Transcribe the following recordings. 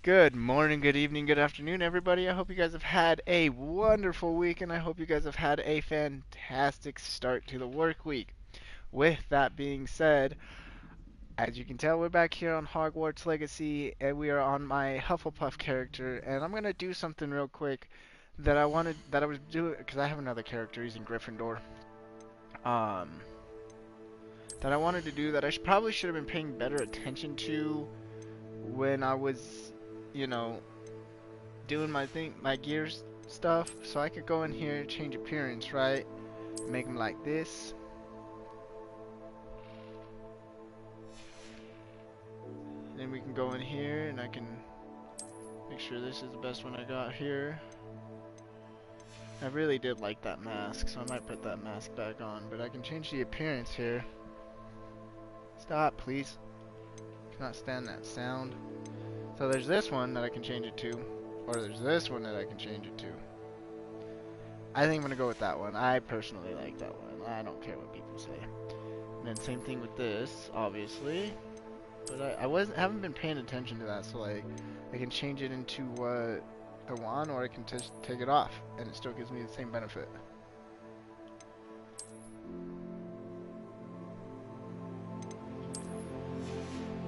Good morning, good evening, good afternoon, everybody. I hope you guys have had a wonderful week, and I hope you guys have had a fantastic start to the work week. With that being said, as you can tell, we're back here on Hogwarts Legacy, and we are on my Hufflepuff character, and I'm gonna do something real quick that I was doing because I have another character. He's in Gryffindor. Um, that I wanted to do that probably should have been paying better attention to when I was, you know, doing my gears stuff. So I could go in here, change appearance, right? Make them like this. Then we can go in here and I can make sure this is the best one I got here. I really did like that mask, so I might put that mask back on. But I can change the appearance here. Stop, please. Cannot stand that sound. So there's this one that I can change it to. Or there's this one that I can change it to. I think I'm gonna go with that one. I personally like that one. I don't care what people say. And then same thing with this, obviously. But haven't been paying attention to that, so like I can change it into what I want, or I can just take it off, and it still gives me the same benefit.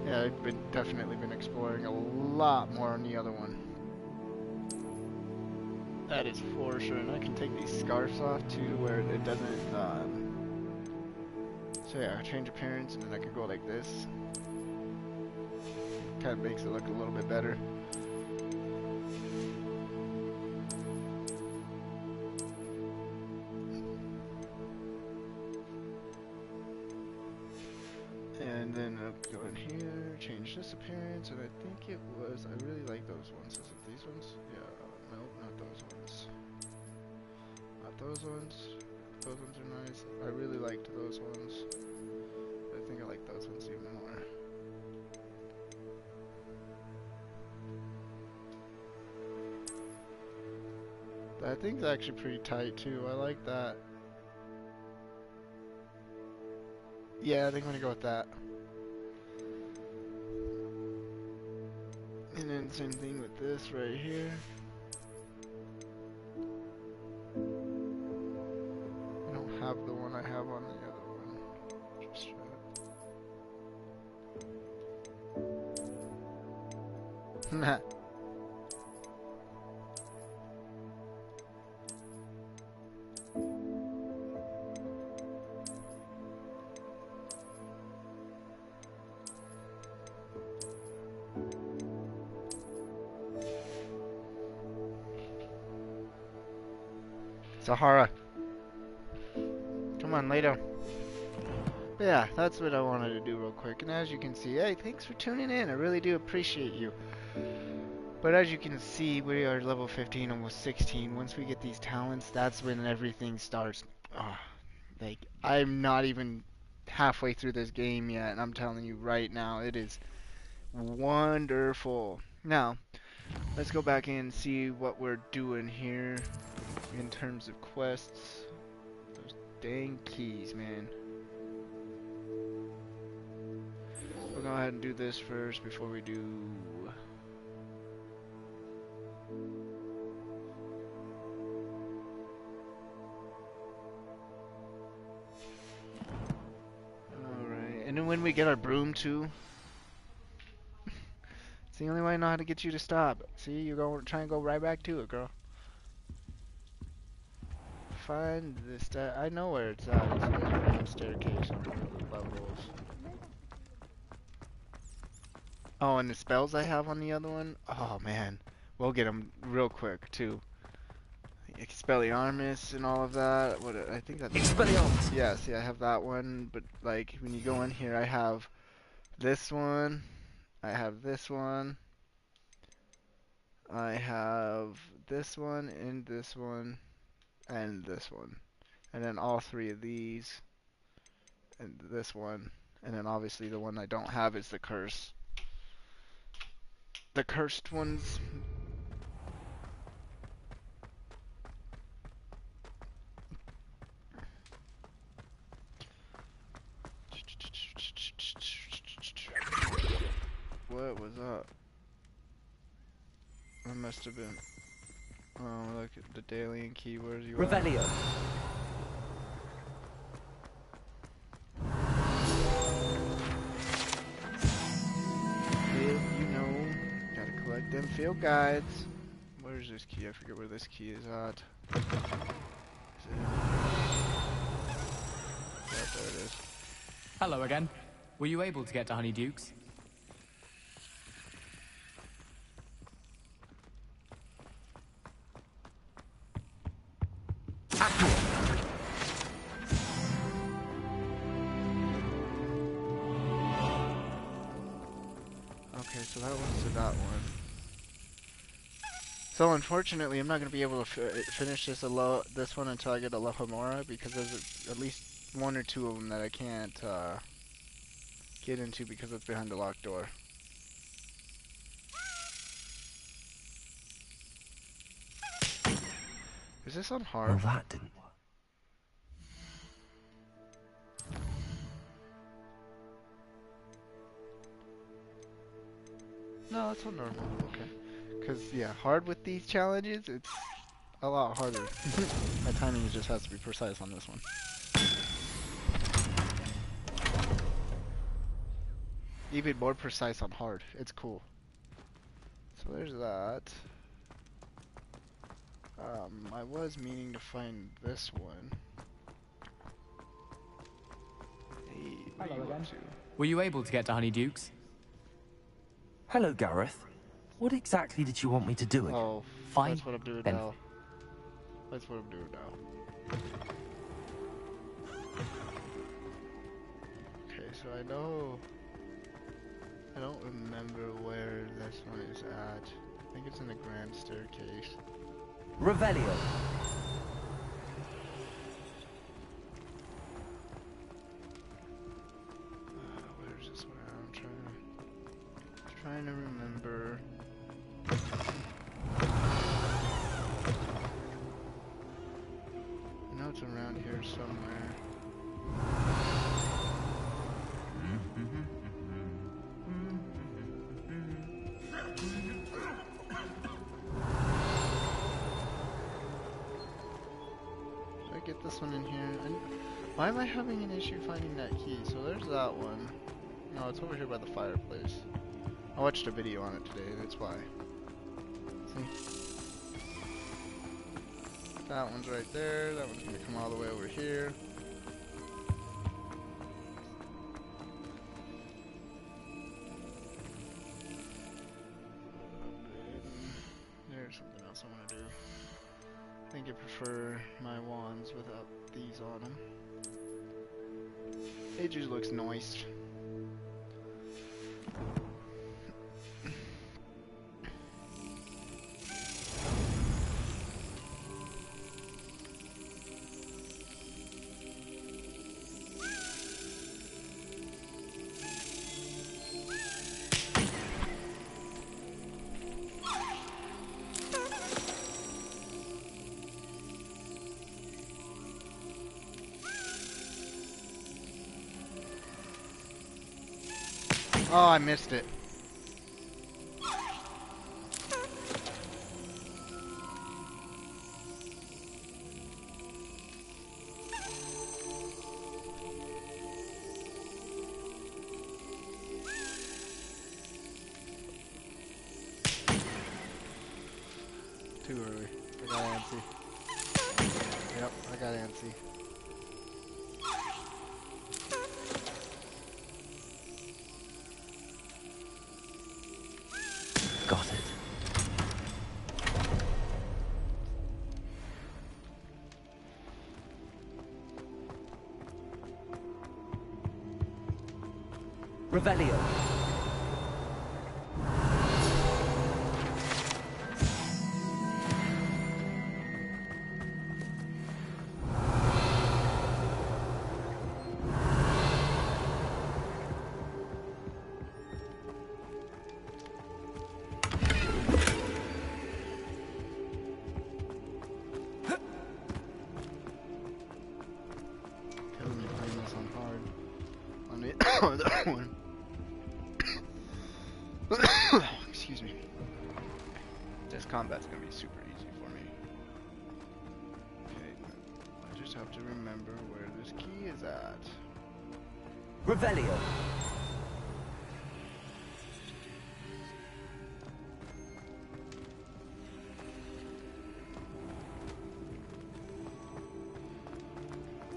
Yeah, I've definitely been exploring a lot more on the other one. That is for sure, and I can take these scarves off too, where it doesn't. So yeah, change appearance, and then I can go like this. Kind of makes it look a little bit better. And then I'll go in here, change this appearance, and I think it was, I really like those ones. Is it these ones? Yeah, nope, not those ones. Not those ones. Those ones are nice. I really liked those ones. I think I like those ones even more. That thing's actually pretty tight too. I like that. Yeah, I think I'm gonna go with that. And then same thing with this right here. I don't have the one I have on the other one. Just try it. Sahara. Come on, lay down. But yeah, that's what I wanted to do real quick. And as you can see, hey, thanks for tuning in. I really do appreciate you. But as you can see, we are level 15, almost 16. Once we get these talents, that's when everything starts. Oh, like, I'm not even halfway through this game yet, and I'm telling you right now, it is wonderful. Now, let's go back in and see what we're doing here in terms of quests. Those dang keys, man. We'll go ahead and do this first before we do... Alright, and then when we get our broom too, it's the only way I know how to get you to stop. See, you're going to try and go right back to it, girl. Find this. I know where it's at. It's in the staircase on the levels. Oh, and the spells I have on the other one. Oh man, we'll get them real quick too. Expelliarmus and all of that. What I think that's. Expelliarmus. Yeah, see, I have that one, but like when you go in here, I have this one. I have this one. I have this one and this one and this one. And then all three of these and this one. And then obviously the one I don't have is the curse. The cursed ones. What was up? I must have been. Oh, look at the daily and keywords you Revelio. You know, gotta collect them field guides. Where's this key? I forget where this key is at. Is it in here? Yeah, there it is. Hello again. Were you able to get to Honeyduke's? Okay, so that one's to that one. So unfortunately, I'm not gonna be able to finish this one until I get a Lohamora, because there's at least one or two of them that I can't get into because it's behind a locked door. Is this on hard? Well, that didn't work. No, it's on normal. Okay. Because, yeah, hard with these challenges, it's a lot harder. My timing just has to be precise on this one. Even more precise on hard. It's cool. So there's that. I was meaning to find this one. Hey, what are you up to? Were you able to get to Honeyduke's? Hello, Gareth. What exactly did you want me to do again? Oh, Fine, that's what I'm doing then. now. That's what I'm doing now. Okay, so I know... I don't remember where this one is at. I think it's in the grand staircase. Revelio. Where's this one? I'm trying to remember. I know it's around here somewhere. Did I get this one in here? Why am I having an issue finding that key? So there's that one. No, it's over here by the fireplace. I watched a video on it today, that's why. See? That one's right there. That one's gonna come all the way over here. There's something else I want to do. I think I prefer my wands without these on them. It just looks nice. Oh, I missed it. Too early. I got antsy. Yep, I got antsy. Got it. Revelio. Killing me playing this on hard. On the other one. Excuse me. This combat's gonna be super easy for me. Okay, I just have to remember where this key is at. Revelio.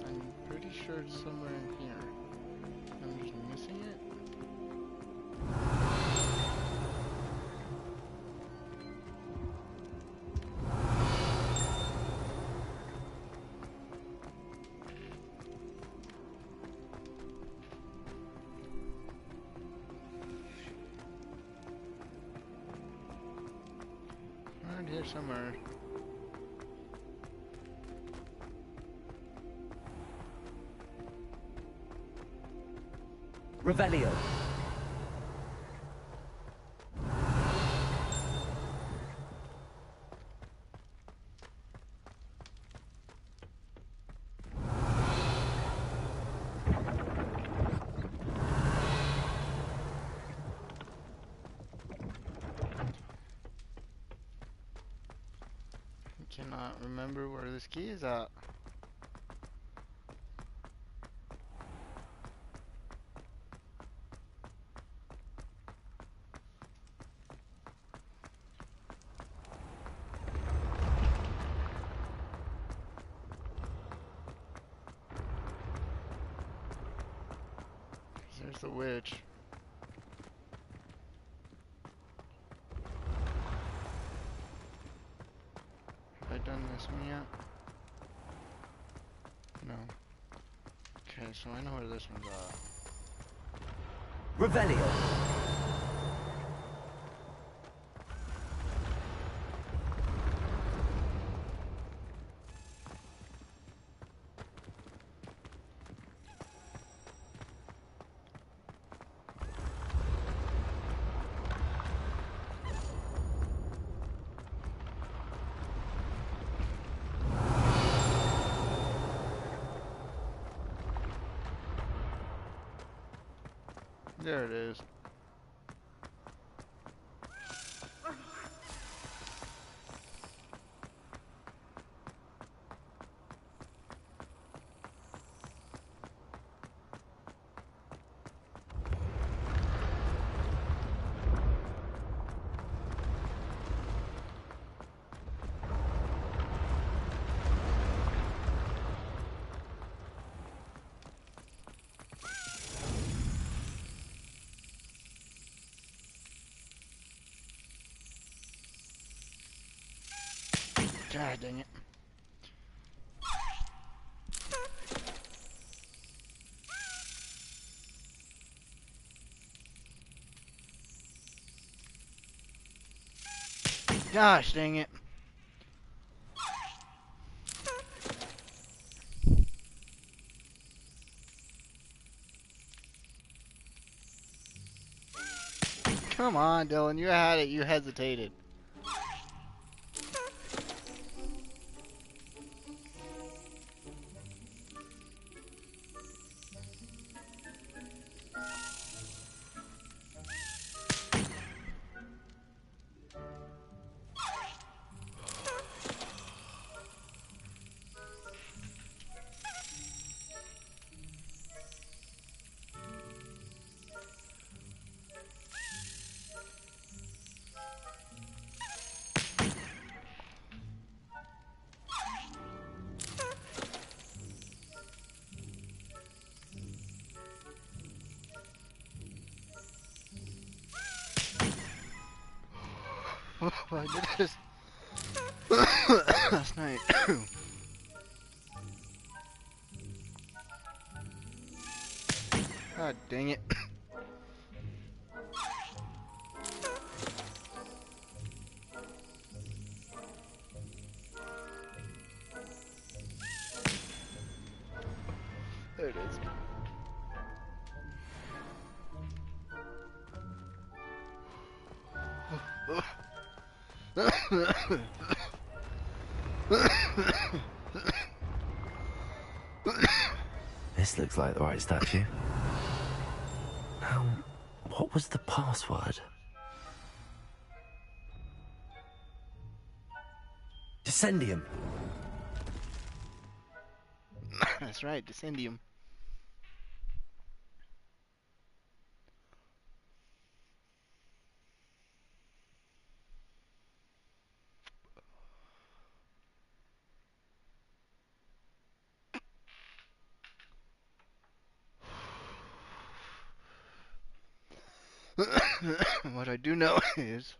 I'm pretty sure it's somewhere in here. I'm just missing it. Around here somewhere. Revelio. I cannot remember where this key is at. There's the witch. Have I done this one yet? No. Okay, so I know where this one's at. Revelio. There it is. God dang it. Gosh dang it. Come on, Dylan, you had it, you hesitated. I did this last night. God dang it. There it is. This looks like the right statue. Now, what was the password? Descendium. That's right, Descendium. What I do know is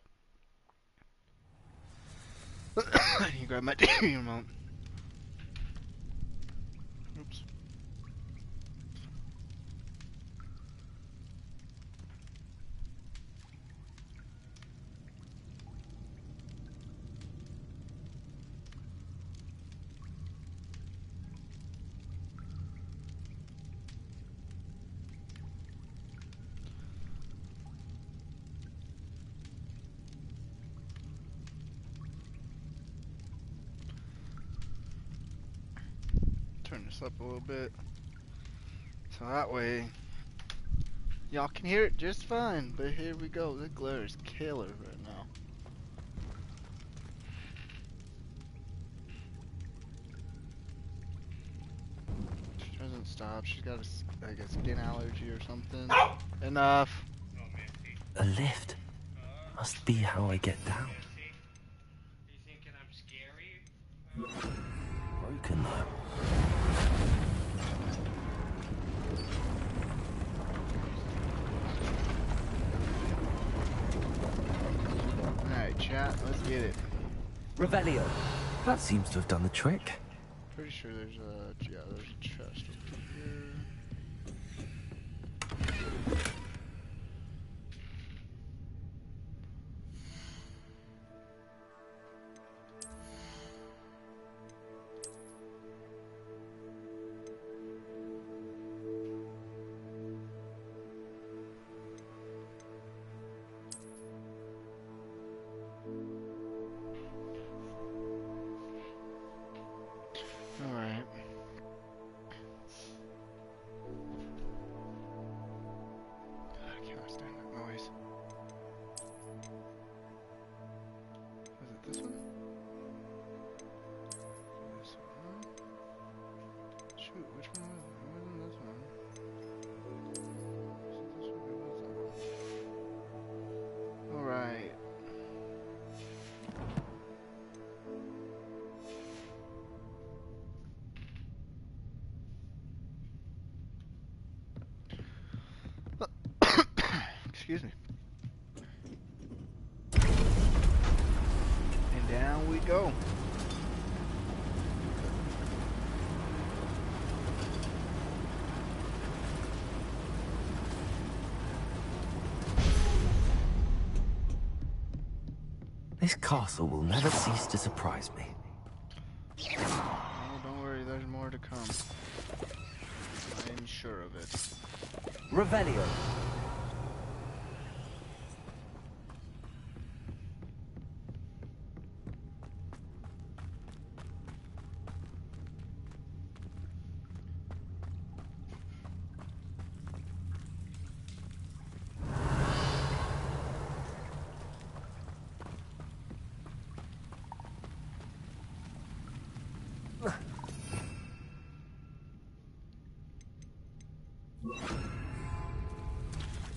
I need to grab my TV remote. Oops. Turn this up a little bit so that way y'all can hear it just fine. But here we go. The glare is killer right now. She doesn't stop. She's got like a skin allergy or something. Enough. A lift. Must be how I get down. You thinking I'm scary? Broken though. Alright, chat, let's get it. Revelio. That seems to have done the trick. Pretty sure there's a chest over here. Alright. God, I can't stand that noise. Was it this one? This one? Shoot, which one was it? It wasn't this one. Was it this one? It was that one. Alright. Excuse me. And down we go. This castle will never cease to surprise me. Oh, don't worry, there's more to come. I am sure of it. Revelio.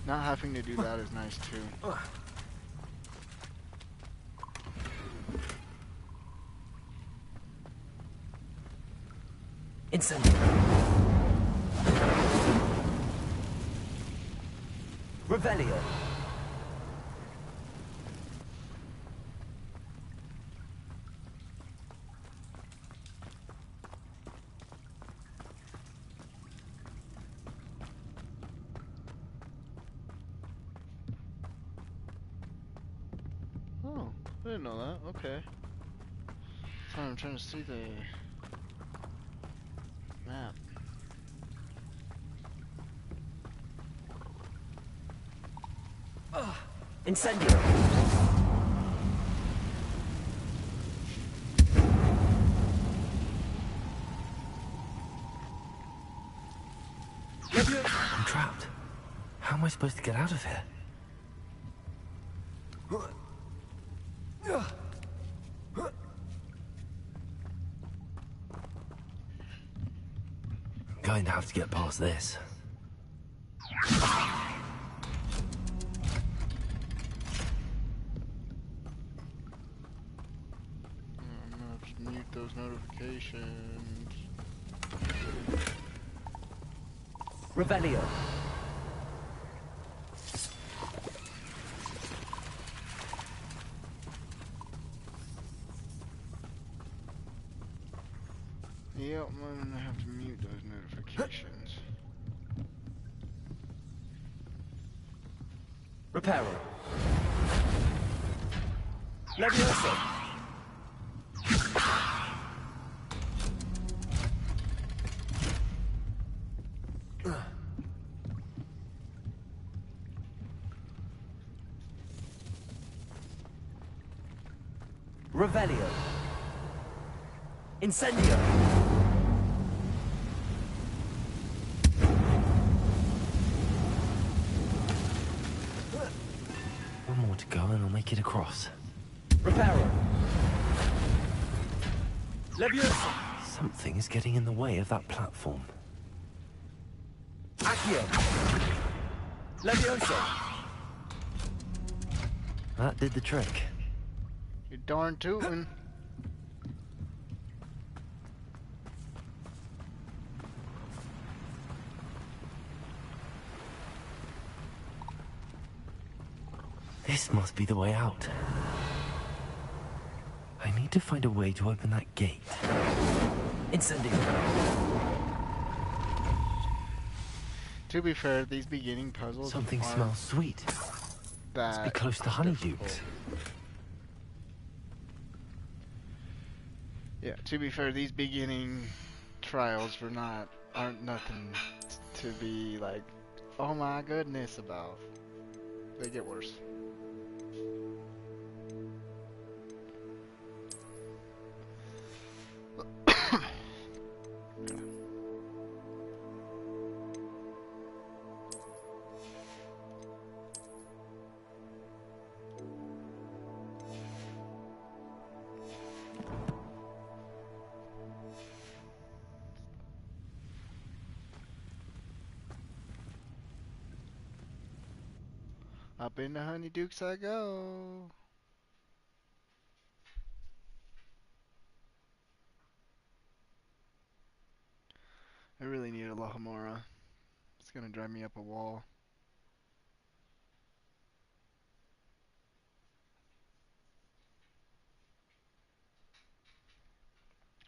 Not having to do that is nice too. Incendio. Revelio. Oh, I didn't know that. Okay. Sorry, I'm trying to see the map. Incendio. I'm trapped. How am I supposed to get out of here? going to have to get past this. I'm gonna have to mute those notifications. Revelio. Yep, I'm gonna have to mute those notifications. Reparo. Levioso. Revelio. Incendio. One more to go and I'll make it across. Reparo. Leviosa. Something is getting in the way of that platform. Accio. Leviosa. That did the trick. You darn tootin'. This must be the way out. I need to find a way to open that gate. Incendio. To be fair, these beginning puzzles Something aren't smells sweet. Let's be that close to Honeydukes. difficult. Yeah, to be fair, these beginning trials aren't nothing to be like, oh my goodness about. They get worse. Up in the Honeydukes I go. I really need a Lahamora. It's gonna drive me up a wall.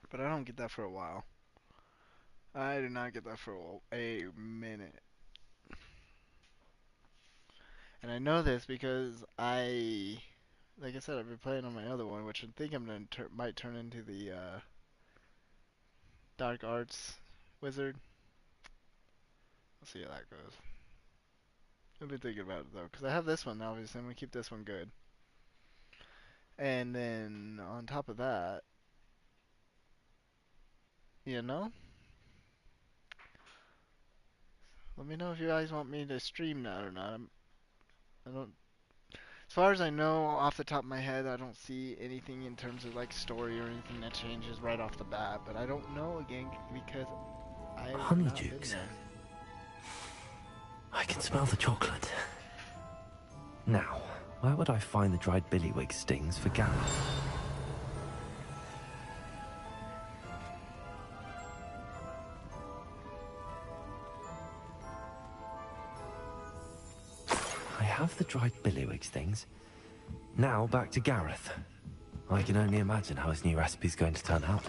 But I don't get that for a while. I do not get that for a minute. And I know this because like I said, I've been playing on my other one, which I think I'm gonna might turn into the Dark Arts Wizard. We'll see how that goes. I've been thinking about it though, because I have this one obviously. I'm gonna keep this one good. And then on top of that, you know, let me know if you guys want me to stream that or not. I don't. As far as I know, off the top of my head, I don't see anything in terms of like story or anything that changes right off the bat. But I don't know again because I've not been Honeydukes. there. I can smell the chocolate. Now, where would I find the dried billywig stings for Gareth? I have the dried billywig stings. Now back to Gareth. I can only imagine how his new recipe's going to turn out.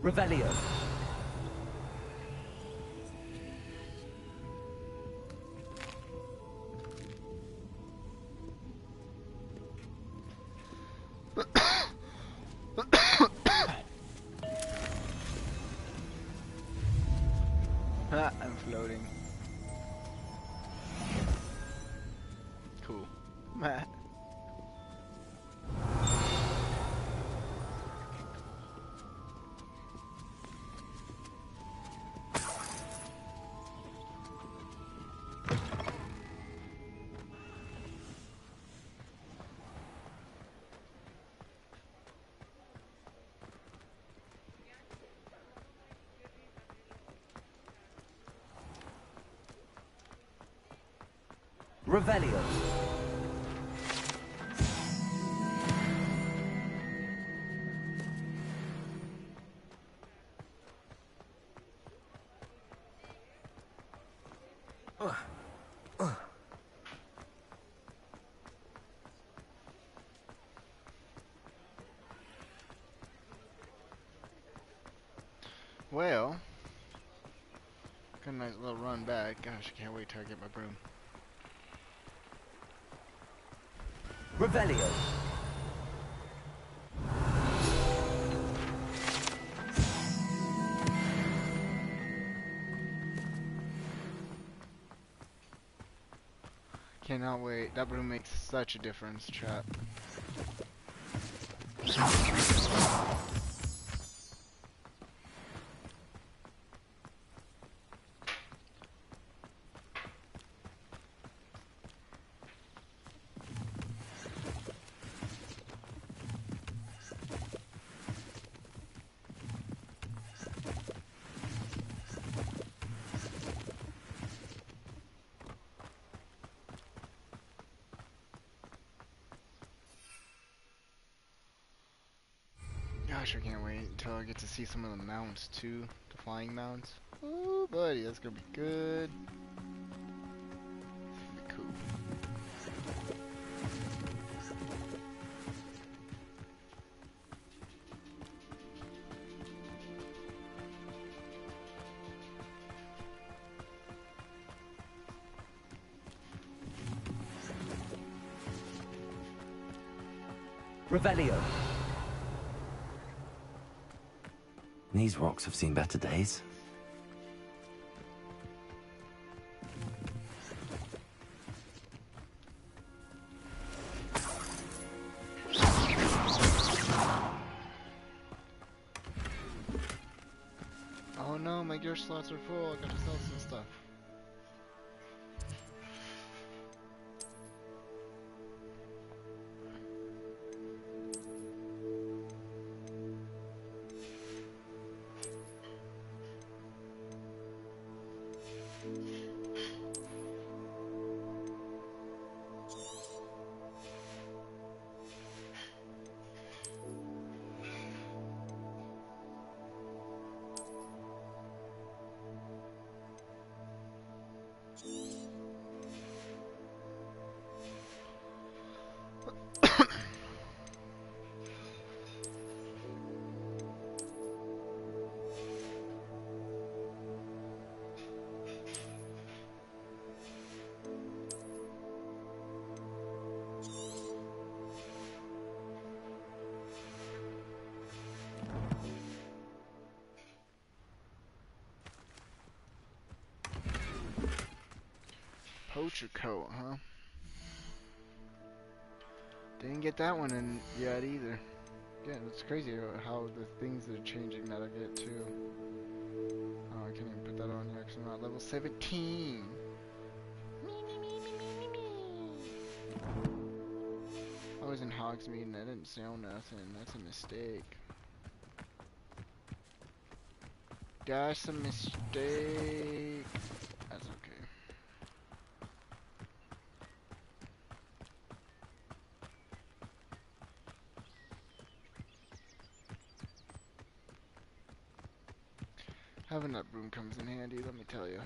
Revelio. I'm floating. Cool. Matt. Revelio. Well, got a nice little run back. Gosh, I can't wait till I get my broom. Revelio. Cannot wait. That broom makes such a difference, chat. Gosh, I can't wait until I get to see some of the mounts too. The flying mounts. Ooh, buddy, that's gonna be good. It's gonna be cool. Revelio. These rocks have seen better days. Oh no, my gear slots are full. I gotta sell some stuff. Poacher coat, huh? Didn't get that one in yet either. Again, it's crazy how the things are changing that I get too. Oh, I can't even put that on yet because I'm not level 17. I was in Hogsmeade and I didn't sell nothing. That's a mistake. That's a mistake. That's okay. Having that broom comes in handy, let me tell you.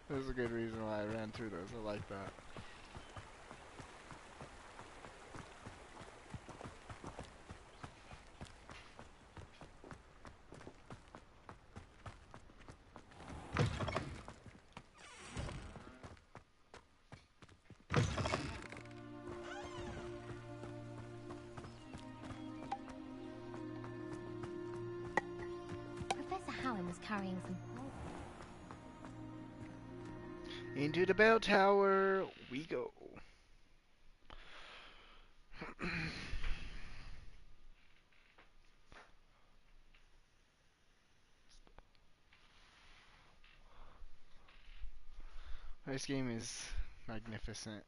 There's a good reason why I ran through those. I like that. Professor Hallam was carrying some. Into the bell tower we go. This game is magnificent.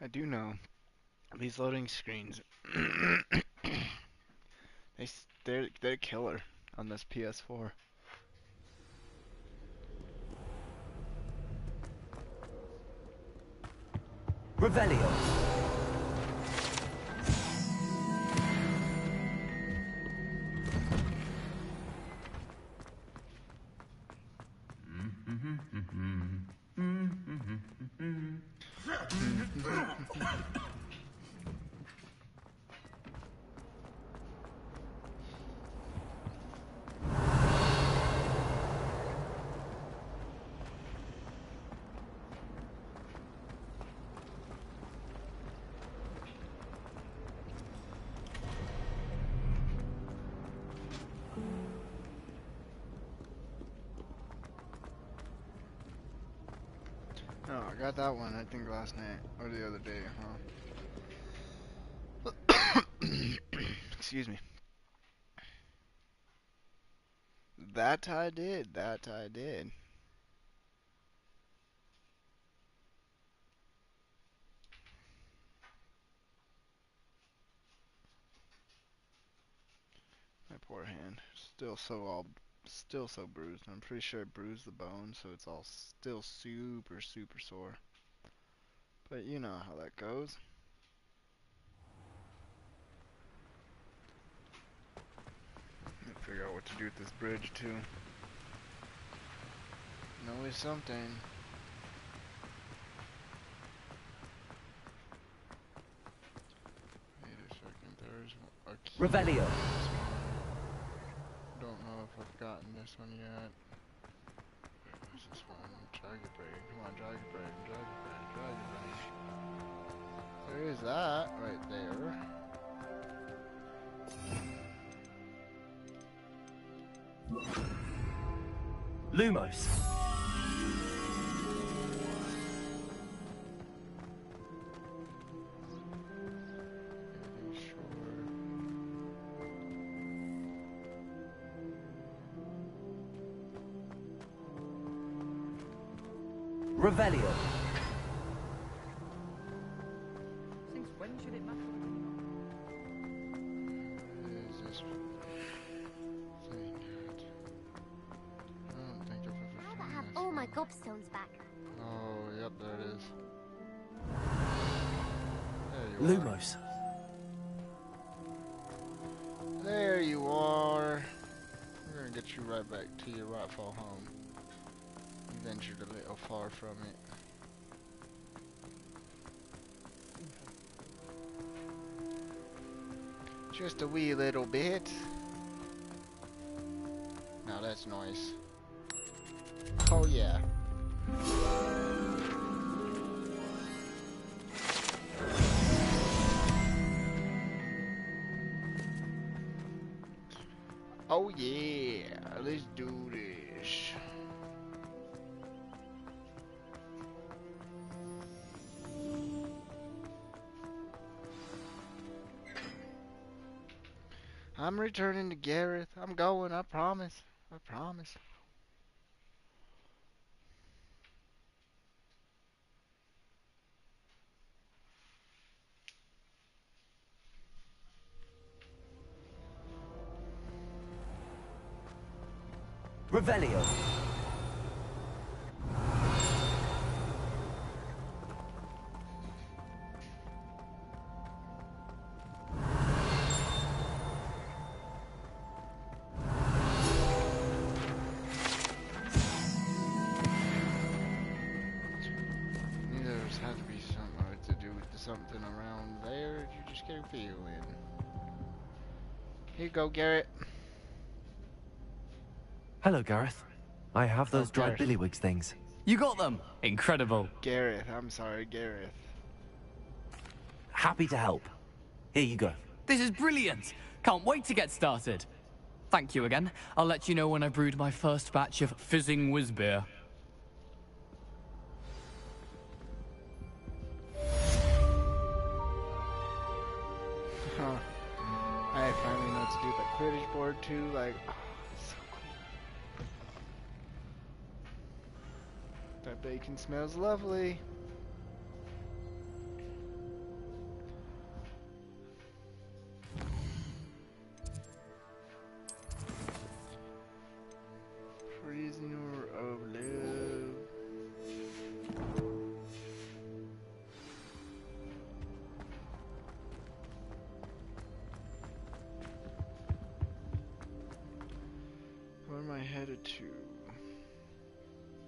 I do know these loading screens. They're killer on this PS4. Revelio. Oh, I got that one, I think last night, or the other day, huh? Excuse me. That I did, that I did. My poor hand. Still so bruised. I'm pretty sure it bruised the bone, so it's all still super, super sore. But you know how that goes. Gotta figure out what to do with this bridge too. Always something. Wait a second, there's a key. Revelio. Don't know if I've gotten this one yet. Where's this one? Dragon Brain. Come on, Dragon Brain, Dragon Brain, Dragon Brain. There is that right there. Lumos. Revelio. Since when should it matter? What is this thing at? I don't think I've ever Now that I found have this all my one. gobstones back. Oh, yep, there it is. There you Lumos. are. There you are. We're gonna get you right back to your rightful home. You ventured a little far from it. Just a wee little bit. Now that's nice. Oh yeah. Oh yeah, let's do this. I'm returning to Gareth. I'm going, I promise. I promise. Revelio. Knew there had to be something to do with something around there. You just get a feeling. Here you go, Garrett. Hello, Gareth. I have those dried Gareth. billywig things. You got them! Incredible. Gareth, I'm sorry, Gareth. Happy to help. Here you go. This is brilliant! Can't wait to get started. Thank you again. I'll let you know when I brewed my first batch of fizzing whiz beer. Huh. I finally know what to do the Quidditch board too, like, oh, it's so cool. That bacon smells lovely. Prisoner of love. Where am I headed to?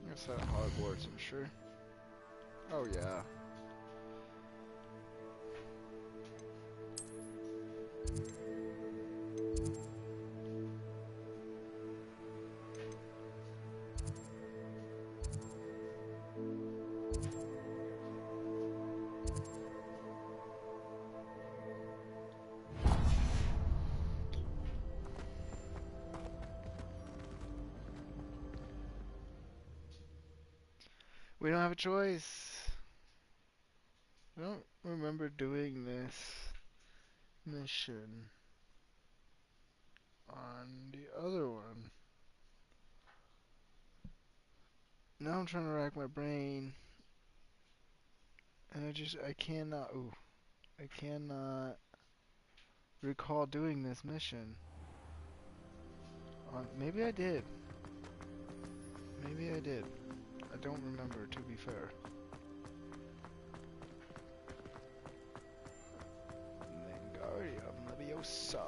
I guess that Hogwarts, I'm sure. Oh yeah. We don't have a choice. I don't remember doing this mission on the other one. Now I'm trying to rack my brain, and I cannot, I cannot recall doing this mission. Maybe I did. Maybe I did. I don't remember, to be fair. Wingardium Leviosa.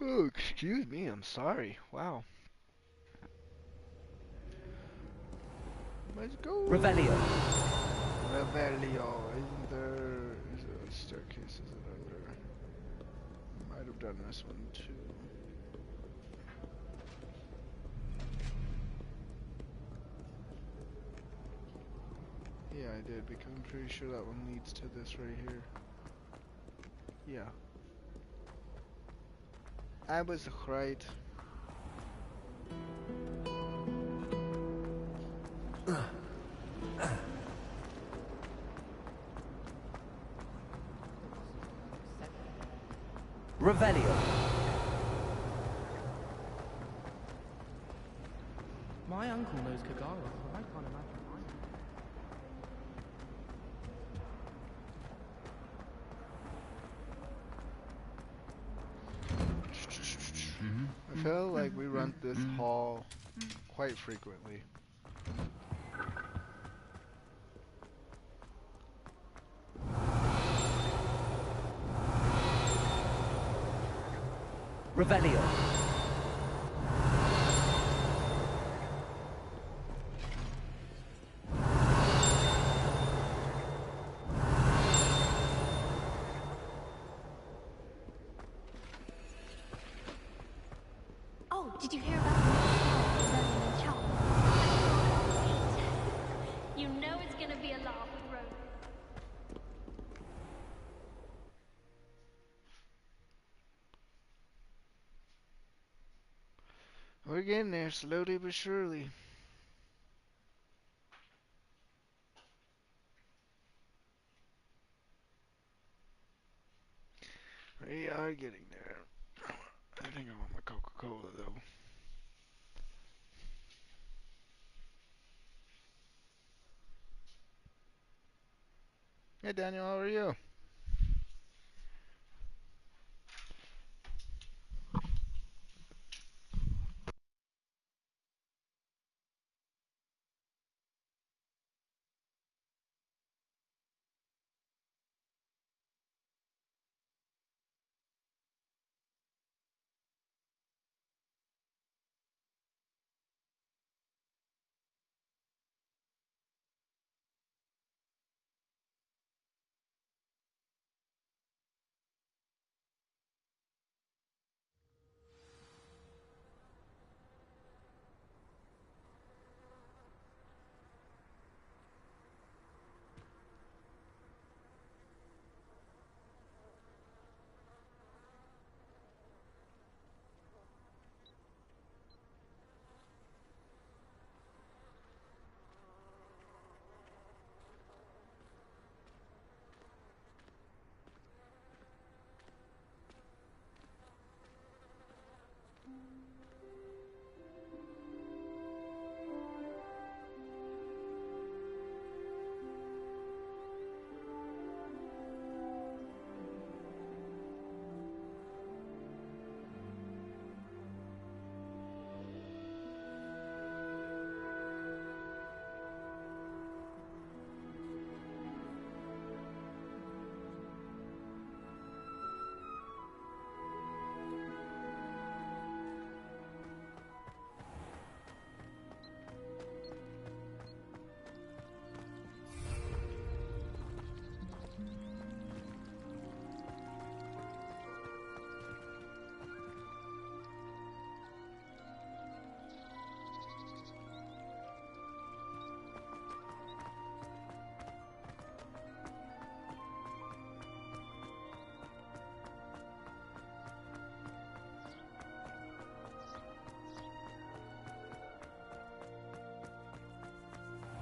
Oh, excuse me, I'm sorry. Wow. Let's go. Revelio. Revelio. Isn't there... Is there a staircase? Is it under... Might have done this one too. Yeah, I did, because I'm pretty sure that one leads to this right here. Yeah. I was right. Revelio. My uncle knows Kagara, but I can't imagine mine. I feel like we run this hall quite frequently. Revelio. Oh, did you hear about the Rebellion in Charles? I can't wait. You know it's gonna be a laughing road. We're getting there slowly but surely. We are getting there. I think I want my Coca-Cola though. Hey Daniel, how are you?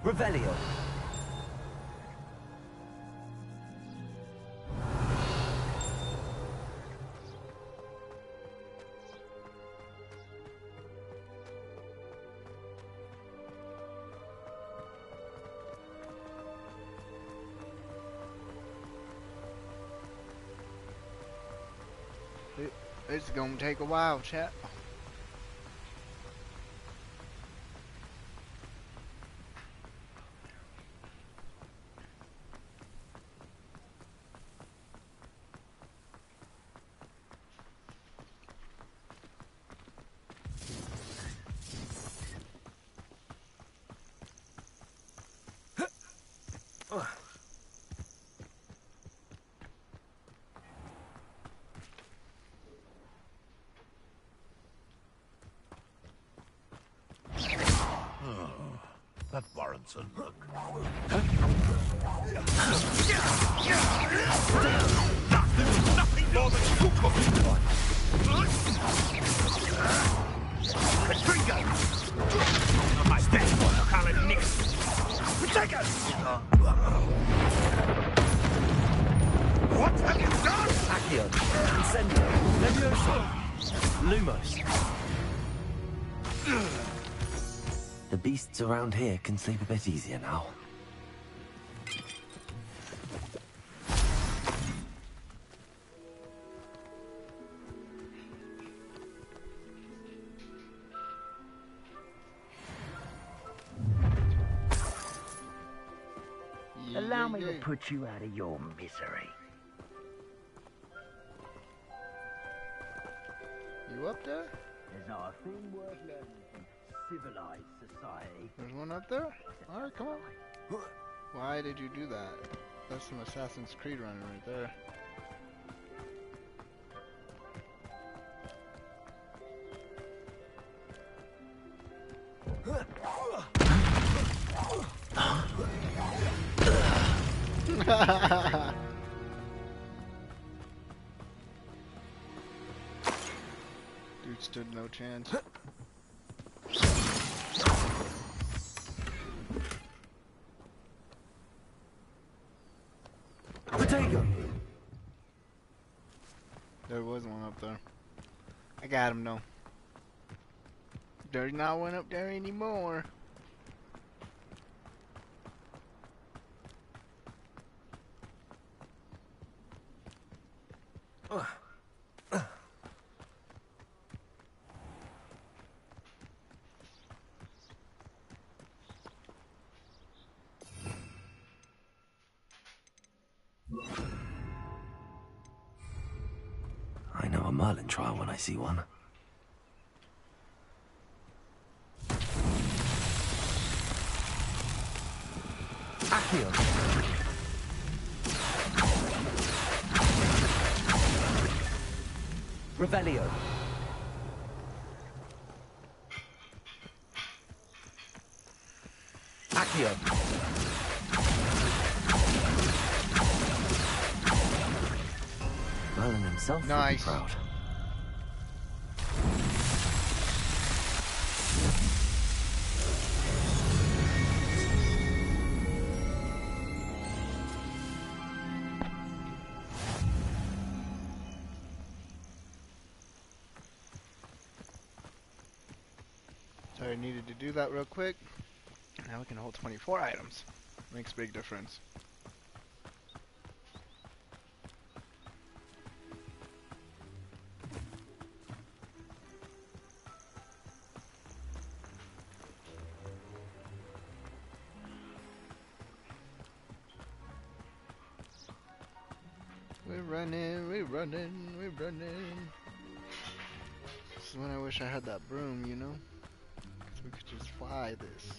Revelio. It's gonna take a while, chat. That warrants a look. Nothing more than cuckoo! Trigger! My death for the colored nix! Trigger! What have you done? Accio. Incendio. Levioso. Lumos. The beasts around here can sleep a bit easier now. Allow me to put you out of your misery. You up there? There's not a thing worth learning from civilized society. There's one up there? Alright, come on. Why did you do that? That's some Assassin's Creed running right there. Dude stood no chance. Potato. There was one up there. I got him though. There's not one up there anymore. I know a Merlin trial when I see one. Accio. Revelio. Accio. Merlin himself would be Nice. proud. So I needed to do that real quick. Now we can hold 24 items. Makes a big difference. We're running, we're running, we're running. This is when I wish I had that broom, you know? So we could just fly this.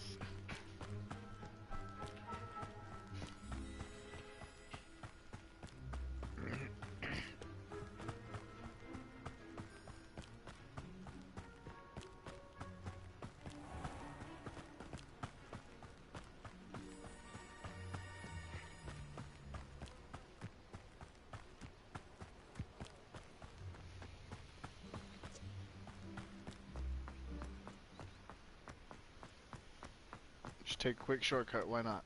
just take a quick shortcut, why not?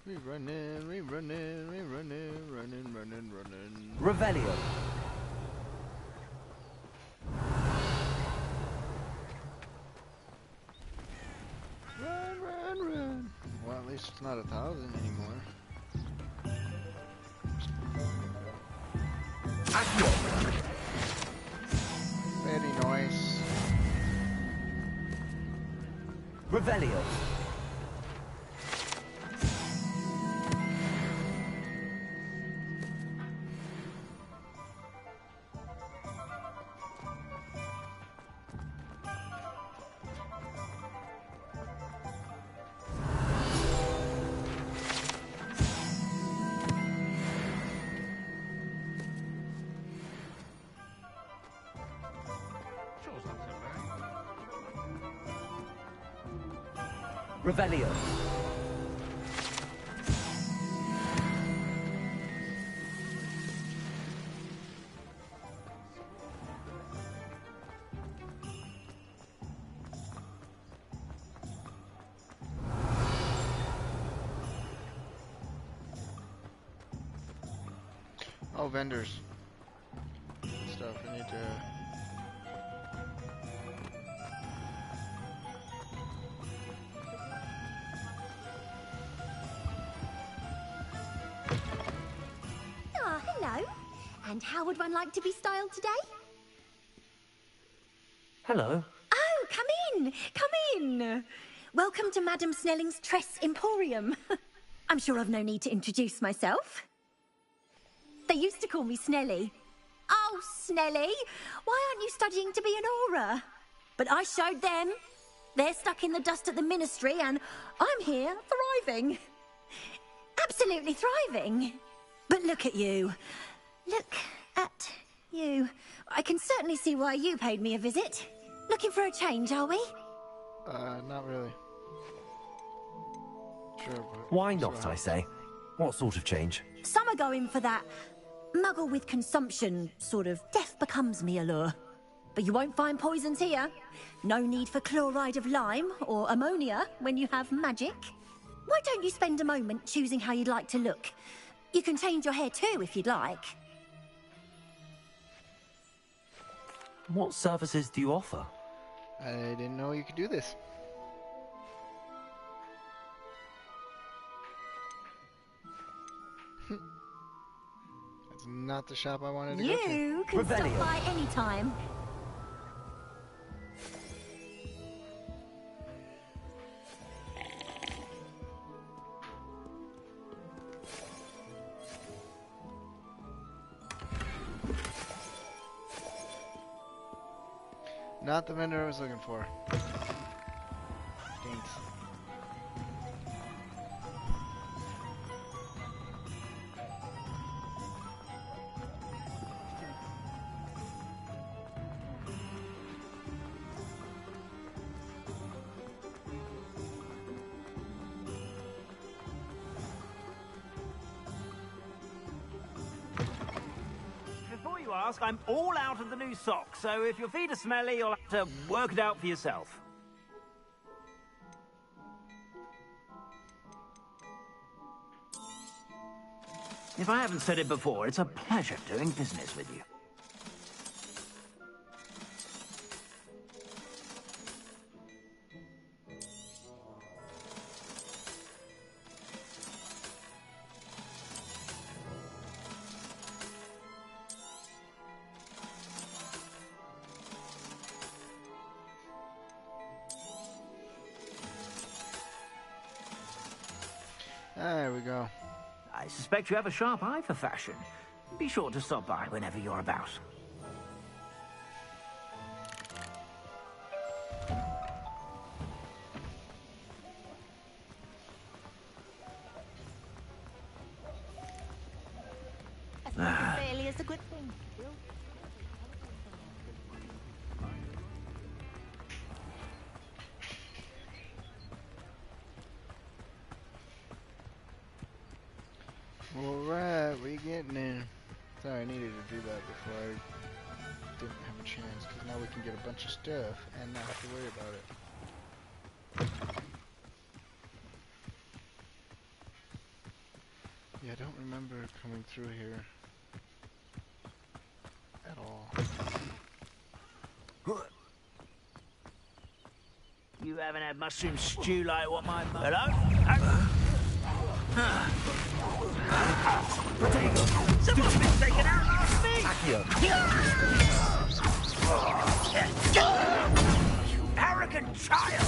We running, running. Revelio. Run. Well, at least it's not 1,000 anymore. Accio. Very nice. Revelio. Sure, it's not so bad. Revelio. Oh, vendors. Stuff I need to. Ah, hello. And how would one like to be styled today? Hello. Oh, come in. Come in. Welcome to Madam Snelling's Tress Emporium. I'm sure I've no need to introduce myself. They used to call me Snelly. Oh, Snelly, why aren't you studying to be an aura? But I showed them. They're stuck in the dust at the ministry, and I'm here thriving. Absolutely thriving. But look at you. Look at you. I can certainly see why you paid me a visit. Looking for a change, are we? Not really. Sure, but Why not, I say? What sort of change? Some are going for that muggle with consumption, sort of death becomes me allure. But you won't find poisons here. No need for chloride of lime or ammonia when you have magic. Why don't you spend a moment choosing how you'd like to look? You can change your hair too if you'd like. What services do you offer? I didn't know you could do this. That's not the shop I wanted to go to. You can stop Revelio. by any time. Not the vendor I was looking for. Stinks. Before you ask, I'm all out of the new socks, so if your feet are smelly, you'll have to work it out for yourself. If I haven't said it before, it's a pleasure doing business with you. There we go. I suspect you have a sharp eye for fashion. Be sure to stop by whenever you're about. Failure is a good thing. Alright, we Sorry, I needed to do that before I didn't have a chance, because now we can get a bunch of stuff and not have to worry about it. Yeah, I don't remember coming through here at all. You haven't had mushroom stew like what my mother... Hello? Someone's been taken out last me! Arrogant child!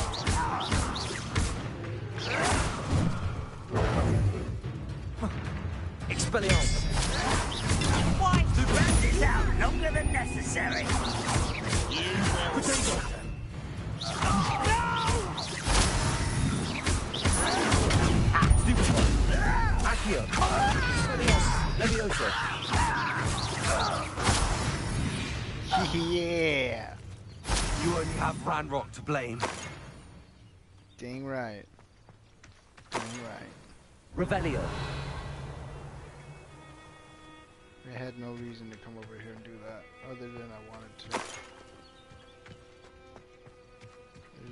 Expelliarmus. Why? To rat this out longer than necessary. Potato. Accio. Expelliarmus. Levioso. Yeah! You only have Ranrock to blame. Dang right. Dang right. Revelio. I had no reason to come over here and do that, other than I wanted to.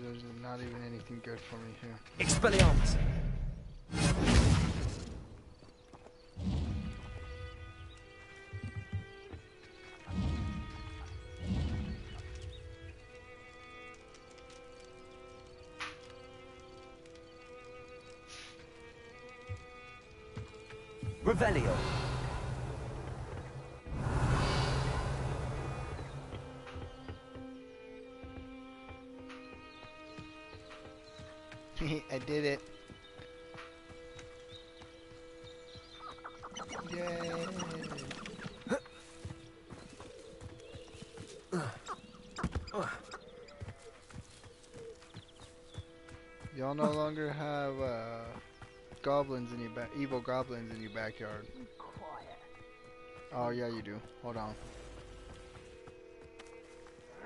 There's not even anything good for me here. Expelliarmus. Revelio. I did it. Yay! Y'all no longer have goblins in your evil goblins in your backyard. Quiet. Oh yeah, you do. Hold on.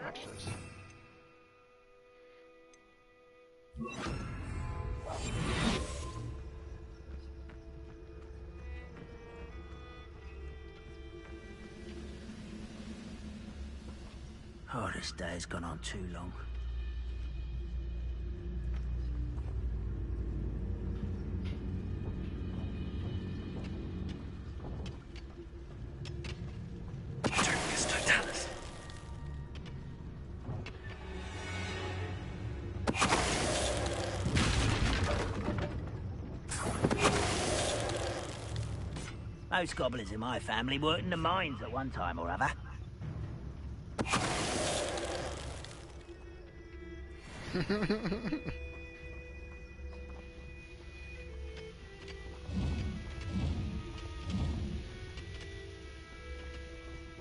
Watch this. Oh, this day has gone on too long. Terminus Totalis. Most goblins in my family worked in the mines at one time or other.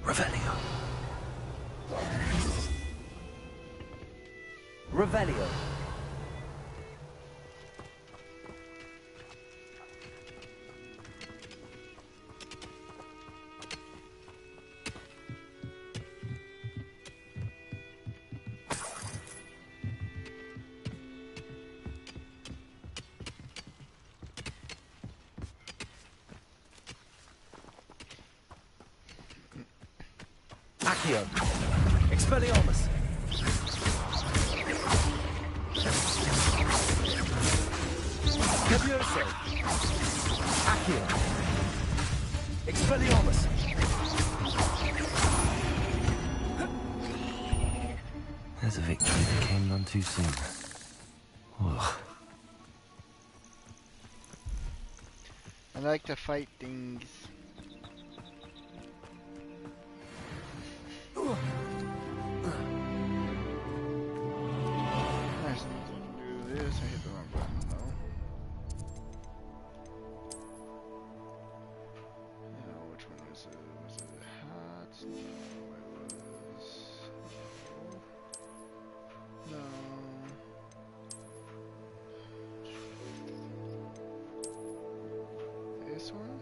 Revelio. Revelio. Accio. Expelliarmus. Levioso. Accio. Expelliarmus. There's a victory that came none too soon. Ugh. I like to fight things. There's nothing to do this. I hit the wrong button though. Which one was it? Was it hot? No, it was. No. This one?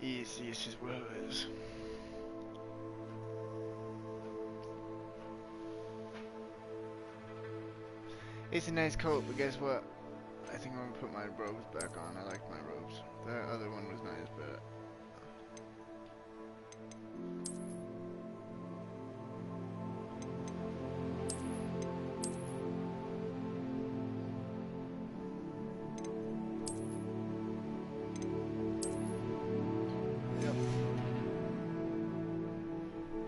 Yes, yes, it was. It's a nice coat, but guess what? I think I'm gonna put my robes back on. I like my robes. robes. That other one was nice, but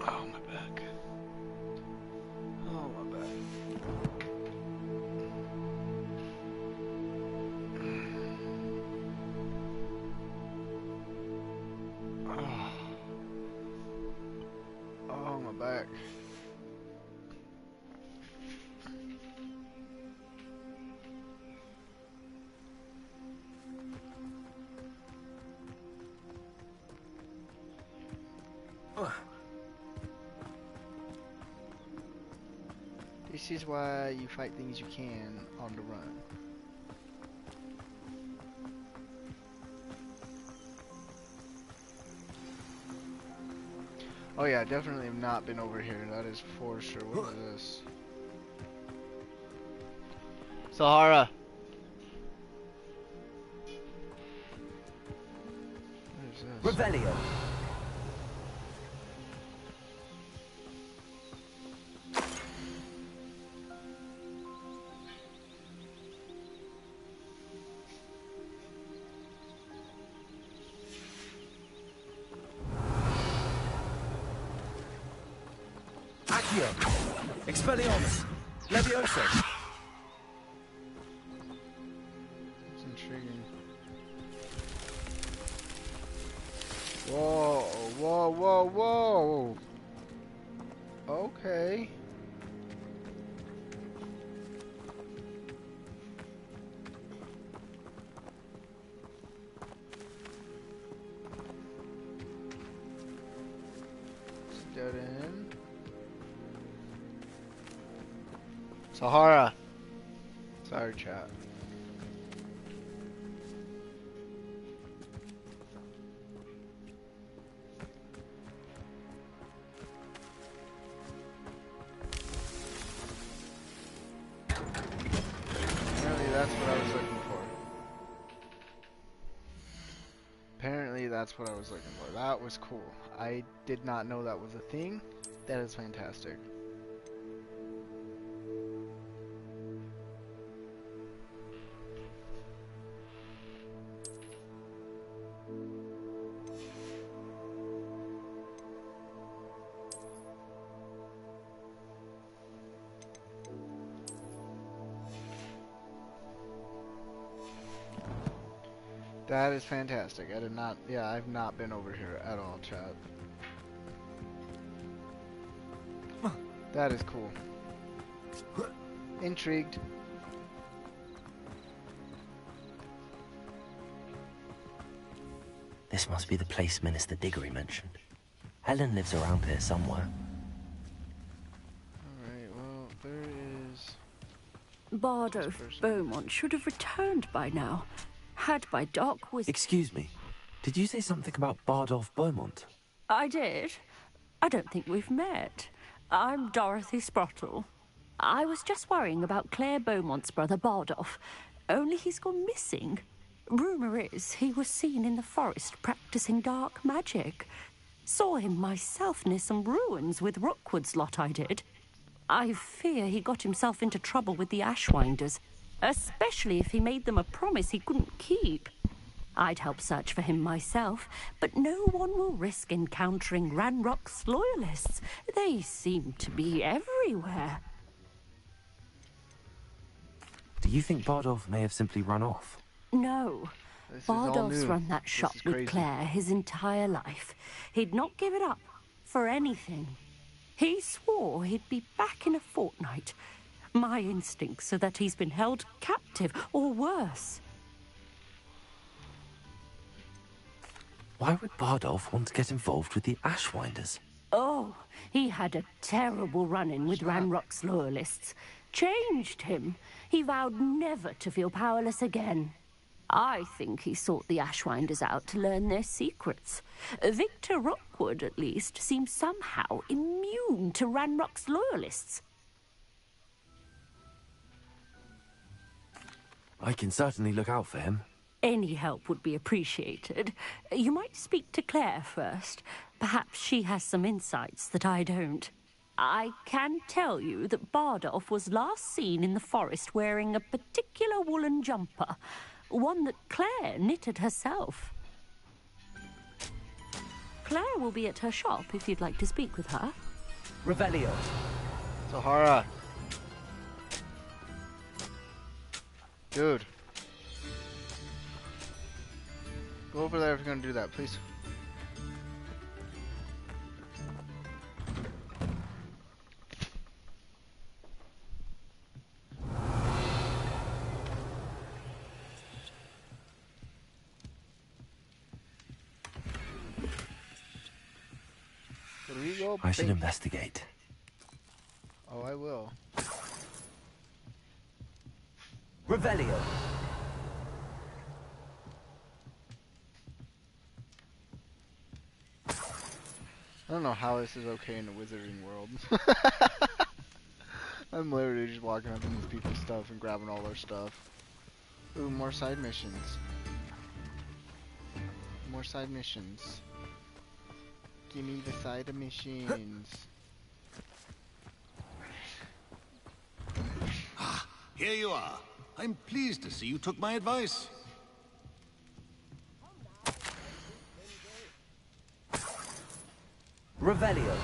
oh, my back. Oh, my back. Oh, my back. This is why you fight things you can on the run. Oh yeah, definitely have not been over here, that is for sure. What is this? Sahara! What is this? Revelio. Accio. Expelliarmus. Levioso. It's intriguing. Whoa, whoa, whoa, whoa! Okay. It's dead end. Sahara. Sorry, chat. Apparently that's what I was looking for. Apparently that's what I was looking for. That was cool. I did not know that was a thing. That is fantastic. That is fantastic. I did not, yeah, I've not been over here at all, chat. That is cool. Intrigued. This must be the place Minister Diggory mentioned. Helen lives around here somewhere. Alright, well, there is... Bardolph Beaumont should have returned by now. Had my doc was... Excuse me. Did you say something about Bardolph Beaumont? I did. I don't think we've met. I'm Dorothy Sprottle. I was just worrying about Claire Beaumont's brother Bardolph. Only he's gone missing. Rumour is he was seen in the forest practicing dark magic. Saw him myself near some ruins with Rookwood's lot I did. I fear he got himself into trouble with the Ashwinders, especially if he made them a promise he couldn't keep. I'd help search for him myself, but no one will risk encountering Ranrock's loyalists. They seem to be everywhere. Do you think Bardolph may have simply run off? No. This is all Bardolph's new. run that This shop is with crazy. Claire his entire life. He'd not give it up for anything. He swore he'd be back in a fortnight. My instincts are that he's been held captive, or worse. Why would Bardolph want to get involved with the Ashwinders? Oh, he had a terrible run-in with Ranrock's loyalists. Changed him. He vowed never to feel powerless again. I think he sought the Ashwinders out to learn their secrets. Victor Rookwood, at least, seems somehow immune to Ranrock's loyalists. I can certainly look out for him. Any help would be appreciated. You might speak to Claire first. Perhaps she has some insights that I don't. I can tell you that Bardolph was last seen in the forest wearing a particular woolen jumper, one that Claire knitted herself. Claire will be at her shop if you'd like to speak with her. Revelio. Sahara. Dude. Go over there if you're gonna do that, please. I should investigate. Oh, I will. Revelio. I don't know how this is okay in the wizarding world. I'm literally just walking up in these people's stuff and grabbing all their stuff. Ooh, more side missions. More side missions. Give me the side missions. Ah, here you are. I'm pleased to see you took my advice. Revelio.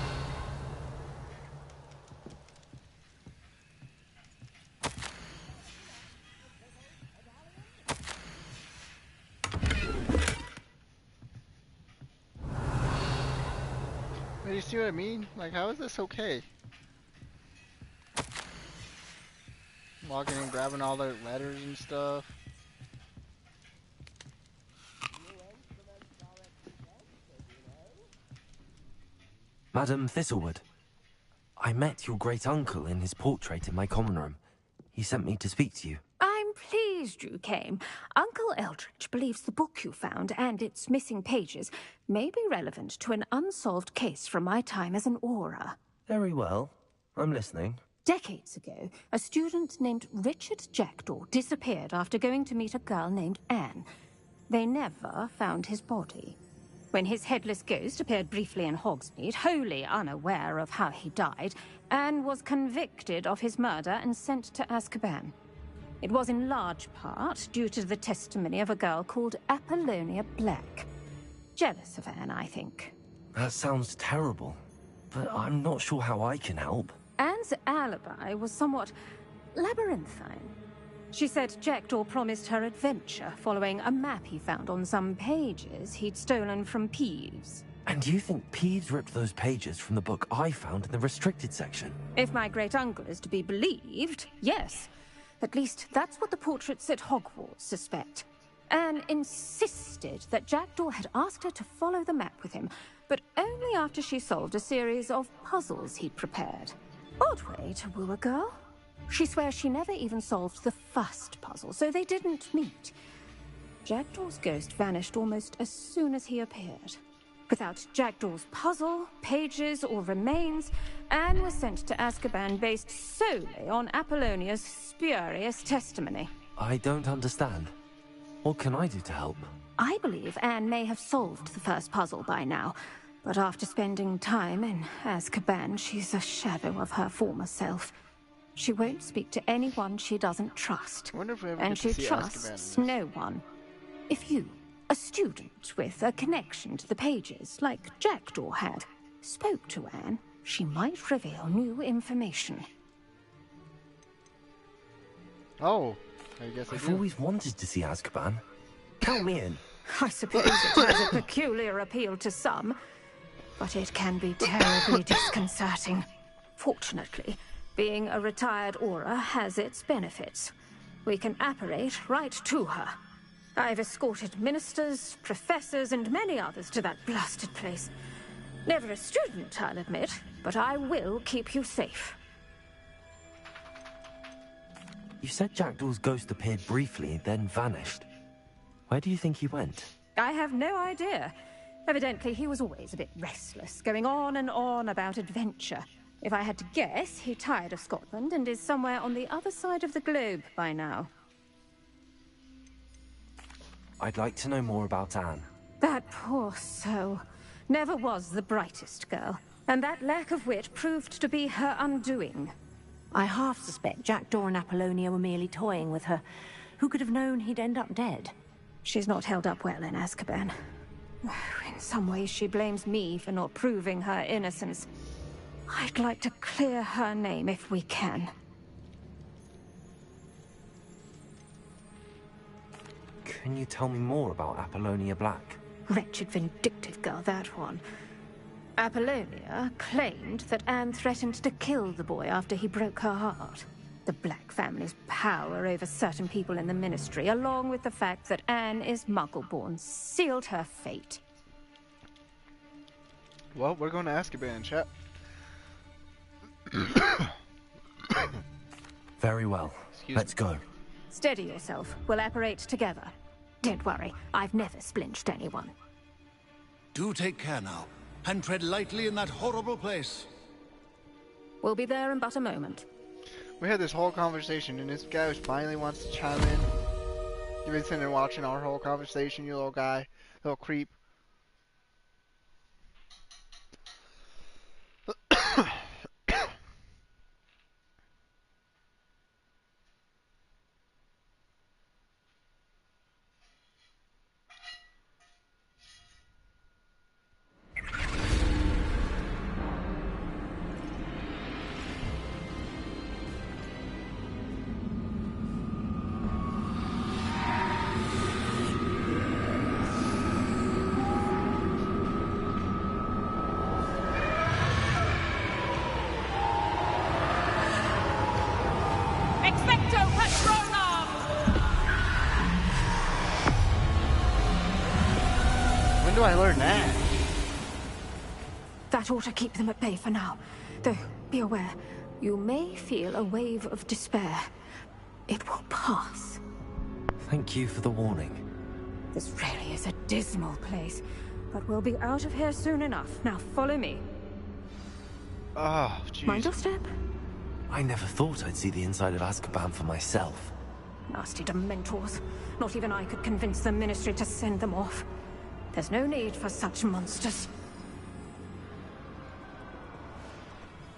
But you see what I mean? Like, how is this okay? Walking in, grabbing all their letters and stuff. Madam Thistlewood, I met your great-uncle in his portrait in my common room. He sent me to speak to you. I'm pleased you came. Uncle Eldridge believes the book you found and its missing pages may be relevant to an unsolved case from my time as an Auror. Very well. I'm listening. Decades ago, a student named Richard Jackdaw disappeared after going to meet a girl named Anne. They never found his body. When his headless ghost appeared briefly in Hogsmeade, wholly unaware of how he died, Anne was convicted of his murder and sent to Azkaban. It was in large part due to the testimony of a girl called Apollonia Black. Jealous of Anne, I think. That sounds terrible, but I'm not sure how I can help. Anne's alibi was somewhat labyrinthine. She said Jackdaw promised her adventure following a map he found on some pages he'd stolen from Peeves. And do you think Peeves ripped those pages from the book I found in the restricted section? If my great-uncle is to be believed, yes. At least that's what the portraits at Hogwarts suspect. Anne insisted that Jackdaw had asked her to follow the map with him, but only after she solved a series of puzzles he'd prepared. Odd way to woo a girl. She swears she never even solved the first puzzle, so they didn't meet. Jackdaw's ghost vanished almost as soon as he appeared. Without Jackdaw's puzzle, pages, or remains, Anne was sent to Azkaban based solely on Apollonia's spurious testimony. I don't understand. What can I do to help? I believe Anne may have solved the first puzzle by now, but after spending time in Azkaban, she's a shadow of her former self. She won't speak to anyone she doesn't trust. I wonder if we ever And get to she see trusts Azkaban. no one. If you, a student with a connection to the pages, like Jackdaw had, spoke to Anne, she might reveal new information. Oh, I guess I I've do. always wanted to see Azkaban. Count me in. I suppose it has a peculiar appeal to some, but it can be terribly disconcerting. Fortunately, being a retired Auror has its benefits. We can apparate right to her. I've escorted ministers, professors, and many others to that blasted place. Never a student, I'll admit, but I will keep you safe. You said Jackdaw's ghost appeared briefly, then vanished. Where do you think he went? I have no idea. Evidently, he was always a bit restless, going on and on about adventure. If I had to guess, he tired of Scotland and is somewhere on the other side of the globe by now. I'd like to know more about Anne. That poor soul. Never was the brightest girl. And that lack of wit proved to be her undoing. I half suspect Jackdaw and Apollonia were merely toying with her. Who could have known he'd end up dead? She's not held up well in Azkaban. In some ways, she blames me for not proving her innocence. I'd like to clear her name if we can. Can you tell me more about Apollonia Black? Wretched, vindictive girl, that one. Apollonia claimed that Anne threatened to kill the boy after he broke her heart. The Black family's power over certain people in the Ministry, along with the fact that Anne is Muggle-born, sealed her fate. Well, we're going to Azkaban, chat. Very well. Let's go. Steady yourself. We'll apparate together. Don't worry, I've never splinched anyone. Do take care now, and tread lightly in that horrible place. We'll be there in but a moment. We had this whole conversation, and this guy finally wants to chime in. You've been sitting there watching our whole conversation, you little guy. Little creep. When do I learn that? That ought to keep them at bay for now. Though, be aware, you may feel a wave of despair. It will pass. Thank you for the warning. This really is a dismal place, but we'll be out of here soon enough. Now follow me. Oh, jeez. Mind your step? I never thought I'd see the inside of Azkaban for myself. Nasty Dementors. Not even I could convince the Ministry to send them off. There's no need for such monsters.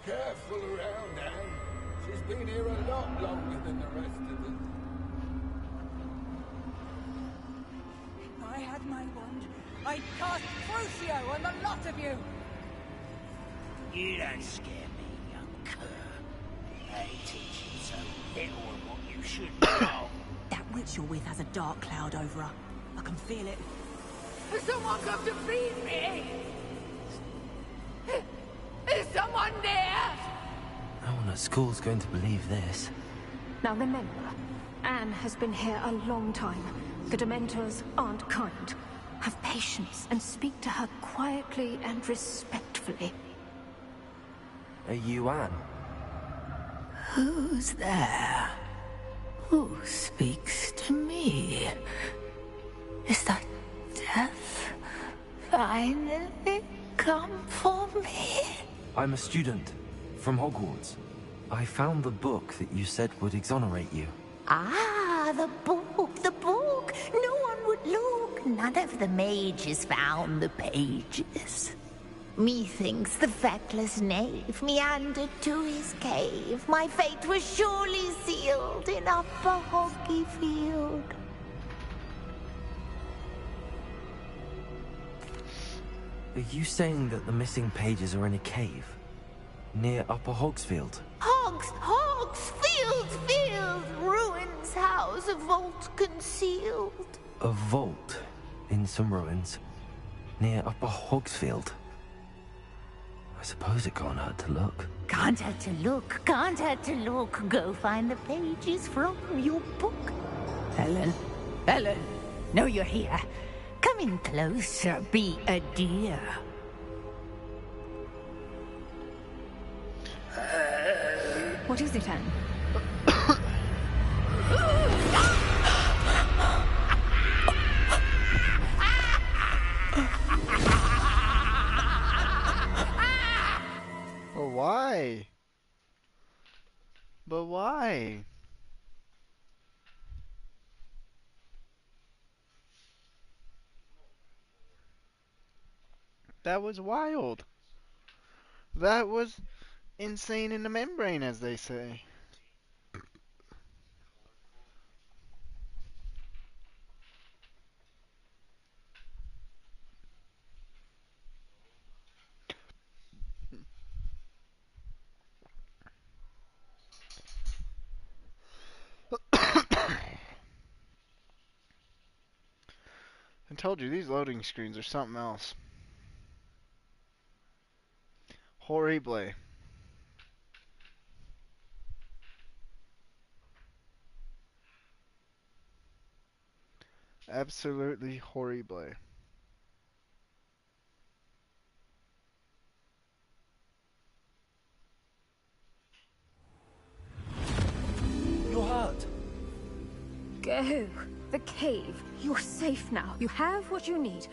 Careful around, Anne. She's been here a lot longer than the rest of them. If I had my wand, I'd cast Crucio on the lot of you! You don't scare me, young cur. I teach you so little of what you should know. That witch you're with has a dark cloud over her. I can feel it. Someone come to feed me! Is someone there? No one at school's going to believe this. Now remember, Anne has been here a long time. The Dementors aren't kind. Have patience and speak to her quietly and respectfully. Are you Anne? Who's there? Who speaks to me? Is that death finally come for me? I'm a student from Hogwarts. I found the book that you said would exonerate you. Ah, the book, the book. No one would look. None of the mages found the pages. Methinks the feckless knave meandered to his cave. My fate was surely sealed in Upper Hogsfield. Are you saying that the missing pages are in a cave? Near Upper Hogsfield? Hogsfield, ruins house, a vault concealed. A vault in some ruins near Upper Hogsfield? I suppose it can't hurt to look. Can't hurt to look, can't hurt to look. Go find the pages from your book. Helen, know you're here. Come in closer, be a dear. What is it, Anne? Well, why? But why? That was wild. That was insane in the membrane, as they say. I told you, these loading screens are something else. Horrible. Absolutely horrible. You're hurt. Go. The cave. You're safe now. You have what you need.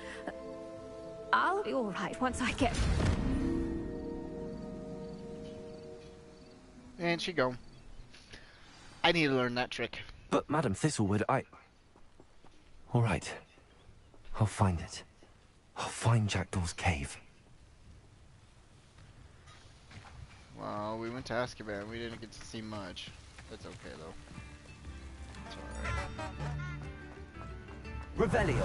I'll be all right once I get... And she go. I need to learn that trick. But Madam Thistlewood, all right. I'll find it. I'll find Jackdaw's cave. Well, we went to Azkaban. We didn't get to see much. That's okay, though. It's alright. Revelio.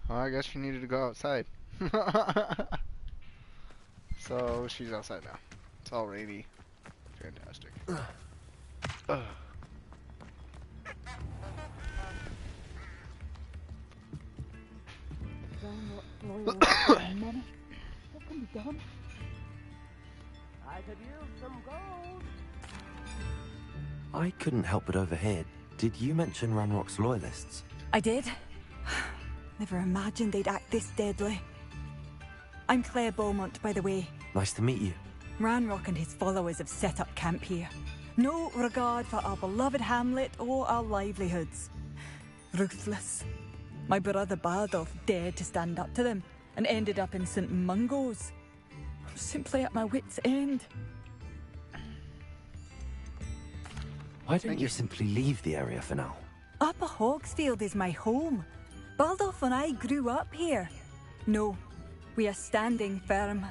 Well, I guess she needed to go outside. So she's outside now. It's all rainy. Fantastic. What can be done? I could use some gold. I couldn't help but overhear. Did you mention Ranrock's loyalists? I did. Never imagined they'd act this deadly. I'm Claire Beaumont, by the way. Nice to meet you. Ranrock and his followers have set up camp here. No regard for our beloved hamlet or our livelihoods. Ruthless. My brother Bardolph dared to stand up to them and ended up in St. Mungo's. I'm simply at my wit's end. Why don't you simply leave the area for now? Upper Hogsfield is my home. Baldolph and I grew up here. No, we are standing firm.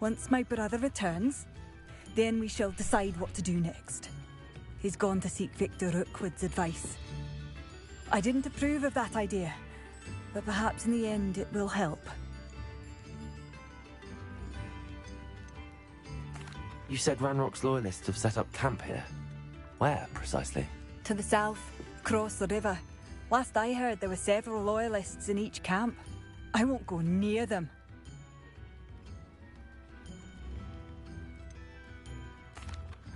Once my brother returns, then we shall decide what to do next. He's gone to seek Victor Rookwood's advice. I didn't approve of that idea, but perhaps in the end it will help. You said Ranrock's loyalists have set up camp here. Where, precisely? To the south, across the river. Last I heard, there were several loyalists in each camp. I won't go near them.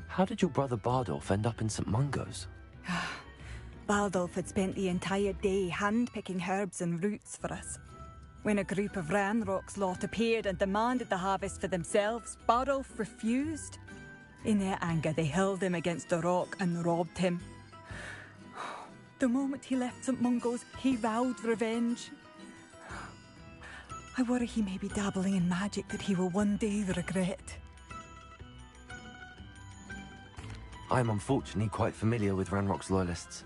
How did your brother Bardolph end up in St. Mungo's? Baldolph had spent the entire day hand-picking herbs and roots for us. When a group of Ranrock's lot appeared and demanded the harvest for themselves, Bardolph refused. In their anger, they hurled him against a rock and robbed him. The moment he left St. Mungo's, he vowed revenge. I worry he may be dabbling in magic that he will one day regret. I'm unfortunately quite familiar with Ranrock's loyalists.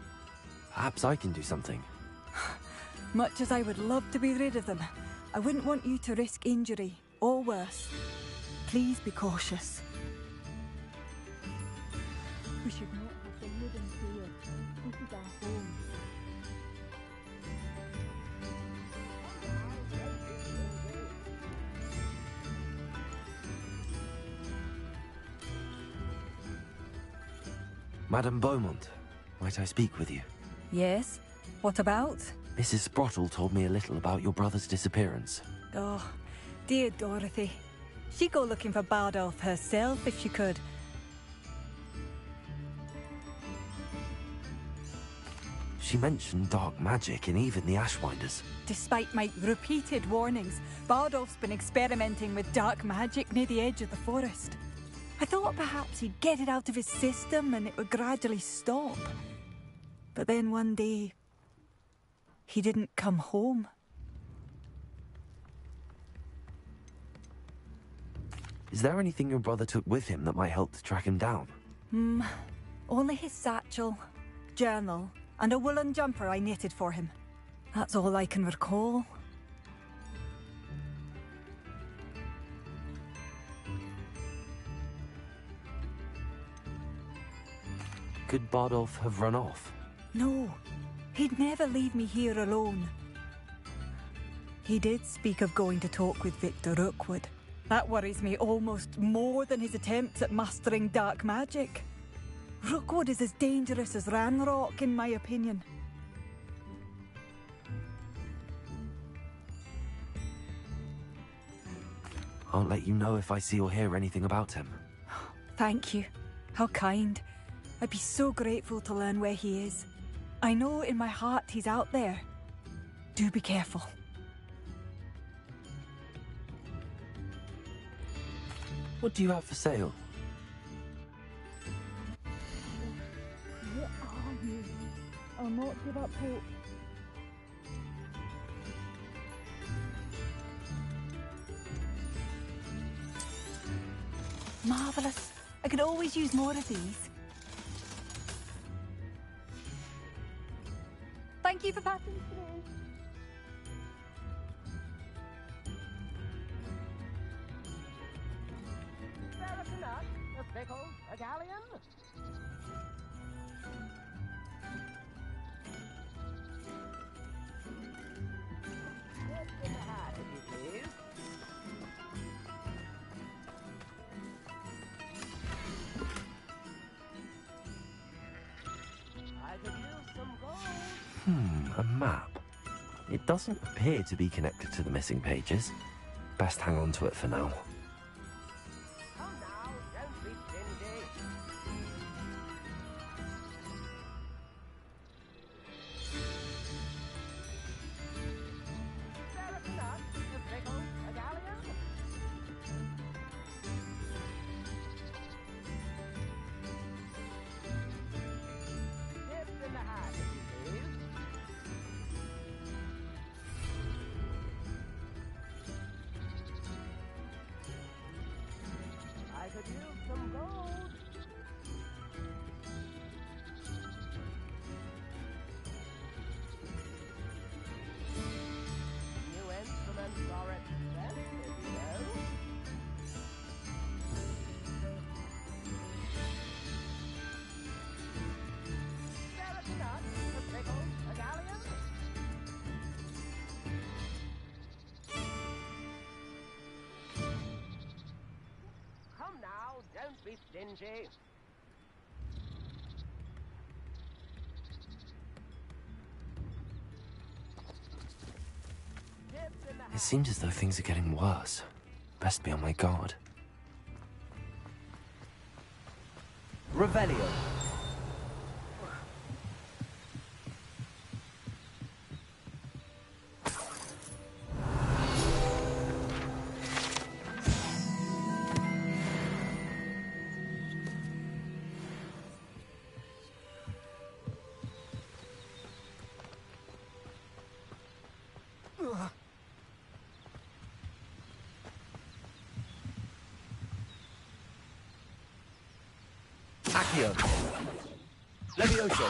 Perhaps I can do something. Much as I would love to be rid of them, I wouldn't want you to risk injury, or worse. Please be cautious. We should not... Madame Beaumont, might I speak with you? Yes? What about? Mrs. Sprottle told me a little about your brother's disappearance. Oh, dear Dorothy. She'd go looking for Bardolph herself if she could. She mentioned dark magic and even the Ashwinders. Despite my repeated warnings, Bardolph's been experimenting with dark magic near the edge of the forest. I thought perhaps he'd get it out of his system and it would gradually stop. But then one day, he didn't come home. Is there anything your brother took with him that might help to track him down? Only his satchel, journal, and a woolen jumper I knitted for him. That's all I can recall. Could Bardolph have run off? No, he'd never leave me here alone. He did speak of going to talk with Victor Rookwood. That worries me almost more than his attempts at mastering dark magic. Rookwood is as dangerous as Ranrock, in my opinion. I'll let you know if I see or hear anything about him. Thank you. How kind. I'd be so grateful to learn where he is. I know in my heart he's out there. Do be careful. What do you have for sale? Where are you? I'll not give up hope. Marvellous. I could always use more of these. Thank you for passing through. A nut, a pickle, a galleon? What's in the hat, if you please? I could use some gold. A map. It doesn't appear to be connected to the missing pages. Best hang on to it for now. Come now, don't be stingy. There a nut, a pickle, a galleon? Tips in the hat, if you please. I could use some gold. New instruments are expensive, you know. There a nut, a pickle, a galleon? Come now, don't be stingy. It seems as though things are getting worse. Best be on my guard. Revelio. Accio. Levioso.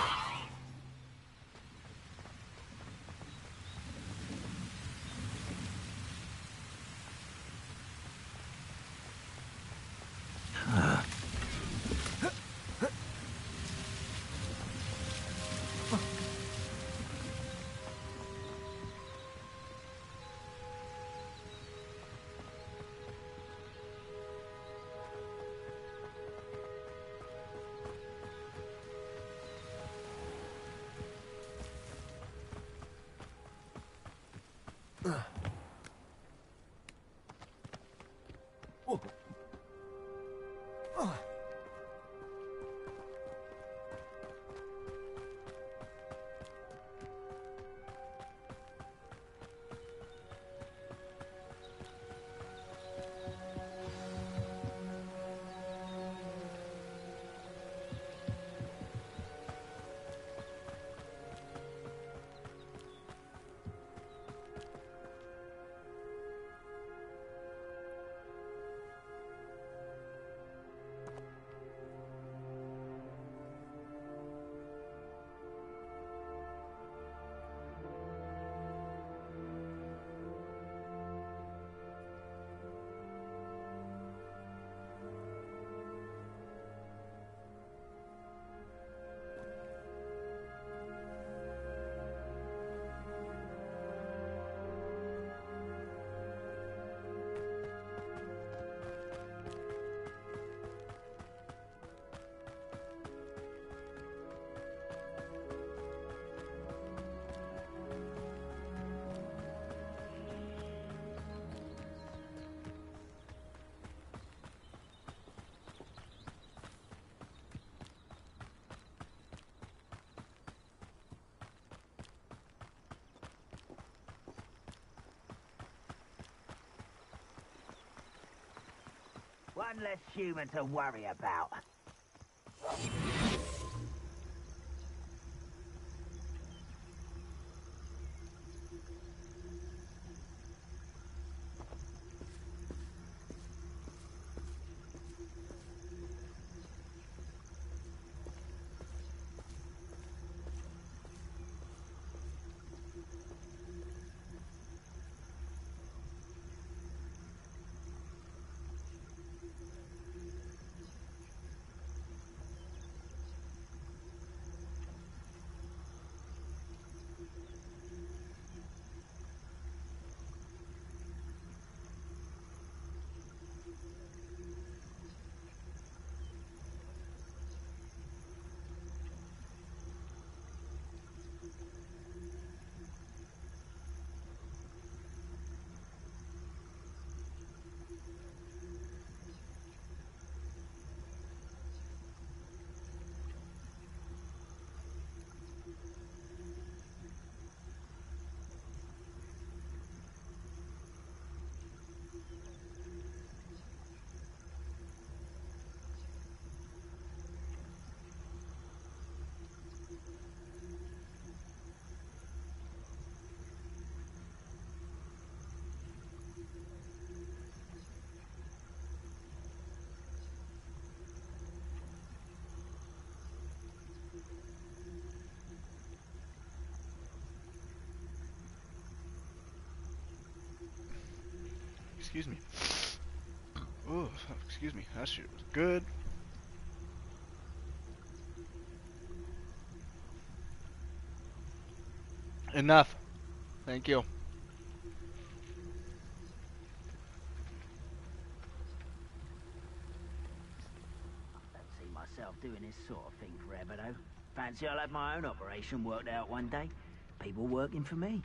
One less human to worry about. Excuse me. Oh, excuse me. That shit was good. Enough. Thank you. I don't see myself doing this sort of thing forever, though. Fancy I'll have my own operation worked out one day. People working for me.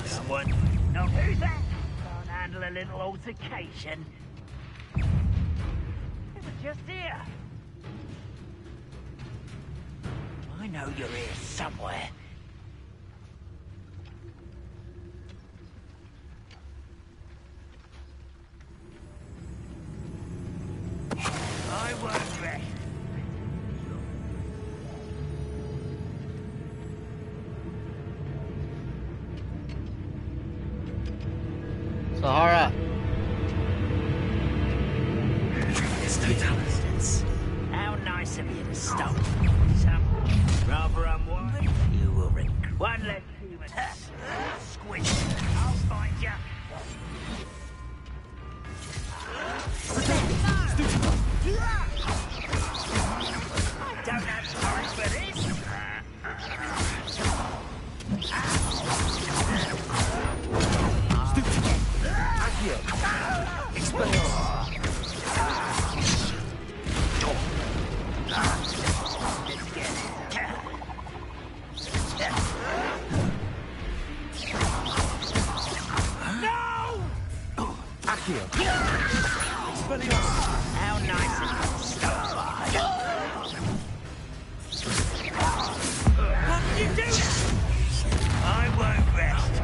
Someone? Oh, who's that? Can't handle a little altercation. It was just here. I know you're here somewhere. I won't rest. Sahara. How nice of you to stop. Some rather unwise. You will regret. One less human. Squish. I'll find you. I don't have time for this. Accio. Expelliarmus. Accio. Expelliarmus. How nice of you to stop by. What did you do? I won't rest.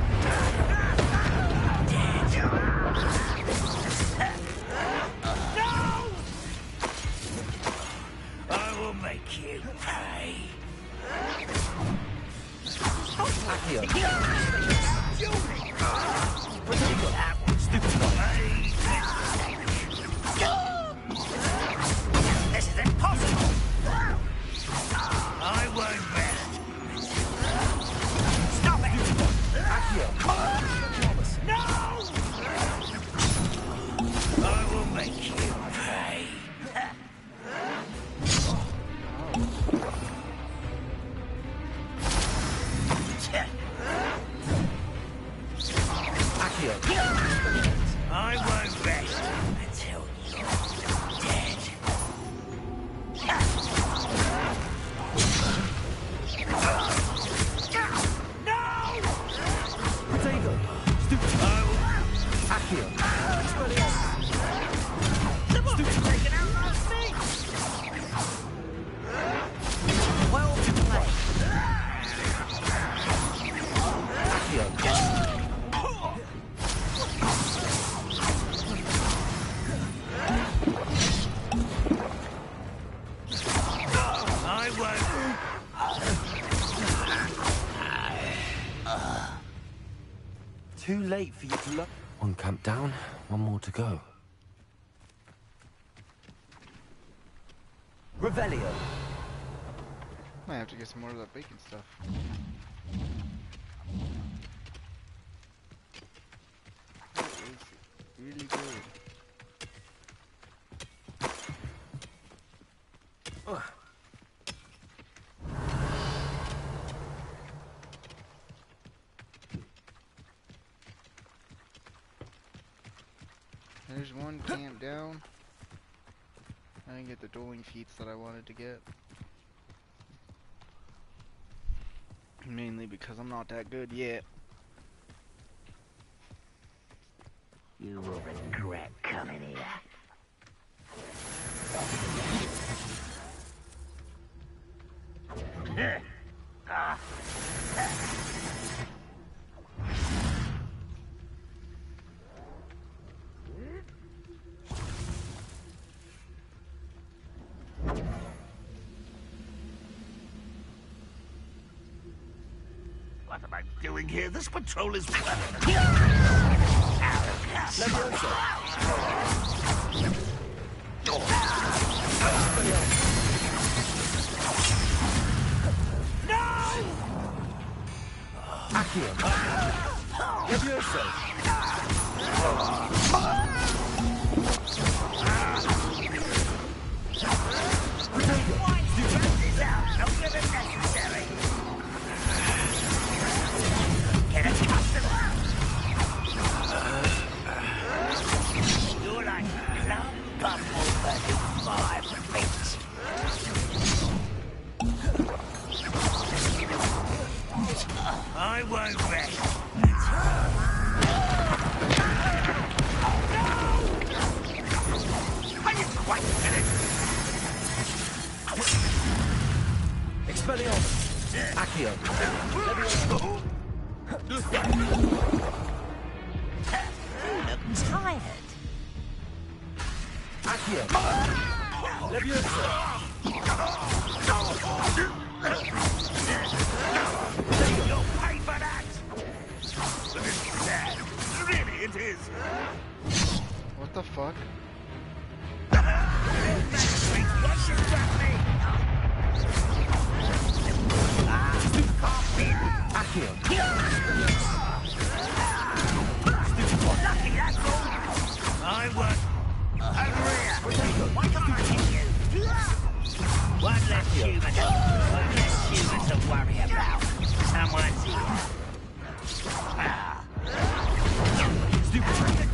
No! I will make you pay. Accio. That was stupid. This is impossible. I won't rest. Stop it! Accio. No! I will make you pay. Accio. I won't rest until you're dead. No! Potato. Stupid. Accio. Expelliarmus. Someone's taken out my feet! Well played. Accio. I won't. Too late for you to look. One camp down, one more to go. Revelio. Might have to get some more of that bacon stuff. That is really good. There's one camp down. I didn't get the dueling feats that I wanted to get. Mainly because I'm not that good yet. You will regret coming here. What am I doing here? This patrol is Accio. Levioso. Get accustomed. You're like plum bumble burning fire feet. I won't rest. Are you quite finished? Expelliarmus. Accio. Levioso. Look tired. Accio. Levioso. You'll pay for that! But it's sad. Really, it is. What the fuck? What should that mean? Accio. Lucky, that's all. I won't. Over here. Why can't I hit you? One less human. One less human to worry about. Someone's here. Stupid.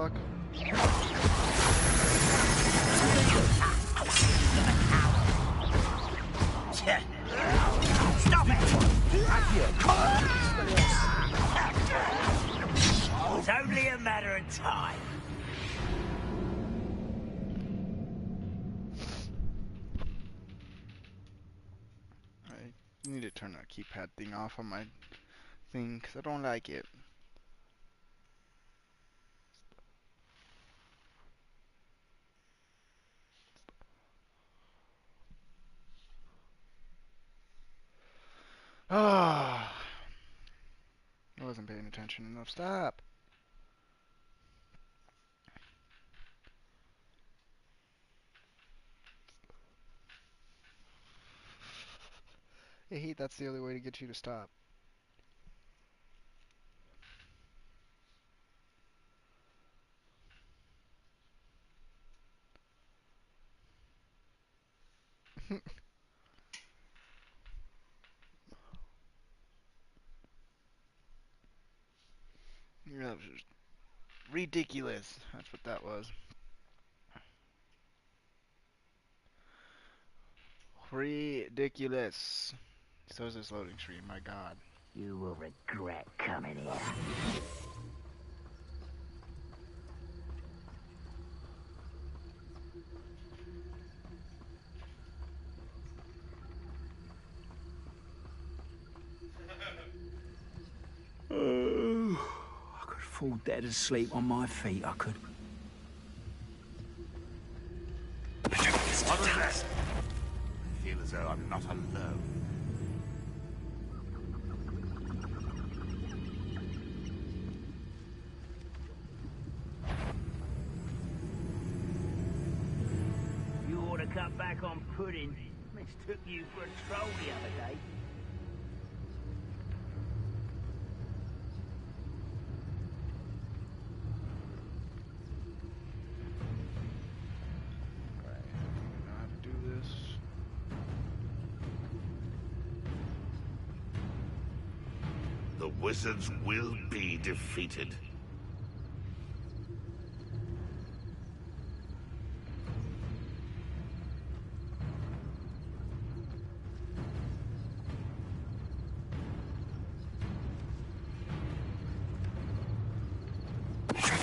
fuck? Stop it! It's only a matter of time. I need to turn that keypad thing off on my thing because I don't like it. Ah, I wasn't paying attention enough. Stop. Hey, Heat, that's the only way to get you to stop. That was just ridiculous. That's what that was. Ridiculous. So is this loading screen, my god. You will regret coming here. I could fall dead asleep on my feet, I could. What was that? I feel as though I'm not alone. You ought to cut back on pudding. Mistook you for a troll the other day. The wizards will be defeated.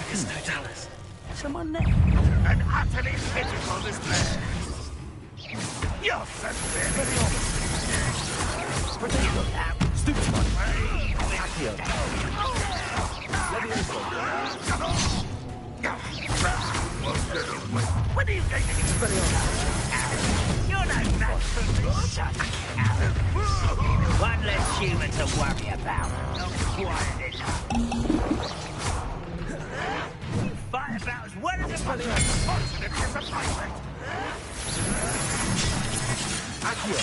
There's no Dallas. Someone there. An utterly pitiful display. You're suspicious. Stupid one. Accio. What are you going to do? You're no match for this son. One less human to worry about. Not quiet enough. You fight about as well as a fortunate disappointment. Accio.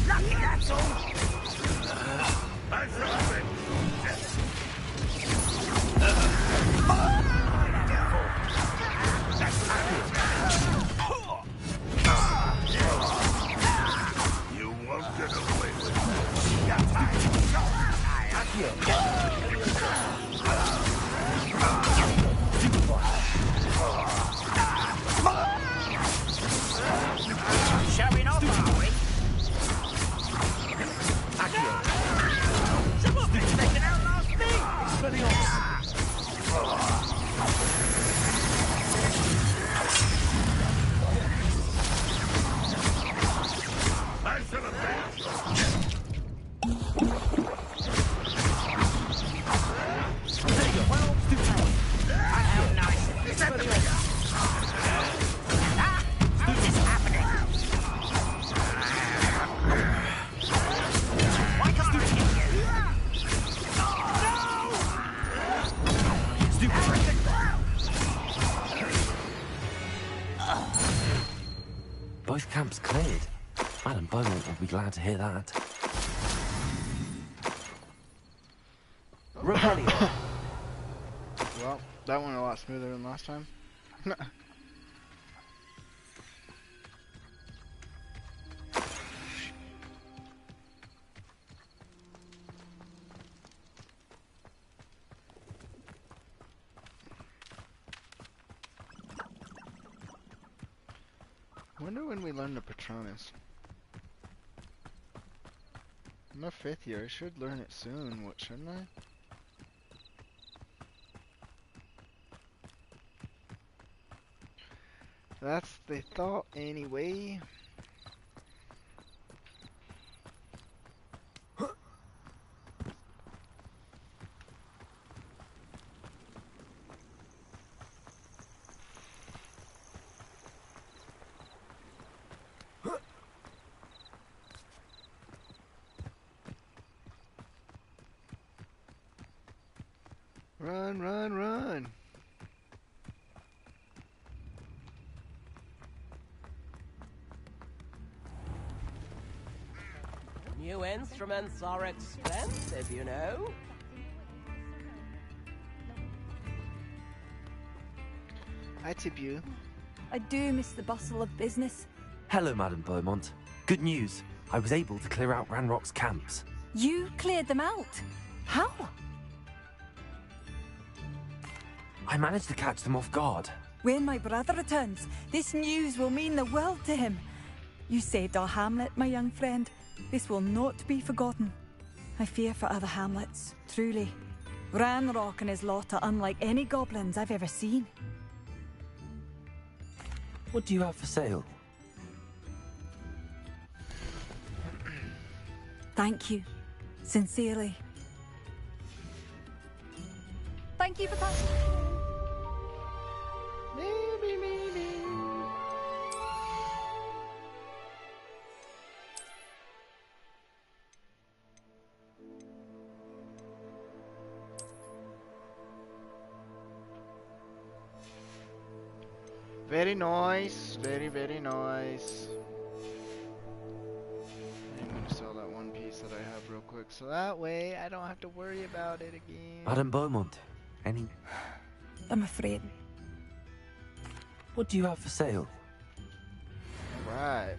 Lucky, that's all. You won't get away with it. Showing off, are we? Some of it's taken out last thing. Both camps cleared. Madam Beaumont will be glad to hear that. Rebellion. Well, that went a lot smoother than last time. wonder when we learn the Patronus. I'm a 5th year. I should learn it soon. What shouldn't I? That's the thought anyway. Run, run, run! New instruments are expensive, you know. I tip you. I do miss the bustle of business. Hello, Madame Beaumont. Good news. I was able to clear out Ranrock's camps. You cleared them out? How? I managed to catch them off guard. When my brother returns, this news will mean the world to him. You saved our hamlet, my young friend. This will not be forgotten. I fear for other hamlets, truly. Ranrock and his lot are unlike any goblins I've ever seen. What do you have for sale? Thank you. Sincerely. Thank you for passing. Very nice. Very, very nice. I'm gonna sell that one piece that I have real quick, so that way I don't have to worry about it again. Madame Beaumont, any... I'm afraid. What do you have for sale? Right.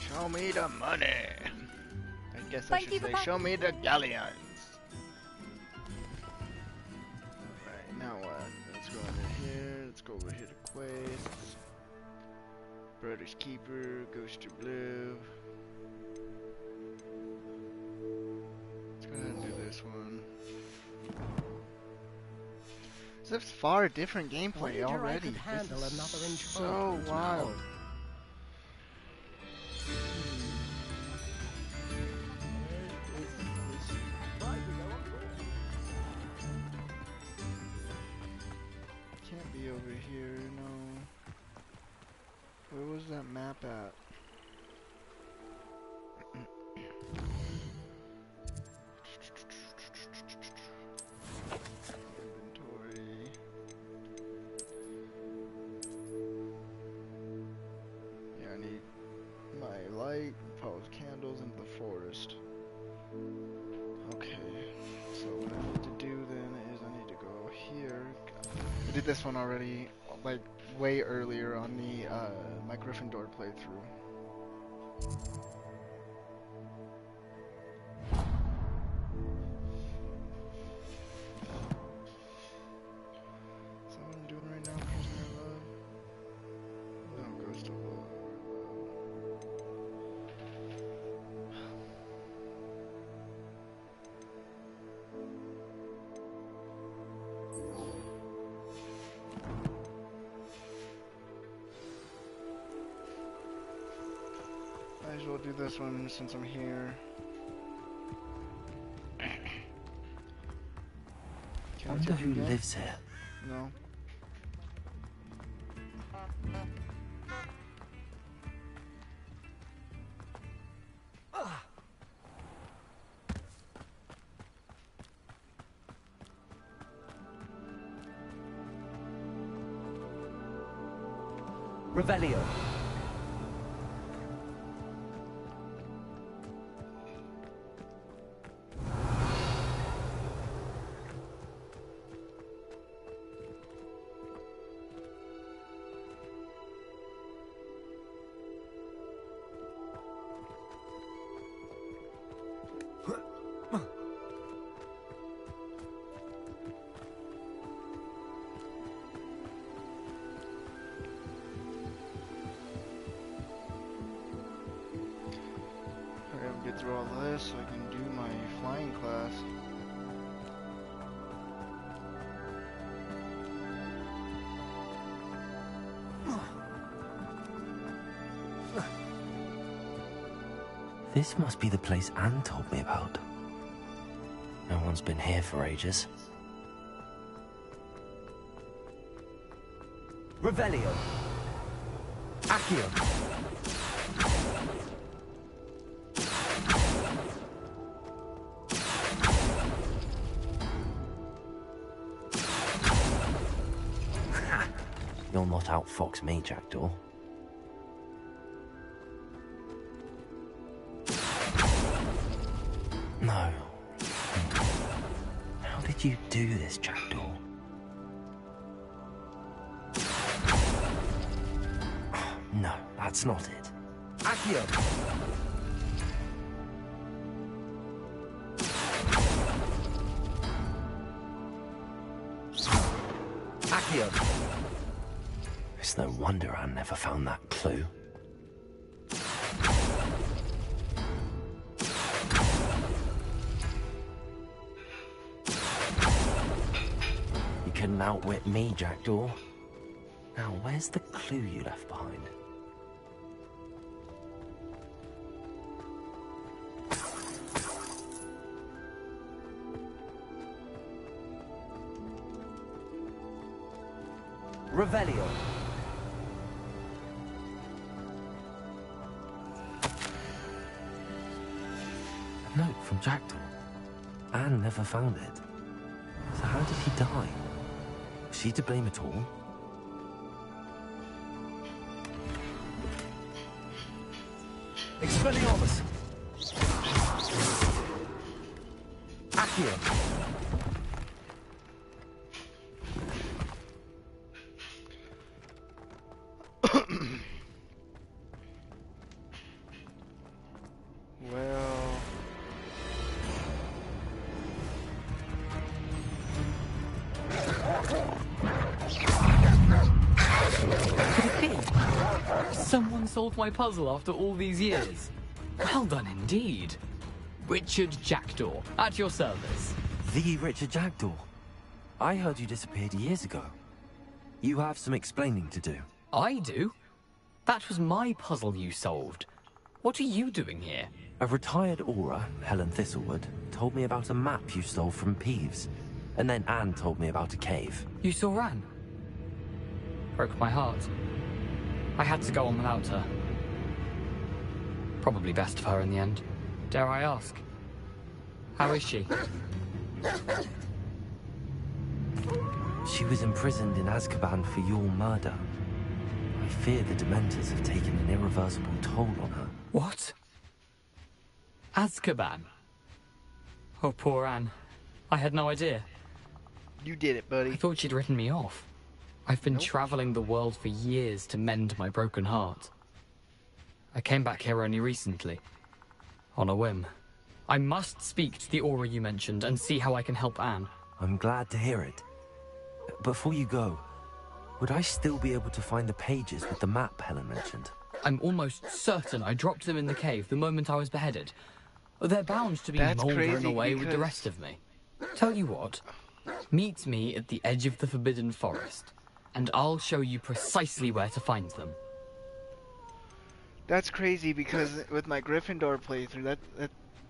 Show me the money. I guess I should say, show me the galleons. Alright, now what? Let's go under here. Let's go over here to quests. Brother's Keeper, Ghost of Blue. Let's go ahead and do this one. This is far different gameplay already. This is so wild. Can't be over here, no. Where was that map at? Inventory. Yeah, I need my light, follows candles into the forest. Okay, so what I need to do then is I need to go here. I did this one already, like way earlier on the my Gryffindor playthrough. Is that what I'm doing right now? Prisoner of Love? No, Ghost of Love. Might as well do this one since I'm here. I wonder who lives here. No. Revelio. through all this so I can do my flying class. This must be the place Anne told me about. No one's been here for ages. Revelio. Accio. You'll not outfox me, Jackdaw. No. How did you do this, Jackdaw? No, that's not it. Accio! Accio! It's no wonder I never found that clue. You couldn't outwit me, Jackdaw. Now, where's the clue you left behind? Revelio. A note from Jackdaw. Anne never found it. So how did he die? Was she to blame at all? Expelliarmus! Accio! Well... Could it be? Someone solved my puzzle after all these years. Well done indeed. Richard Jackdaw, at your service. The Richard Jackdaw. I heard you disappeared years ago. You have some explaining to do. I do? That was my puzzle you solved. What are you doing here? A retired Aura, Helen Thistlewood, told me about a map you stole from Peeves. And then Anne told me about a cave. You saw Anne? Broke my heart. I had to go on without her. Probably best of her in the end. Dare I ask? How is she? She was imprisoned in Azkaban for your murder. I fear the Dementors have taken an irreversible toll on her. What? Azkaban? Oh, poor Anne. I had no idea. You did it, buddy. I thought she'd written me off. I've been traveling the world for years to mend my broken heart. I came back here only recently. On a whim. I must speak to the Aura you mentioned and see how I can help Anne. I'm glad to hear it. Before you go, would I still be able to find the pages with the map Helen mentioned? I'm almost certain I dropped them in the cave the moment I was beheaded. They're bound to be mouldering away with the rest of me. Tell you what, meet me at the edge of the Forbidden Forest, and I'll show you precisely where to find them. That's crazy because with my Gryffindor playthrough,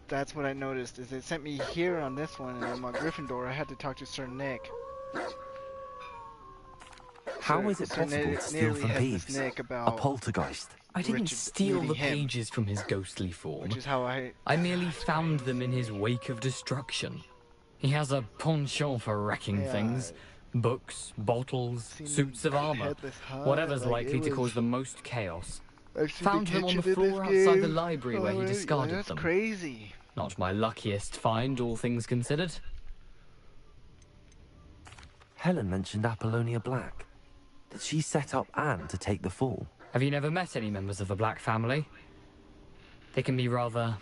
that's what I noticed, is it sent me here on this one, and on my Gryffindor I had to talk to Sir Nick. How is it possible to steal from Peeves? A poltergeist? I didn't steal the pages from his ghostly form. Which is how I merely found them in his wake of destruction. He has a penchant for wrecking things. Books, bottles, suits of armor. Whatever's likely to cause the most chaos. Found them on the floor outside the library where he discarded them. That's crazy. Not my luckiest find, all things considered. Helen mentioned Apollonia Black. Did she set up Anne to take the fall? Have you never met any members of the Black family? They can be rather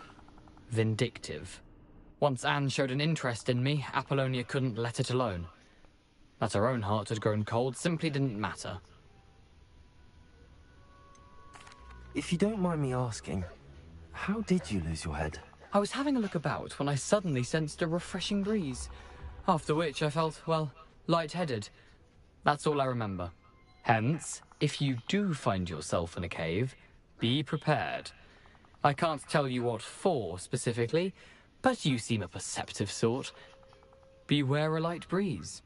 vindictive. Once Anne showed an interest in me, Apollonia couldn't let it alone. That her own heart had grown cold simply didn't matter. If you don't mind me asking, how did you lose your head? I was having a look about when I suddenly sensed a refreshing breeze, after which I felt, well, lightheaded. That's all I remember. Hence, if you do find yourself in a cave, be prepared. I can't tell you what for specifically, but you seem a perceptive sort. Beware a light breeze.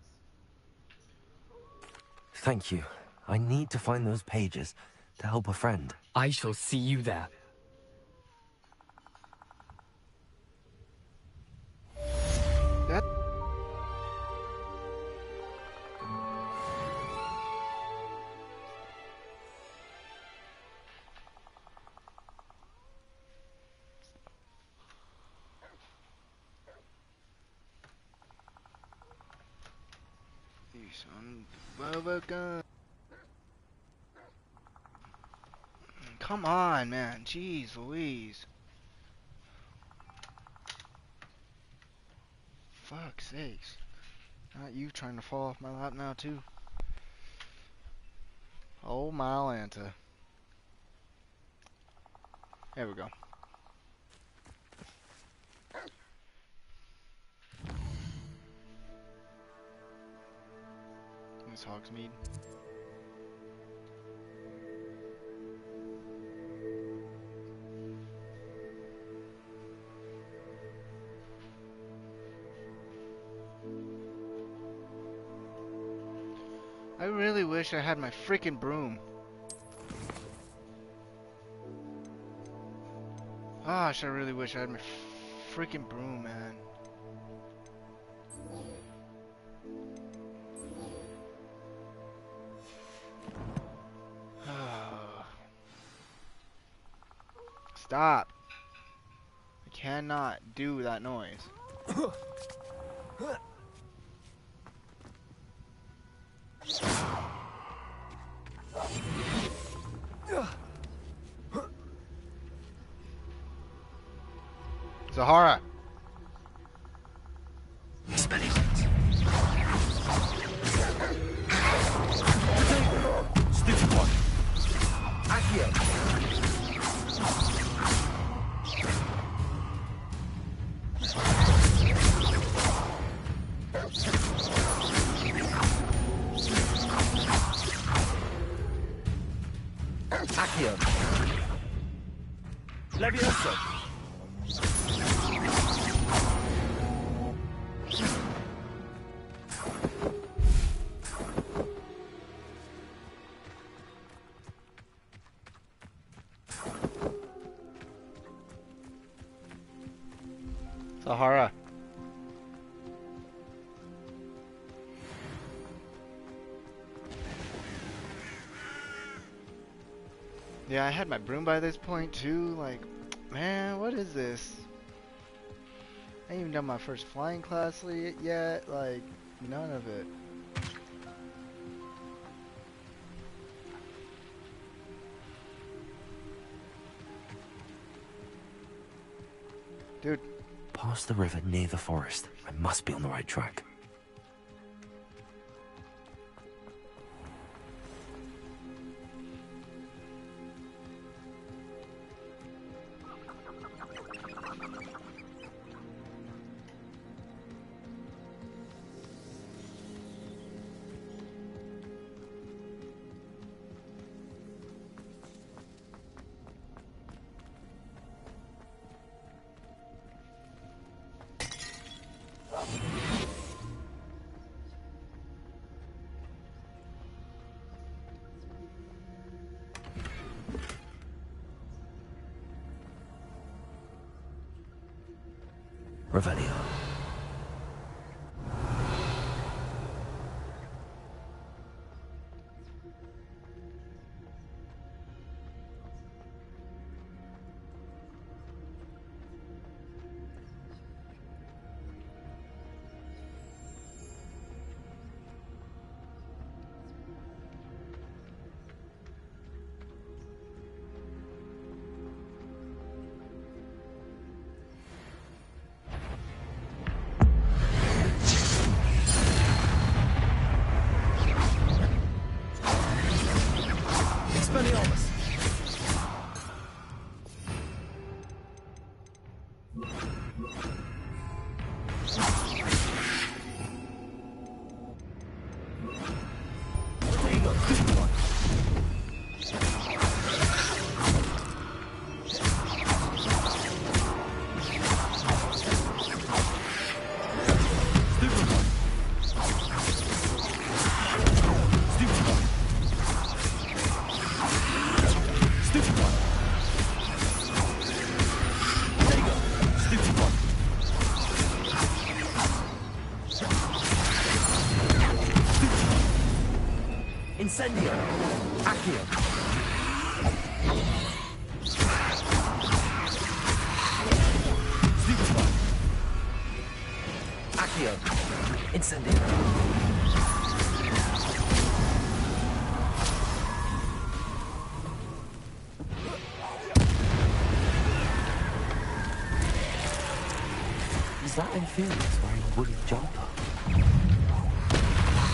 Thank you. I need to find those pages to help a friend. I shall see you there. That... You son of a gun. Come on, man. Jeez Louise. Fuck's sakes. Not you trying to fall off my lap now, too. Oh, my Lanta. There we go. This Hogsmeade. I really wish I had my freaking broom. Gosh, I really wish I had my freaking broom, man. Stop. I cannot do that noise. Zahara. Stupid one. Accio. Accio. Levioso. Sahara. Yeah, I had my broom by this point too. Like, man, what is this? I ain't even done my first flying class yet. Like, none of it. Dude. Past the river near the forest. I must be on the right track. Revelio. Incendio. Accio. Stupefy. Accio. Incendio. Is that Inferior's wearing a woolly jumper?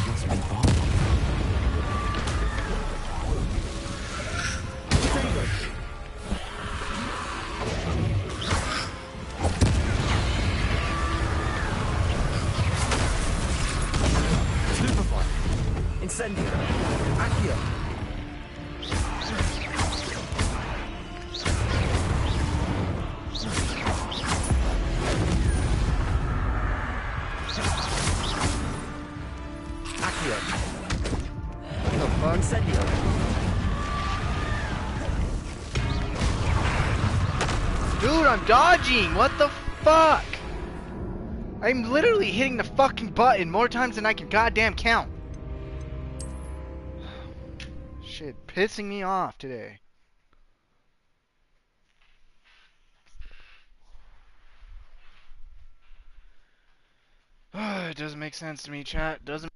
Must be Bob. Stupefy. Incendio. Accio. Incendio. Dude, I'm dodging! What the fuck? I'm literally hitting the fucking button more times than I can goddamn count. Shit, pissing me off today. It doesn't make sense to me, chat. Doesn't.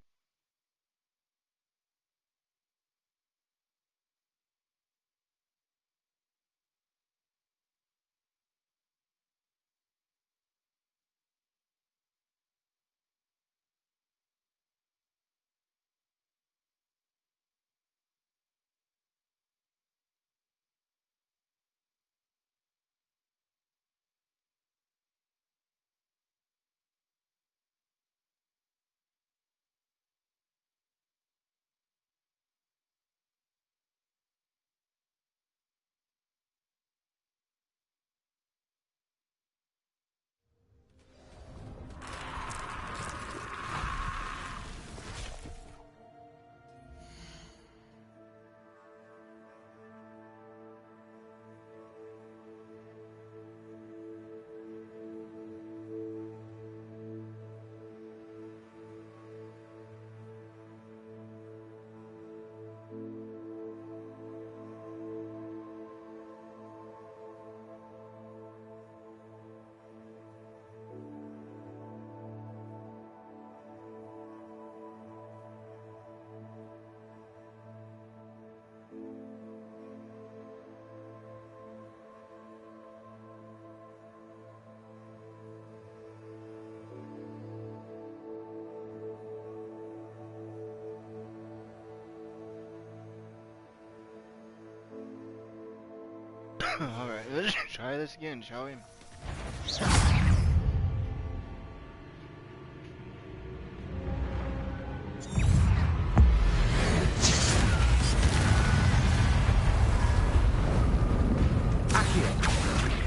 Alright, let's try this again, shall we? Accio.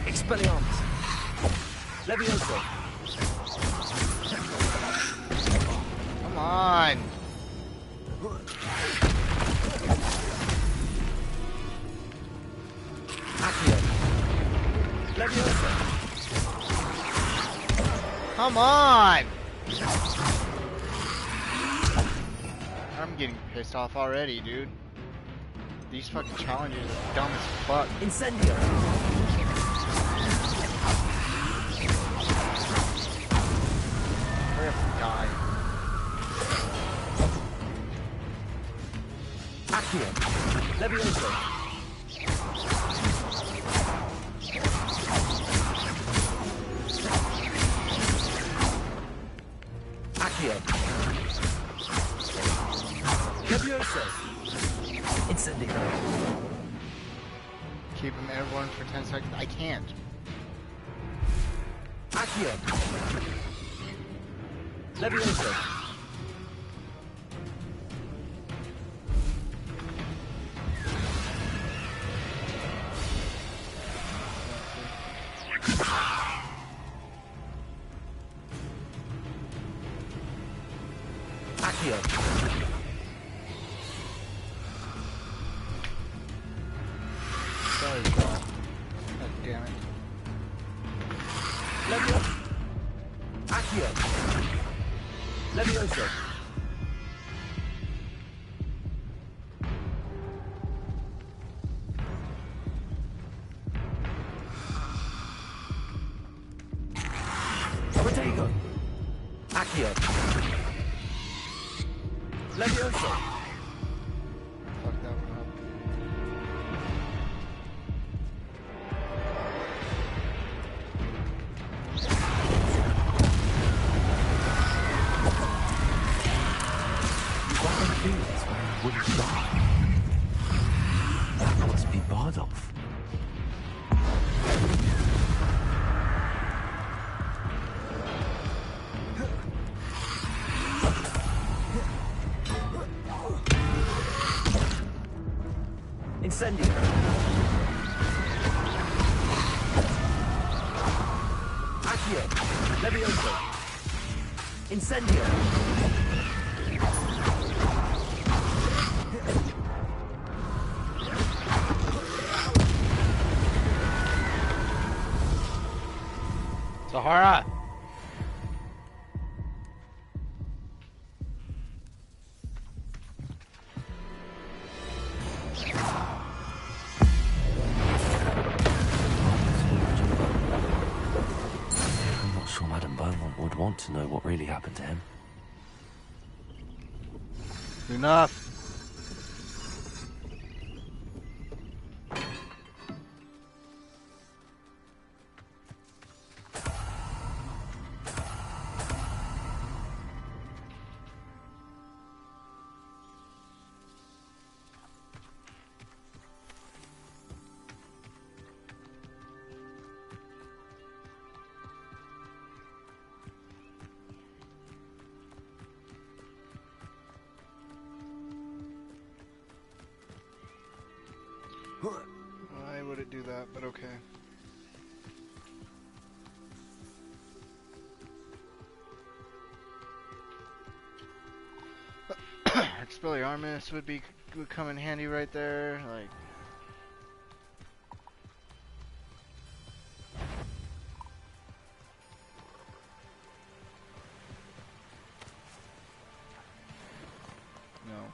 Expelliarmus. Levioso. Come on! Come on! I'm getting pissed off already, dude. These fucking challenges are dumb as fuck. Incendio. Hurry up and die. Accio. Levioso. Levioso. Incendio. Keep him airborne for 10 seconds. I can't. Accio. Levioso. Accio. Sorry, God damn it. Levioso. Accio. Levioso. Levioso! Fuck that one up. You got the feelings where he wouldn't die. That must be Bardolph. Incendio! Accio! Levioso! Incendio! Sahara! I'm not sure Madame Beaumont would want to know what really happened to him. Enough. Why would it do that? But okay. Expelliarmus would come in handy right there. Like, no.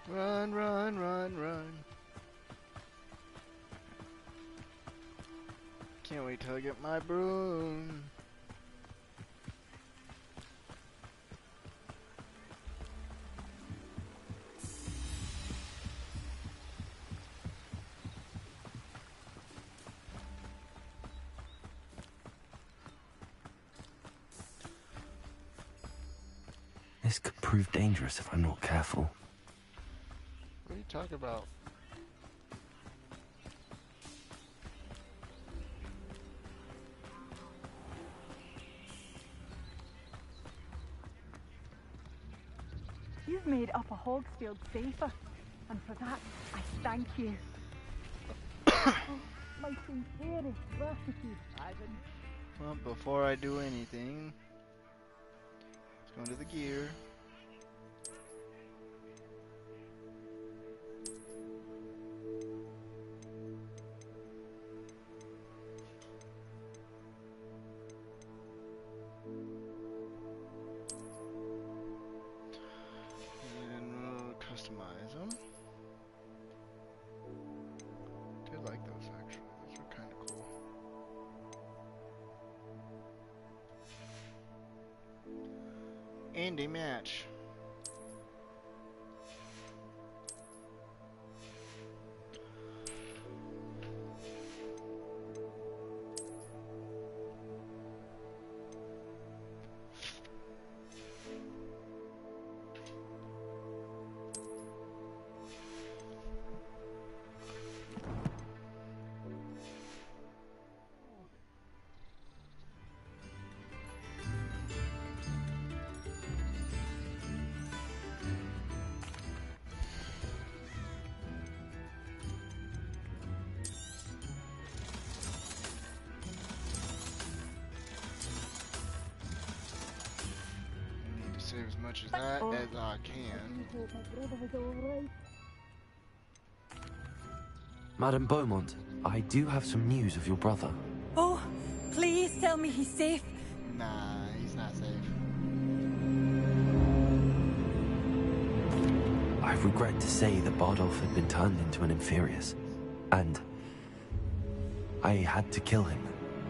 Run, run, run, run. Can't wait till I get my broom. This could prove dangerous if I'm not careful. What are you talking about? You've made Upper Hogsfield safer, and for that, I thank you. Oh, my sincerest gratitude, Ivan. Well, before I do anything, let's go into the gear. And we'll customize them. Did like those actually. Those were kind of cool. And a match. Save as much of that as I can. Madame Beaumont, I do have some news of your brother. Oh, please tell me he's safe. Nah, he's not safe. regret to say that Bardolph had been turned into an Inferius. And I had to kill him.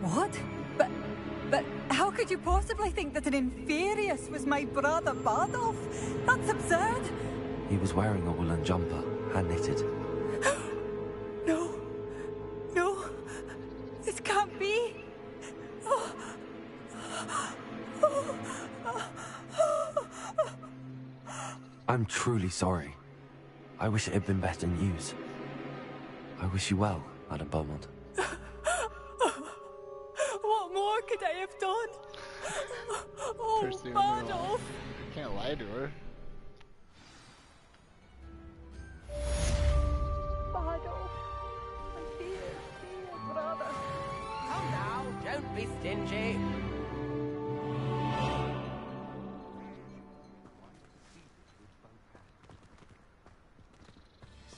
What? But how could you possibly think that an Inferius was my brother Bardolph? That's absurd! He was wearing a woolen jumper, hand-knitted. No. No. This can't be. I'm truly sorry. I wish it had been better news. I wish you well, Madame Beaumont. What more could I have done? Oh, Bardolph! I can't lie to her. Bardolph, my dear, dear brother. Come now, don't be stingy.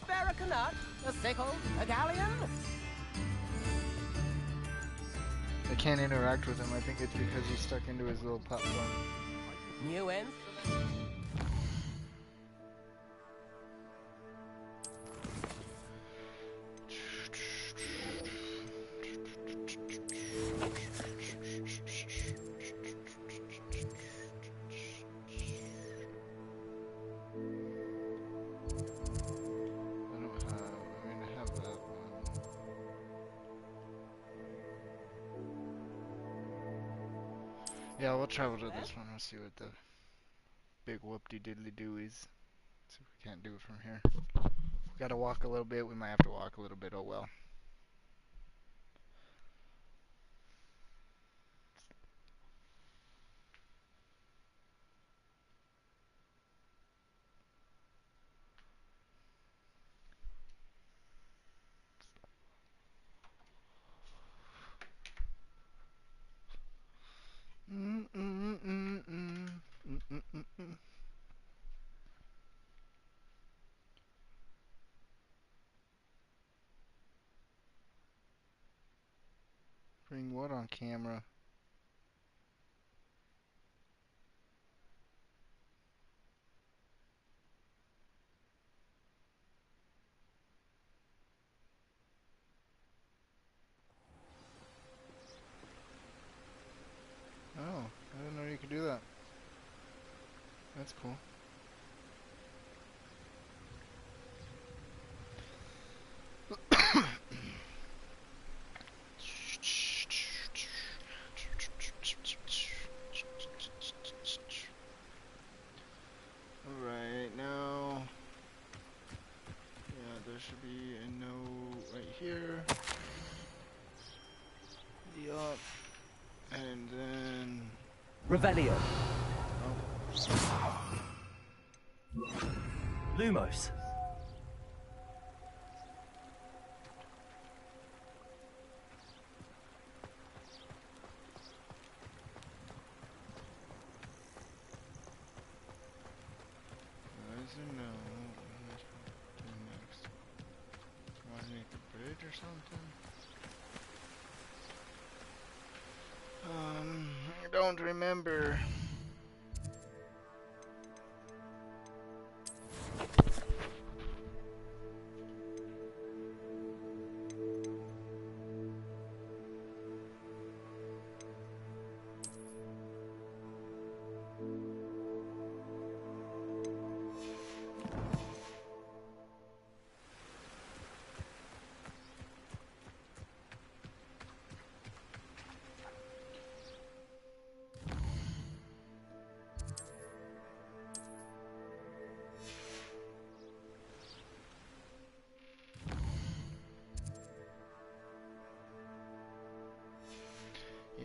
Spare a canut, a sickle, a galleon. I can't interact with him. I think it's because he's stuck into his little platform. New ends. Yeah, we'll travel to this one. We'll see what the big whoop-de-diddly-do is. See if we can't do it from here. We gotta walk a little bit. We might have to walk a little bit. Oh well. Bring what on camera? Oh, I didn't know you could do that. That's cool. Alright, now... Yeah, there should be a no right here. Yup. And then... Revelio. Oh. Lumos. No. What do next? Want to make a bridge or something? I don't remember.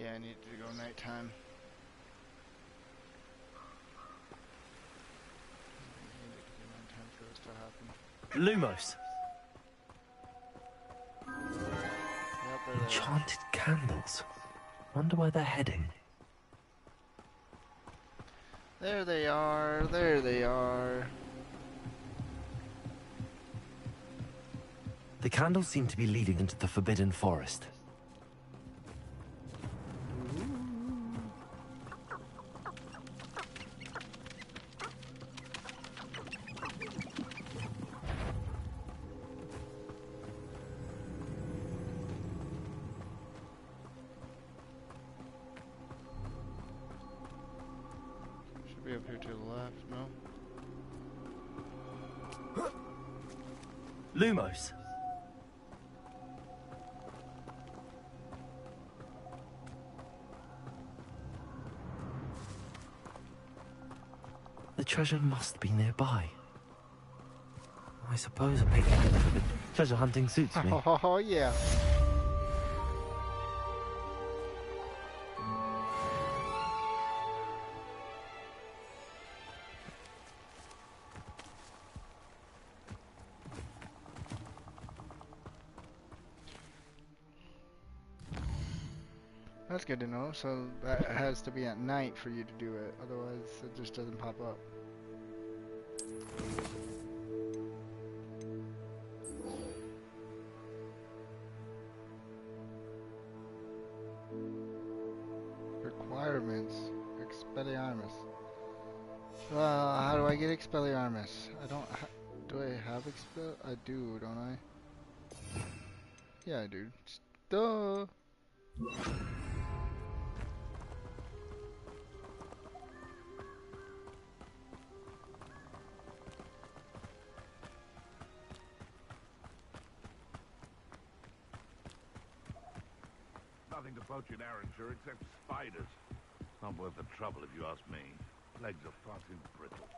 Yeah, I need to go nighttime. I need to go nighttime for this to happen. Lumos. Yep, they're there. Enchanted candles. Wonder where they're heading. There they are. There they are. The candles seem to be leading into the Forbidden Forest. to the left, no? Lumos. The treasure must be nearby. I suppose a picnic and treasure hunting suits me. Oh, yeah. That's good to know. So that has to be at night for you to do it. Otherwise, it just doesn't pop up. Requirements. Expelliarmus. How do I get Expelliarmus? I don't. Do I have Expel? I do, don't I? Yeah, I do. Duh. Nothing to poach in Arranger except spiders. Not worth the trouble if you ask me. Legs are far too brittle.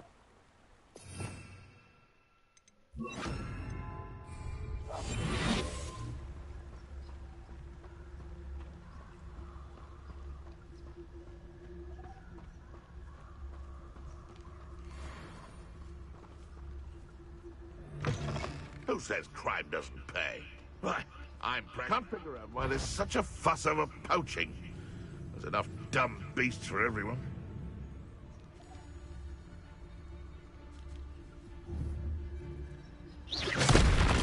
Who says crime doesn't pay? Why, can't figure out why there's such a fuss over poaching. There's enough dumb beasts for everyone.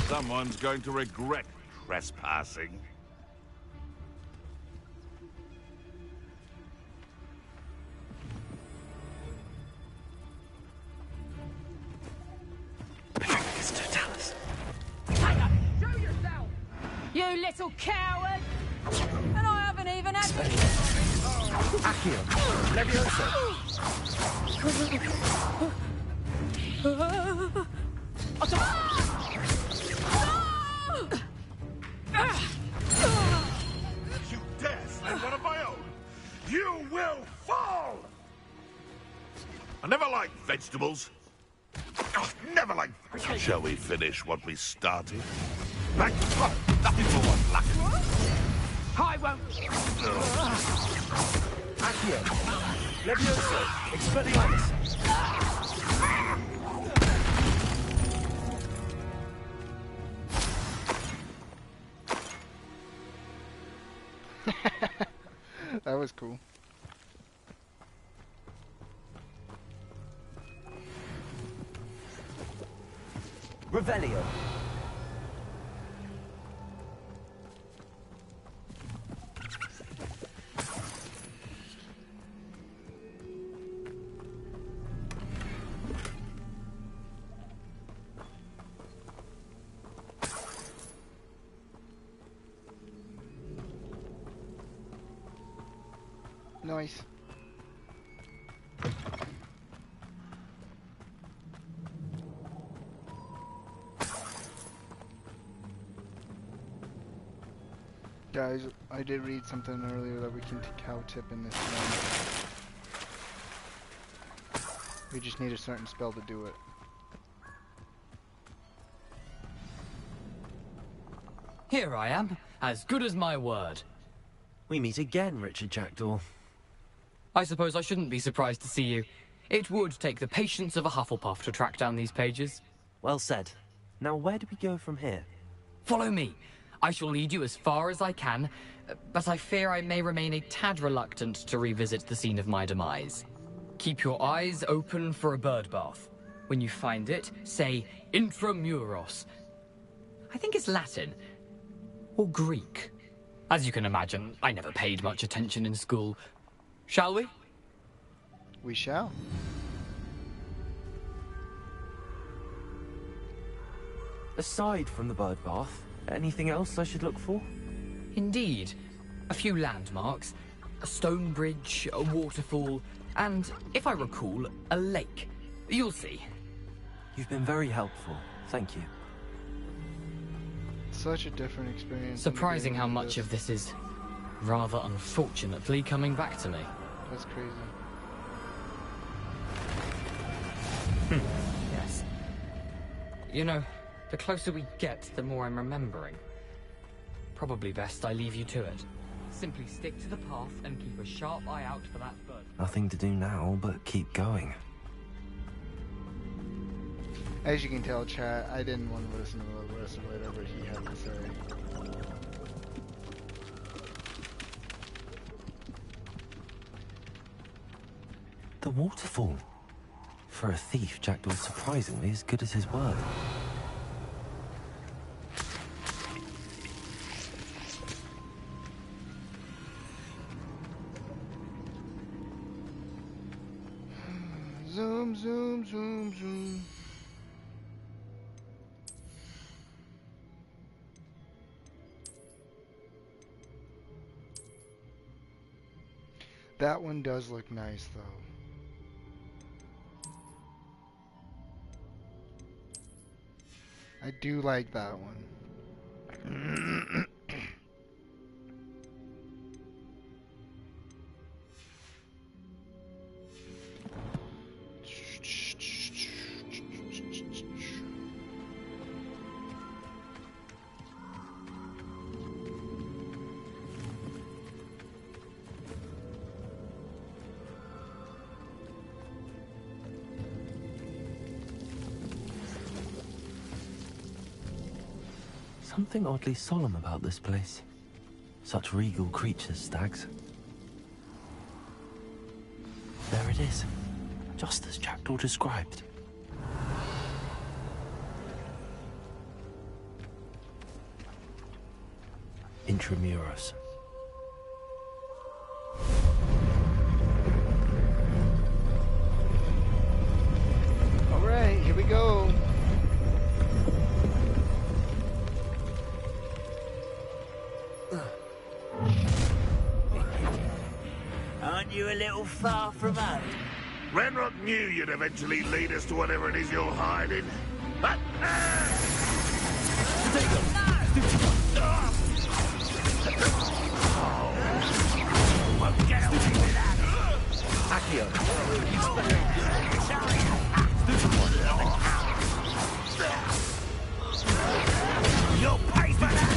Someone's going to regret trespassing. You little coward! And I haven't even had Accio, Levioso. You dare slay one of my own! You will fall! I never liked vegetables. Never liked... Shall we finish what we started? Back to front. Nothing for one luck. I won't. Accio. Levioso. Expelliarmus. That was cool. Revelio. Nice. Guys, I did read something earlier that we can cow tip in this one. We just need a certain spell to do it. Here I am, as good as my word. We meet again, Richard Jackdaw. I suppose I shouldn't be surprised to see you. It would take the patience of a Hufflepuff to track down these pages. Well said. Now where do we go from here? Follow me. I shall lead you as far as I can, but I fear I may remain a tad reluctant to revisit the scene of my demise. Keep your eyes open for a bird bath. When you find it, say intramuros. I think it's Latin. Or Greek. As you can imagine, I never paid much attention in school. Shall we? We shall. Aside from the bird bath, anything else I should look for? Indeed. A few landmarks. A stone bridge, a waterfall, And, if I recall, a lake. You'll see. You've been very helpful. Thank you. Such a different experience. Surprising how much of this is rather unfortunately coming back to me. That's crazy. Yes. You know, the closer we get, the more I'm remembering. Probably best I leave you to it. Simply stick to the path and keep a sharp eye out for that bird. Nothing to do now but keep going. As you can tell, chat, I didn't want to listen to the rest of whatever he had to say. The waterfall. For a thief, Jackdaw's surprisingly as good as his word. Zoom, zoom, zoom, zoom. That one does look nice, though. I do like that one. Something oddly solemn about this place. Such regal creatures, stags. There it is, just as Jackdaw described. Intramuros. All right, here we go. Aren't you a little far from home? Ranrock knew you'd eventually lead us to whatever it is you're hiding. But... Won't get away with that. Accio. You'll pay for that!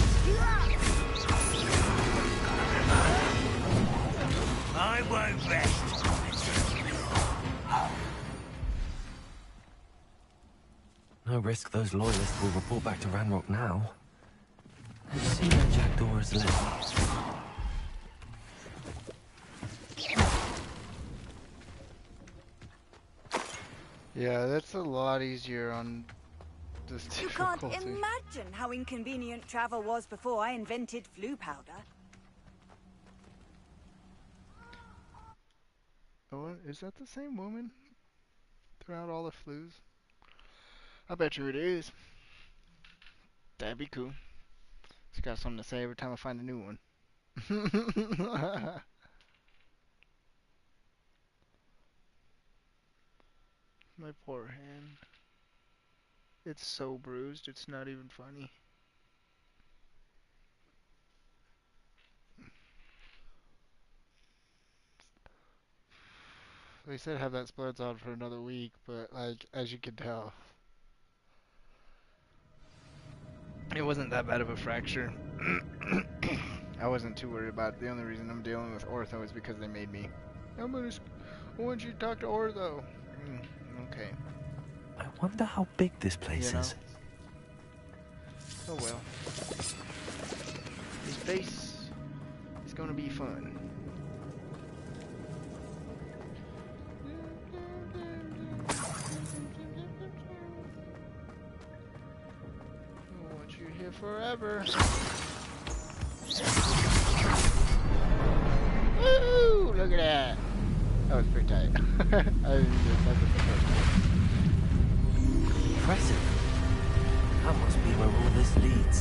I won't rest. No risk those loyalists will report back to Ranrock now. Let's see where Jackdaw has led. Yeah, that's a lot easier on this You can't difficulty. imagine how inconvenient travel was before I invented flu powder. Oh, is that the same woman throughout all the flus? I bet you it is. That'd be cool. She's got something to say every time I find a new one. My poor hand. It's so bruised, it's not even funny. They said have that splits on for another week, but like, as you can tell, it wasn't that bad of a fracture. I wasn't too worried about it. The only reason I'm dealing with ortho is because they made me. I want you to talk to ortho. Okay. I wonder how big this place is. Oh well. His face is gonna be fun. I want you here forever. Woo! Look at that. That was pretty tight. I didn't do that. Impressive. That must be where all this leads.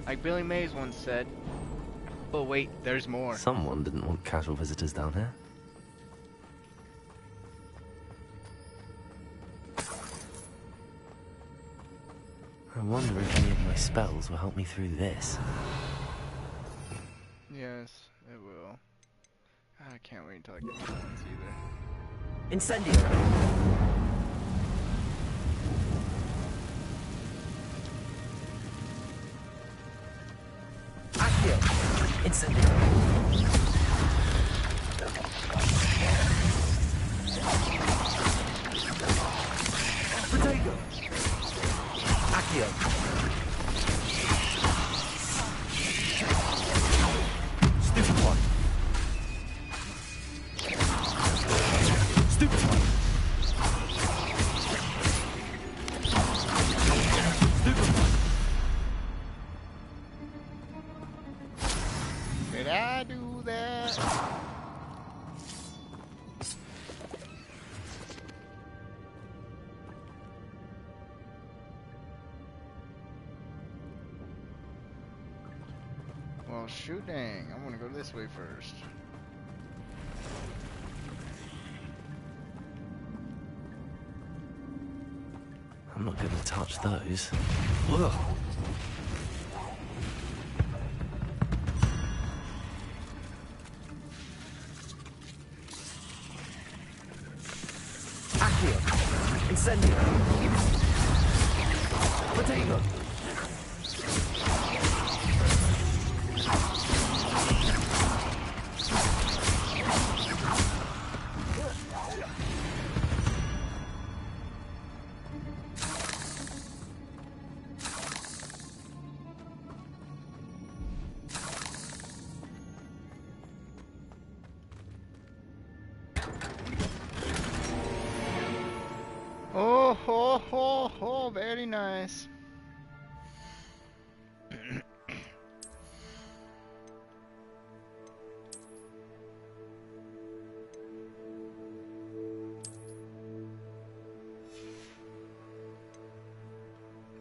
Like Billy Mays once said. But wait, there's more. Someone didn't want casual visitors down here. I wonder if any of my spells will help me through this. Yes, it will. I can't wait until I get to ones either. Incendio. Accio. Incendio. Protego. Accio. Stupid one. Stupid one. Stupid one. Did I do that? Well, shoot dang. I want to go this way first. I'm not going to touch those. Ugh. Accio. Incendio. Protego. Oh, ho, ho, ho, very nice.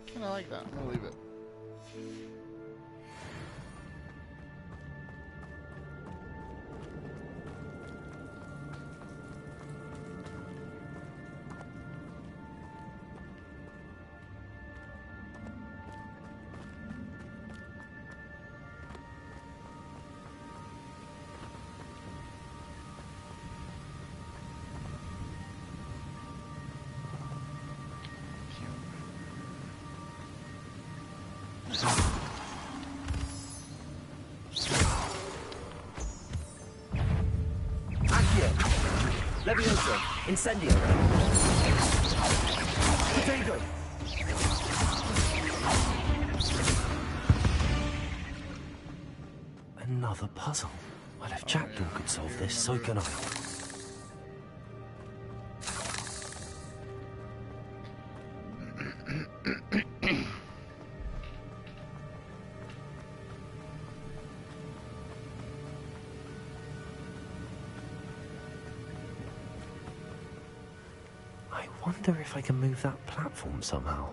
Kinda like that. I'll leave it. Accio. Levioso. Incendio. Protego. Another puzzle. Well, if Jackdaw could solve this, so can I. I wonder if I can move that platform somehow.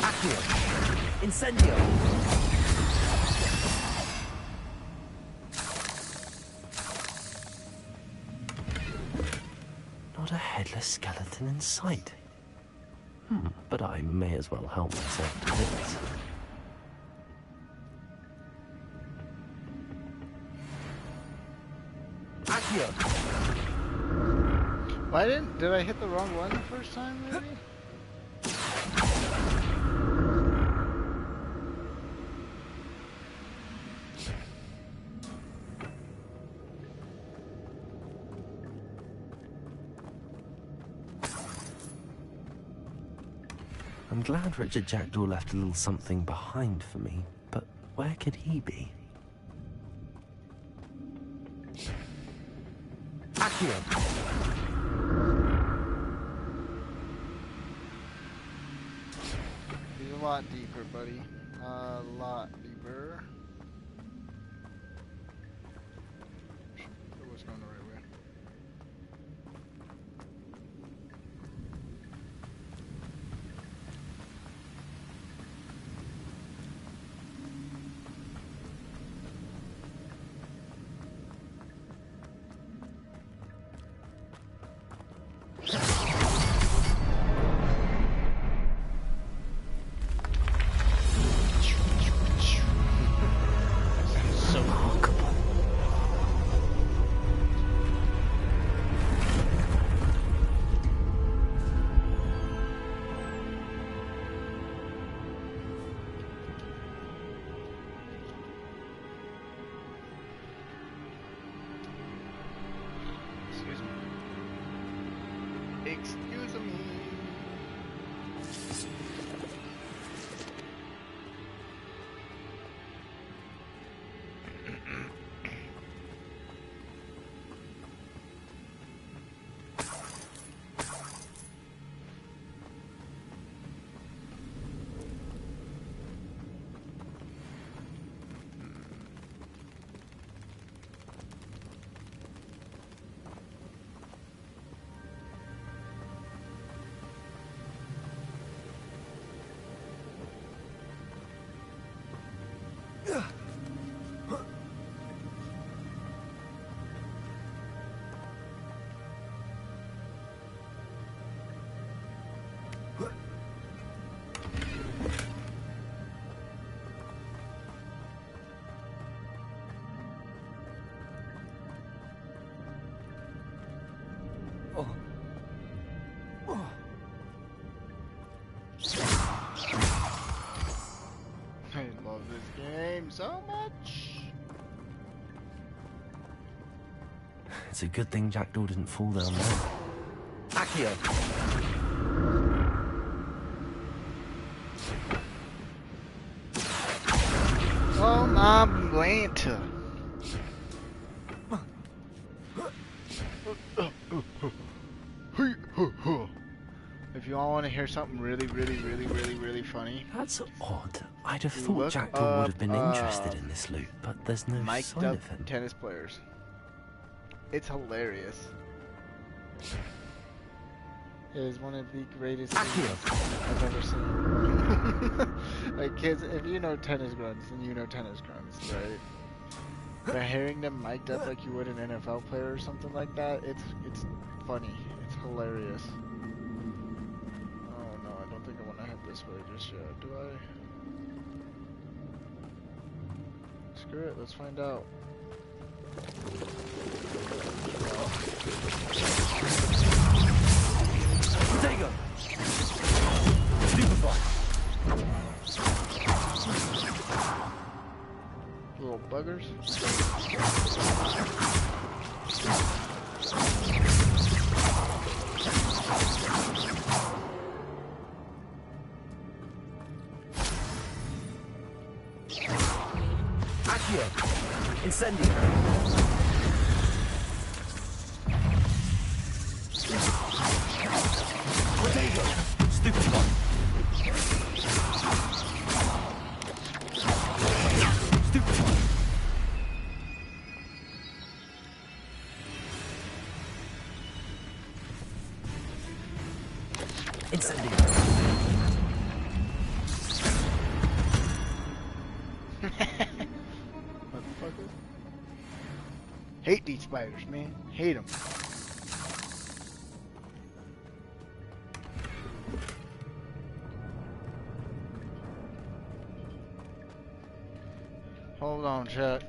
Accio. Incendio. Not a headless skeleton in sight. But I may as well help myself to this. Accio. Why did I hit the wrong one the first time, maybe? I'm glad Richard Jackdaw left a little something behind for me, but where could he be? Accio. He's a lot deeper, buddy. A lot deeper. It was going the right way. Excuse me. I love this game so much. It's a good thing Jackdaw didn't fall down there. Accio. Oh my Atlanta. If you all want to hear something really funny. That's odd. I'd have thought Jackdaw would have been interested in this loot, but there's no sign of him. Tennis players. It's hilarious. It is one of the greatest things I've ever seen. Like kids, if you know tennis grunts, then you know tennis grunts, right? But hearing them mic'd up like you would an NFL player or something like that, it's funny. It's hilarious. Oh no, I don't think I want to head this way just yet, do I? Screw it, let's find out. Potato. Stupefy. Little buggers. Accio. Incendio. Potato. Stupefy. Stupefy. Incendio. Motherfucker. Hate these spiders, man. Hate them. Hold on, Chuck.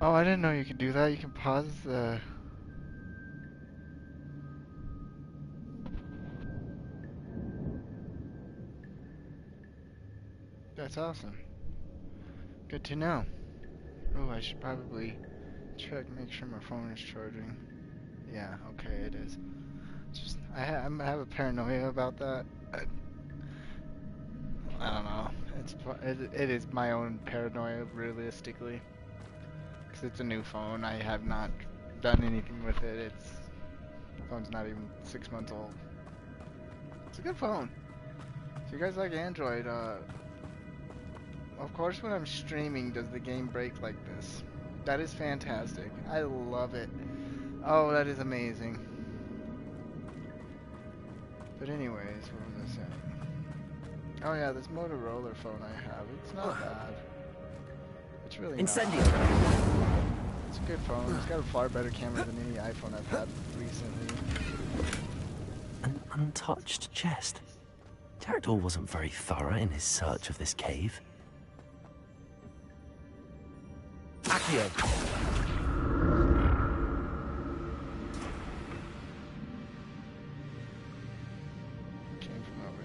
Oh, I didn't know you could do that. You can pause the... That's awesome. Good to know. Oh, I should probably check, make sure my phone is charging. Yeah, okay, it is. Just, I have a paranoia about that. I don't know. It is my own paranoia, realistically. Because it's a new phone. I have not done anything with it. The phone's not even 6 months old. It's a good phone. If you guys like Android, of course when I'm streaming does the game break like this. That is fantastic. I love it. Oh, that is amazing. But anyways, what was I saying? Oh yeah, this Motorola phone I have, it's not bad. It's really not. It's a good phone. It's got a far better camera than any iPhone I've had recently. An untouched chest. Jackdaw wasn't very thorough in his search of this cave. Accio. Came from over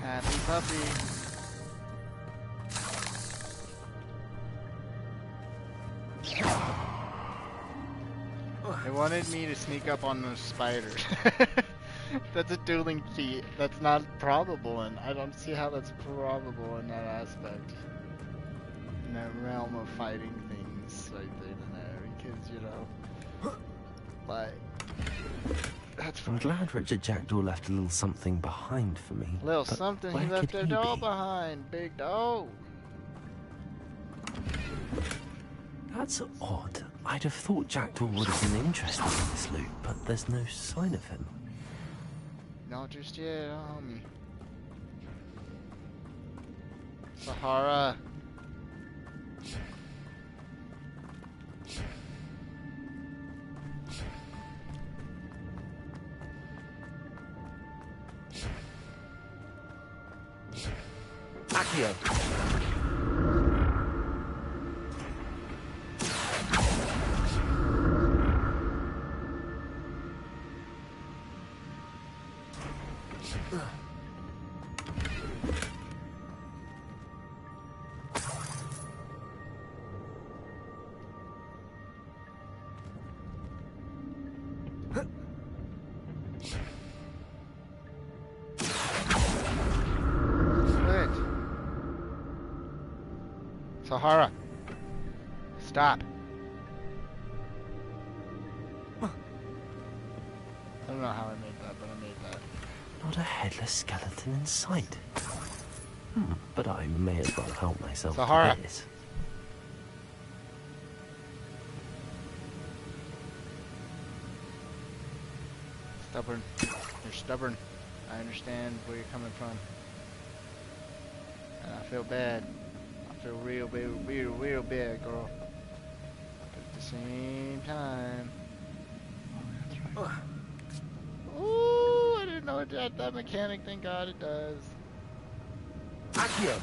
Happy puppy. They wanted me to sneak up on those spiders. That's a dueling feat. That's not probable, and I don't see how that's probable in that aspect. In that realm of fighting things right then and there, because, you know, like, that's fine. I'm glad Richard Jackdaw left a little something behind for me. Little something, he left their doll be? behind. Big doll. That's odd. I'd have thought Jackdaw would have been interested in this loot, but there's no sign of him. Not just yet, homie. Sahara. Accio. Sahara. Stop. I don't know how I made that, but I made that. Not a headless skeleton in sight. But I may as well help myself Sahara. to this. Stubborn. You're stubborn. I understand where you're coming from. And I feel bad. I feel real bad, girl. But at the same time... Oh, that's right. Ooh, I didn't know it had that mechanic. Thank God it does. Accio.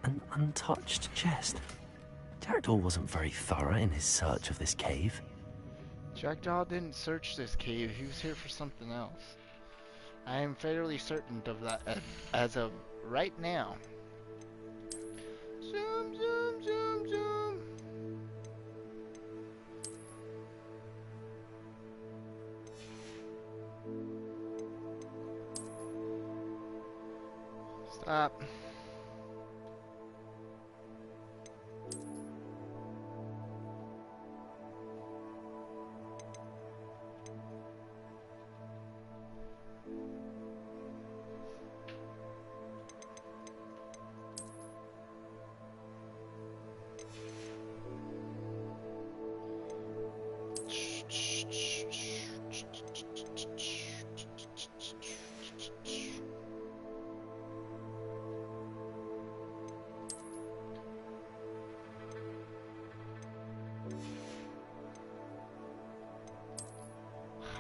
An untouched chest. Jackdaw wasn't very thorough in his search of this cave. Jackdaw didn't search this cave. He was here for something else. I am fairly certain of that as of right now. Zoom, zoom, zoom, zoom. Stop.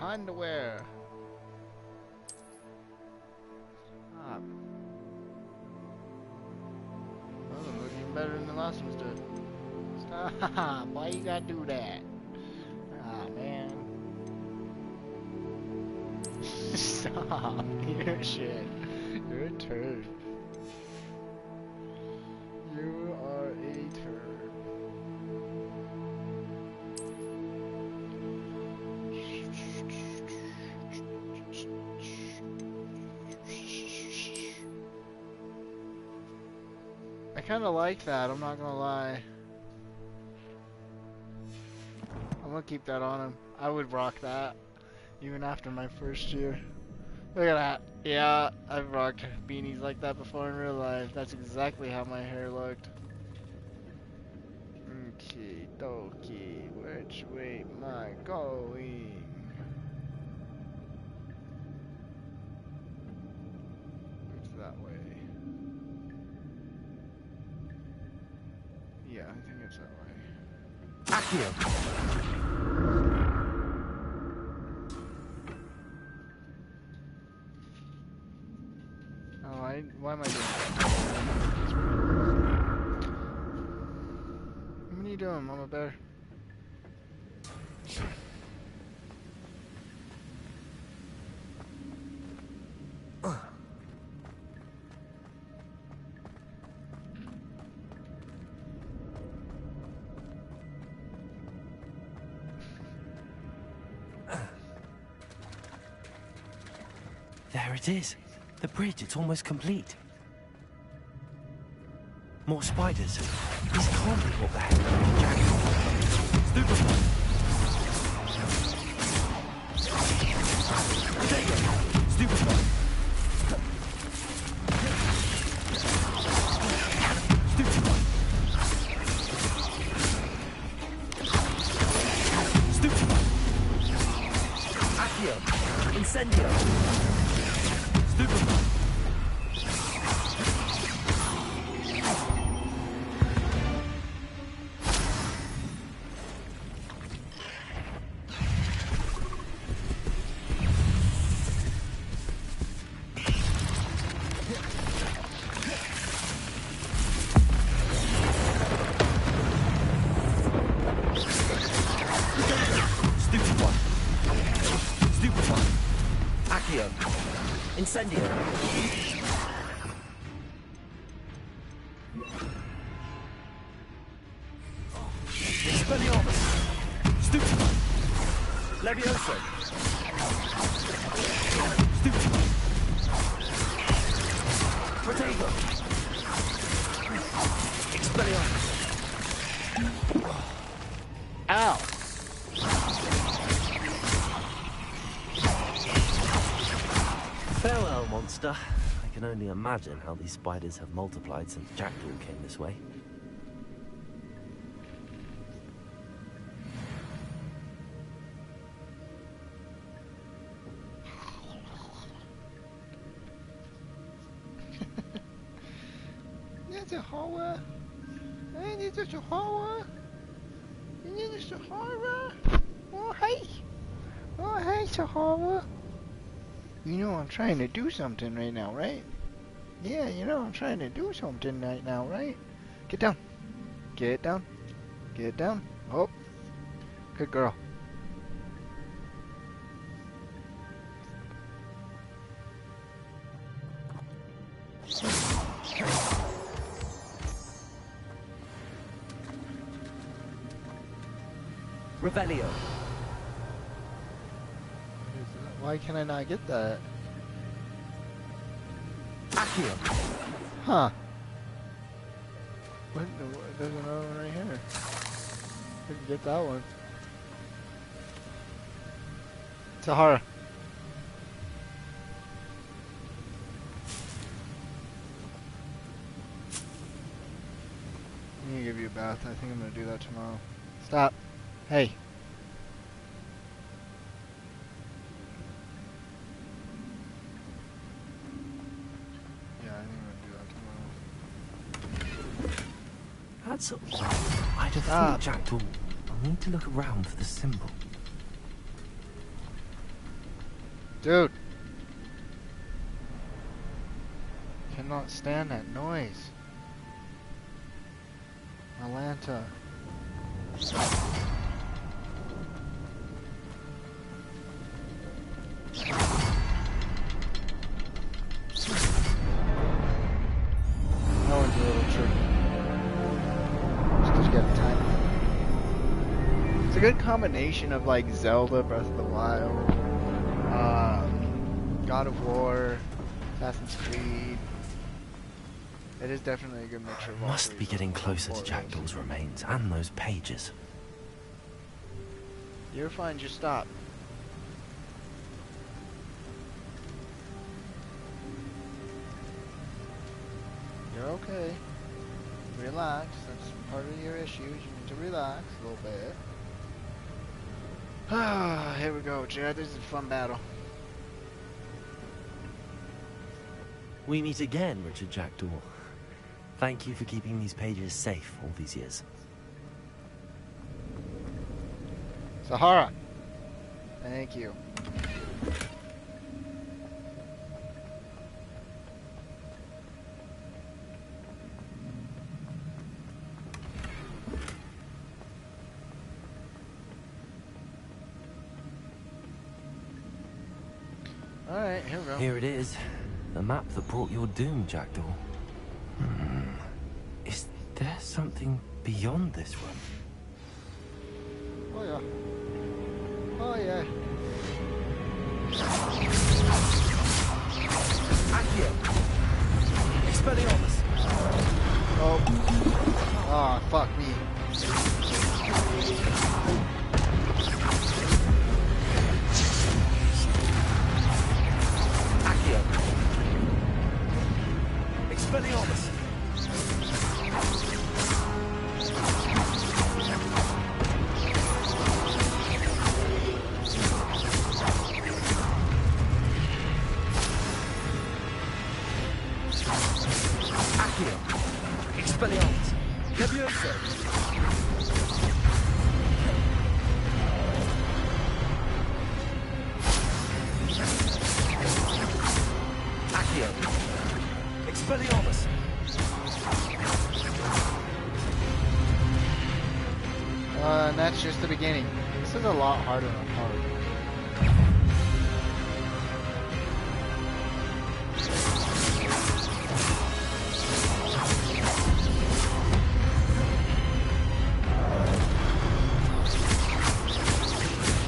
underwear. Ah. Well, it looks even better than the last one's did. Stop! Why you gotta do that? Ah, man. Stop! You're shit. You're a turd. You are a turd. I kinda like that, I'm not gonna lie. I'm gonna keep that on him. I would rock that, even after my first year. Look at that. Yeah, I've rocked beanies like that before in real life. That's exactly how my hair looked. Okay, dokie, which way am I going? It's that way. Yeah, I think it's that way. Accio. Oh, why am I doing that? What are you doing, Mama Bear? There it is. The bridge, it's almost complete. More spiders. This can't be what the heck. Jack. Stupefy. Stupefy. Stupefy. Accio. Incendio. Stupefy. Incendio. Expelliarmus. Stupefy. Levioso. Stupefy. Protego. Expelliarmus. Ow. Farewell, monster. I can only imagine how these spiders have multiplied since Jackdaw came this way. That's a horror. Ain't it a horror? Ain't it a horror? Oh, hey. Oh, hey, it's a horror. You know I'm trying to do something right now, right? Yeah, you know I'm trying to do something right now, right? Get down. Get down. Get down. Oh. Good girl. Revelio. Why can I not get that? Accio. Huh. What? There's another one right here. I can get that one. Tahara. I'm gonna give you a bath. I think I'm gonna do that tomorrow. Stop. Hey. That's I'd have thought Jackdaw. I need to look around for the symbol. Dude! Cannot stand that noise. Atlanta. That one's a little tricky. Just 'cause you gotta time it. It's a good combination of like Zelda, Breath of the Wild, God of War, Assassin's Creed. It is definitely a good mixture of all Must three. be getting closer to Jackdaw's remains and those pages. You're fine, just stop. You're okay. Relax. That's part of your issues. You need to relax a little bit. Ah, here we go, Jed. This is a fun battle. We meet again, Richard Jackdaw. Thank you for keeping these pages safe all these years. Sahara. Thank you. Alright, here we go. Here it is. The map that brought your doom, Jackdaw. Is there something beyond this one? Oh yeah. Oh yeah. Accio! Expelliarmus! Oh. Ah, fuck me. Accio! Expelliarmus! Accio! Expelliarmus! Levioso! Accio! Expelliarmus! And that's just the beginning. This is a lot harder than hard.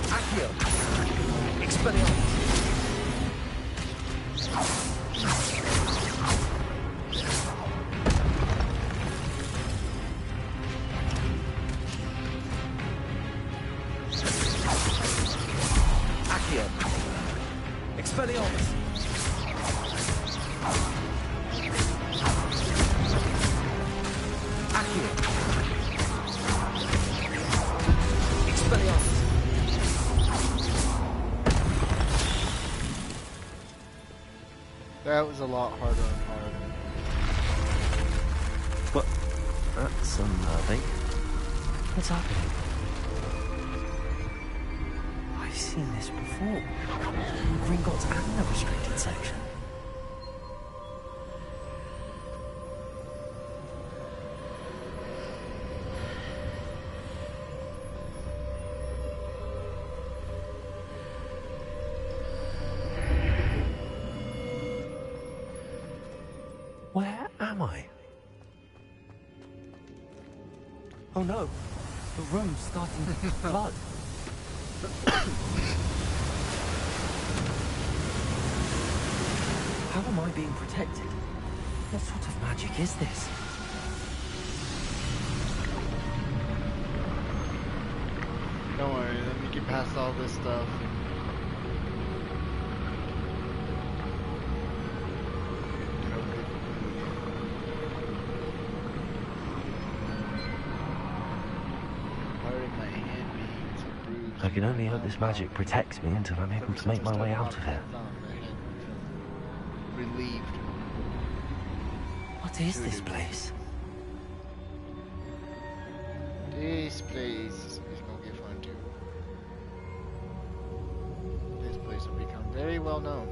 Accio! Expelliarmus! Accio! Expelliarmus! Accio! Expelliarmus! That was a lot harder and harder. What? That's unnerving. What's happening? I've seen this before. Gringotts and the restricted section. Where am I? Oh no, the room's starting to flood. How am I being protected? What sort of magic is this? Don't worry, let me get past all this stuff. I can only hope this magic protects me until I'm able to make my way out of here. Relieved. What is this place? This place is gonna get fun too. This place will become very pretty well known.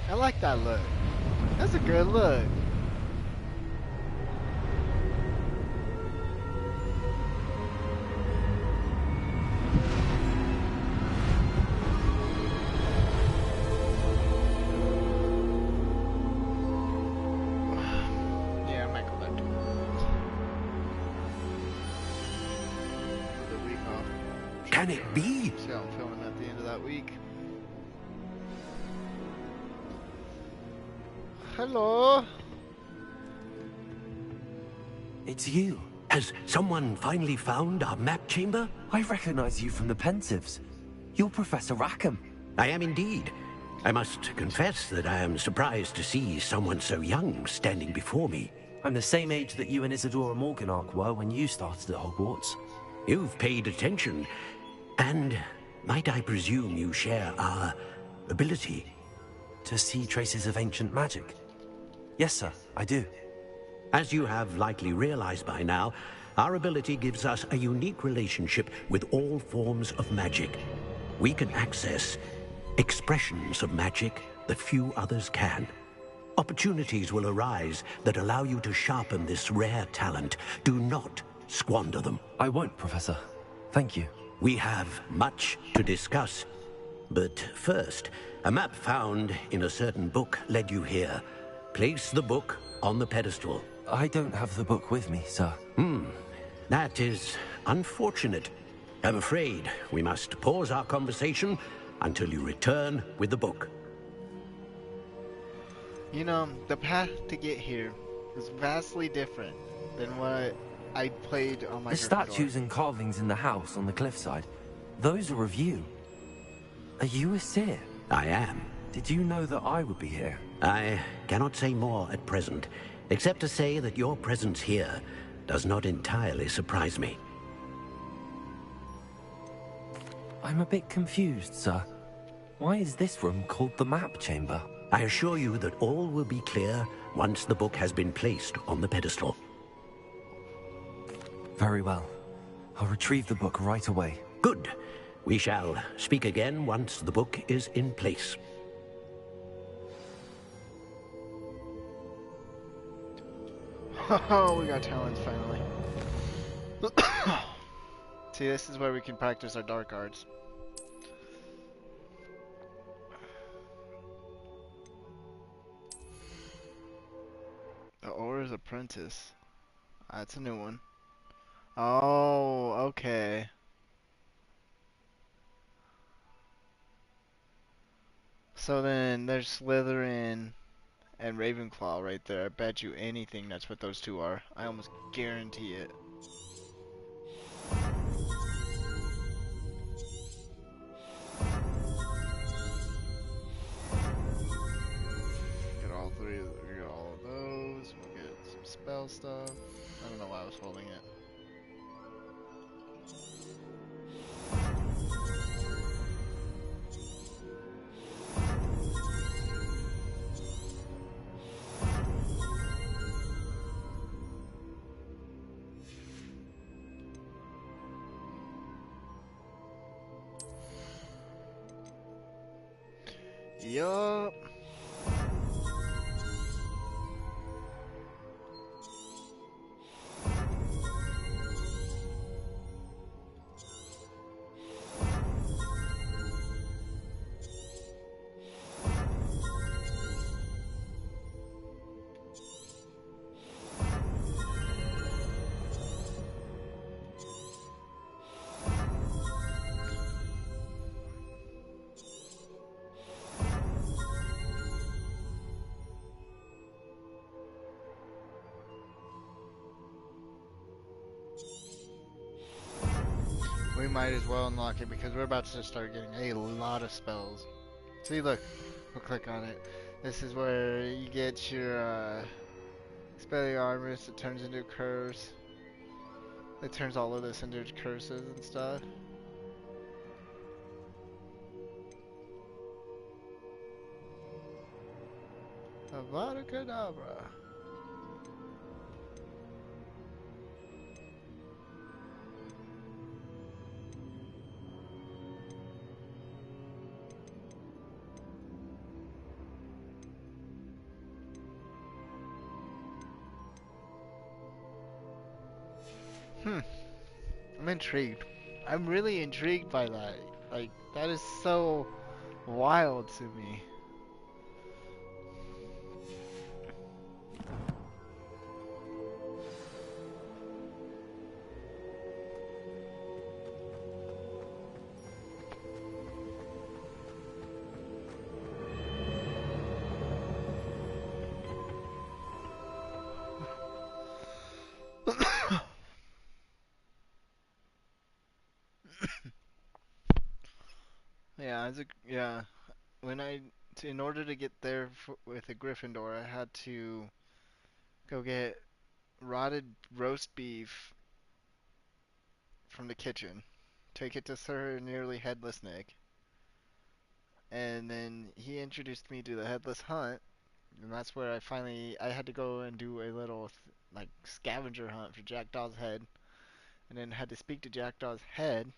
I like that look. That's a good look. Yeah, I might go back to the week off. Can it be? See how I'm feeling at the end of that week. Hello. It's you. Has someone finally found our map chamber? I recognize you from the Pensives. You're Professor Rackham. I am indeed. I must confess that I am surprised to see someone so young standing before me. I'm the same age that you and Isadora Morganach were when you started at Hogwarts. You've paid attention, and might I presume you share our ability? To see traces of ancient magic? Yes, sir, I do. As you have likely realized by now, our ability gives us a unique relationship with all forms of magic. We can access expressions of magic that few others can. Opportunities will arise that allow you to sharpen this rare talent. Do not squander them. I won't, Professor. Thank you. We have much to discuss. But first, a map found in a certain book led you here. Place the book on the pedestal. I don't have the book with me, sir. That is unfortunate. I'm afraid we must pause our conversation until you return with the book. You know, the path to get here is vastly different than what I played on my The Gryffindor. statues and carvings in the house on the cliffside, those are of you. Are you a seer? I am. Did you know that I would be here? I cannot say more at present, except to say that your presence here does not entirely surprise me. I'm a bit confused, sir. Why is this room called the map chamber? I assure you that all will be clear once the book has been placed on the pedestal. Very well. I'll retrieve the book right away. Good. We shall speak again once the book is in place. Oh, we got talents finally. See, this is where we can practice our dark arts. The Aura's Apprentice. That's a new one. Oh, okay. So then there's Slytherin and Ravenclaw right there. I bet you anything that's what those two are. I almost guarantee it. Get all three. We get all of those. We'll get some spell stuff. I don't know why I was holding it. Yup. We might as well unlock it because we're about to start getting a lot of spells. See, look, we'll click on it. This is where you get your spelling armors. It turns into a curse. It turns all of this into curses and stuff. Avada Kedavra. I'm intrigued. I'm really intrigued by that. Like, that is so wild to me. Yeah. In order to get there with a Gryffindor, I had to go get rotted roast beef from the kitchen, take it to Sir Nearly Headless Nick, and then he introduced me to the Headless Hunt, and that's where I had to go and do a little like scavenger hunt for Jackdaw's head, and then had to speak to Jackdaw's head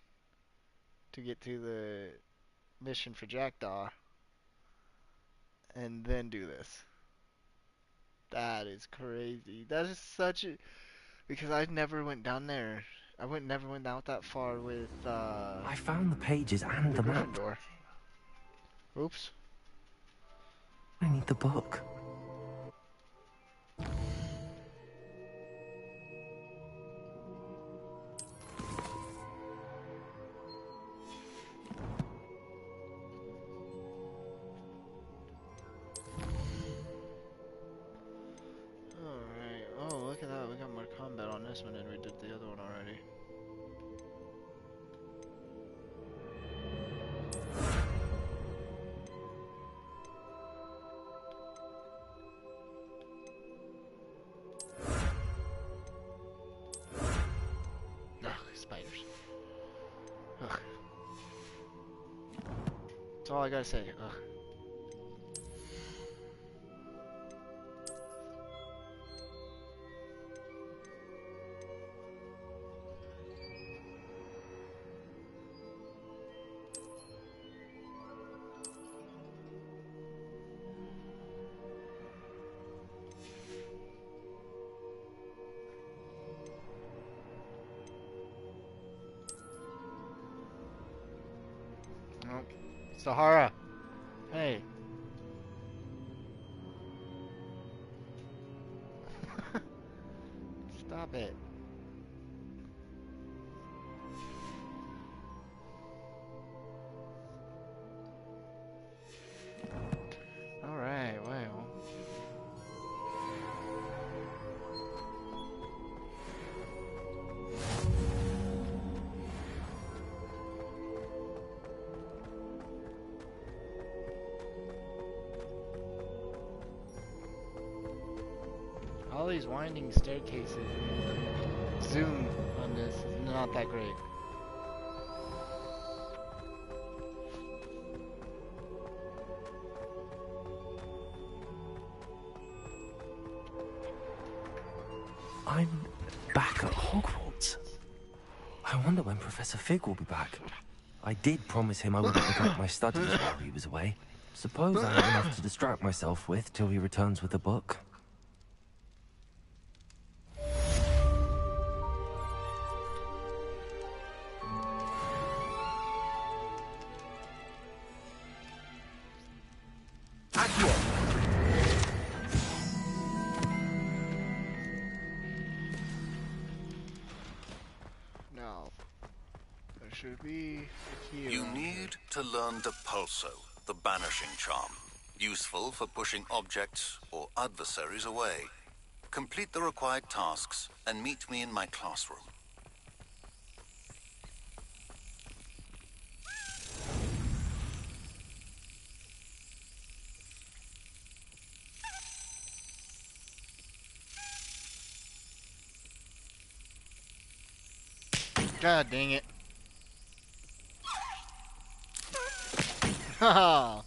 to get to the mission for Jackdaw, and then do this. That is crazy. That is such a... Because I never went down there. Never went out that far with, I found the pages and the map. Gryffindor. Oops. I need the book. Alright. Oh, look at that. We got more combat on this one than we did the other one already. Ugh, spiders. Ugh. That's all I gotta say. Ugh. Nope. Sahara. Hey. Stop it. Alright, well. All these winding staircases and the zoom on this is not that great. I'm back at Hogwarts. I wonder when Professor Fig will be back. I did promise him I wouldn't neglect my studies while he was away. Suppose I have enough to distract myself with till he returns with the book. Now, there should be a key. You need to learn the Pulso, the banishing charm. Useful for pushing objects or adversaries away. Complete the required tasks and meet me in my classroom. God dang it. Haha.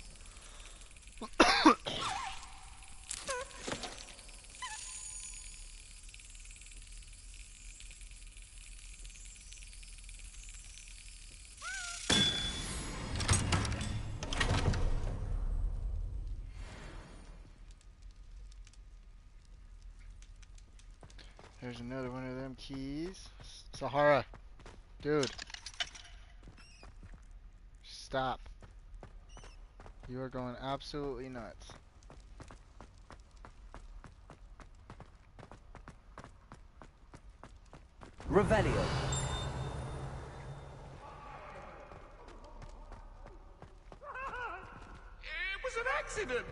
There's another one of them keys. Sahara. Dude. Stop. You are going absolutely nuts. Revelio. It was an accident!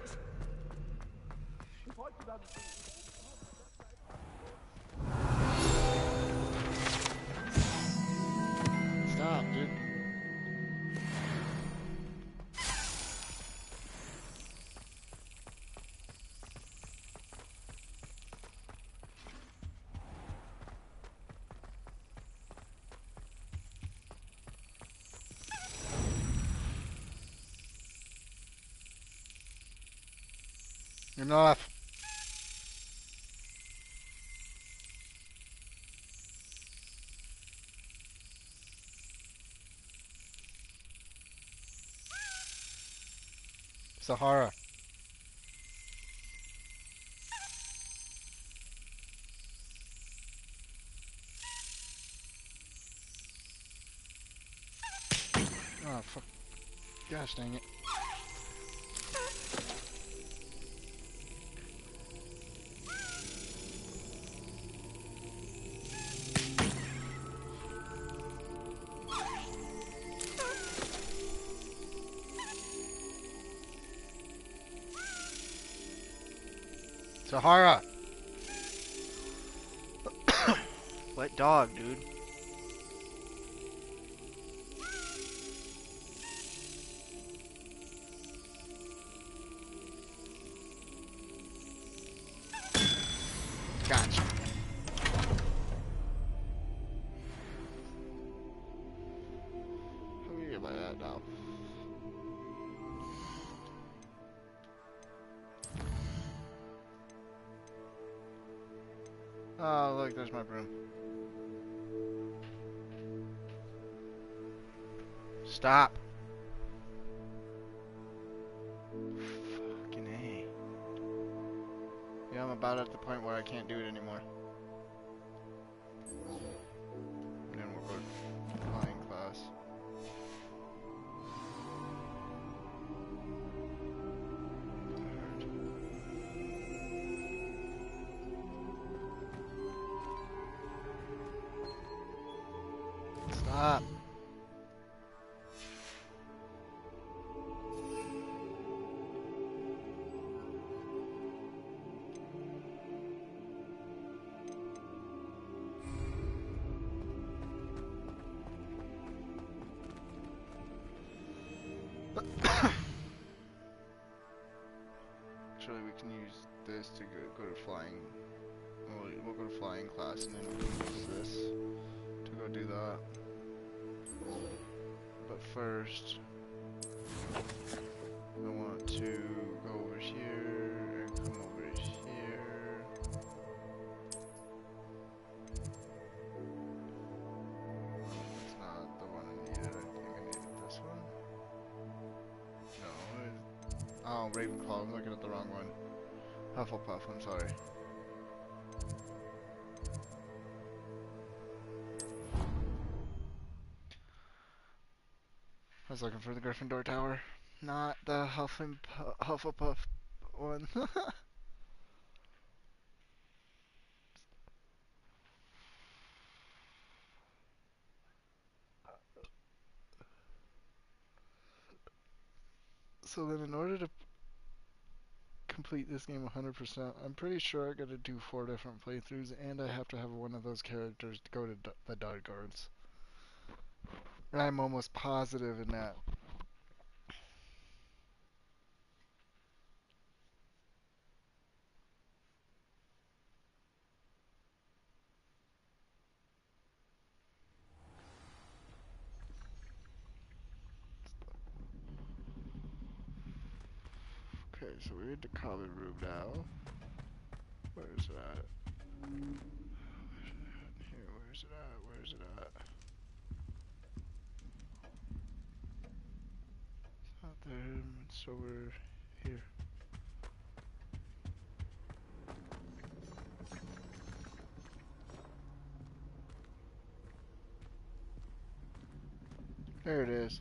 Stop, dude. Enough. Sahara. Oh, fuck. Gosh dang it. Sahara! What dog, dude? Gotcha. Let me get my that now. Oh, look, there's my broom. Stop. Fucking A. Yeah, I'm about at the point where I can't do it anymore. And then we'll go to flying class. Stop. Actually, we can use this to go to flying. We'll go to flying class and then we can use this to go do that. But first, I want to go over here and come over here. That's not the one I needed. I think I needed this one. No. Oh, Ravenclaw. I'm looking at the wrong one. Hufflepuff. I'm sorry. I was looking for the Gryffindor Tower, not the Hufflepuff one. So then in order to complete this game 100%, I'm pretty sure I gotta do 4 different playthroughs, and I have to have one of those characters to go to the Dark Guards. I'm almost positive in that. Okay, so we're in the common room now. Where is it at? Here, where's it at? Where's it at? It's not there, it's over here. There it is.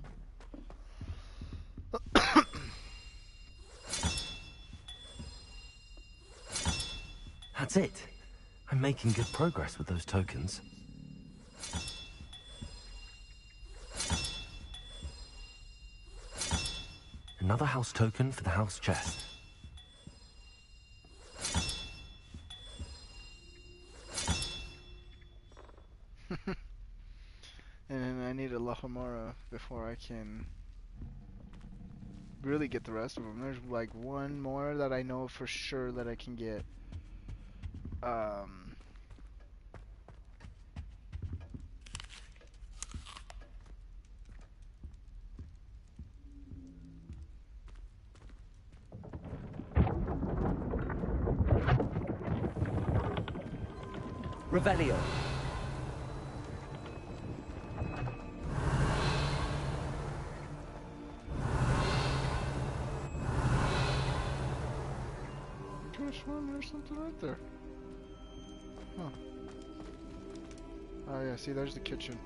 That's it. I'm making good progress with those tokens. Another house token for the house chest. And then I need a Lahamara before I can really get the rest of them. There's like one more that I know for sure that I can get. Revelio. Gosh, there's something right there. Huh. Oh yeah, see, there's the kitchen.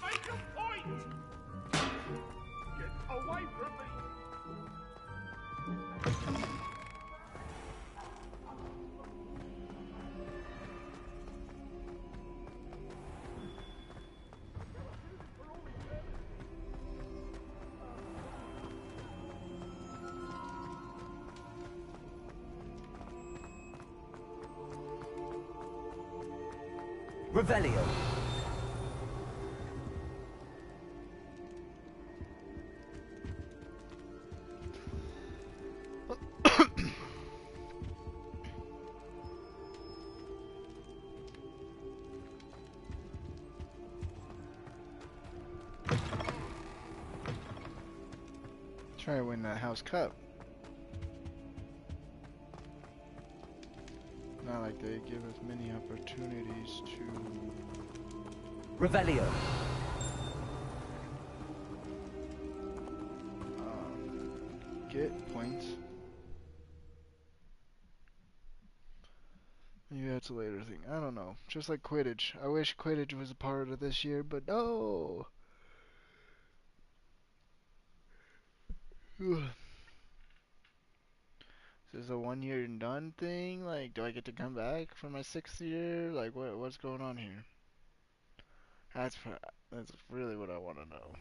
Make a point! Get away from me! Revelio. Try to win that house cup. Not like they give us many opportunities to Revelio. Get points. Maybe that's a later thing. I don't know. Just like Quidditch. I wish Quidditch was a part of this year, but no. Is this a 1 year and done thing? Like, do I get to come back for my 6th year? Like, what's going on here? That's really what I want to know.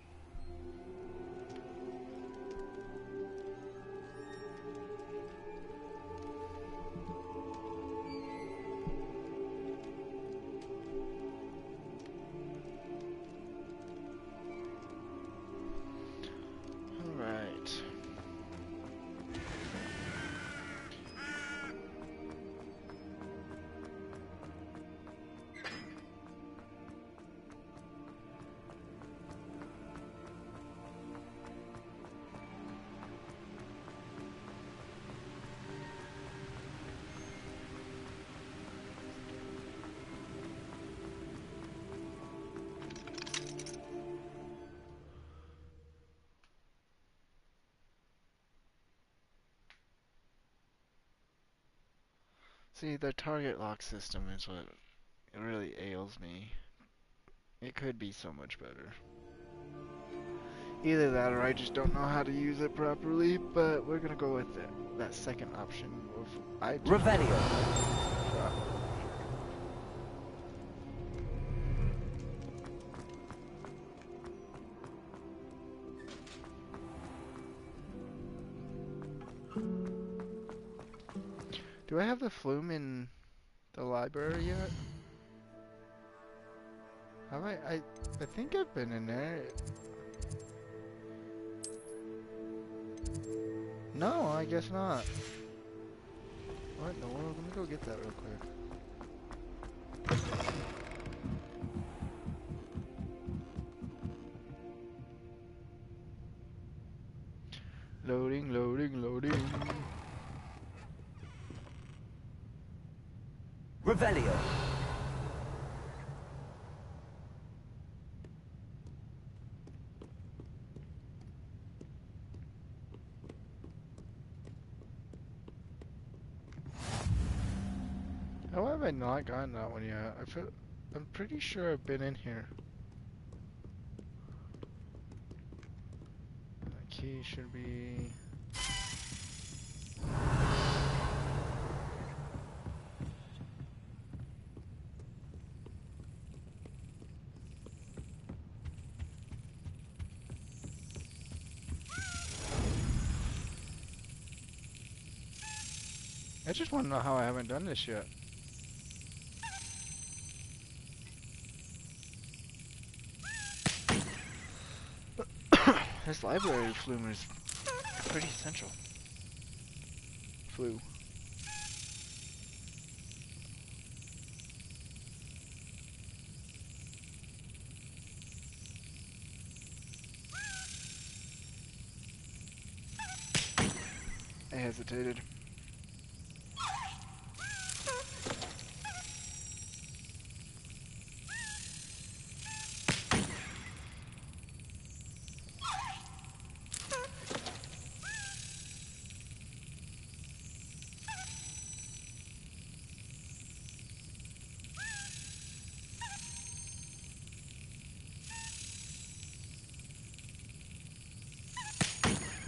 Alright. See, the target lock system is what really ails me. It could be so much better. Either that or I just don't know how to use it properly, but we're gonna go with that second option of Revelio. Do I have the flume in the library yet? Have I think I've been in there. No, I guess not. What in the world? Let me go get that real quick. Loading, loading, loading. Revelio. How have I not gotten that one yet? I'm pretty sure I've been in here. The key should be... I just want to know how I haven't done this yet. This library flume is pretty essential. Flu. I hesitated.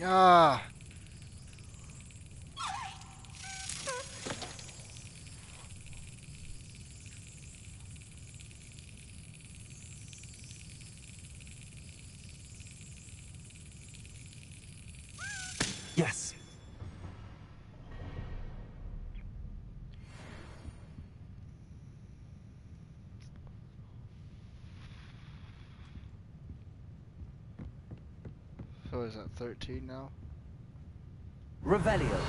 Ah! Yes. So is that 13 now? Revelio.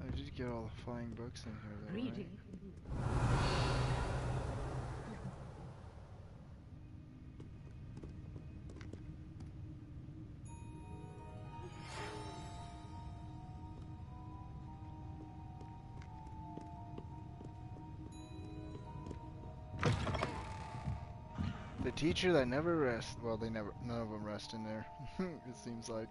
I did get all the flying books in here though, right? The teacher that never rests. Well, none of them rest in there. It seems like.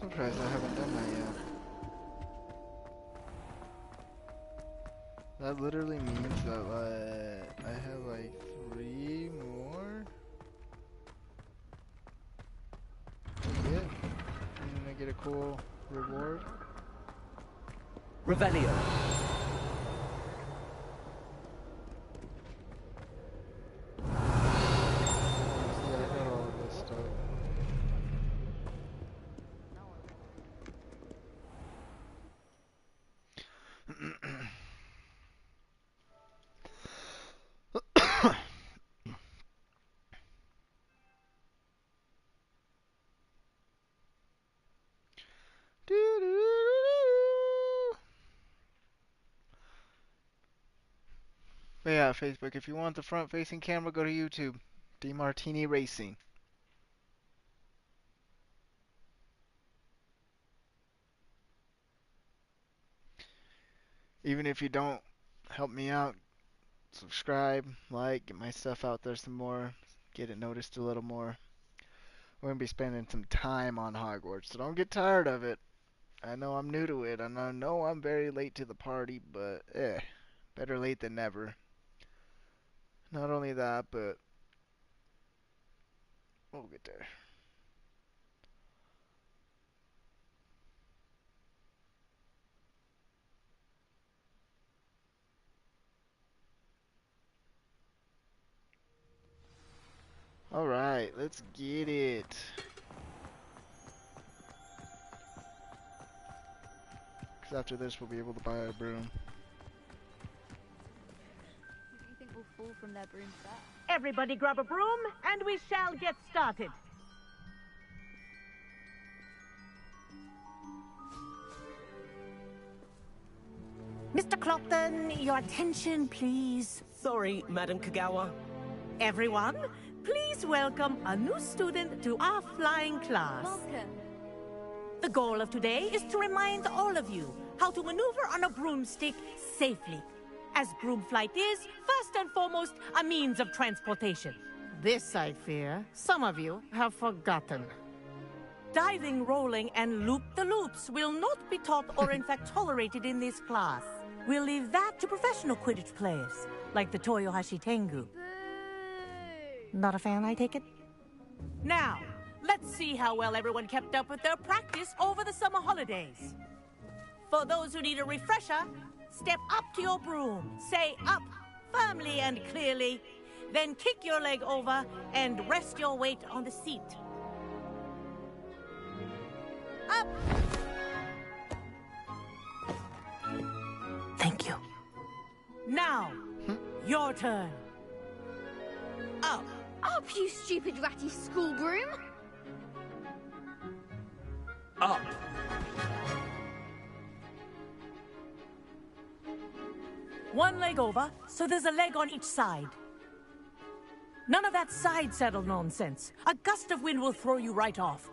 Surprised I haven't done that yet. That literally means that I have like 3 more to get, and then I get a cool reward. Revelio. But yeah, Facebook, if you want the front-facing camera, go to YouTube. DeMartini Racing. Even if you don't help me out, subscribe, like, get my stuff out there some more, get it noticed a little more. We're going to be spending some time on Hogwarts, so don't get tired of it. I know I'm new to it, and I know I'm very late to the party, but better late than never. Not only that, but we'll get there. Alright, let's get it. Because after this, we'll be able to buy a broom. Who do you think will fall from their broom first? Everybody grab a broom, and we shall get started. Mr. Clopton, your attention, please. Sorry, Madam Kagawa. Everyone, please welcome a new student to our flying class. Welcome. The goal of today is to remind all of you how to maneuver on a broomstick safely, as broom flight is, first and foremost, a means of transportation. This, I fear, some of you have forgotten. Diving, rolling, and loop-the-loops will not be taught or in fact tolerated in this class. We'll leave that to professional Quidditch players, like the Toyohashi Tengu. Not a fan, I take it? Now, let's see how well everyone kept up with their practice over the summer holidays. For those who need a refresher, step up to your broom, say up firmly and clearly, then kick your leg over and rest your weight on the seat. Up! Thank you. Now, your turn. Up. Up, you stupid ratty school broom. Up. One leg over, so there's a leg on each side. None of that side saddle nonsense. A gust of wind will throw you right off.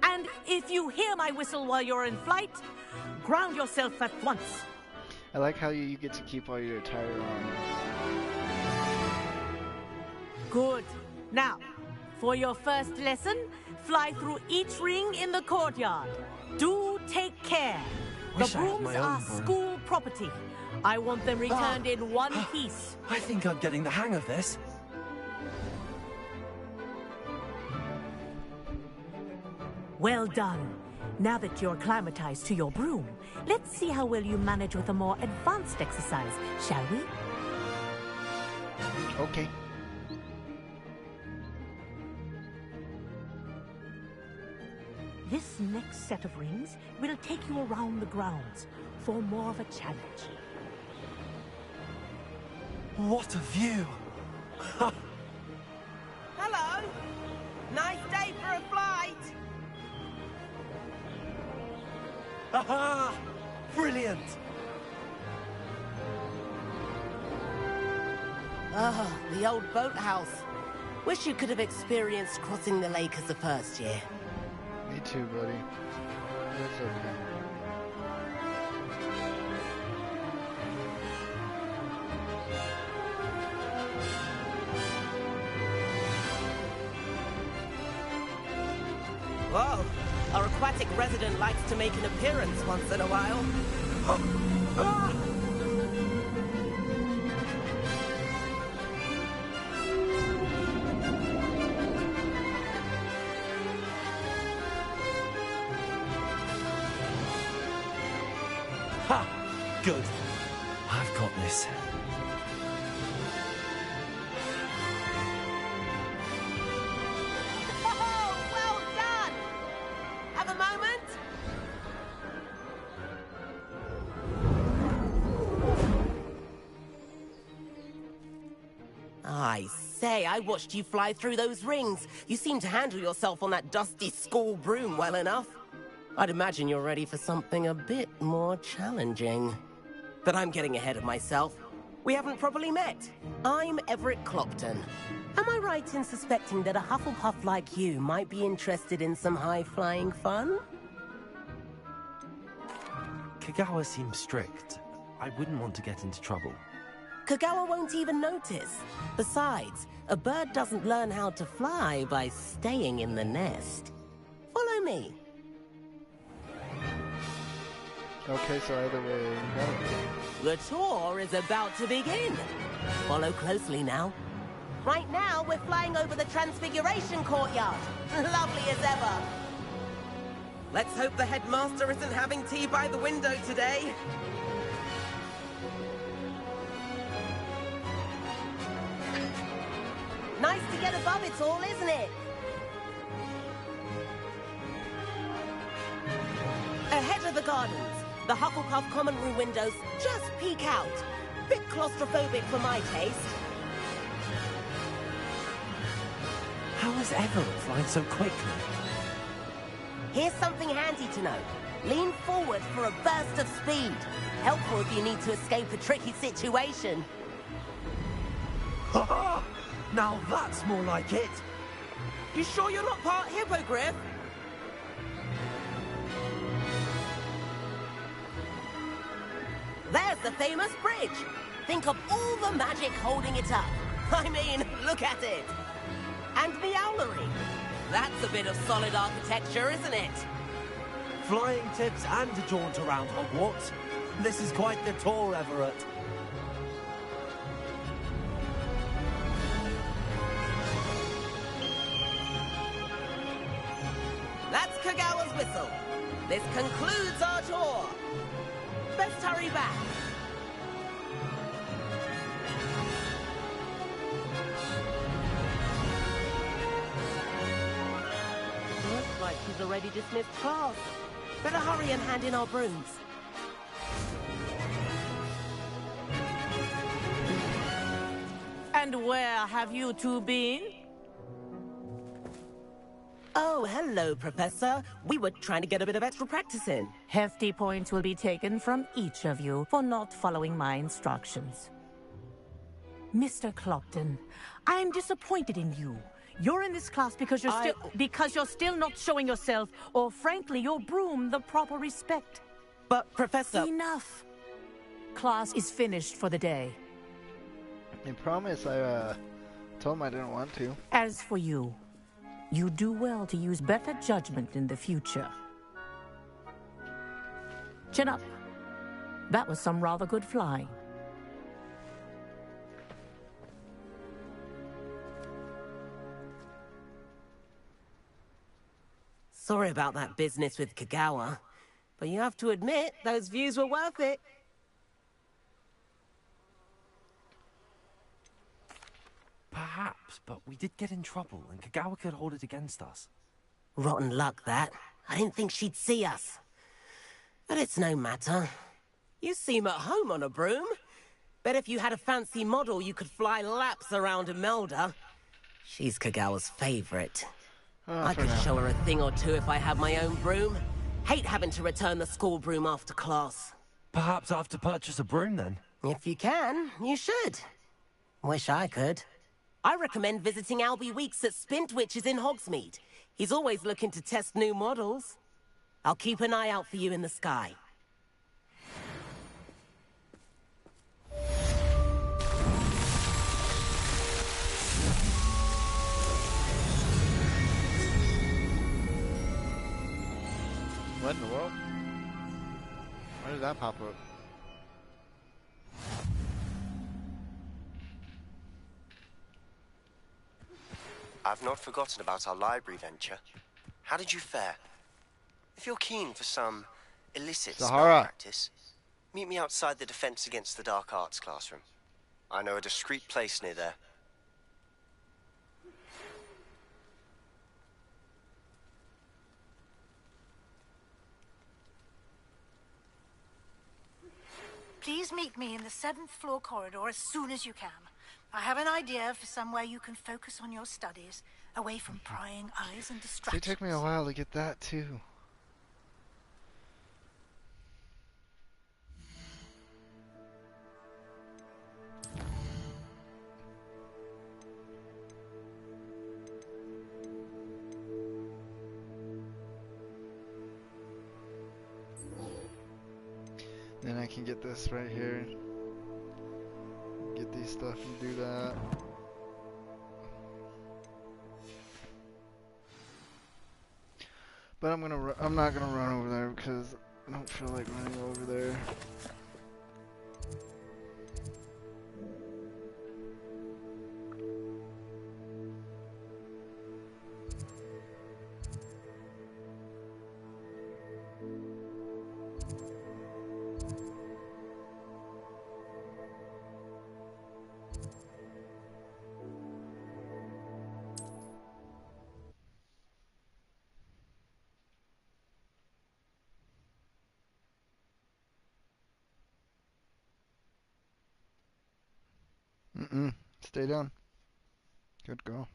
And if you hear my whistle while you're in flight, ground yourself at once. I like how you get to keep all your attire on. Good. Now, for your first lesson, fly through each ring in the courtyard. Do take care. The Wish I had brooms my own are broom. school property. I want them returned in one piece. I think I'm getting the hang of this. Well done. Now that you're acclimatized to your broom, let's see how well you manage with a more advanced exercise, shall we? Okay. This next set of rings will take you around the grounds for more of a challenge. What a view! Hello! Nice day for a flight! Aha! Brilliant! Ah, the old boathouse. Wish you could have experienced crossing the lake as a first year. Me too, buddy. That's okay. Whoa! Our aquatic resident likes to make an appearance once in a while. Ha! Good. I've got this. Oh, well done! Have a moment? I say, I watched you fly through those rings. You seem to handle yourself on that dusty school broom well enough. I'd imagine you're ready for something a bit more challenging. But I'm getting ahead of myself. We haven't properly met. I'm Everett Clopton. Am I right in suspecting that a Hufflepuff like you might be interested in some high-flying fun? Kagawa seems strict. I wouldn't want to get into trouble. Kagawa won't even notice. Besides, a bird doesn't learn how to fly by staying in the nest. Follow me. Okay, so either way, The tour is about to begin. Follow closely now. Right now, we're flying over the Transfiguration Courtyard. Lovely as ever. Let's hope the headmaster isn't having tea by the window today. Nice to get above it all, isn't it? Ahead of the gardens, the Hufflepuff common room windows just peek out. Bit claustrophobic for my taste. How is Everett flying so quickly? Here's something handy to know. Lean forward for a burst of speed. Helpful if you need to escape a tricky situation. Ha! Now that's more like it. You sure you're not part hippogriff? There's the famous bridge. Think of all the magic holding it up. I mean, look at it. And the owlery. That's a bit of solid architecture, isn't it? Flying tips and a jaunt around Hogwarts. This is quite the tour, Everett. That's Kagawa's whistle. This concludes our tour. Best hurry back. Looks like she's already dismissed class. Better hurry and hand in our brooms. And where have you two been? Oh, hello, Professor. We were trying to get a bit of extra practice in. Hefty points will be taken from each of you for not following my instructions. Mr. Clopton, I'm disappointed in you. You're in this class because you're still not showing yourself, or frankly, your broom the proper respect. But, Professor... Enough. Class is finished for the day. I promise I told him I didn't want to. As for you, you do well to use better judgment in the future. Chin up. That was some rather good flying. Sorry about that business with Kagawa, but you have to admit, those views were worth it. Perhaps, but we did get in trouble, and Kagawa could hold it against us. Rotten luck, that. I didn't think she'd see us. But it's no matter. You seem at home on a broom. Bet if you had a fancy model, you could fly laps around Imelda. She's Kagawa's favorite. I could show her a thing or two if I had my own broom. Hate having to return the school broom after class. Perhaps I have to purchase a broom, then? If you can, you should. Wish I could. I recommend visiting Albie Weeks at Spintwitches in Hogsmeade. He's always looking to test new models. I'll keep an eye out for you in the sky. What in the world? Why did that pop up? I've not forgotten about our library venture. How did you fare? If you're keen for some illicit spell practice, meet me outside the Defense Against the Dark Arts classroom. I know a discreet place near there. Please meet me in the 7th floor corridor as soon as you can. I have an idea for somewhere you can focus on your studies, away from prying eyes and distractions. It took me a while to get that too. Then I can get this right here. Get these stuff and do that. But I'm not gonna run over there because I don't feel like running over there. Stay down. Good girl.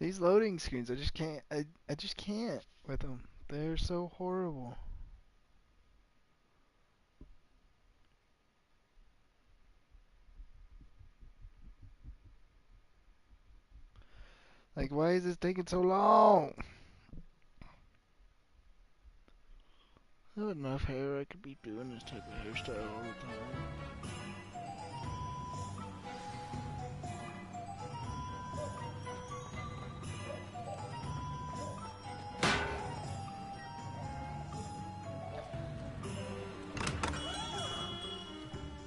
These loading screens, I just can't. I just can't with them. They're so horrible. Like, why is this taking so long? I have enough hair. I could be doing this type of hairstyle all the time.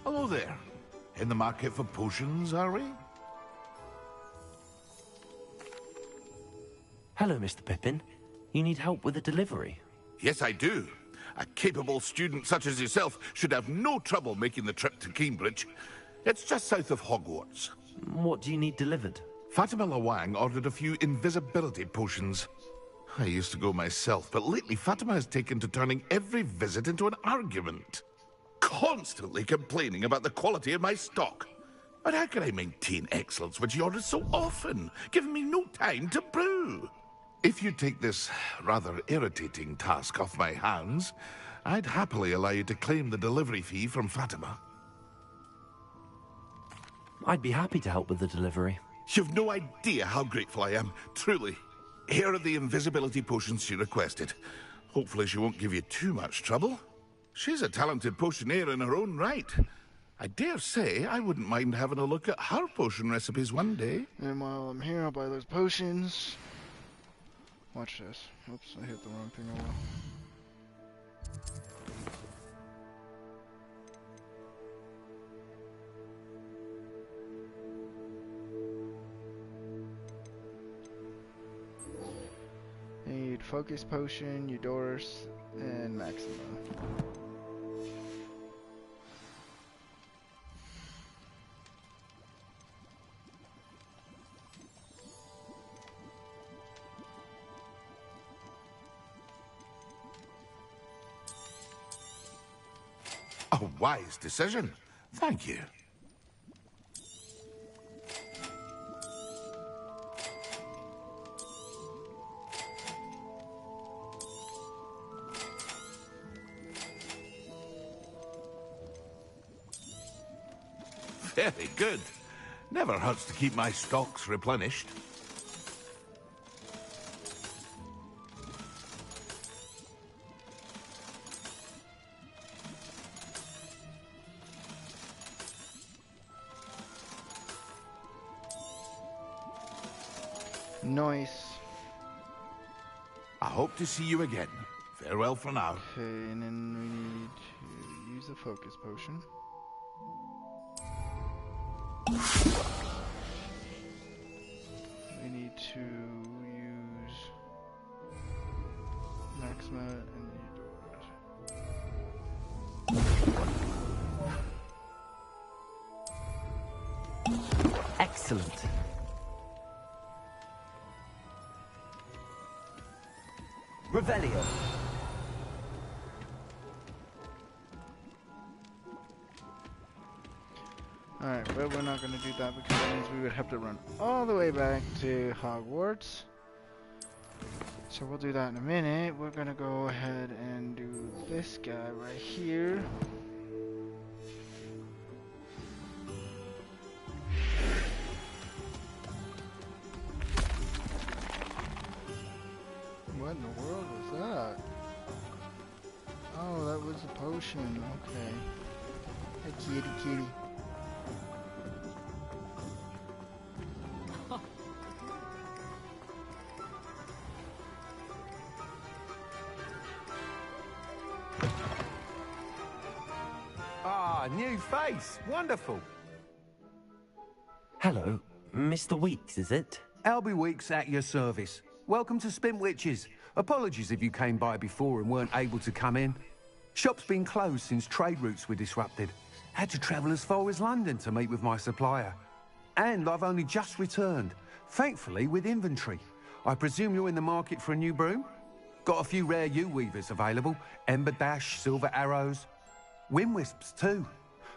Hello there. In the market for potions, are we? Hello, Mr. Pippin. You need help with a delivery? Yes, I do. A capable student such as yourself should have no trouble making the trip to Cambridge. It's just south of Hogwarts. What do you need delivered? Fatima Lawang ordered a few invisibility potions. I used to go myself, but lately Fatima has taken to turning every visit into an argument. Constantly complaining about the quality of my stock. But how can I maintain excellence when she orders so often, giving me no time to brew? If you take this rather irritating task off my hands, I'd happily allow you to claim the delivery fee from Fatima. I'd be happy to help with the delivery. You've no idea how grateful I am, truly. Here are the invisibility potions she requested. Hopefully she won't give you too much trouble. She's a talented potioneer in her own right. I dare say I wouldn't mind having a look at her potion recipes one day. And while I'm here, I'll buy those potions. Watch this. Oops, I hit the wrong thing. Oh well. Need focus potion, Eudorus, and Maxima. A wise decision. Thank you. Very good. Never hurts to keep my stocks replenished. Nice. I hope to see you again. Farewell for now. Okay, and then we need to use a focus potion. We need to use Maxima and Eudora. Excellent. Revelio. Alright, but we're not going to do that because that means we would have to run all the way back to Hogwarts. So we'll do that in a minute. We're going to go ahead and do this guy right here. What in the world was that? Oh, that was a potion. Okay. Hey, kitty. Ah, new face. Wonderful. Hello, Mr. Weeks, is it? Albie Weeks at your service. Welcome to Spintwitches. Apologies if you came by before and weren't able to come in. Shop's been closed since trade routes were disrupted. Had to travel as far as London to meet with my supplier. And I've only just returned, thankfully with inventory. I presume you're in the market for a new broom? Got a few rare U-weavers available. Ember Dash, Silver Arrows. Wind Wisps too.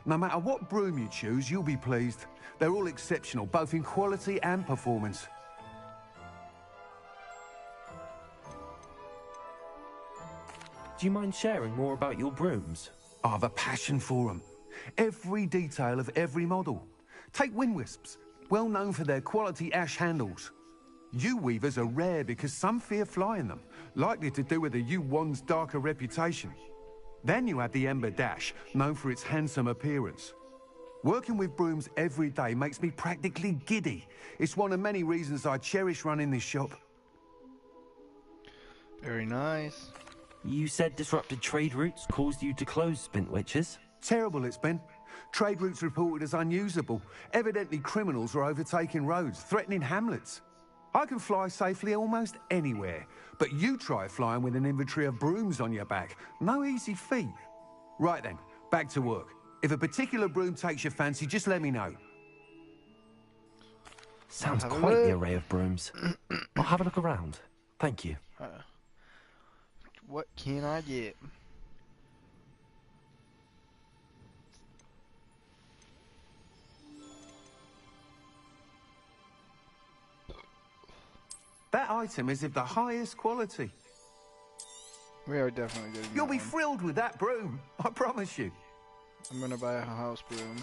No matter what broom you choose, you'll be pleased. They're all exceptional, both in quality and performance. Do you mind sharing more about your brooms? I have a passion for them. Every detail of every model. Take wind wisps, well known for their quality ash handles. Yew weavers are rare because some fear flying them, likely to do with the yew wand's darker reputation. Then you have the Ember Dash, known for its handsome appearance. Working with brooms every day makes me practically giddy. It's one of many reasons I cherish running this shop. Very nice. You said disrupted trade routes caused you to close Spintwitches? Terrible it's been. Trade routes reported as unusable. Evidently criminals are overtaking roads, threatening hamlets. I can fly safely almost anywhere, but you try flying with an inventory of brooms on your back. No easy feat. Right then, back to work. If a particular broom takes your fancy, just let me know. Sounds quite the array of brooms. I'll have a look around. Thank you. What can I get? That item is of the highest quality. We are definitely getting You'll be thrilled with that broom, I promise you. I'm gonna buy a house broom.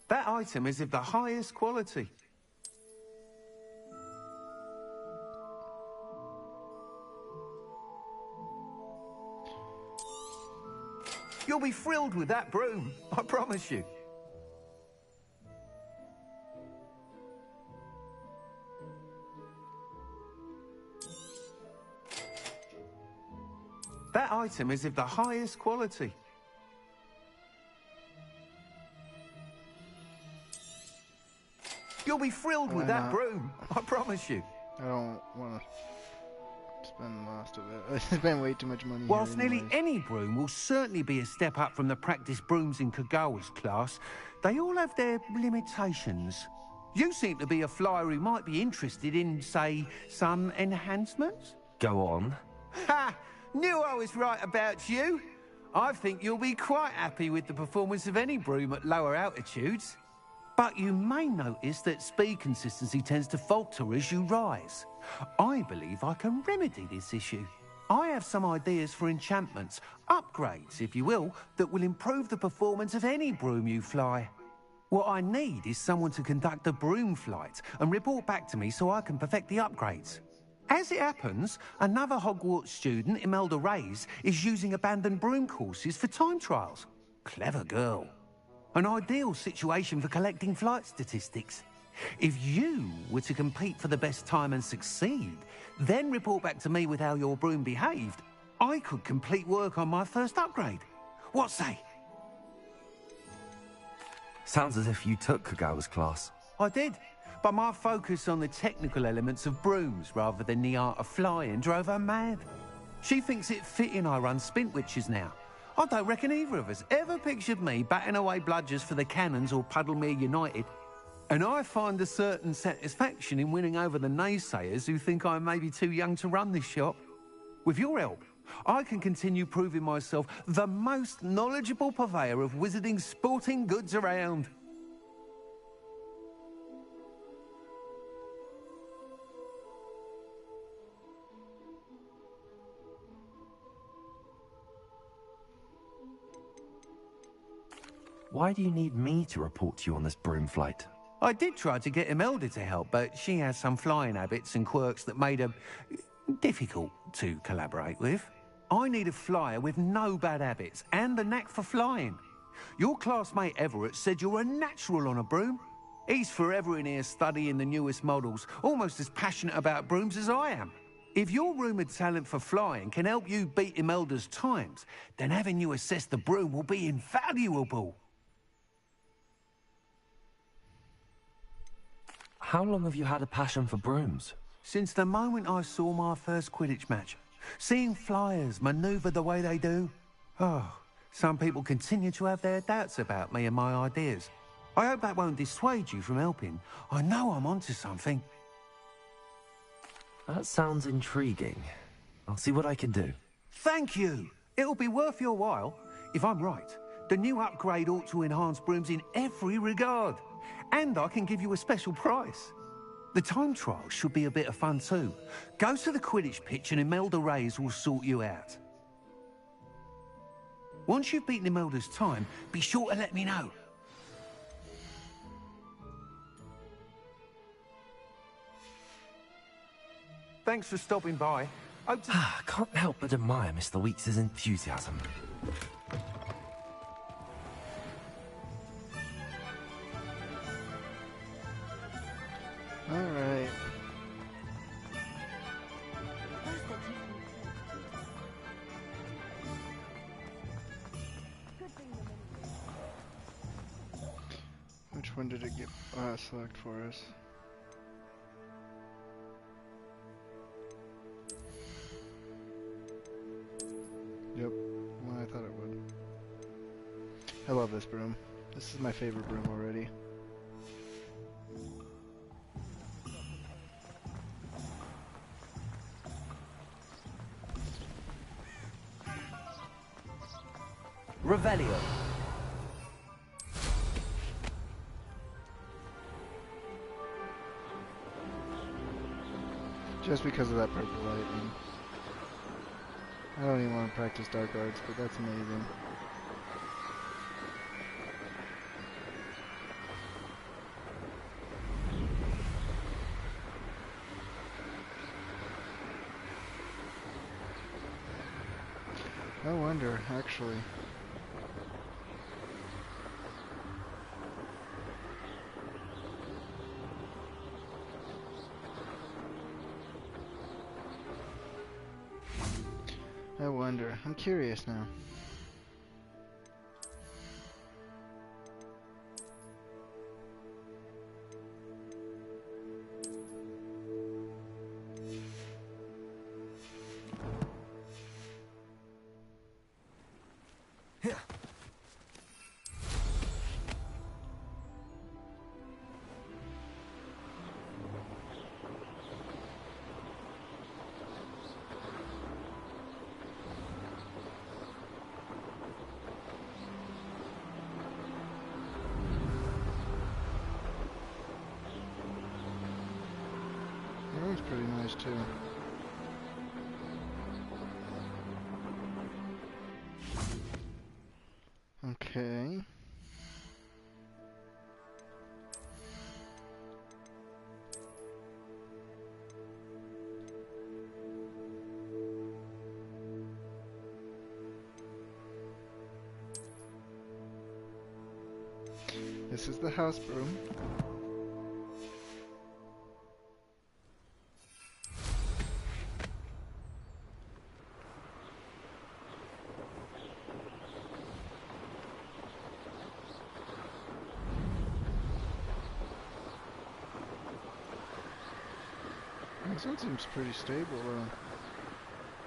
That item is of the highest quality. You'll be thrilled with that broom, I promise you. That item is of the highest quality. You'll be thrilled with that broom, I promise you. I don't want to spend most of it. I spend way too much money. Whilst here nearly any broom will certainly be a step up from the practice brooms in Kagawa's class, they all have their limitations. You seem to be a flyer who might be interested in, say, some enhancements? Go on. Ha! Knew I was right about you. I think you'll be quite happy with the performance of any broom at lower altitudes. But you may notice that speed consistency tends to falter as you rise. I believe I can remedy this issue. I have some ideas for enchantments, upgrades, if you will, that will improve the performance of any broom you fly. What I need is someone to conduct a broom flight and report back to me so I can perfect the upgrades. As it happens, another Hogwarts student, Imelda Reyes, is using abandoned broom courses for time trials. Clever girl. An ideal situation for collecting flight statistics. If you were to compete for the best time and succeed, then report back to me with how your broom behaved, I could complete work on my first upgrade. What say? Sounds as if you took Kagawa's class. I did, but my focus on the technical elements of brooms rather than the art of flying drove her mad. She thinks it fitting I run Spintwitches now. I don't reckon either of us ever pictured me batting away bludgers for the Cannons or Puddlemere United. And I find a certain satisfaction in winning over the naysayers who think I may be too young to run this shop. With your help, I can continue proving myself the most knowledgeable purveyor of wizarding sporting goods around. Why do you need me to report to you on this broom flight? I did try to get Imelda to help, but she has some flying habits and quirks that made her difficult to collaborate with. I need a flyer with no bad habits and a knack for flying. Your classmate Everett said you're a natural on a broom. He's forever in here studying the newest models, almost as passionate about brooms as I am. If your rumoured talent for flying can help you beat Imelda's times, then having you assess the broom will be invaluable. How long have you had a passion for brooms? Since the moment I saw my first Quidditch match. Seeing flyers manoeuvre the way they do. Oh, some people continue to have their doubts about me and my ideas. I hope that won't dissuade you from helping. I know I'm onto something. That sounds intriguing. I'll see what I can do. Thank you. It'll be worth your while. If I'm right, the new upgrade ought to enhance brooms in every regard. And I can give you a special price. The time trial should be a bit of fun too. Go to the Quidditch pitch and Imelda Reyes will sort you out. Once you've beaten Imelda's time, be sure to let me know. Thanks for stopping by. I can't help but admire Mr. Weeks' enthusiasm. All right. Which one did it get select for us? Yep, well, I thought it would. I love this broom. This is my favorite broom already. Revelio. Just because of that purple lightning. I don't even want to practice dark arts, but that's amazing. I wonder, actually. I wonder. I'm curious now. That pretty nice too. Okay. This is the house broom. This one seems pretty stable though.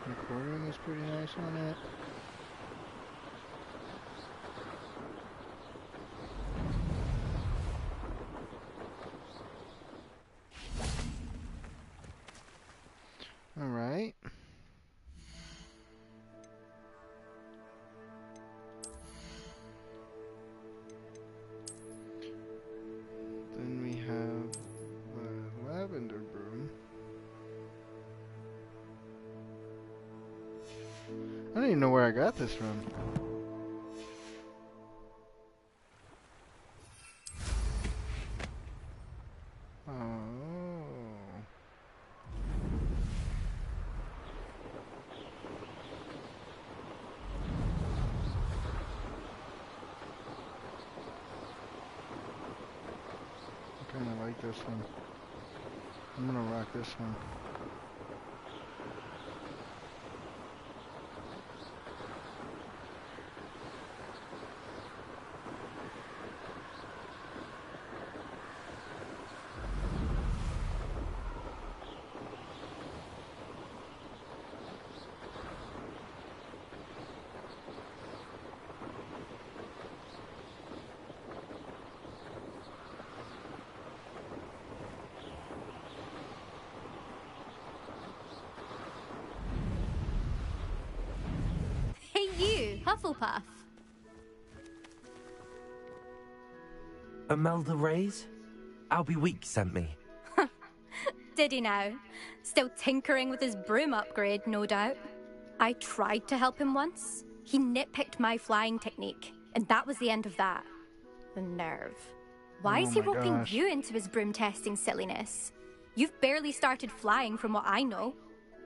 The quartering is pretty nice on it. Alright. Then we have the lavender broom. I don't even know where I got this from. I kinda like this one. I'm gonna rock this one. Hey you, Hufflepuff. Imelda Reyes? Albie Weeks sent me. Did he now? Still tinkering with his broom upgrade, no doubt. I tried to help him once. He nitpicked my flying technique, and that was the end of that. The nerve. Why is he roping you into his broom testing silliness? You've barely started flying from what I know.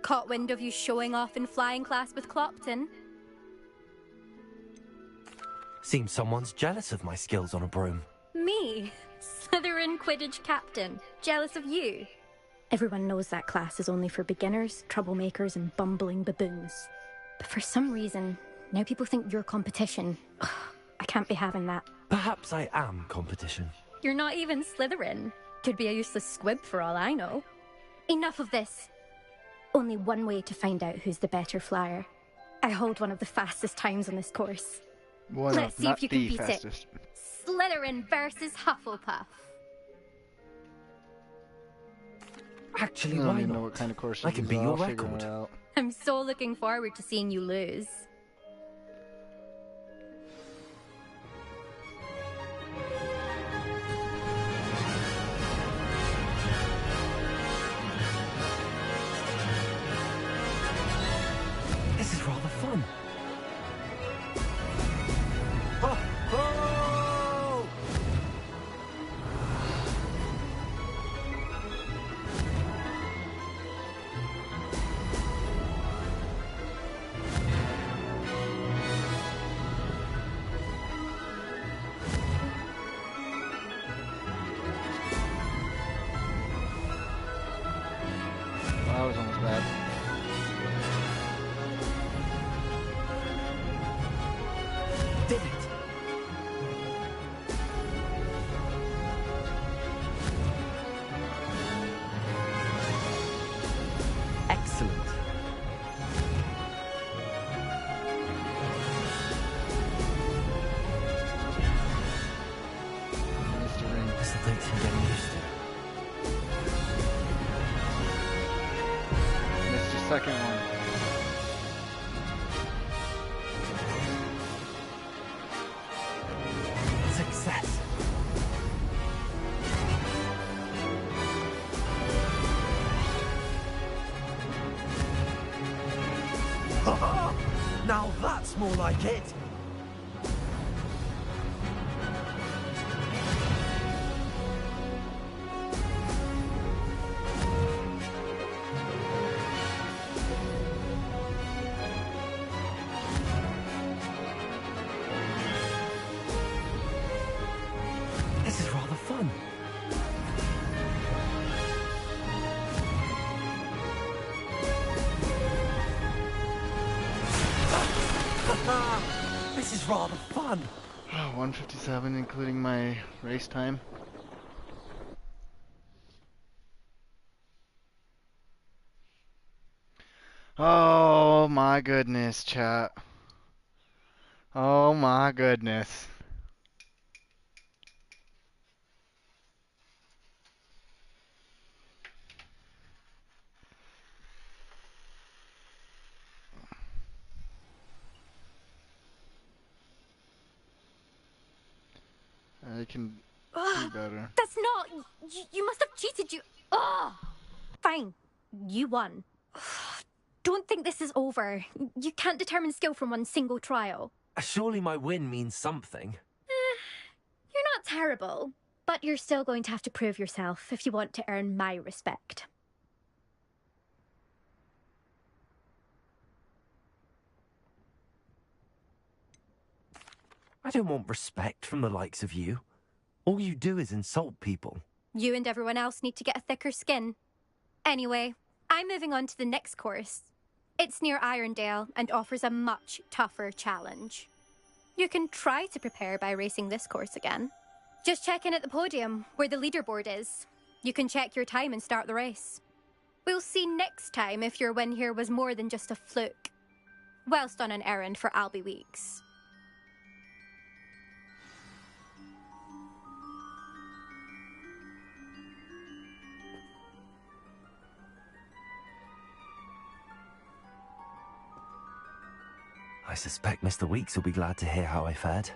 Caught wind of you showing off in flying class with Clopton. Seems someone's jealous of my skills on a broom. Me? Slytherin Quidditch captain. Jealous of you? Everyone knows that class is only for beginners, troublemakers, and bumbling baboons. But for some reason, now people think you're competition. Ugh, I can't be having that. Perhaps I am competition. You're not even Slytherin. Could be a useless squib for all I know. Enough of this. Only one way to find out who's the better flyer. I hold one of the fastest times on this course. Let's see if you can beat it. Slytherin versus Hufflepuff. Actually, I don't why even not? know what kind of course I can beat your record. I'm so looking forward to seeing you lose. This is rather fun. That was almost bad. Did it? Excellent. Mr. Ring. This'll take some getting used to. Missed your second one. Success. Now that's more like it. This is rather fun. This is rather fun. 157, including my race time. Oh my goodness, chat. Oh my goodness. I can do better. That's not... You must have cheated, you... Ugh. Fine. You won. Don't think this is over. You can't determine skill from one single trial. Surely my win means something. You're not terrible, but you're still going to have to prove yourself if you want to earn my respect. I don't want respect from the likes of you. All you do is insult people. You and everyone else need to get a thicker skin. Anyway, I'm moving on to the next course. It's near Irondale and offers a much tougher challenge. You can try to prepare by racing this course again. Just check in at the podium, where the leaderboard is. You can check your time and start the race. We'll see next time if your win here was more than just a fluke. Whilst on an errand for Albie Weeks. I suspect Mr. Weeks will be glad to hear how I fared.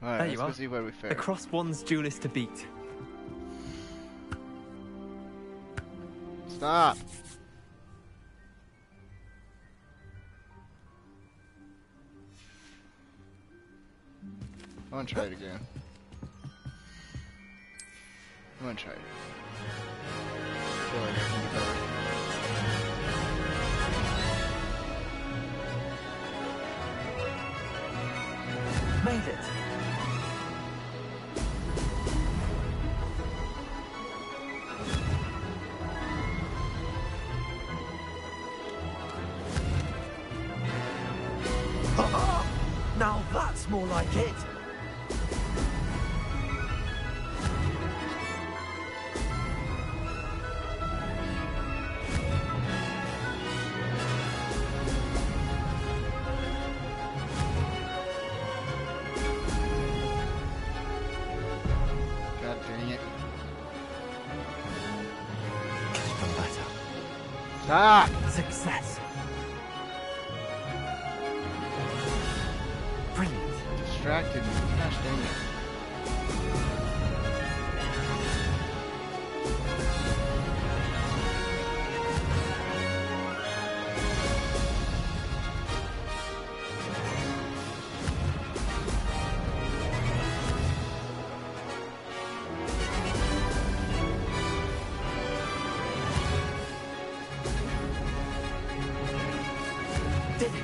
Alright, there let's you go are. see where we fare. The Cross One's duelist to beat. Stop! I want to try it again. I want to try it. I feel like I can do better. Made it. Now that's more like it. God dang it. Could have done better. Stop! Success. Brilliant. Distracted me. Gosh dang it. Did it.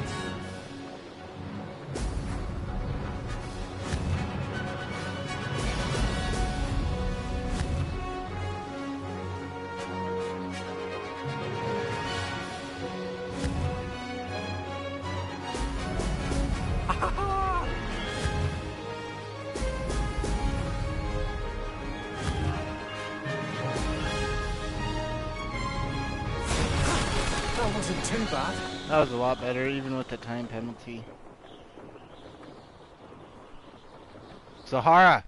That wasn't too bad. That was a lot better, even with the time penalty. Sahara!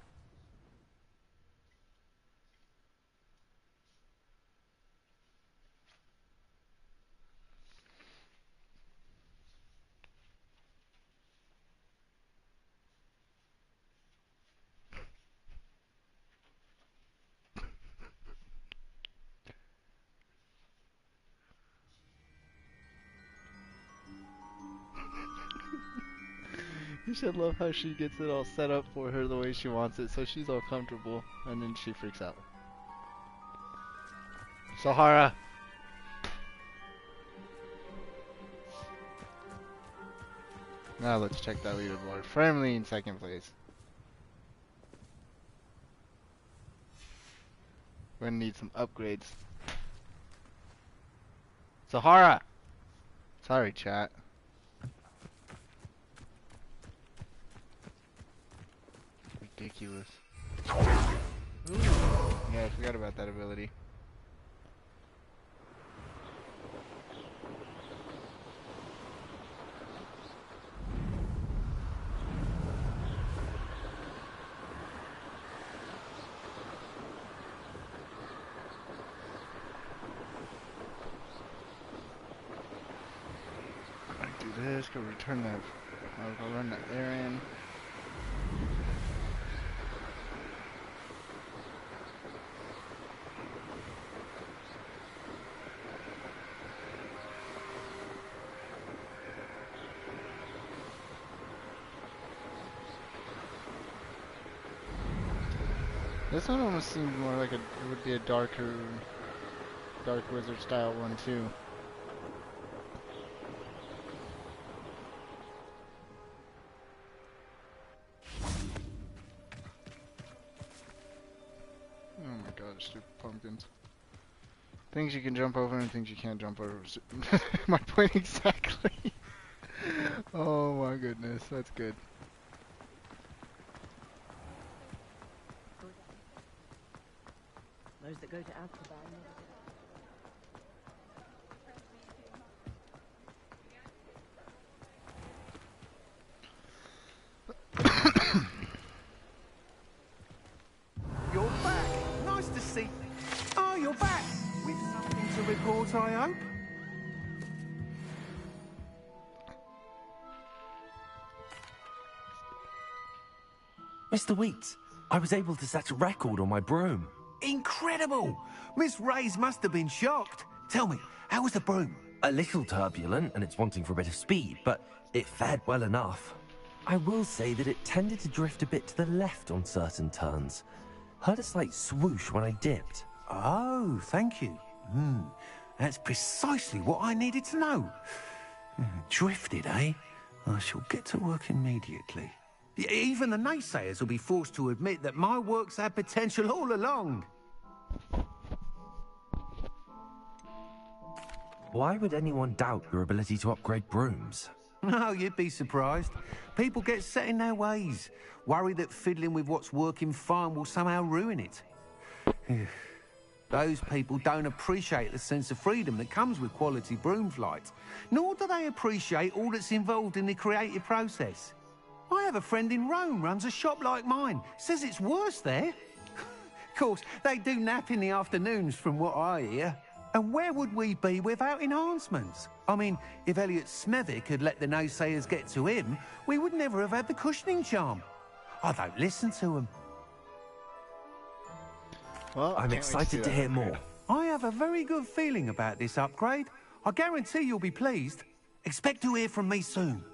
You should love how she gets it all set up for her the way she wants it, so she's all comfortable, and then she freaks out. Sahara! Now let's check that leaderboard. Firmly in second place. We're gonna need some upgrades. Sahara! Sorry, chat. Ridiculous. Ooh. Yeah, I forgot about that ability. Do this, go return that, I'll go run that errand. This one almost seems more like it would be a dark wizard style one too. Oh my god, stupid pumpkins. Things you can jump over and things you can't jump over. My point exactly. Oh my goodness, that's good. Those that go to Azkaban never You're back. Nice to see. Oh, you're back. With something to report, I hope. Mr. Weeks, I was able to set a record on my broom. Incredible! Miss Reyes must have been shocked. Tell me, how was the broom? A little turbulent, and it's wanting for a bit of speed, but it fared well enough. I will say that it tended to drift a bit to the left on certain turns. Heard a slight swoosh when I dipped. Oh, thank you. That's precisely what I needed to know. Drifted, eh? I shall get to work immediately. Even the naysayers will be forced to admit that my work's had potential all along. Why would anyone doubt your ability to upgrade brooms? No, you'd be surprised. People get set in their ways, worry that fiddling with what's working fine will somehow ruin it. Those people don't appreciate the sense of freedom that comes with quality broom flight, nor do they appreciate all that's involved in the creative process. I have a friend in Rome runs a shop like mine. Says it's worse there. Of course, they do nap in the afternoons from what I hear. And where would we be without enhancements? I mean, if Elliot Smethwick had let the naysayers get to him, we would never have had the cushioning charm. I don't listen to them. Well, I'm excited to hear more. I have a very good feeling about this upgrade. I guarantee you'll be pleased. Expect to hear from me soon.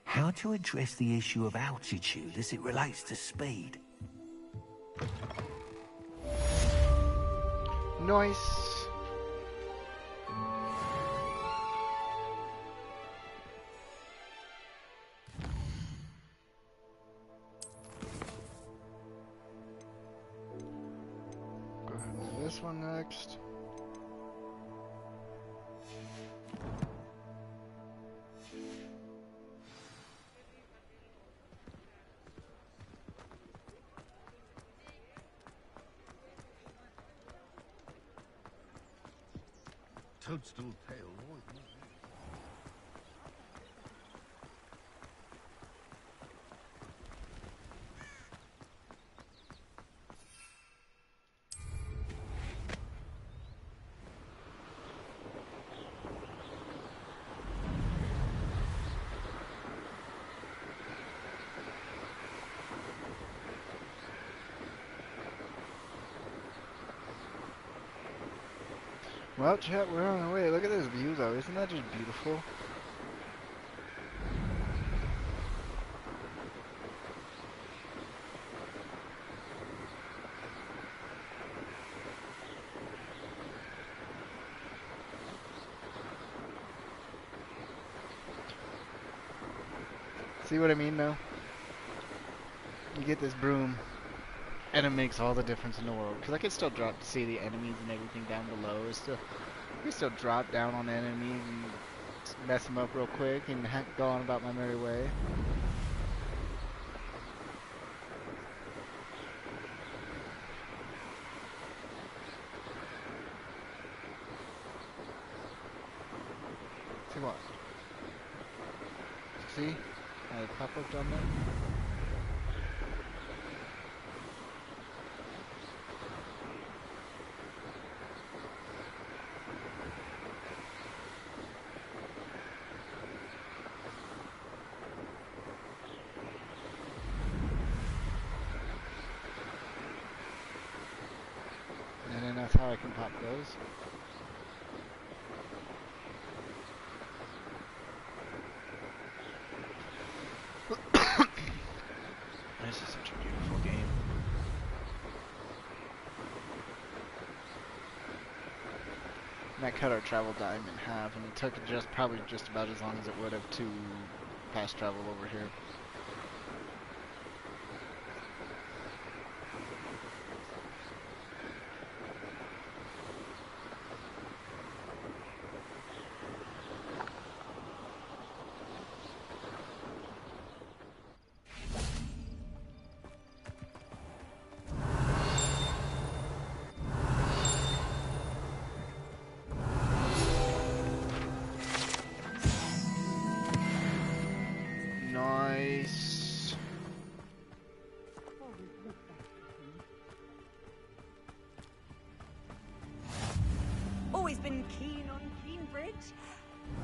How to address the issue of altitude as it relates to speed? Nice. Go ahead and do this one next. Toadstool tail. Well, chat, we're on our way. Look at this view, though. Isn't that just beautiful? See what I mean, though? You get this broom, and it makes all the difference in the world. Because I can still drop to see the enemies and everything down below. I can still drop down on enemies and mess them up real quick and go on about my merry way. See what? See? I pop up down there. That's how I can pop those. This is such a beautiful game. And that cut our travel time in half, and it took probably just about as long as it would have to fast travel over here. Nice. Always been keen on Cambridge.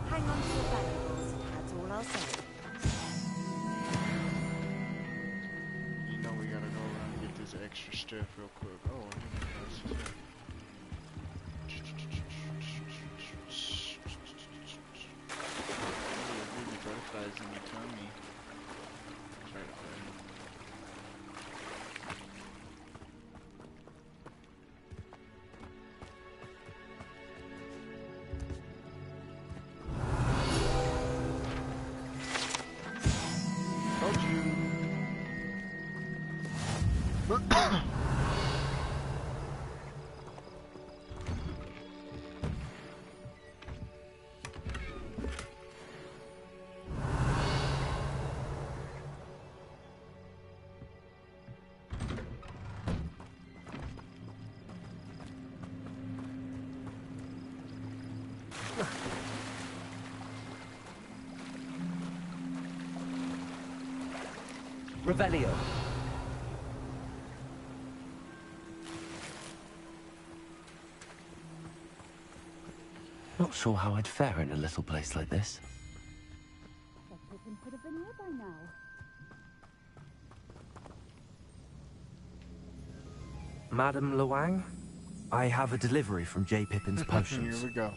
Hang on to your valuables, that's all I'll say. extra stuff real quick. Oh, baby butterflies in my tummy. Sorry. Revelio. Not sure how I'd fare in a little place like this. Pippin could have been here by now. Madam Luang, I have a delivery from J. Pippin's potions. Here we go.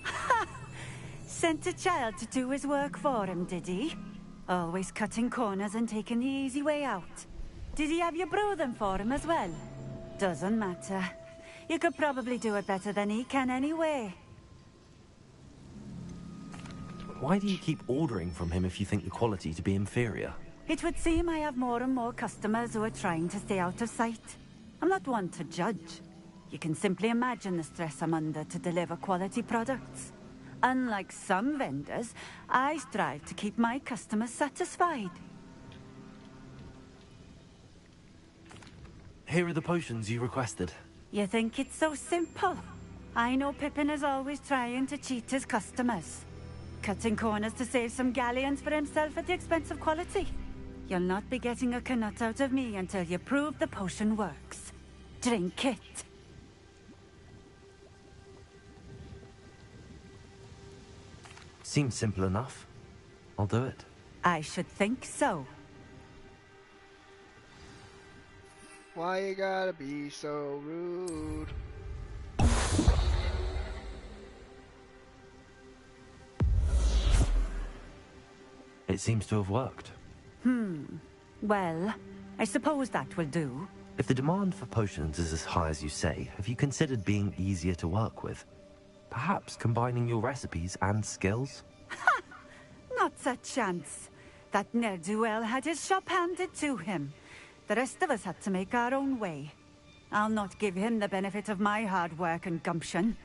Sent a child to do his work for him, did he? Always cutting corners and taking the easy way out. Did he have you brew them for him as well? Doesn't matter. You could probably do it better than he can anyway. Why do you keep ordering from him if you think the quality to be inferior? It would seem I have more and more customers who are trying to stay out of sight. I'm not one to judge. You can simply imagine the stress I'm under to deliver quality products. Unlike some vendors, I strive to keep my customers satisfied. Here are the potions you requested. You think it's so simple? I know Pippin is always trying to cheat his customers. Cutting corners to save some galleons for himself at the expense of quality. You'll not be getting a canut out of me until you prove the potion works. Drink it. Seems simple enough. I'll do it. I should think so. Why you gotta be so rude? It seems to have worked. Well, I suppose that will do. If the demand for potions is as high as you say, have you considered being easier to work with? Perhaps combining your recipes and skills? Not a chance. That ne'er-do-well had his shop handed to him. The rest of us had to make our own way. I'll not give him the benefit of my hard work and gumption.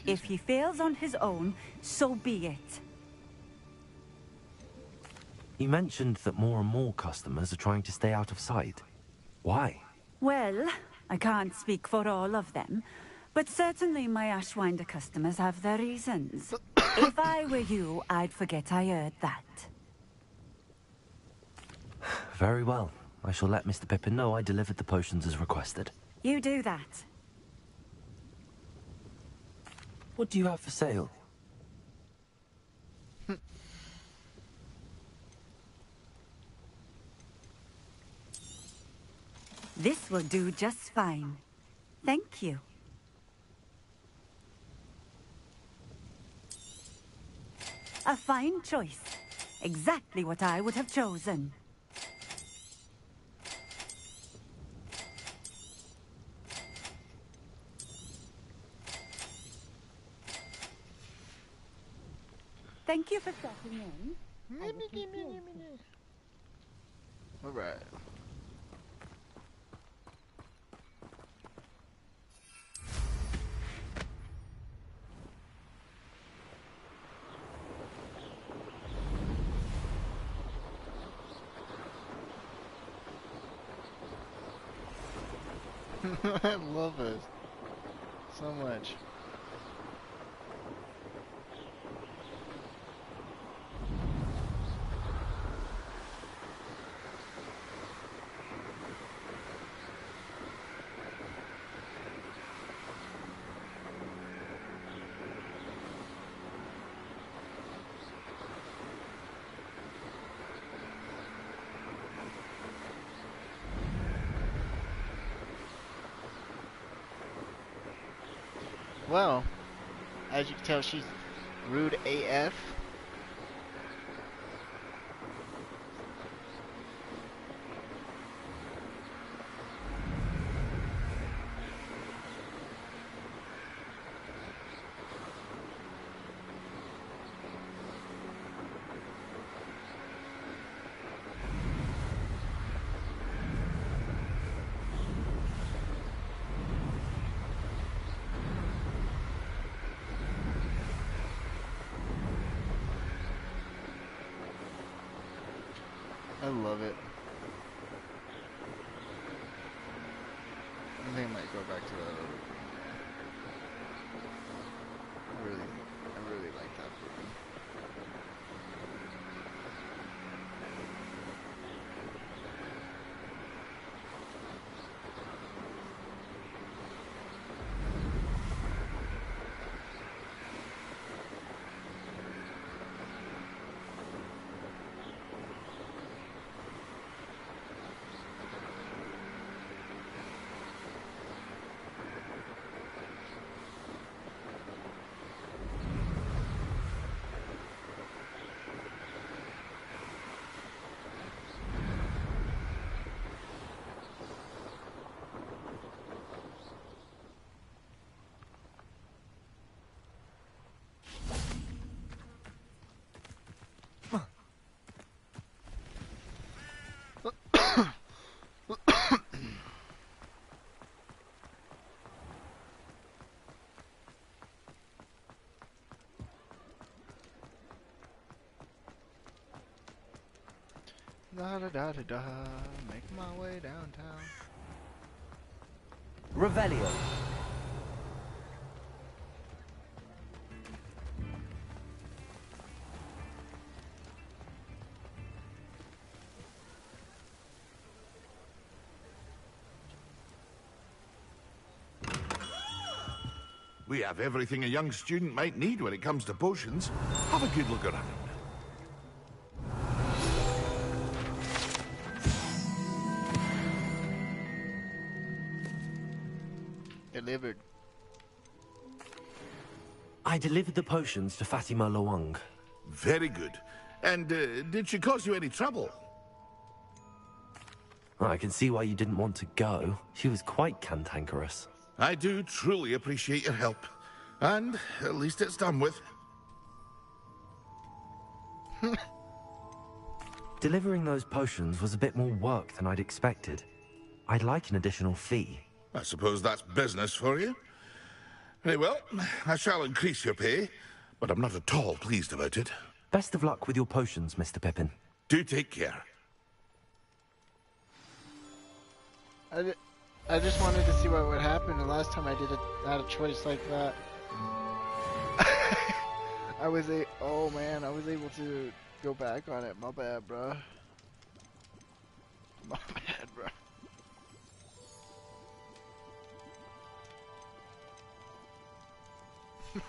If he fails on his own, so be it. You mentioned that more and more customers are trying to stay out of sight. Why? Well, I can't speak for all of them, but certainly my Ashwinder customers have their reasons. If I were you, I'd forget I heard that. Very well. I shall let Mr. Pippin know I delivered the potions as requested. You do that. What do you have for sale? This will do just fine. Thank you. A fine choice. Exactly what I would have chosen. Thank you for stopping in. All right. I love it so much. well. As you can tell, she's rude AF. I love it. I think I might go back to that other room. I really like that room. Da da da da da, make my way downtown. Revelio. We have everything a young student might need when it comes to potions. Have a good look around. Delivered. I delivered the potions to Fatima Luang. Very good. And did she cause you any trouble? Well, I can see why you didn't want to go. She was quite cantankerous. I do truly appreciate your help. And at least it's done with. Delivering those potions was a bit more work than I'd expected. I'd like an additional fee. I suppose that's business for you. Very well, I shall increase your pay, but I'm not at all pleased about it. Best of luck with your potions, Mr. Pippin. Do take care. I just wanted to see what would happen. The last time I had a choice like that, I was able to go back on it. My bad, bro. My bad, bro.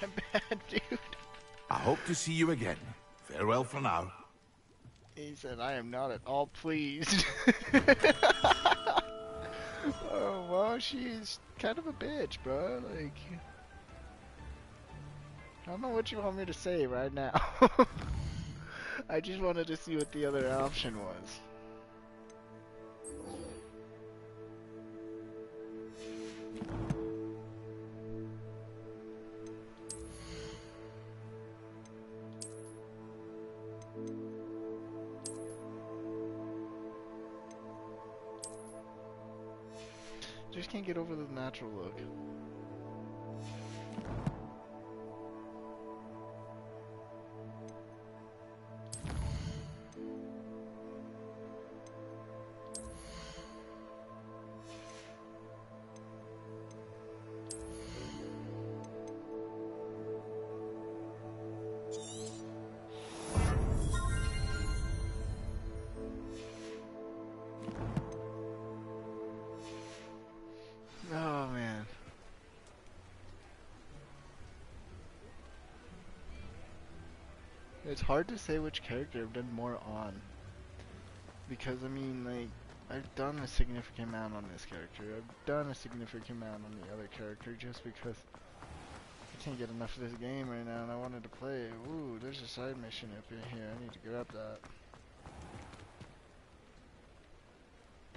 My bad, dude. I hope to see you again. Farewell for now. He said, I am not at all pleased. Oh, well, she's kind of a bitch, bro. Like, I don't know what you want me to say right now. I just wanted to see what the other option was. Just can't get over the natural look. Oh man. It's hard to say which character I've done more on. Because I mean, like, I've done a significant amount on this character. I've done a significant amount on the other character just because can't get enough of this game right now, and I wanted to play it. Ooh, there's a side mission up in here. I need to grab that.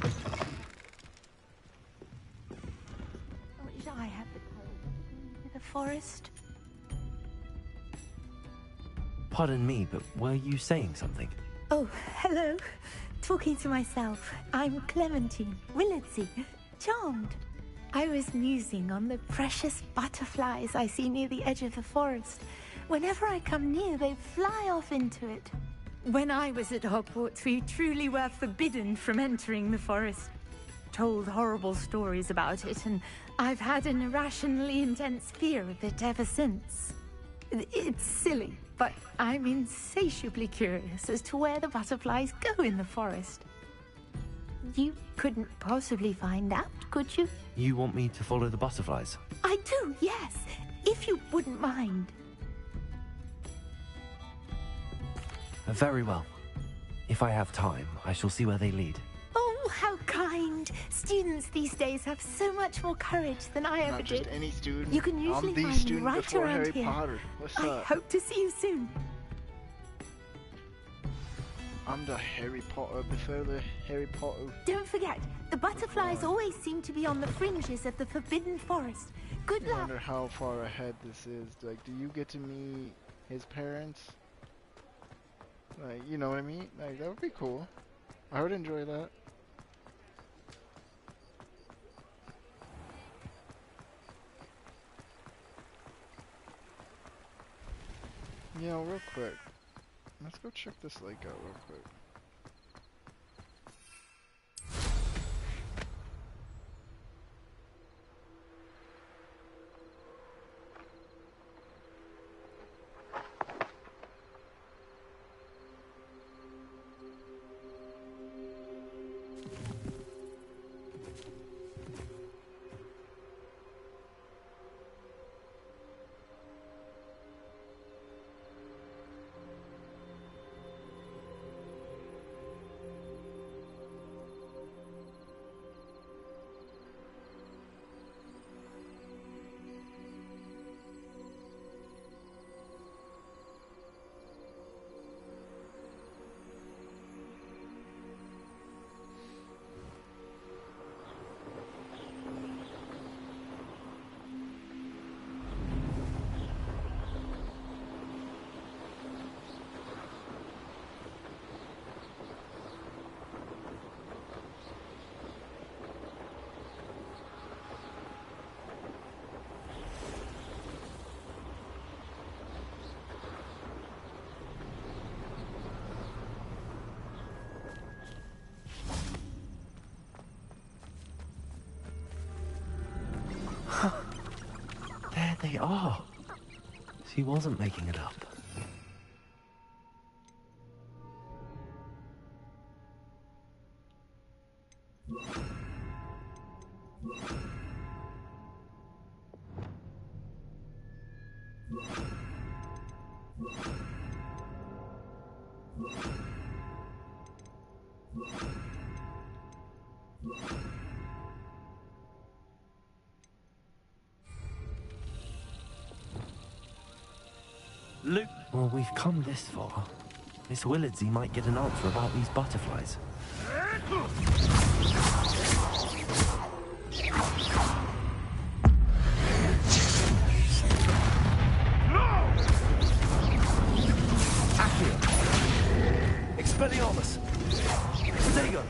I wish I had the courage to go into the forest. Pardon me, but were you saying something? Oh, hello. Talking to myself. I'm Clementine, Willardsey, charmed. I was musing on the precious butterflies I see near the edge of the forest. Whenever I come near, they fly off into it. When I was at Hogwarts, we truly were forbidden from entering the forest. Told horrible stories about it, and I've had an irrationally intense fear of it ever since. It's silly, but I'm insatiably curious as to where the butterflies go in the forest. You couldn't possibly find out, could you? You want me to follow the butterflies? I do, yes, if you wouldn't mind. Very well. If I have time, I shall see where they lead. Oh, how kind. Students these days have so much more courage than I ever Not just did. any student. You can usually I'm the find me student right before around Harry here. Potter. What's I up? hope to see you soon. I'm the Harry Potter before the Harry Potter. Don't forget, the butterflies always seem to be on the fringes of the Forbidden Forest. Good I luck. wonder how far ahead this is. Like, do you get to meet his parents? Like, you know what I mean? Like, that would be cool. I would enjoy that. You know, real quick. Let's go check this lake out real quick. There they are. She wasn't making it up. Luke. Well, we've come this far. Miss Willardsey might get an answer about these butterflies. Accio. Expelliarmus. Protego.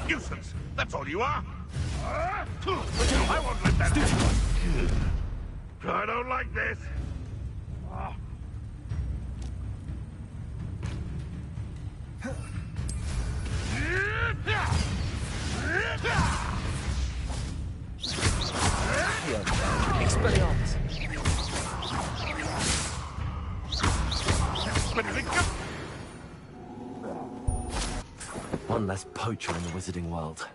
Nuisance! That's all you are! I won't let that happen! I don't like this! less poacher in the wizarding world.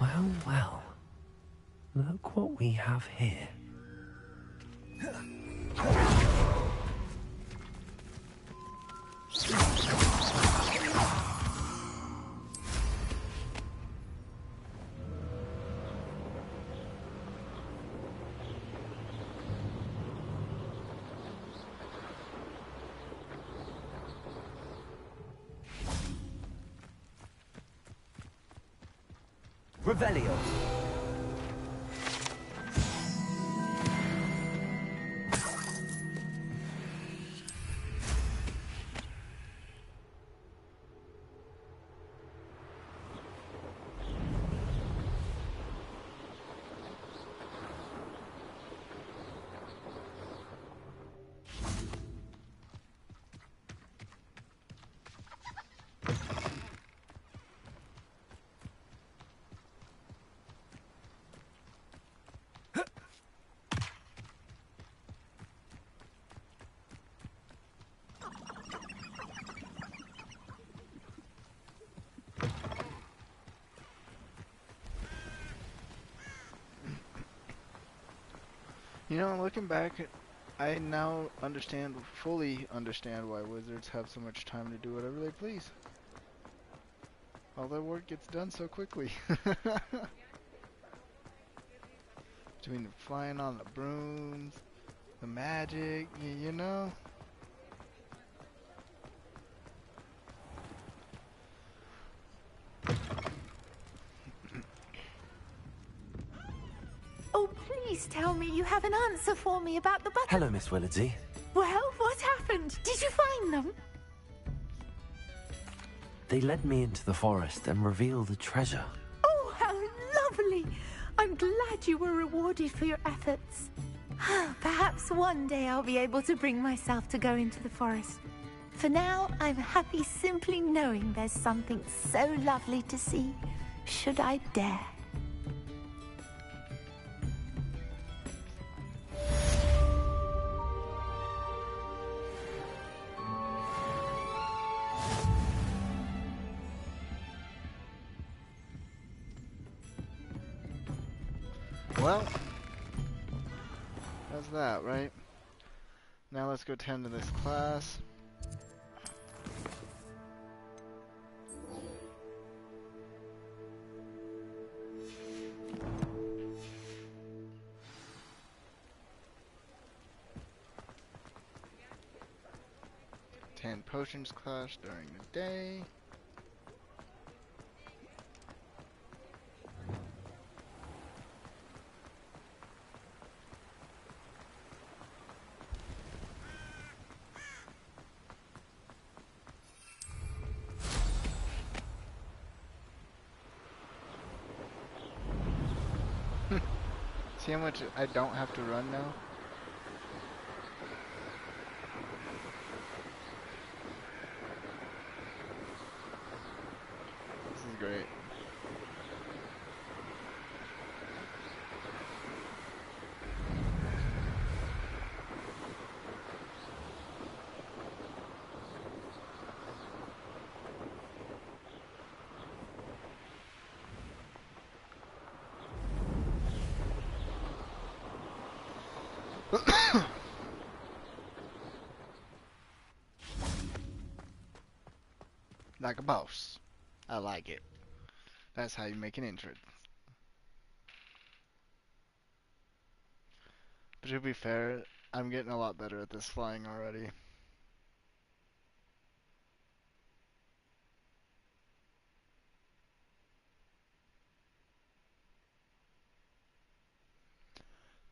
Well, well. Look what we have here. Revelio. You know, looking back, I now fully understand why wizards have so much time to do whatever they please. All their work gets done so quickly. Between the flying on the brooms, the magic, you know? Oh, please tell me you have an answer for me about the button. Hello, Miss Willardsey. Well, what happened? Did you find them? They led me into the forest and revealed the treasure. Oh, how lovely! I'm glad you were rewarded for your efforts. Perhaps one day I'll be able to bring myself to go into the forest. For now, I'm happy simply knowing there's something so lovely to see, should I dare. Well, that's that, right? Now let's go tend to this class. Tend potions class during the day. See how much I don't have to run now? This is great. Like a boss. I like it. That's how you make an entrance. But to be fair, I'm getting a lot better at this flying already.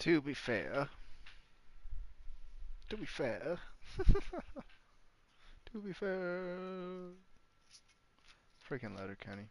To be fair. To be fair. To be fair. Freaking Letterkenny.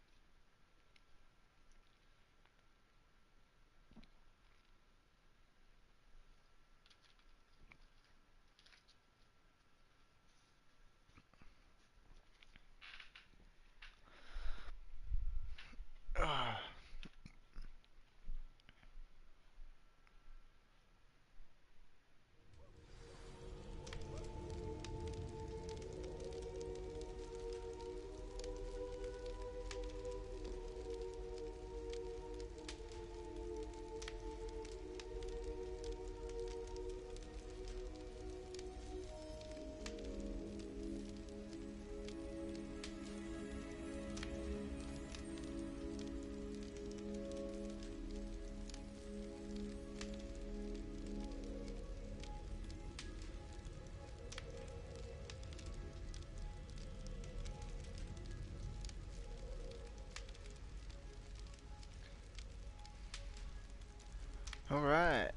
Alright.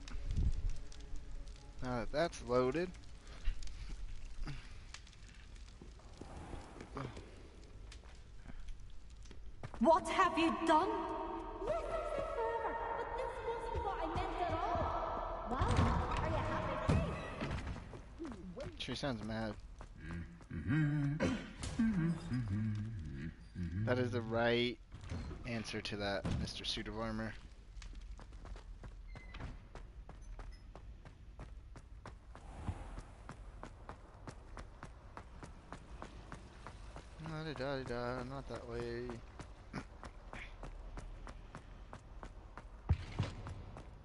Now that that's loaded. What have you done? Yes, I said forever, but this wasn't what I meant at all. Well, are you happy, Dave? She sounds mad. That is the right answer to that, Mr. Suit of Armor. La-da-da-da, not that way.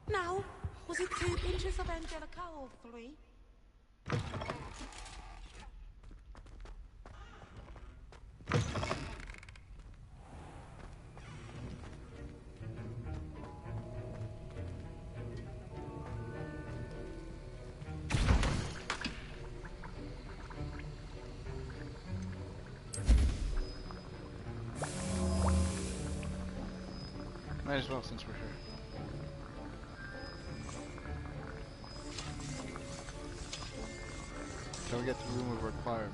Now, was it 2 pinches of Angelica or 3? Might as well since we're here. Till we get the room of requirement.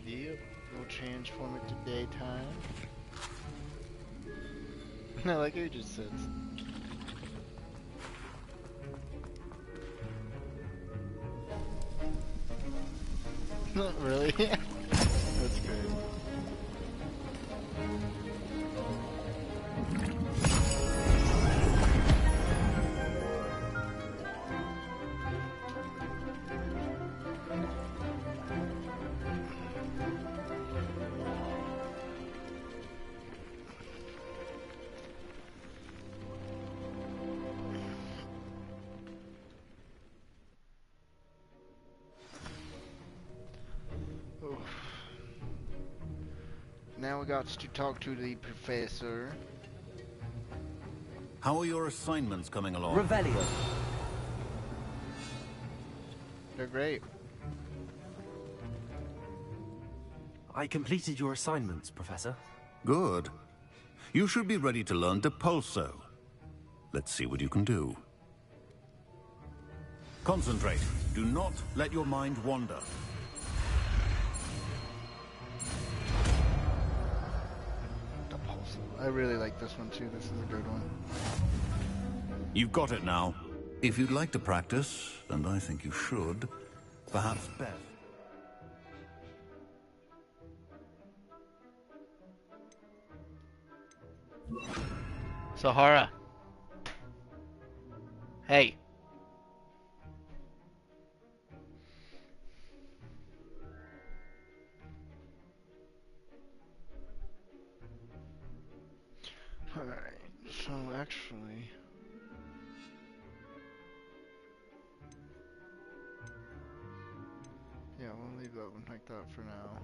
Yep, we'll transform it to daytime. I like how he just sits. Not really. That's great. Now we got to talk to the professor. How are your assignments coming along? Revelio. They're great. I completed your assignments, Professor. Good. You should be ready to learn Depulso. Let's see what you can do. Concentrate. Do not let your mind wander. I really like this one too. This is a good one. You've got it now. If you'd like to practice, and I think you should, perhaps best. Sahara. Hey. Alright, so actually... yeah, we'll leave that one like that for now.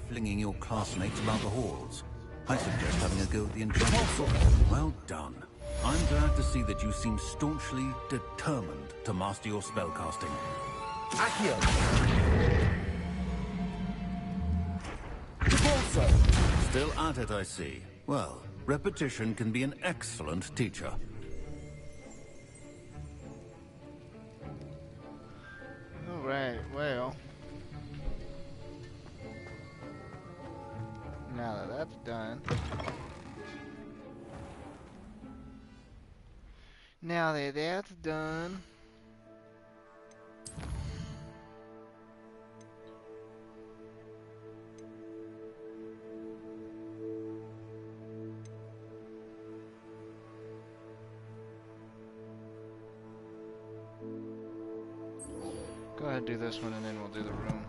Flinging your classmates about the halls. I suggest having a go at the enchanted. Well done. I'm glad to see that you seem staunchly determined to master your spellcasting. Accio. Still at it, I see. Well, repetition can be an excellent teacher. Alright, well... now that that's done... now that that's done... go ahead and do this one and then we'll do the room.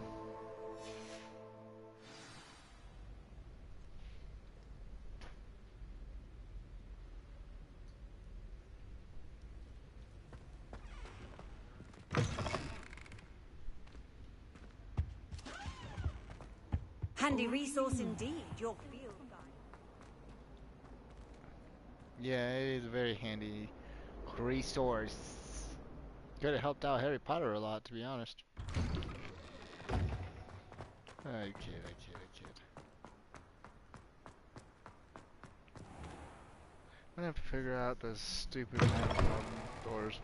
Handy resource indeed, your field guide. Yeah, it is a very handy resource. Could have helped out Harry Potter a lot, to be honest. I kid. I'm gonna have to figure out those stupid doors.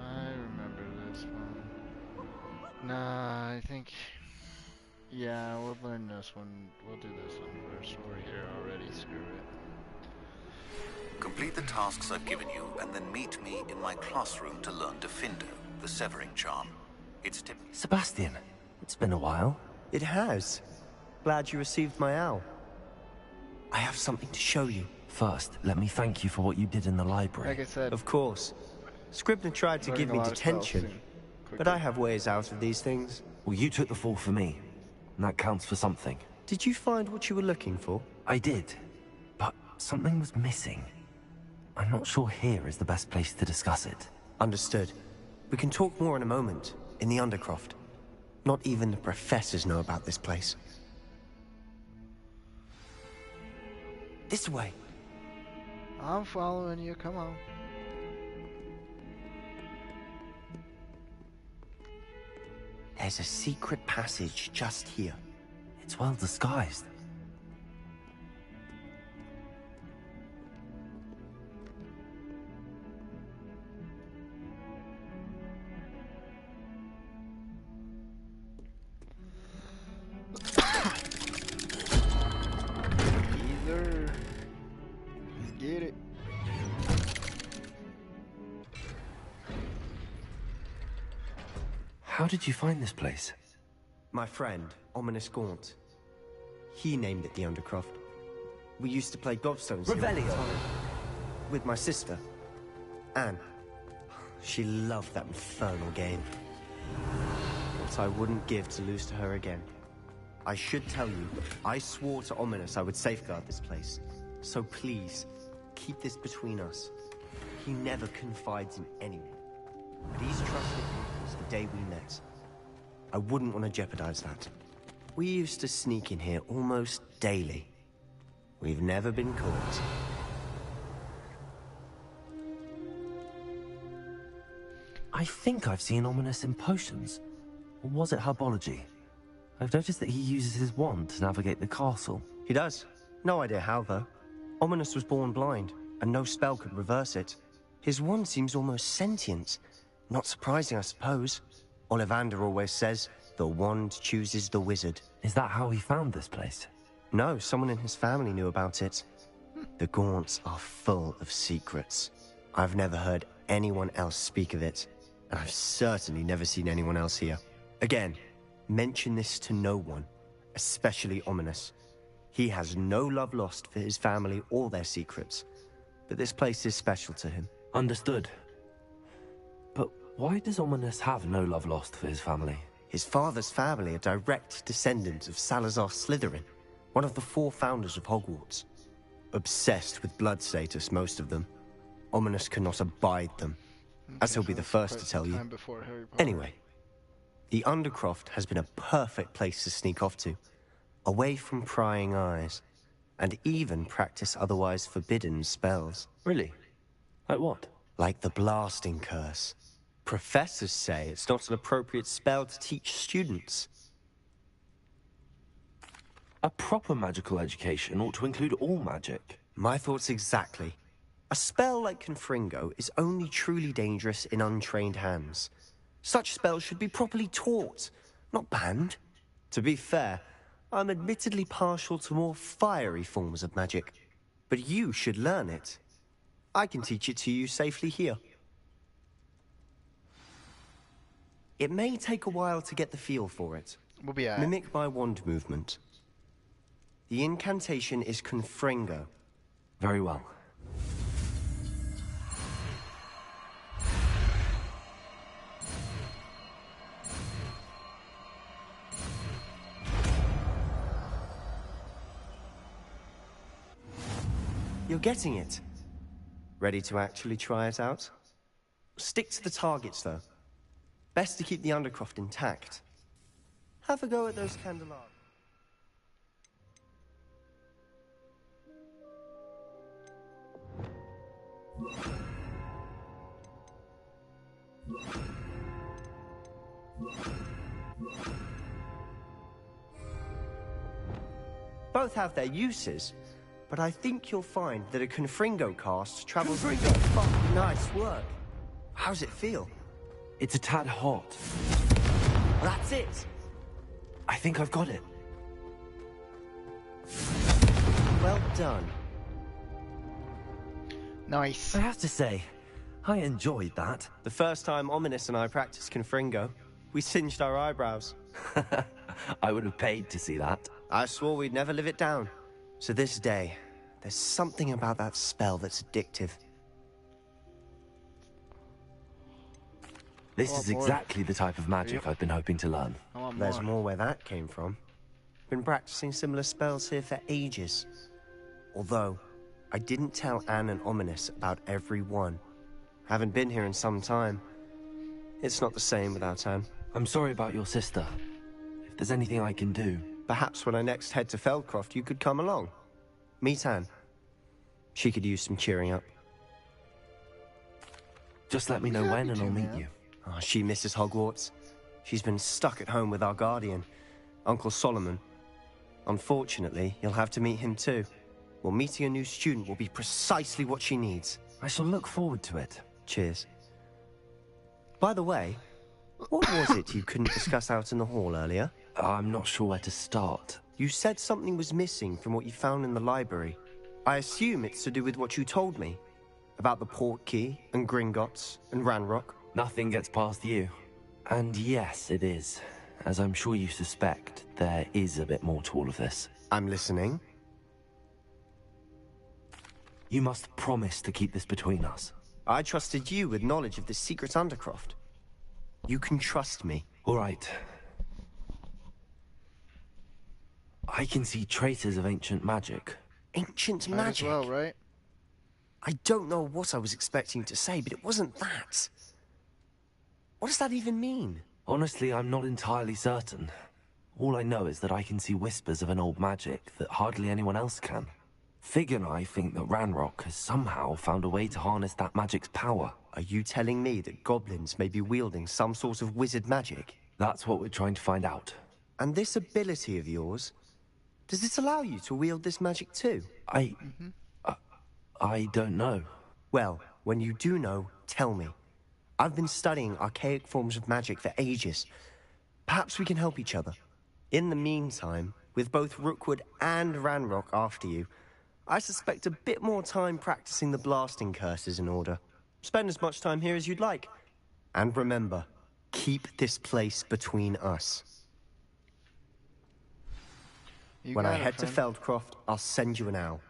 I remember this one. Nah, I think... Yeah, we'll learn this one. We'll do this one first. We're here already, screw it. Complete the tasks I've given you, and then meet me in my classroom to learn Defindo, the severing charm. It's Sebastian, it's been a while. It has. Glad you received my owl. I have something to show you. First, let me thank you for what you did in the library. Like I said, of course. Scribner tried to give me detention, but I have ways out of these things. Well, you took the fall for me, and that counts for something. Did you find what you were looking for? I did, but something was missing. I'm not sure here is the best place to discuss it. Understood. We can talk more in a moment, in the Undercroft. Not even the professors know about this place. This way. I'm following you, come on. There's a secret passage just here. It's well disguised. Get it. How did you find this place? My friend, Ominous Gaunt. He named it the Undercroft. We used to play gobstones here all the time. With my sister, Anne. She loved that infernal game. What I wouldn't give to lose to her again. I should tell you, I swore to Ominous I would safeguard this place. So please, keep this between us. He never confides in anyone. But he's trusted me since the day we met. I wouldn't want to jeopardize that. We used to sneak in here almost daily. We've never been caught. I think I've seen Ominous in potions. Or was it herbology? I've noticed that he uses his wand to navigate the castle. He does. No idea how, though. Ominous was born blind, and no spell could reverse it. His wand seems almost sentient. Not surprising, I suppose. Ollivander always says, the wand chooses the wizard. Is that how he found this place? No, someone in his family knew about it. The Gaunts are full of secrets. I've never heard anyone else speak of it, and I've certainly never seen anyone else here. Again, mention this to no one, especially Ominous. He has no love lost for his family or their secrets, but this place is special to him. Understood. But why does Ominous have no love lost for his family? His father's family are direct descendants of Salazar Slytherin, one of the 4 founders of Hogwarts. Obsessed with blood status, most of them. Ominous cannot abide them, as he'll be the first to tell you. Anyway, the Undercroft has been a perfect place to sneak off to, away from prying eyes, and even practice otherwise forbidden spells. Really? Like what? Like the blasting curse. Professors say it's not an appropriate spell to teach students. A proper magical education ought to include all magic. My thoughts exactly. A spell like Confringo is only truly dangerous in untrained hands. Such spells should be properly taught, not banned. To be fair, I'm admittedly partial to more fiery forms of magic, but you should learn it. I can teach it to you safely here. It may take a while to get the feel for it. We'll be at Mimic my wand movement. The incantation is Confringo. Very well. You're getting it. Ready to actually try it out? Stick to the targets, though. Best to keep the Undercroft intact. Have a go at those candelabras. Both have their uses, but I think you'll find that a Confringo cast travels... Confringo! Nice work. How's it feel? It's a tad hot. That's it! I think I've got it. Well done. Nice. I have to say, I enjoyed that. The first time Ominous and I practiced Confringo, we singed our eyebrows. I would have paid to see that. I swore we'd never live it down. So this day, there's something about that spell that's addictive. This is exactly the type of magic I've been hoping to learn. There's more where that came from. Been practicing similar spells here for ages. Although, I didn't tell Anne and Ominous about every one. Haven't been here in some time. It's not the same without Anne. I'm sorry about your sister. If there's anything I can do... Perhaps when I next head to Feldcroft, you could come along. Meet Anne. She could use some cheering up. Just let me know when and I'll meet you. Oh, she misses Hogwarts. She's been stuck at home with our guardian, Uncle Solomon. Unfortunately, you'll have to meet him too. Well, meeting a new student will be precisely what she needs. I shall look forward to it. Cheers. By the way, what was it you couldn't discuss out in the hall earlier? I'm not sure where to start. You said something was missing from what you found in the library. I assume it's to do with what you told me. About the Portkey, and Gringotts, and Ranrock. Nothing gets past you. And yes, it is. As I'm sure you suspect, there is a bit more to all of this. I'm listening. You must promise to keep this between us. I trusted you with knowledge of the secret Undercroft. You can trust me. All right. I can see traces of ancient magic. Ancient Might magic? as well, right? I don't know what I was expecting to say, but it wasn't that. What does that even mean? Honestly, I'm not entirely certain. All I know is that I can see whispers of an old magic that hardly anyone else can. Fig and I think that Ranrock has somehow found a way to harness that magic's power. Are you telling me that goblins may be wielding some sort of wizard magic? That's what we're trying to find out. And this ability of yours, does it allow you to wield this magic too? I don't know. Well, when you do know, tell me. I've been studying archaic forms of magic for ages. Perhaps we can help each other. In the meantime, with both Rookwood and Ranrock after you, I suspect a bit more time practicing the blasting curse is in order. Spend as much time here as you'd like. And remember, keep this place between us. When I head to Feldcroft, I'll send you an owl.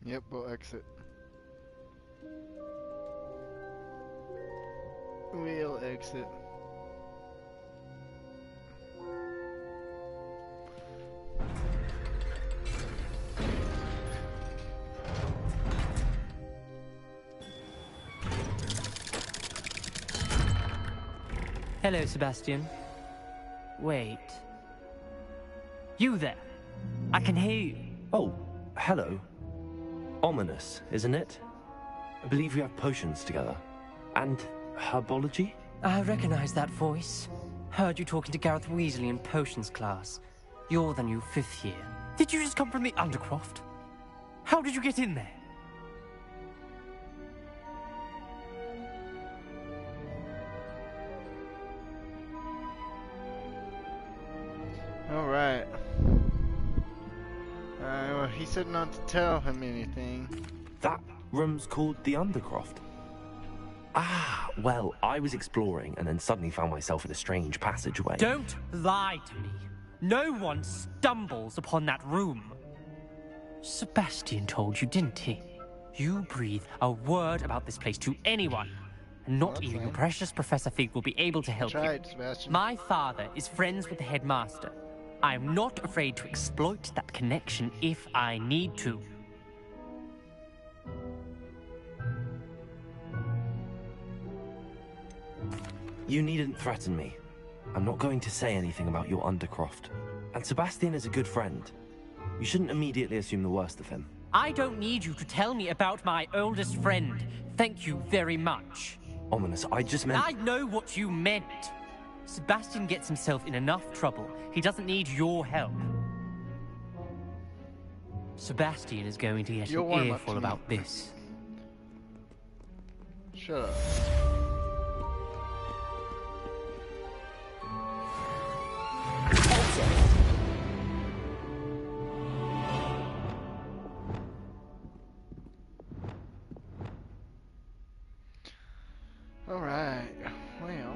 Yep, we'll exit. We'll exit. Hello, Sebastian. Wait. You there? I can hear you. Oh, hello. Ominous, isn't it? I believe we have potions together. And herbology? I recognize that voice. Heard you talking to Gareth Weasley in potions class. You're the new 5th year. Did you just come from the Undercroft? How did you get in there? Alright. Well, he said not to tell him anything. That room's called the Undercroft. Ah, well, I was exploring and then suddenly found myself in a strange passageway. Don't lie to me. No one stumbles upon that room. Sebastian told you, didn't he? You breathe a word about this place to anyone, Not even your precious Professor Fig will be able to help you. Sebastian. My father is friends with the headmaster. I am not afraid to exploit that connection if I need to. You needn't threaten me. I'm not going to say anything about your Undercroft. And Sebastian is a good friend. You shouldn't immediately assume the worst of him. I don't need you to tell me about my oldest friend. Thank you very much. Ominous, I just meant... I know what you meant. Sebastian gets himself in enough trouble. He doesn't need your help. Sebastian is going to get an earful about this. Shut up. Alright, well,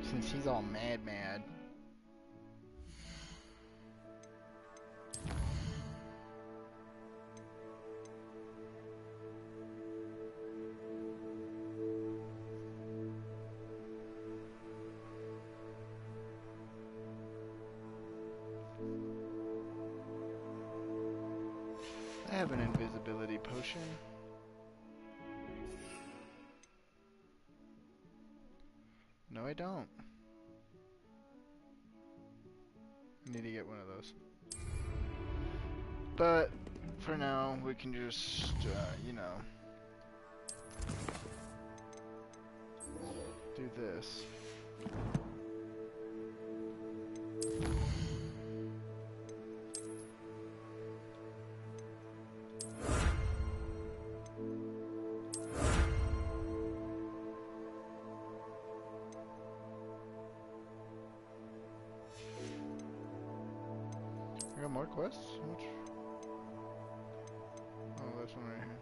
since he's all mad. I have an invisibility potion. No, I don't. I need to get one of those. But for now, we can just, you know, do this. I got more quests? How much? Oh, this one right here.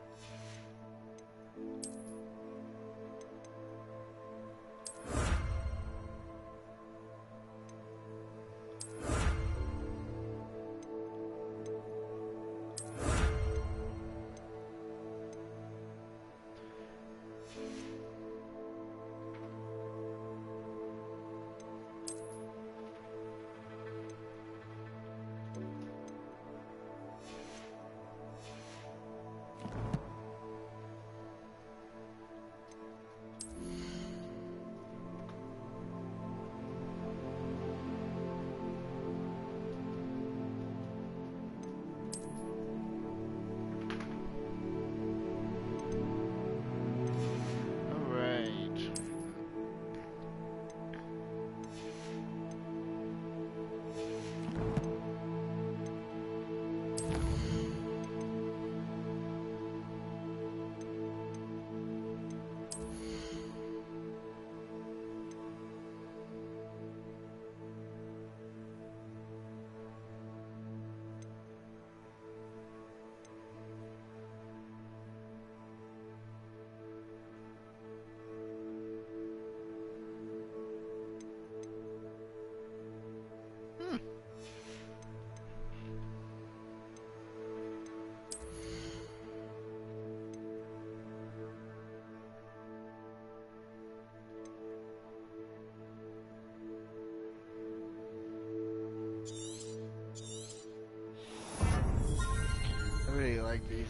I really like these.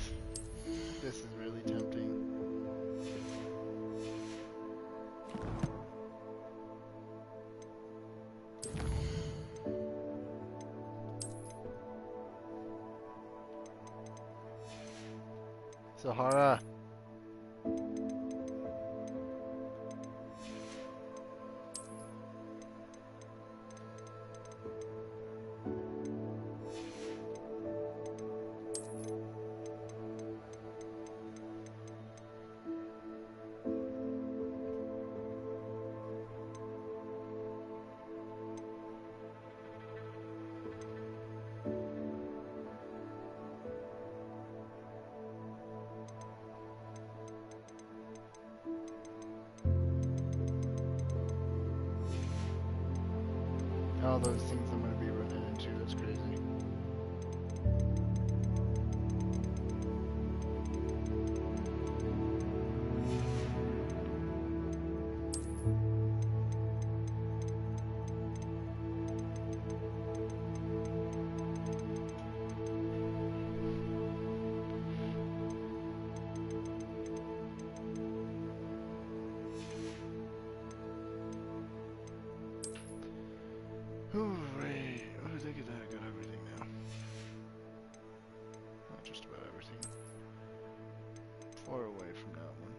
This is really tempting. Sahara. All those things I'm going to be running into, that's crazy. Hooray! Oh, look at that! I got everything now. Not just about everything. Far away from that one.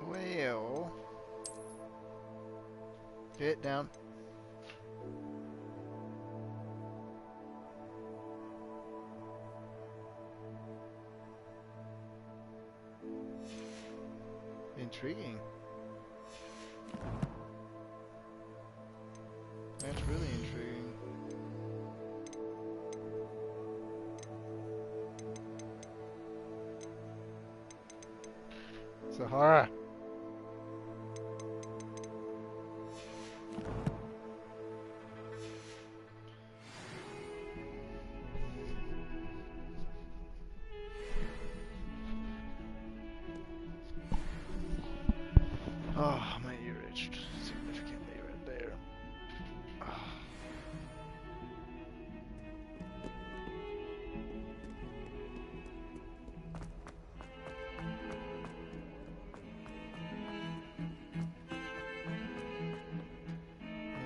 Well, get down. Intriguing. That's really intriguing. Sahara. Oh, my ear itched significantly right there. Oh.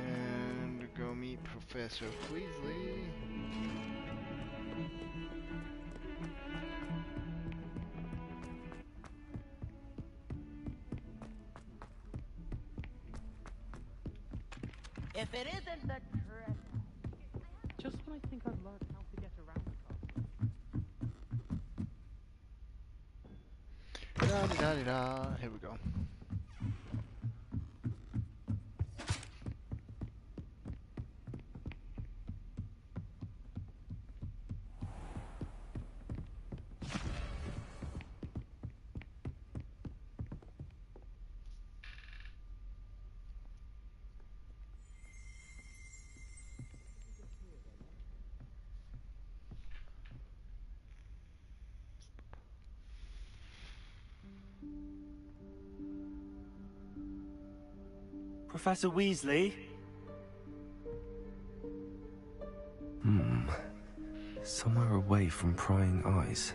And go meet Professor Weasley. If it isn't the treasure. Just when I think I've learned how to get around the Da da da da. Here we go. Professor Weasley? Somewhere away from prying eyes.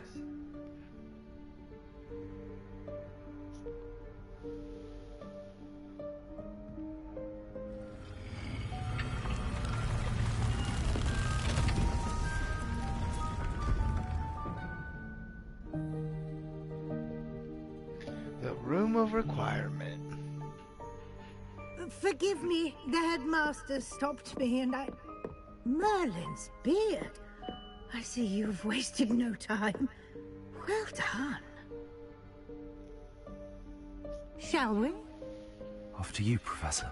The room of requirement. Forgive me, the headmaster stopped me and I... Merlin's beard. I see you've wasted no time. Well done. Shall we? After you, Professor.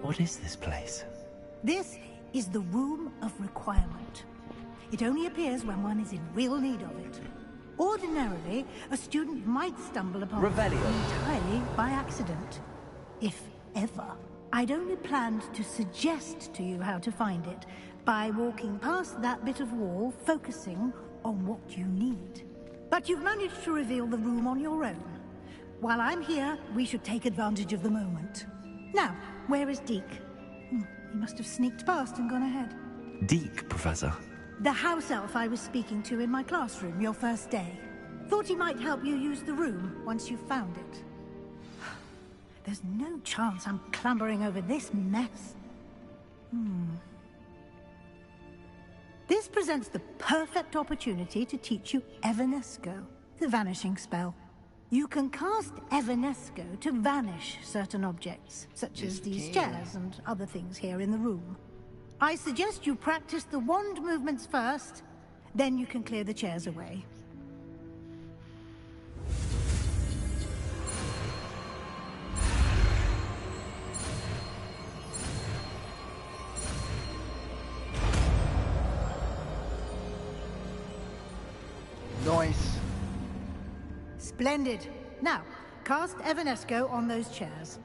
What is this place? This is the Room of Requirement. It only appears when one is in real need of it. Ordinarily, a student might stumble upon it entirely by accident. If ever. I'd only planned to suggest to you how to find it by walking past that bit of wall, focusing on what you need. But you've managed to reveal the room on your own. While I'm here, we should take advantage of the moment. Now, where is Deke? He must have sneaked past and gone ahead. Deke, Professor. The house elf I was speaking to in my classroom your first day. Thought he might help you use the room once you've found it. There's no chance I'm clambering over this mess. This presents the perfect opportunity to teach you Evanesco, the vanishing spell. You can cast Evanesco to vanish certain objects, such as these chairs and other things here in the room. I suggest you practice the wand movements first, then you can clear the chairs away. Nice. Splendid. Now, cast Evanesco on those chairs.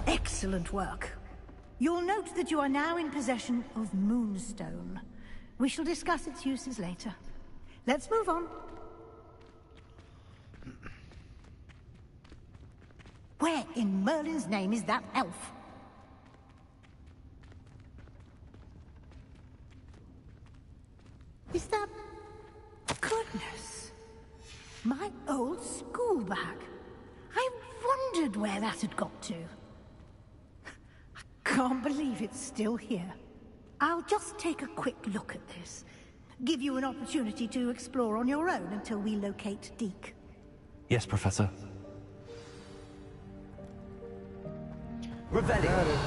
Excellent work. You'll note that you are now in possession of Moonstone. We shall discuss its uses later. Let's move on. Where in Merlin's name is that elf? Is that... Goodness! My old school bag. I wondered where that had got to. I can't believe it's still here. I'll just take a quick look at this. Give you an opportunity to explore on your own until we locate Deke. Yes, Professor. Revelio.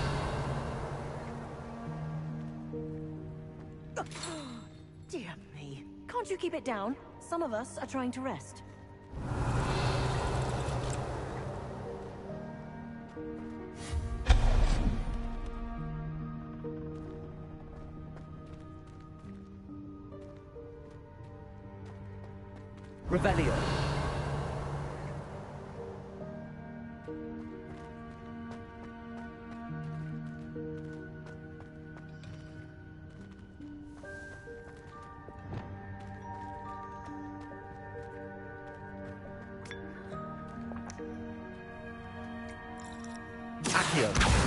Dear me. Can't you keep it down? Some of us are trying to rest. Revelio. Accio.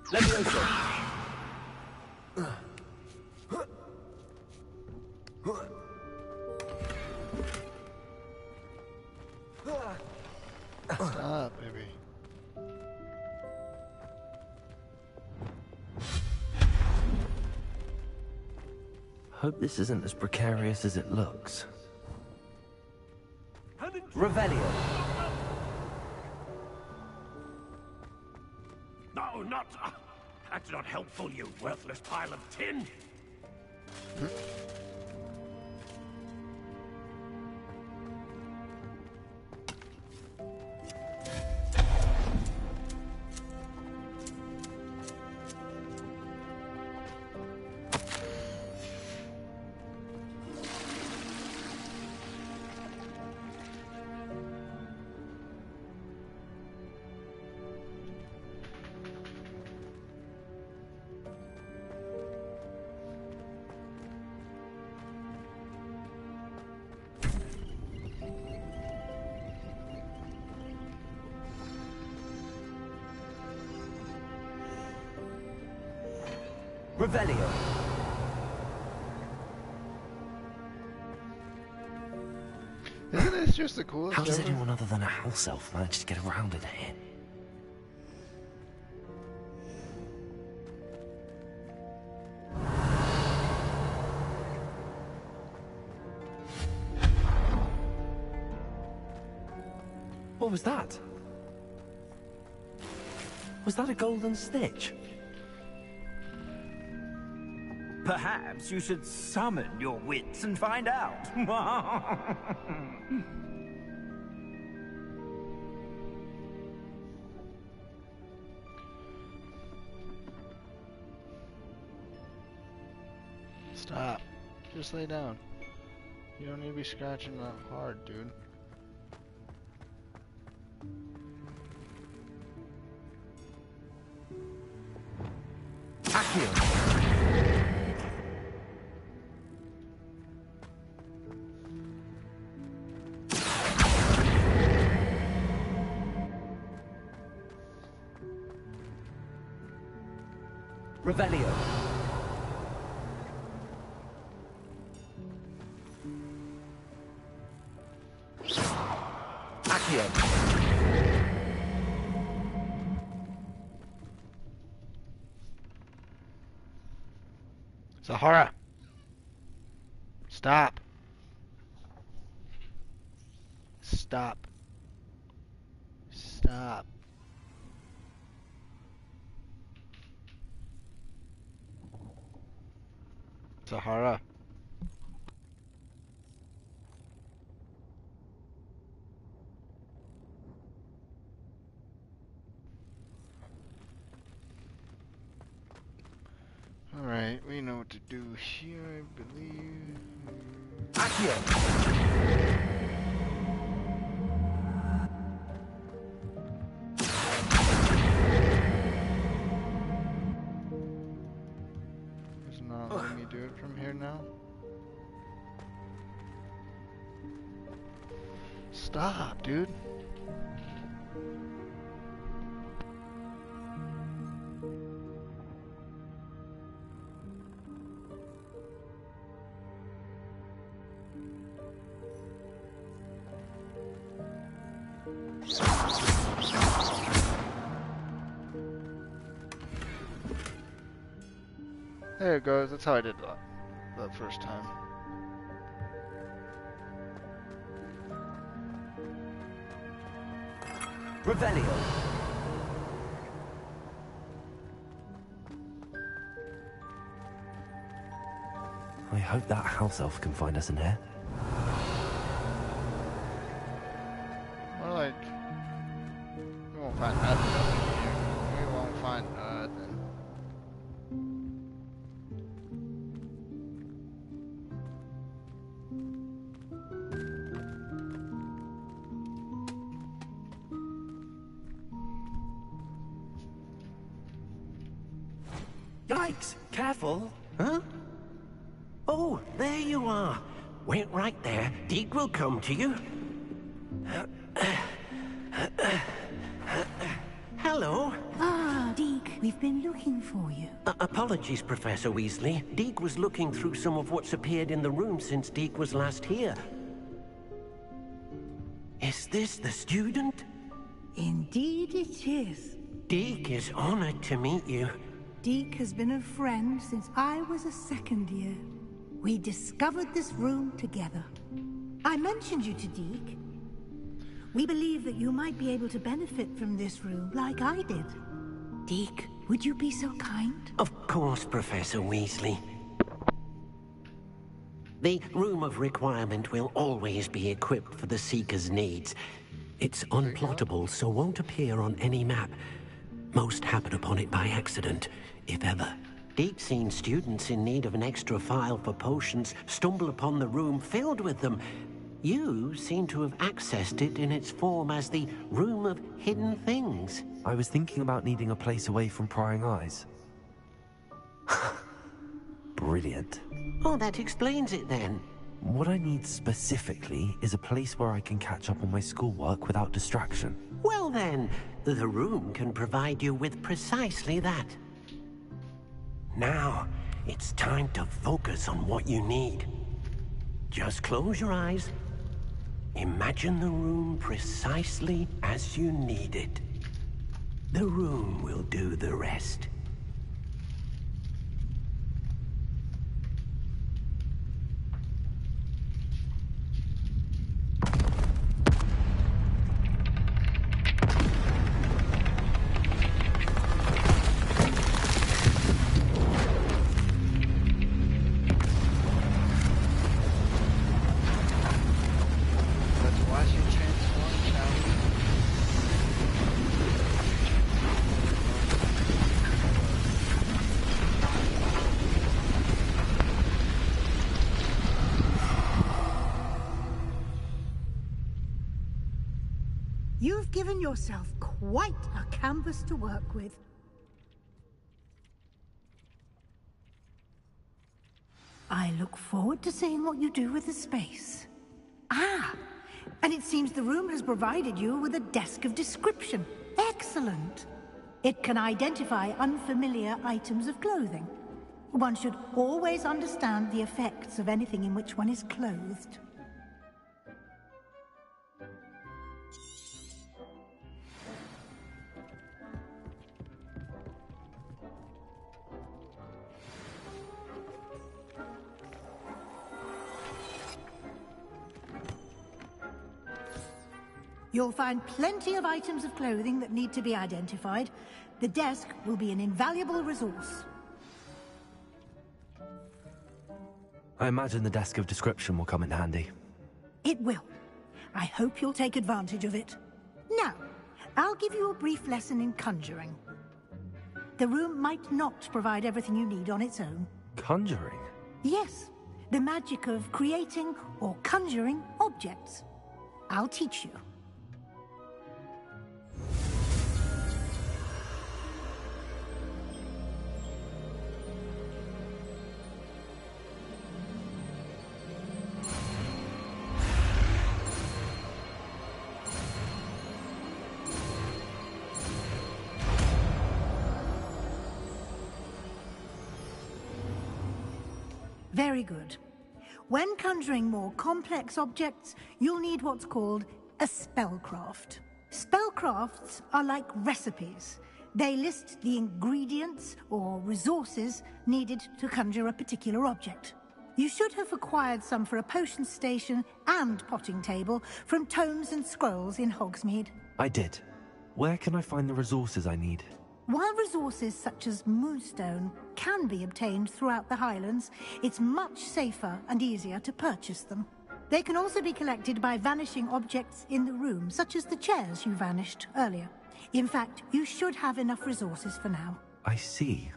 Levioso. Stop, baby. Hope this isn't as precarious as it looks. Revelio. No, not... that's not helpful, you worthless pile of tin! Revelio. Isn't this just the coolest How does ever? anyone other than a house elf manage to get around in here? What was that? Was that a golden snitch? Perhaps you should summon your wits and find out. Stop. Just lay down. You don't need to be scratching that hard, dude. Revelio. Sahara! Stop! Stop. Stop. Sahara. Alright, we know what to do here, I believe. It's not letting me do it from here now. Stop, dude. There it goes. That's how I did that first time. Revelio. I hope that house elf can find us in here. More like, we won't find nothing up in here. We won't find nothing. Yikes! Careful! Huh? Oh, there you are. Wait right there. Deke will come to you. Hello. Ah, Deke, we've been looking for you. Apologies, Professor Weasley. Deke was looking through some of what's appeared in the room since Deke was last here. Is this the student? Indeed it is. Deke is honored to meet you. Deke has been a friend since I was a second year. We discovered this room together. I mentioned you to Deke. We believe that you might be able to benefit from this room like I did. Deke, would you be so kind? Of course, Professor Weasley. The Room of Requirement will always be equipped for the Seeker's needs. It's unplottable, so won't appear on any map. Most happen upon it by accident, if ever. Deke's seen students in need of an extra file for potions stumble upon the room filled with them. You seem to have accessed it in its form as the Room of Hidden Things. I was thinking about needing a place away from prying eyes. Brilliant. Oh, that explains it then. What I need specifically is a place where I can catch up on my schoolwork without distraction. Well then, the room can provide you with precisely that. Now, it's time to focus on what you need. Just close your eyes. Imagine the room precisely as you need it. The room will do the rest. You've given yourself quite a canvas to work with. I look forward to seeing what you do with the space. Ah, and it seems the room has provided you with a desk of description. Excellent. It can identify unfamiliar items of clothing. One should always understand the effects of anything in which one is clothed. You'll find plenty of items of clothing that need to be identified. The desk will be an invaluable resource. I imagine the desk of description will come in handy. It will. I hope you'll take advantage of it. Now, I'll give you a brief lesson in conjuring. The room might not provide everything you need on its own. Conjuring? Yes, the magic of creating or conjuring objects. I'll teach you. Very good. When conjuring more complex objects, you'll need what's called a spellcraft. Spellcrafts are like recipes. They list the ingredients or resources needed to conjure a particular object. You should have acquired some for a potion station and potting table from tomes and scrolls in Hogsmeade. I did. Where can I find the resources I need? While resources such as moonstone can be obtained throughout the Highlands, it's much safer and easier to purchase them. They can also be collected by vanishing objects in the room, such as the chairs you vanished earlier. In fact, you should have enough resources for now. I see.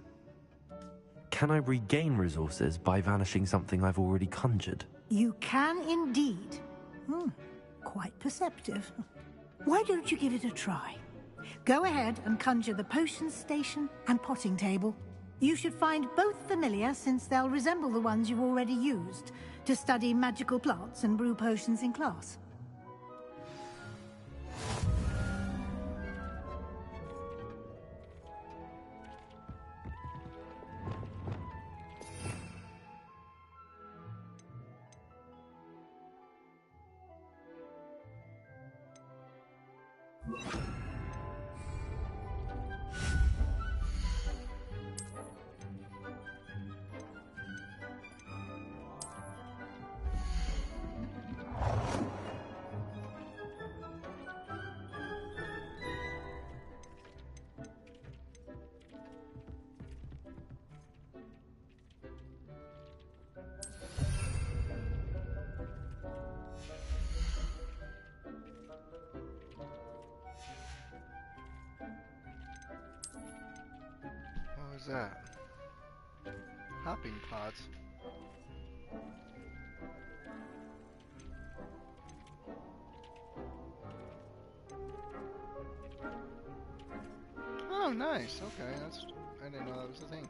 Can I regain resources by vanishing something I've already conjured? You can indeed. Quite perceptive. Why don't you give it a try? Go ahead and conjure the potion station and potting table. You should find both familiar, since they'll resemble the ones you've already used to study magical plants and brew potions in class. What was that? Hopping pods. Oh, nice. Okay, I didn't know that was a thing.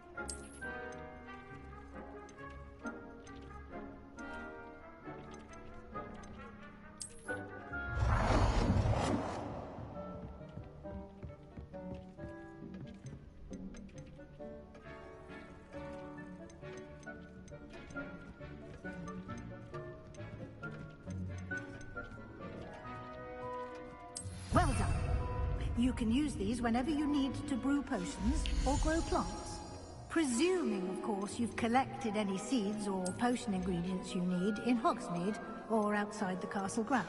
Well done. You can use these whenever you need to brew potions or grow plants. Presuming, of course, you've collected any seeds or potion ingredients you need in Hogsmeade or outside the castle grounds.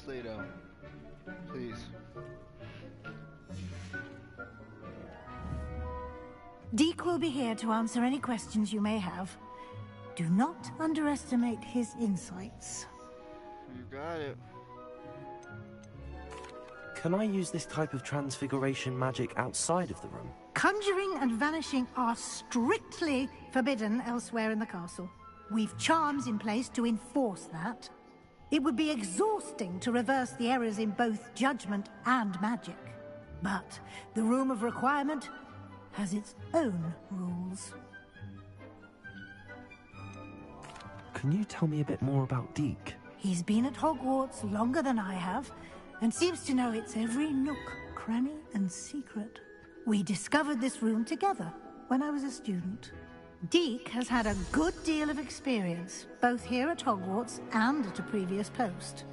lay down. Please. Deke will be here to answer any questions you may have. Do not underestimate his insights. You got it. Can I use this type of transfiguration magic outside of the room? Conjuring and vanishing are strictly forbidden elsewhere in the castle. We've charms in place to enforce that. It would be exhausting to reverse the errors in both judgment and magic. But the Room of Requirement has its own rules. Can you tell me a bit more about Deke? He's been at Hogwarts longer than I have, and seems to know its every nook, cranny, and secret. We discovered this room together when I was a student. Deke has had a good deal of experience, both here at Hogwarts and at a previous post.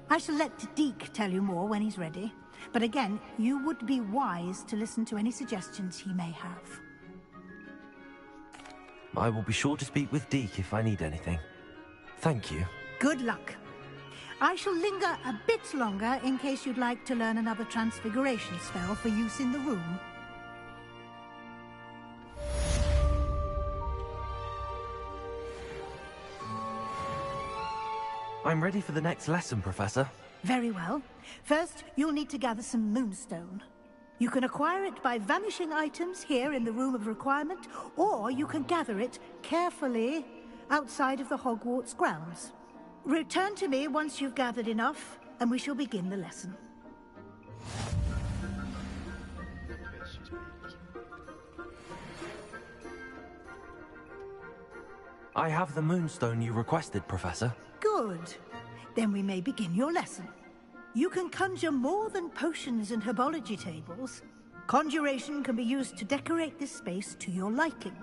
I shall let Deke tell you more when he's ready, but again, you would be wise to listen to any suggestions he may have. I will be sure to speak with Deke if I need anything. Thank you. Good luck. I shall linger a bit longer in case you'd like to learn another transfiguration spell for use in the room. I'm ready for the next lesson, Professor. Very well. First, you'll need to gather some moonstone. You can acquire it by vanishing items here in the Room of Requirement, or you can gather it carefully outside of the Hogwarts grounds. Return to me once you've gathered enough, and we shall begin the lesson. I have the moonstone you requested, Professor. Good. Then we may begin your lesson. You can conjure more than potions and herbology tables. Conjuration can be used to decorate this space to your liking.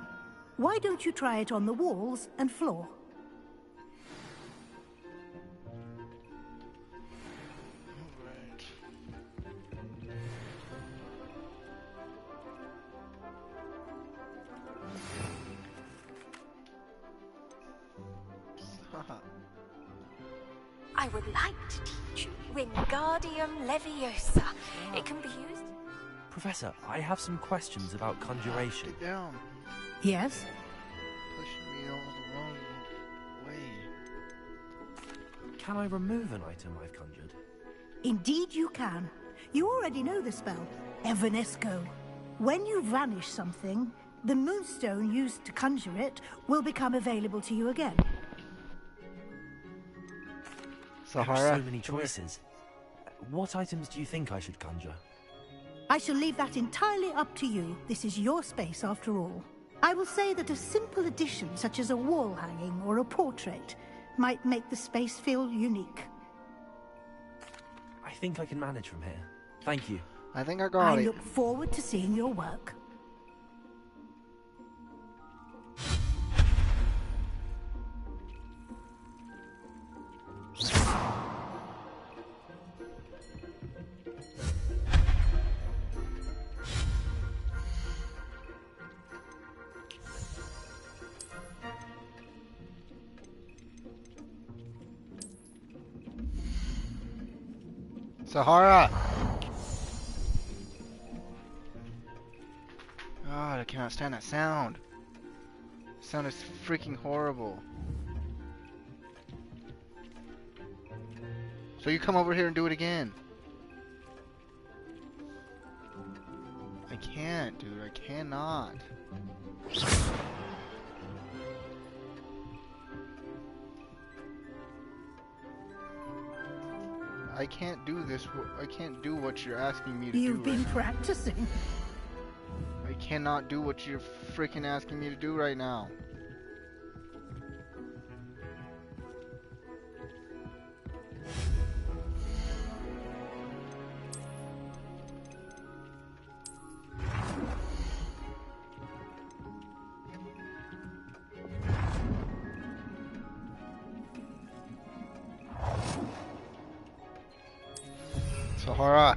Why don't you try it on the walls and floor? I would like to teach you Wingardium Leviosa. It can be used... Professor, I have some questions about conjuration. Get down. Yes? Pushing me all the wrong way. Can I remove an item I've conjured? Indeed you can. You already know the spell, Evanesco. When you vanish something, the moonstone used to conjure it will become available to you again. Sahara. There are so many choices. What items do you think I should conjure? I shall leave that entirely up to you. This is your space after all. I will say that a simple addition such as a wall hanging or a portrait might make the space feel unique. I think I can manage from here. Thank you. I think I got it. I look forward to seeing your work. Sahara! God, I cannot stand that sound. The sound is freaking horrible. So you come over here and do it again. I can't, dude. I cannot. I can't do this. I can't do what you're asking me to do. You've been practicing. I cannot do what you're freaking asking me to do right now. Sahara.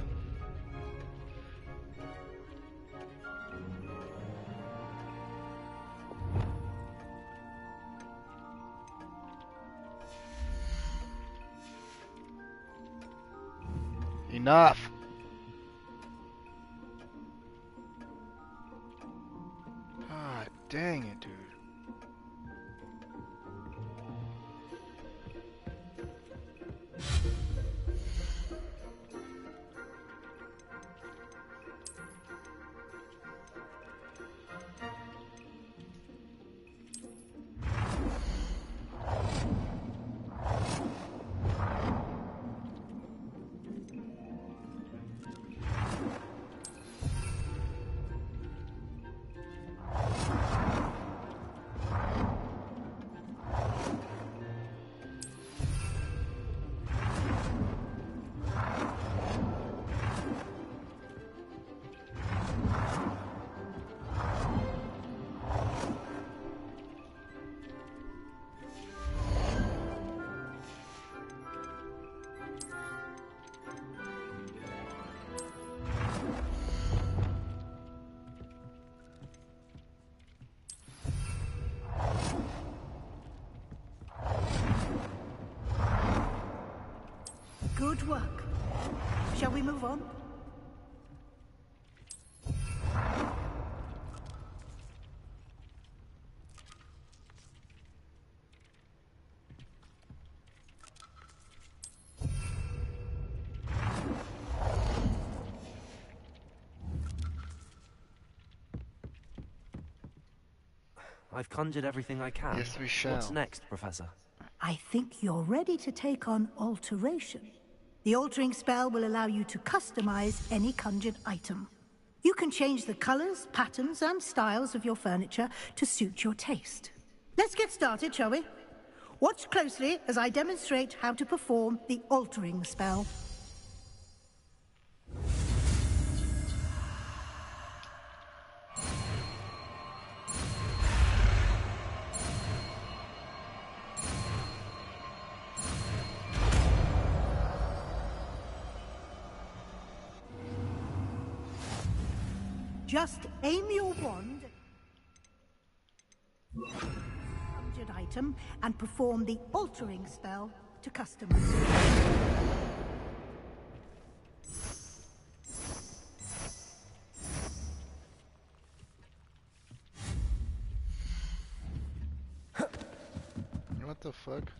Enough! God dang it, dude. Good work. Shall we move on? I've conjured everything I can. Yes, we shall. What's next, Professor? I think you're ready to take on alteration. The altering spell will allow you to customize any conjured item. You can change the colors, patterns, and styles of your furniture to suit your taste. Let's get started, shall we? Watch closely as I demonstrate how to perform the altering spell. Just aim your wand at the conjured item and perform the altering spell to customize it. What the fuck?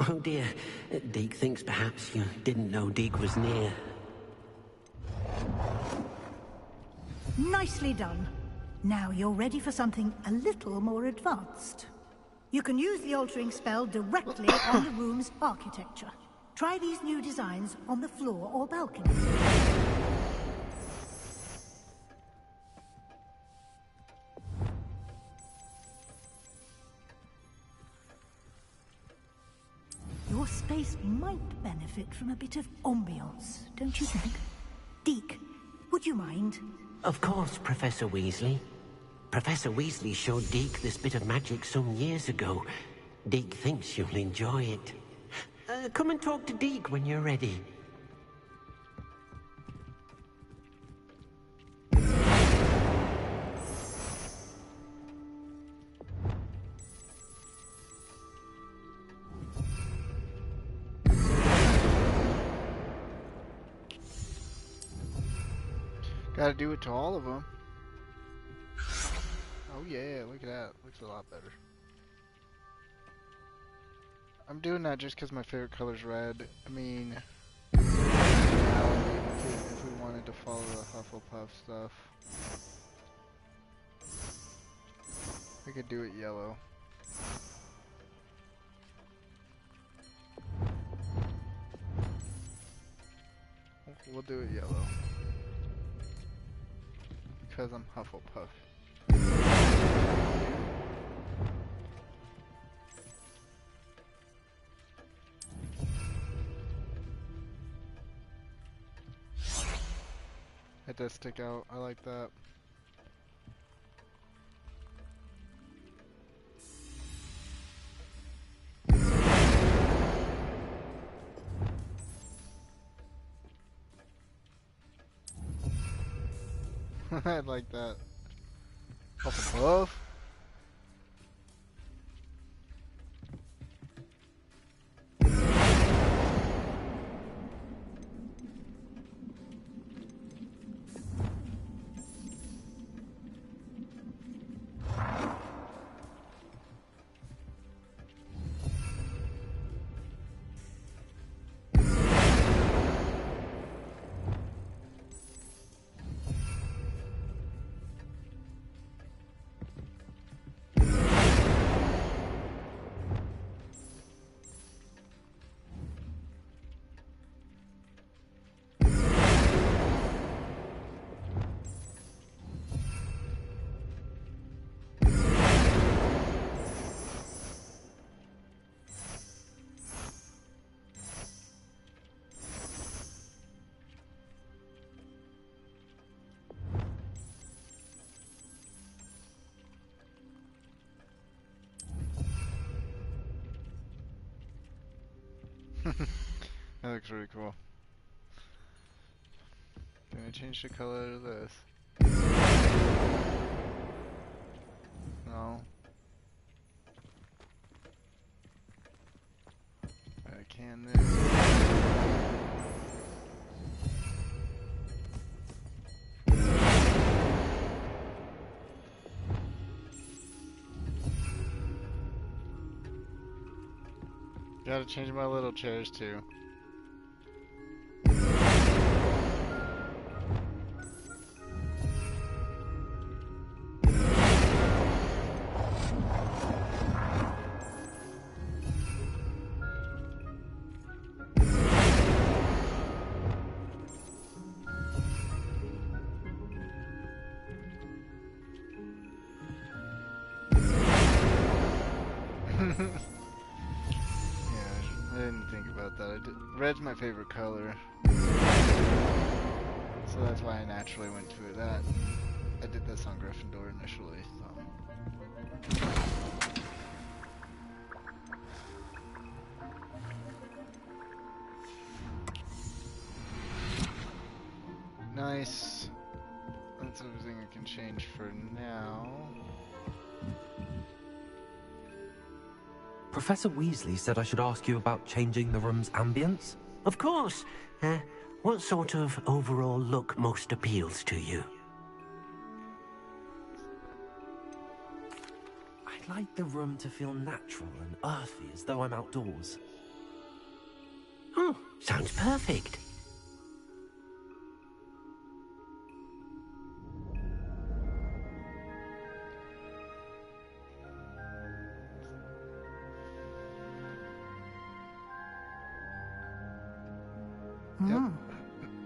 Oh dear. Deke thinks perhaps you didn't know Deke was near. Nicely done. Now you're ready for something a little more advanced. You can use the altering spell directly on the room's architecture. Try these new designs on the floor or balcony. Your space might benefit from a bit of ambiance, don't you think? Deke, would you mind? Of course, Professor Weasley. Professor Weasley showed Deke this bit of magic some years ago. Deke thinks you'll enjoy it. Come and talk to Deke when you're ready. Gotta do it to all of them. Oh yeah, look at that. Looks a lot better. I'm doing that just because my favorite color's red. I mean, if we wanted to follow the Hufflepuff stuff. We could do it yellow. We'll do it yellow. Because I'm Hufflepuff. It does stick out. I like that. I like that. Hufflepuff. That looks really cool. Can I change the color of this? No. I can this. Gotta change my little chairs too. I didn't think about that. Red's my favorite color, so that's why I naturally went to that. I did this on Gryffindor initially, so. Nice. That's everything I can change for now. Professor Weasley said I should ask you about changing the room's ambience. Of course. What sort of overall look most appeals to you? I'd like the room to feel natural and earthy, as though I'm outdoors. Oh, sounds perfect.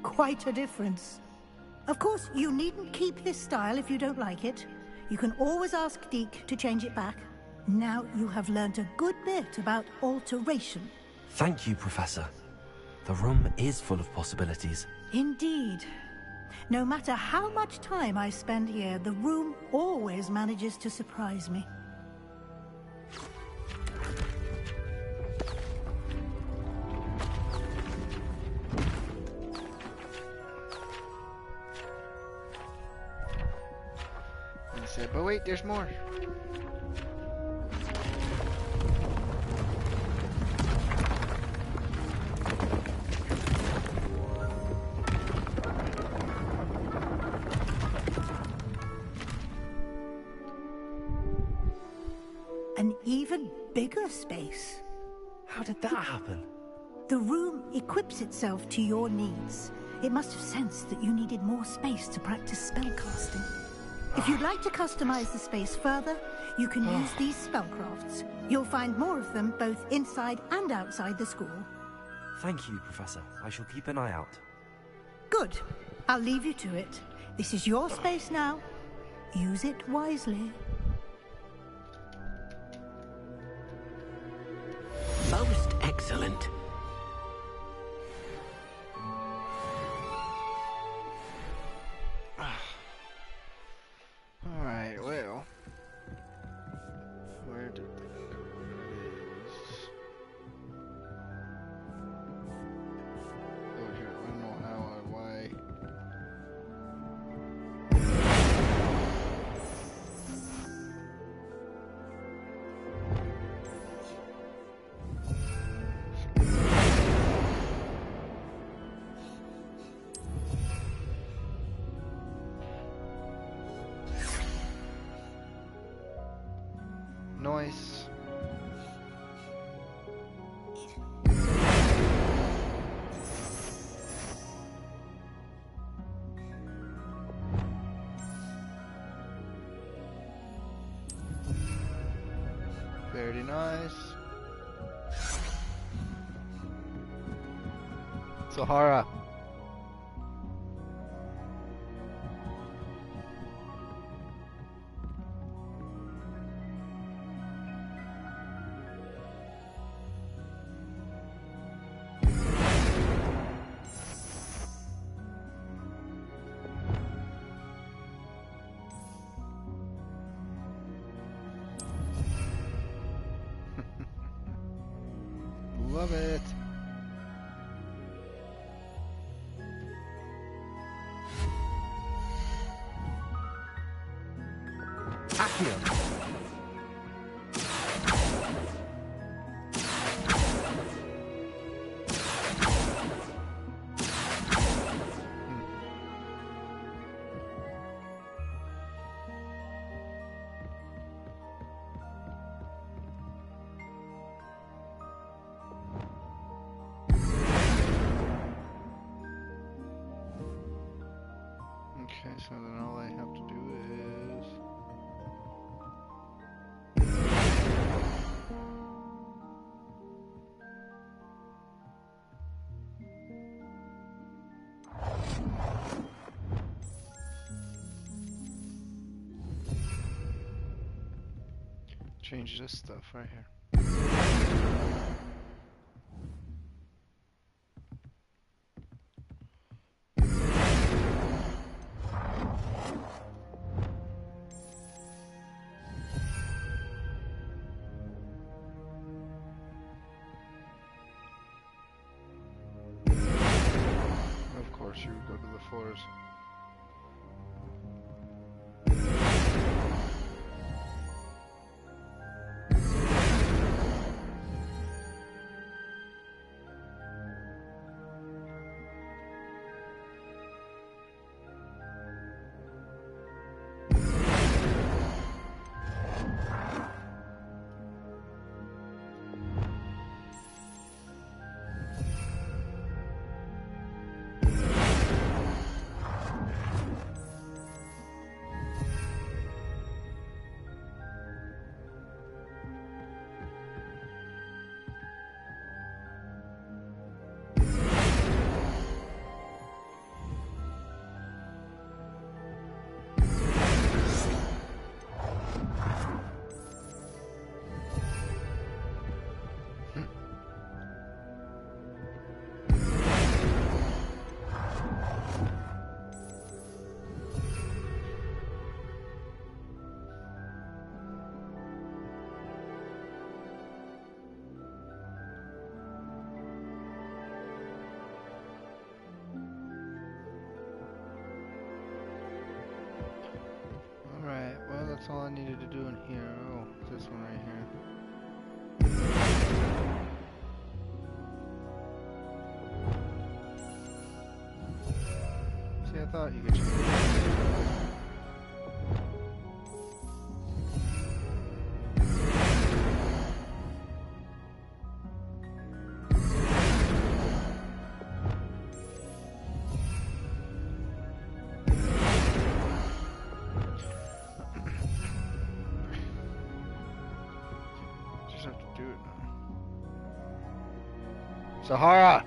Quite a difference. Of course, you needn't keep this style if you don't like it. You can always ask Deke to change it back. Now you have learned a good bit about alteration. Thank you, Professor. The room is full of possibilities. Indeed. No matter how much time I spend here, the room always manages to surprise me. But wait, there's more. An even bigger space. How did that happen? The room equips itself to your needs. It must have sensed that you needed more space to practice spellcasting. If you'd like to customize the space further, you can use these spellcrafts. You'll find more of them both inside and outside the school. Thank you, Professor. I shall keep an eye out. Good. I'll leave you to it. This is your space now. Use it wisely. Most excellent. Alright, well. Where did that go? It is over here. I don't know how or why. Nice. Very nice. Sahara. Love it. Accio. Okay, so then all I have to do is change this stuff right here. Of course, you would go to the floors. Alright, well that's all I needed to do in here. Oh, this one right here. See, I thought you could change it. Sahara!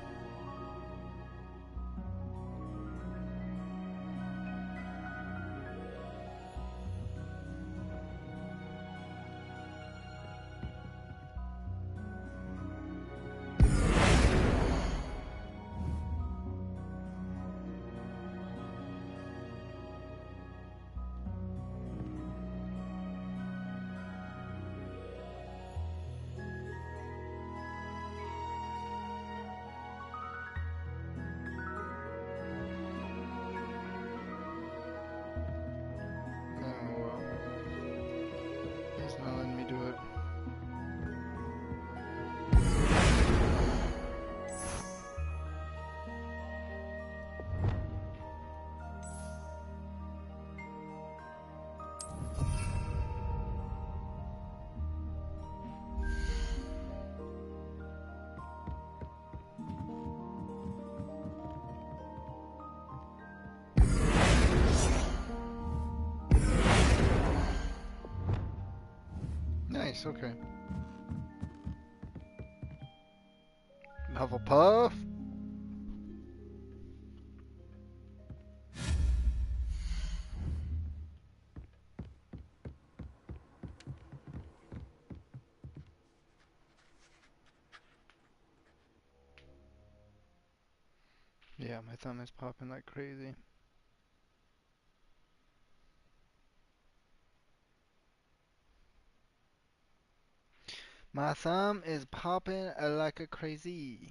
Nice, okay. Hufflepuff. Yeah, my thumb is popping like crazy. My thumb is popping like a crazy.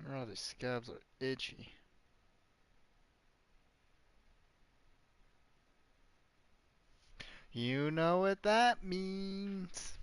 Oh, the scabs are itchy. You know what that means.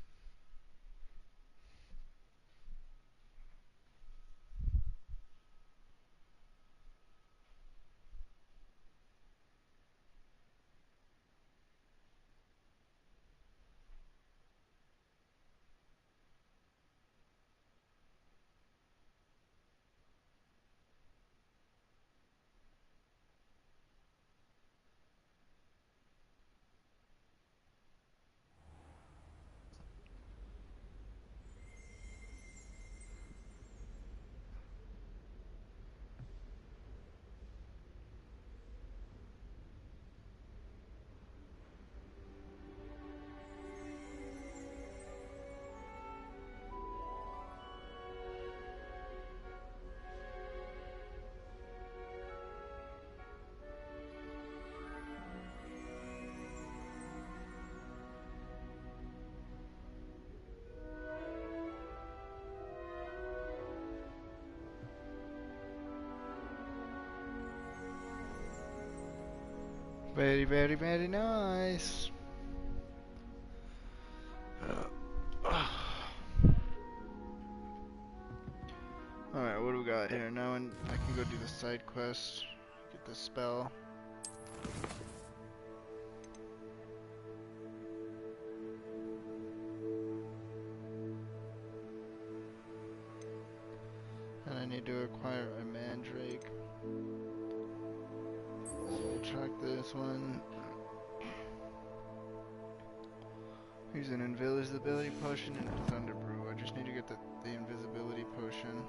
Very, very, very nice. Alright, what do we got here? Now I can go do the side quest, get the spell. And I need to acquire a mandrake. So we'll track this one. Use an invisibility potion and a thunder brew. I just need to get the invisibility potion.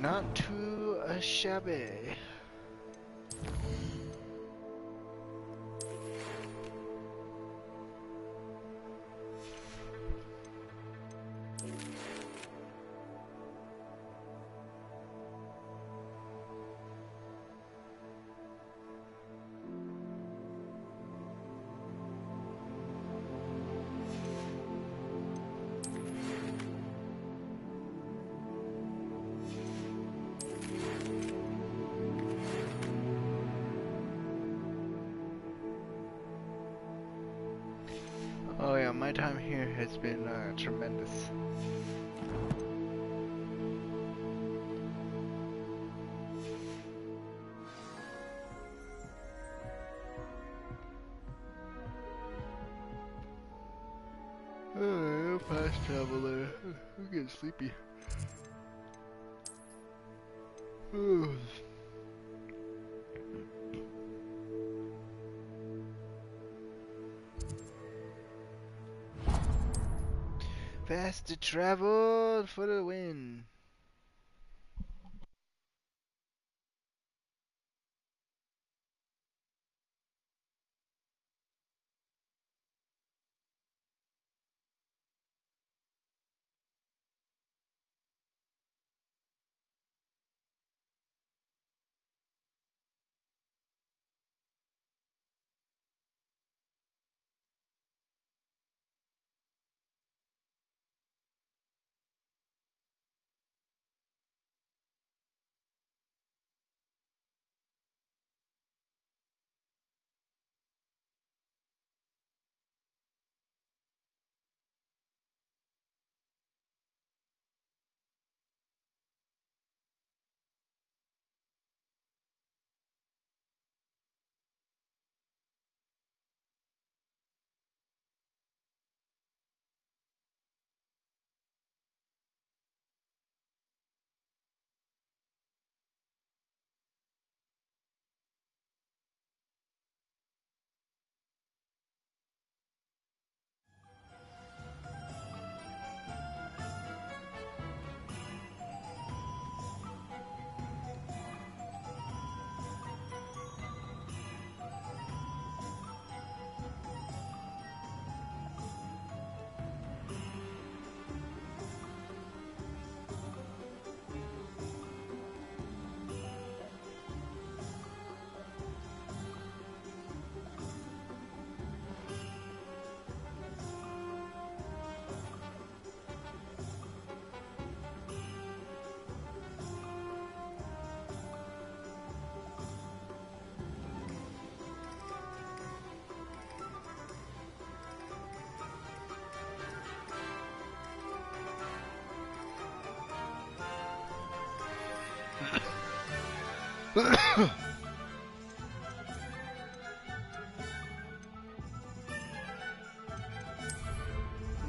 Not too shabby. Oh yeah, my time here has been tremendous. Oh, fast traveler. I'm getting sleepy. Ooh. Fast to travel for the win.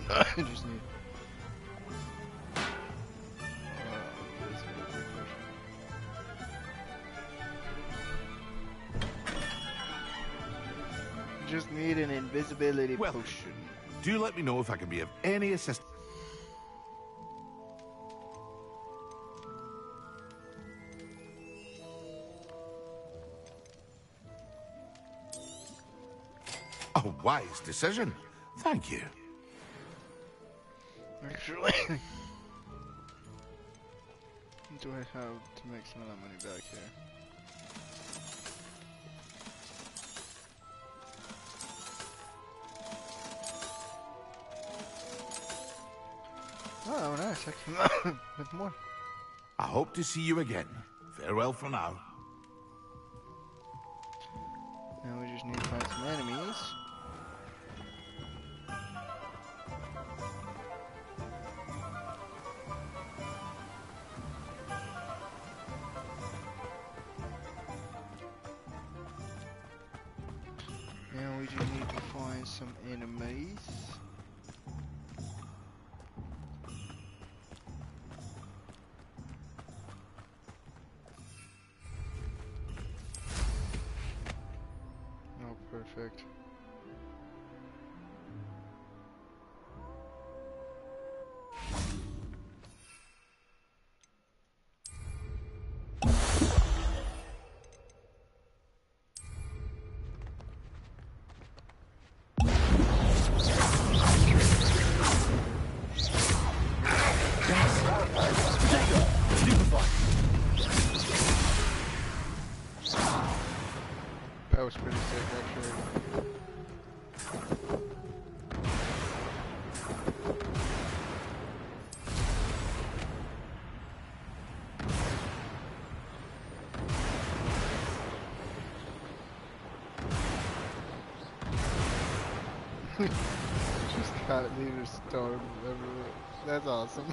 I just need. Just need an invisibility potion. Do let me know if I can be of any assistance. A wise decision. Thank you. Actually, do I have to make some of that money back here? Oh, nice. I can with more. I hope to see you again. Farewell for now. Now we just need to find some enemies. Now we just need to find some enemies. Oh, perfect. That was pretty sick, actually. Pat leader storm. That's awesome.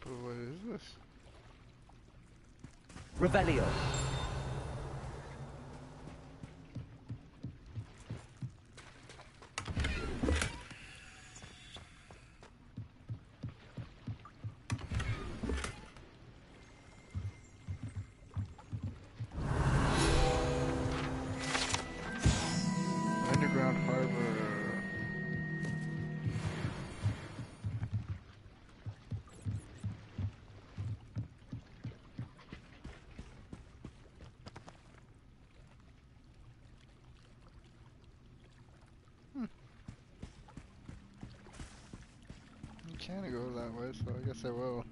But what is this? Revelio. Underground harbor. Can't go that way, so I guess I will.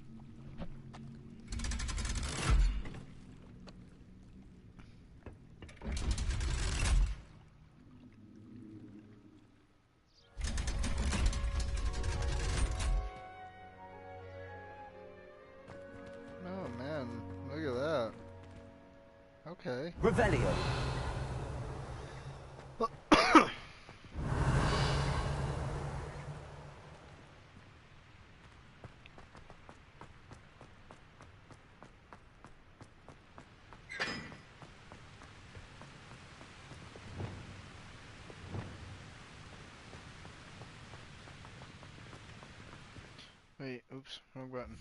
Oh man, look at that. Okay. Revelio. Wait, oops, wrong button.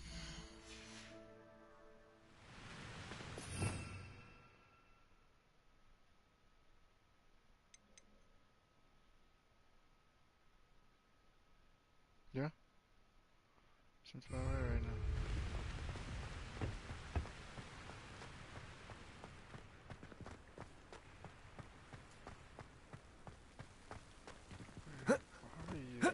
Yeah? Seems about right now. Where are you?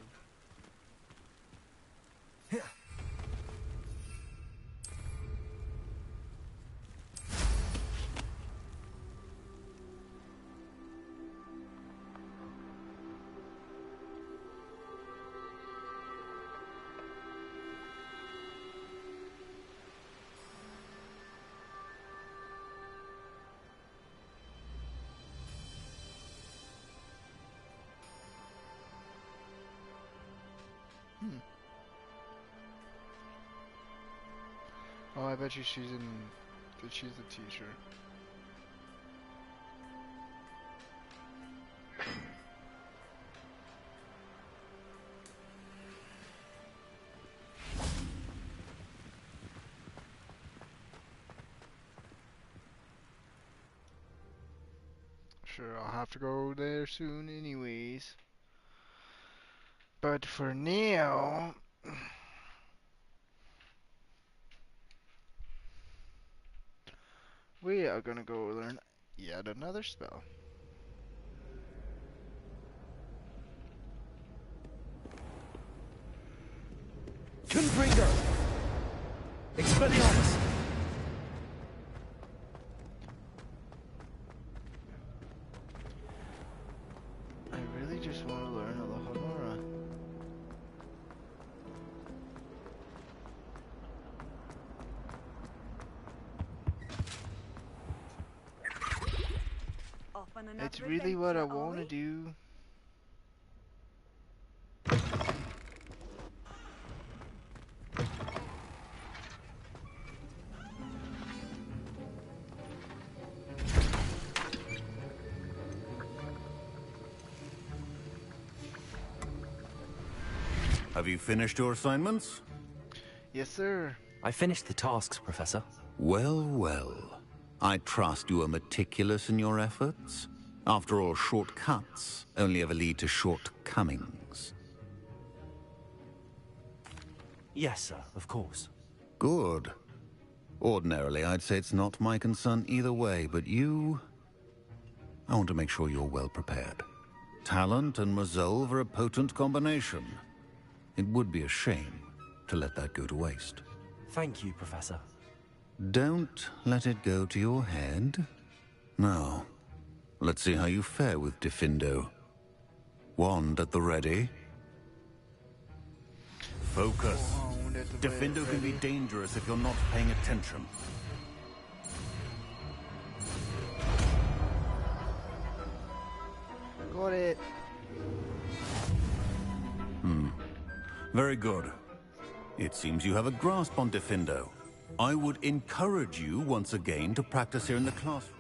Oh, I bet you she's the teacher. Sure, I'll have to go there soon anyways. But for now, we are gonna go learn yet another spell. Confringo. Expelliarmus. I really just want to learn Alohomora. It's really what I want to do. Have you finished your assignments? Yes, sir. I finished the tasks, Professor. Well, well. I trust you are meticulous in your efforts. After all, shortcuts only ever lead to shortcomings. Yes, sir, of course. Good. Ordinarily, I'd say it's not my concern either way, but you... I want to make sure you're well prepared. Talent and resolve are a potent combination. It would be a shame to let that go to waste. Thank you, Professor. Don't let it go to your head. Now, let's see how you fare with Diffindo. Wand at the ready. Focus. Diffindo can be dangerous if you're not paying attention. Got it. Very good. It seems you have a grasp on Diffindo. I would encourage you once again to practice here in the classroom.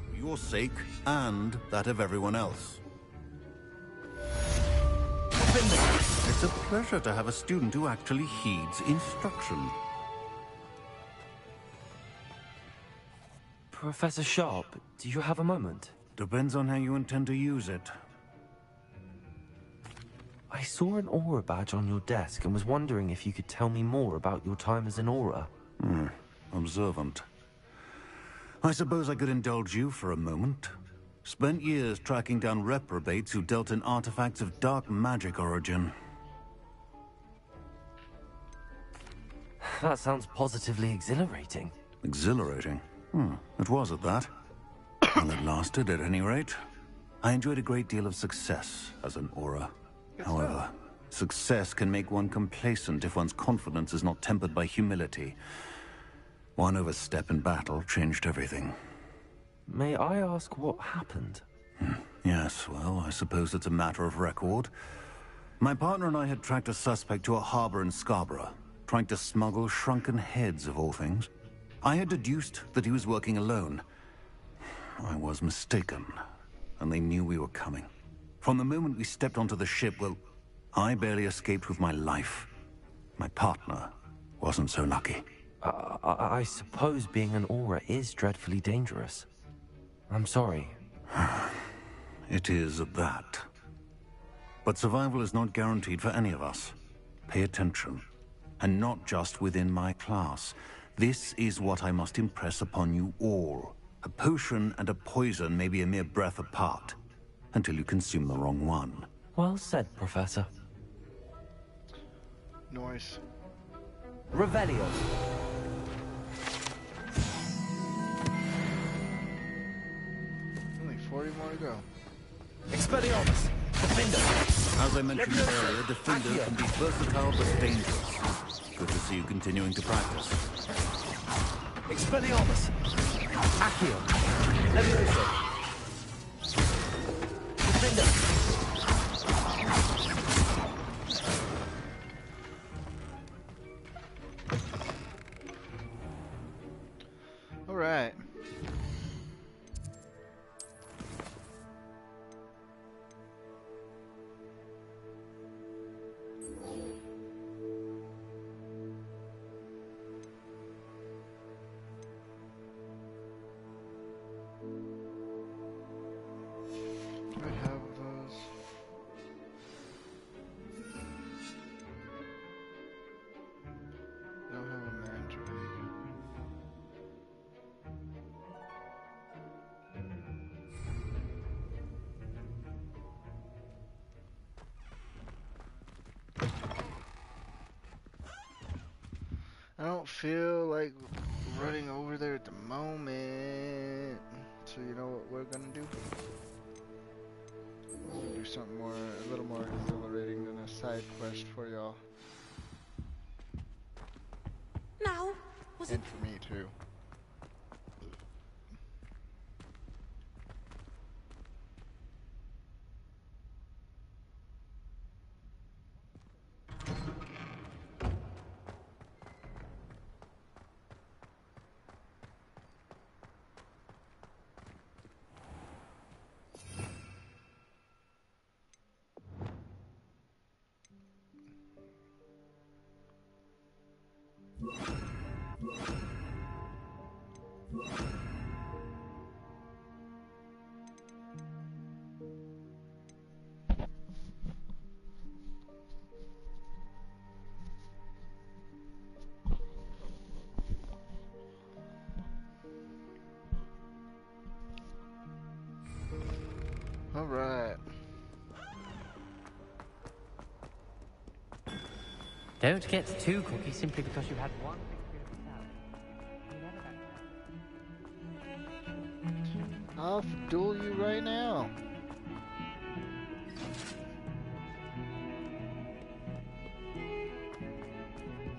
For your sake and that of everyone else. It's a pleasure to have a student who actually heeds instruction. Professor Sharp, do you have a moment? Depends on how you intend to use it. I saw an aura badge on your desk and was wondering if you could tell me more about your time as an aura. Observant. I suppose I could indulge you for a moment. Spent years tracking down reprobates who dealt in artifacts of dark magic origin. That sounds positively exhilarating. Exhilarating? It was at that. Well, it lasted at any rate. I enjoyed a great deal of success as an aura. However, success can make one complacent if one's confidence is not tempered by humility. One overstep in battle changed everything. May I ask what happened? Yes, well, I suppose it's a matter of record. My partner and I had tracked a suspect to a harbor in Scarborough, trying to smuggle shrunken heads of all things. I had deduced that he was working alone. I was mistaken, and they knew we were coming. From the moment we stepped onto the ship, well, I barely escaped with my life. My partner wasn't so lucky. I suppose being an aura is dreadfully dangerous. I'm sorry. It is at that. But survival is not guaranteed for any of us. Pay attention. And not just within my class. This is what I must impress upon you all. A potion and a poison may be a mere breath apart, until you consume the wrong one. Well said, Professor. Nice. Revelio. Only 40 more to go. Expelliarmus! Diffindo! As I mentioned earlier, Diffindo can be versatile but dangerous. Good to see you continuing to practice. Expelliarmus! Accio! Levioso! Diffindo! All right. I have those. Don't have a mandrake. I don't feel like running over there at the moment. So you know what we're gonna do? We're gonna do something more, a little more exhilarating than a side quest for y'all. Now, was it... And for me too. Don't get too cocky simply because you had one experience. I'll duel you right now.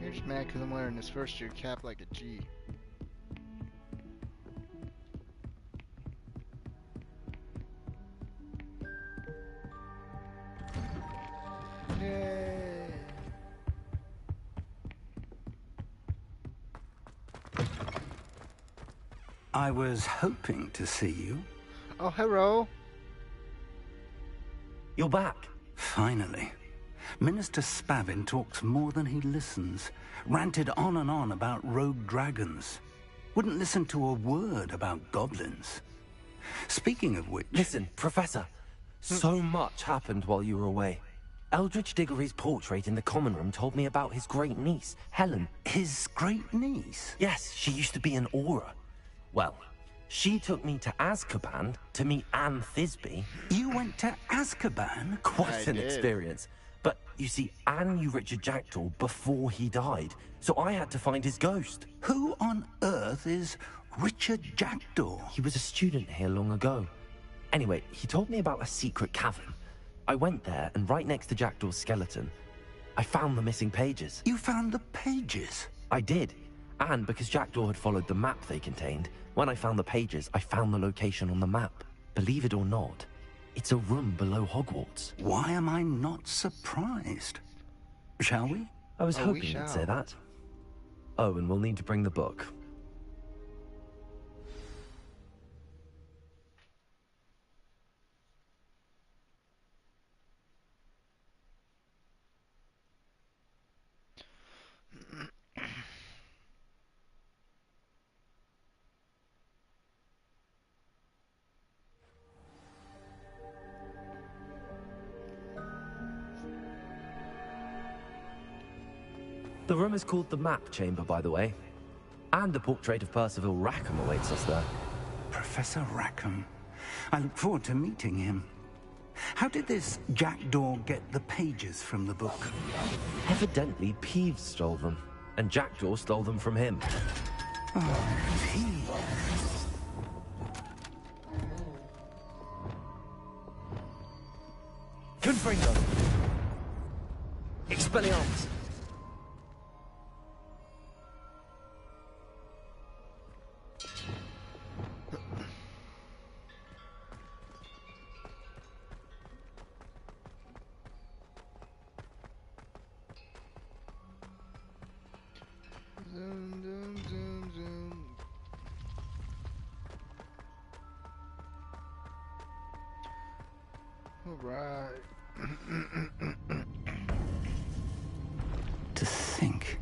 You're just mad because I'm wearing this first year cap like a G. Yay! I was hoping to see you. Oh, hello. You're back. Finally. Minister Spavin talks more than he listens. Ranted on and on about rogue dragons. Wouldn't listen to a word about goblins. Speaking of which... Listen, Professor. So much happened while you were away. Eldridge Diggory's portrait in the common room told me about his great niece, Helen. His great niece? Yes, she used to be an Auror. Well, she took me to Azkaban to meet Anne Thisbe. You went to Azkaban? Quite an experience. But, you see, Anne knew Richard Jackdaw before he died, so I had to find his ghost. Who on earth is Richard Jackdaw? He was a student here long ago. Anyway, he told me about a secret cavern. I went there, and right next to Jackdaw's skeleton, I found the missing pages. You found the pages? I did. And because Jackdaw had followed the map they contained, when I found the pages, I found the location on the map. Believe it or not, it's a room below Hogwarts. Why am I not surprised? Shall we? I was hoping you'd say that. Oh, and we'll need to bring the book. The room is called the Map Chamber, by the way. And the portrait of Percival Rackham awaits us there. Professor Rackham. I look forward to meeting him. How did this Jackdaw get the pages from the book? Evidently, Peeves stole them, and Jackdaw stole them from him. Oh, Peeves. Confringo! Expelliarmus! Zoom, zoom, zoom, zoom. All right. To think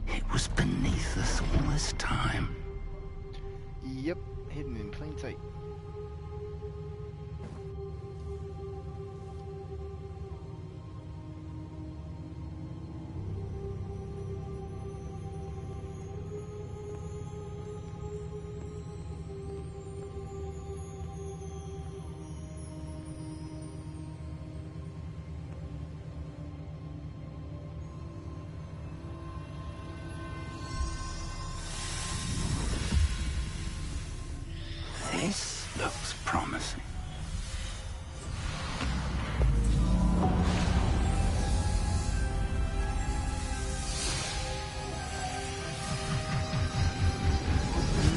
it was beneath us all this time. Yep, hidden in plain sight. This looks promising.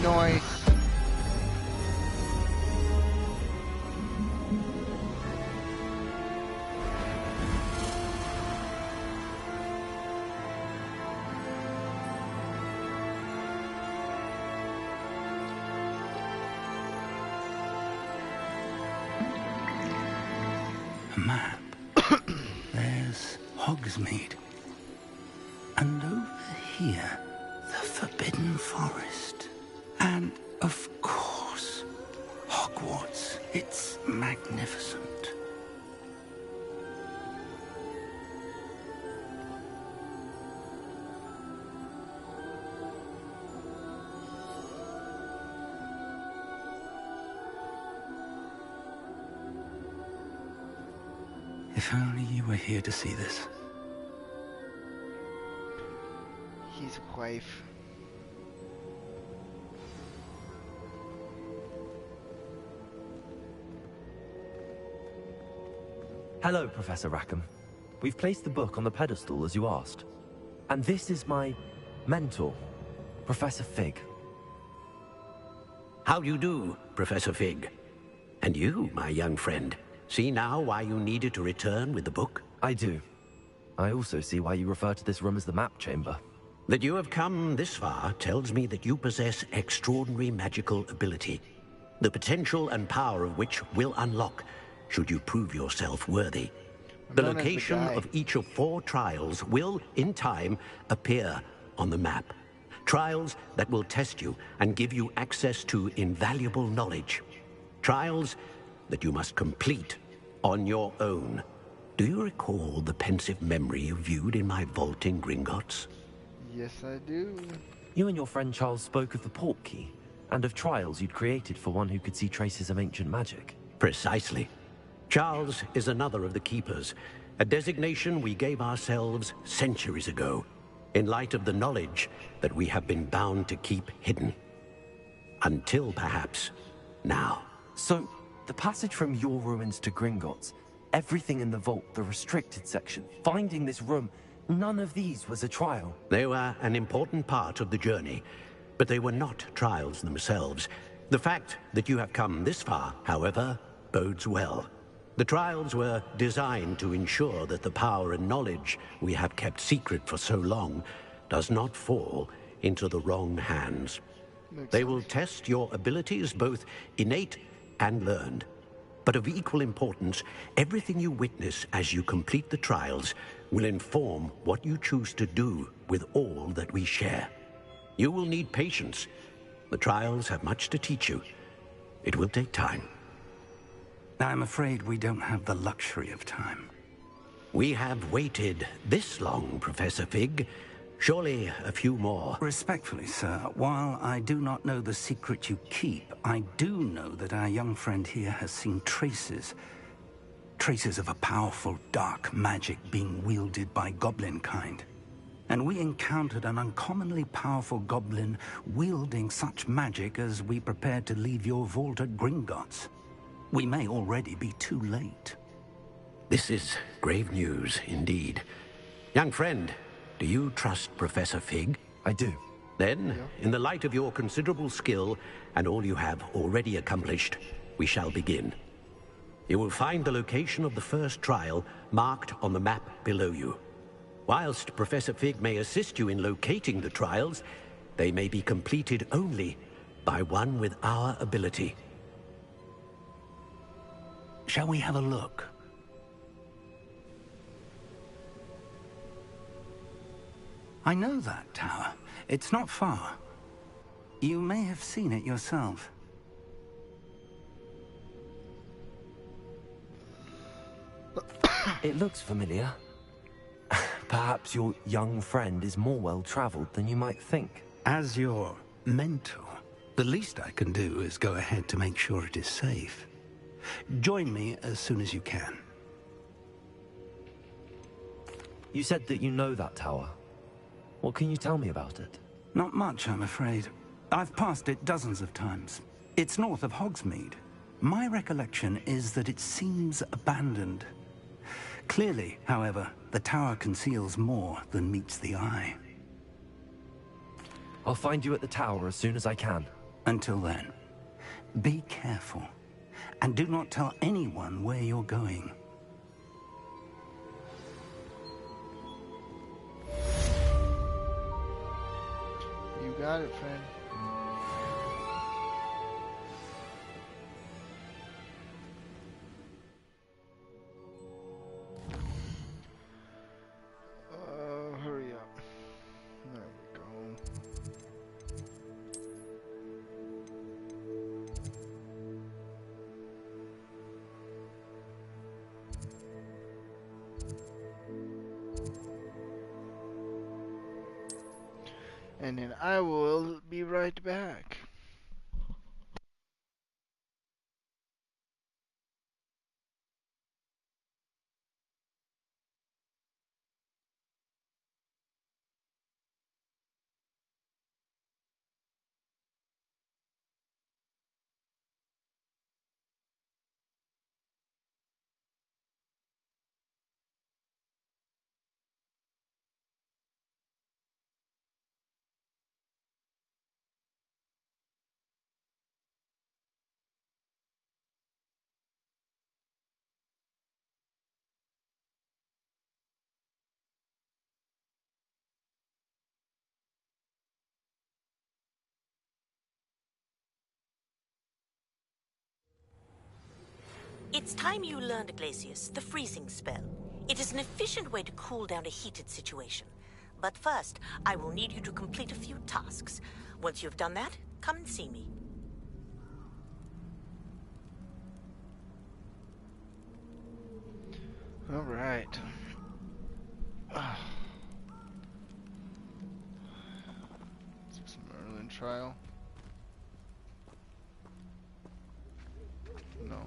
Nice. Map. There's Hogsmeade. And over here, the Forbidden Forest. And, of course, Hogwarts. It's magnificent. If only you were here to see this. his wife. Hello, Professor Rackham. We've placed the book on the pedestal as you asked. And this is my mentor, Professor Fig. How do you do, Professor Fig? And you, my young friend, see now why you needed to return with the book? I do. I also see why you refer to this room as the map chamber. That you have come this far tells me that you possess extraordinary magical ability, the potential and power of which will unlock should you prove yourself worthy. The location of each of 4 trials will, in time, appear on the map. Trials that will test you and give you access to invaluable knowledge. Trials that you must complete on your own. Do you recall the pensive memory you viewed in my vault in Gringotts? Yes, I do. You and your friend Charles spoke of the port key, and of trials you'd created for one who could see traces of ancient magic. Precisely. Charles is another of the Keepers, a designation we gave ourselves centuries ago, in light of the knowledge that we have been bound to keep hidden. Until, perhaps, now. So, the passage from your ruins to Gringotts, everything in the vault, the restricted section, finding this room, none of these was a trial. They were an important part of the journey, but they were not trials themselves. The fact that you have come this far, however, bodes well. The trials were designed to ensure that the power and knowledge we have kept secret for so long does not fall into the wrong hands. They will test your abilities, both innate and learned. But of equal importance, everything you witness as you complete the trials will inform what you choose to do with all that we share. You will need patience. The trials have much to teach you. It will take time. I'm afraid we don't have the luxury of time. We have waited this long, Professor Fig. Surely a few more. Respectfully, sir, while I do not know the secret you keep, I do know that our young friend here has seen traces of a powerful dark magic being wielded by goblin kind. And we encountered an uncommonly powerful goblin wielding such magic as we prepared to leave your vault at Gringotts. We may already be too late. This is grave news, indeed. Young friend, do you trust Professor Fig? I do. Then, in the light of your considerable skill and all you have already accomplished, we shall begin. You will find the location of the first trial marked on the map below you. Whilst Professor Fig may assist you in locating the trials, they may be completed only by one with our ability. Shall we have a look? I know that tower. It's not far. You may have seen it yourself. It looks familiar. Perhaps your young friend is more well-traveled than you might think. As your mentor, the least I can do is go ahead to make sure it is safe. Join me as soon as you can. You said that you know that tower. What can you tell me about it? Not much, I'm afraid. I've passed it dozens of times. It's north of Hogsmeade. My recollection is that it seems abandoned. Clearly, however, the tower conceals more than meets the eye. I'll find you at the tower as soon as I can. Until then, be careful. And do not tell anyone where you're going. You got it, friend. Hurry up. There we go. And then I will be right back. It's time you learned, Glacius, the freezing spell. It is an efficient way to cool down a heated situation. But first, I will need you to complete a few tasks. Once you've done that, come and see me. All right. Some Merlin trial. No.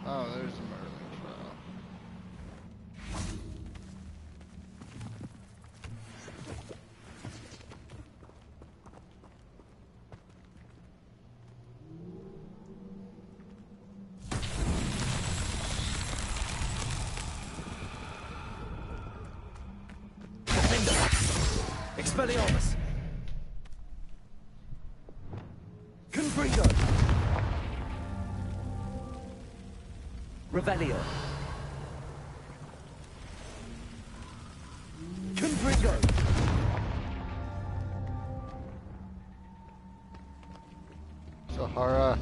Oh, there's a Merlin trial. Expelliarmus! Confringo! Revelio! Confringo! Sahara.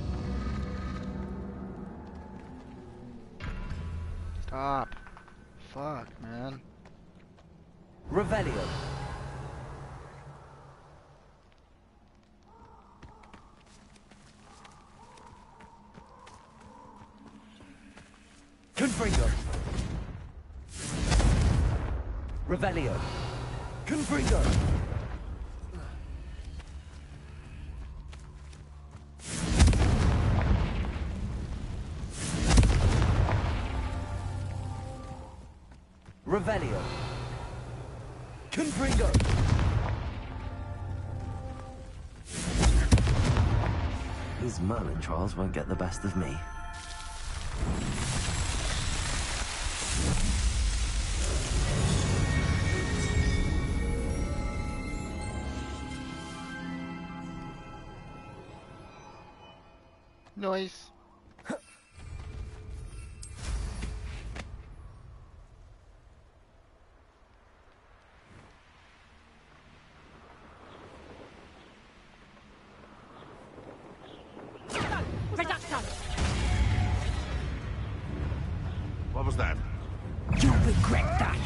Stop. Fuck, man. Revelio! Confringo! Revelio! Confringo! Revelio! Confringo! These Merlin trials won't get the best of me. Nice. What was that? You'll regret that.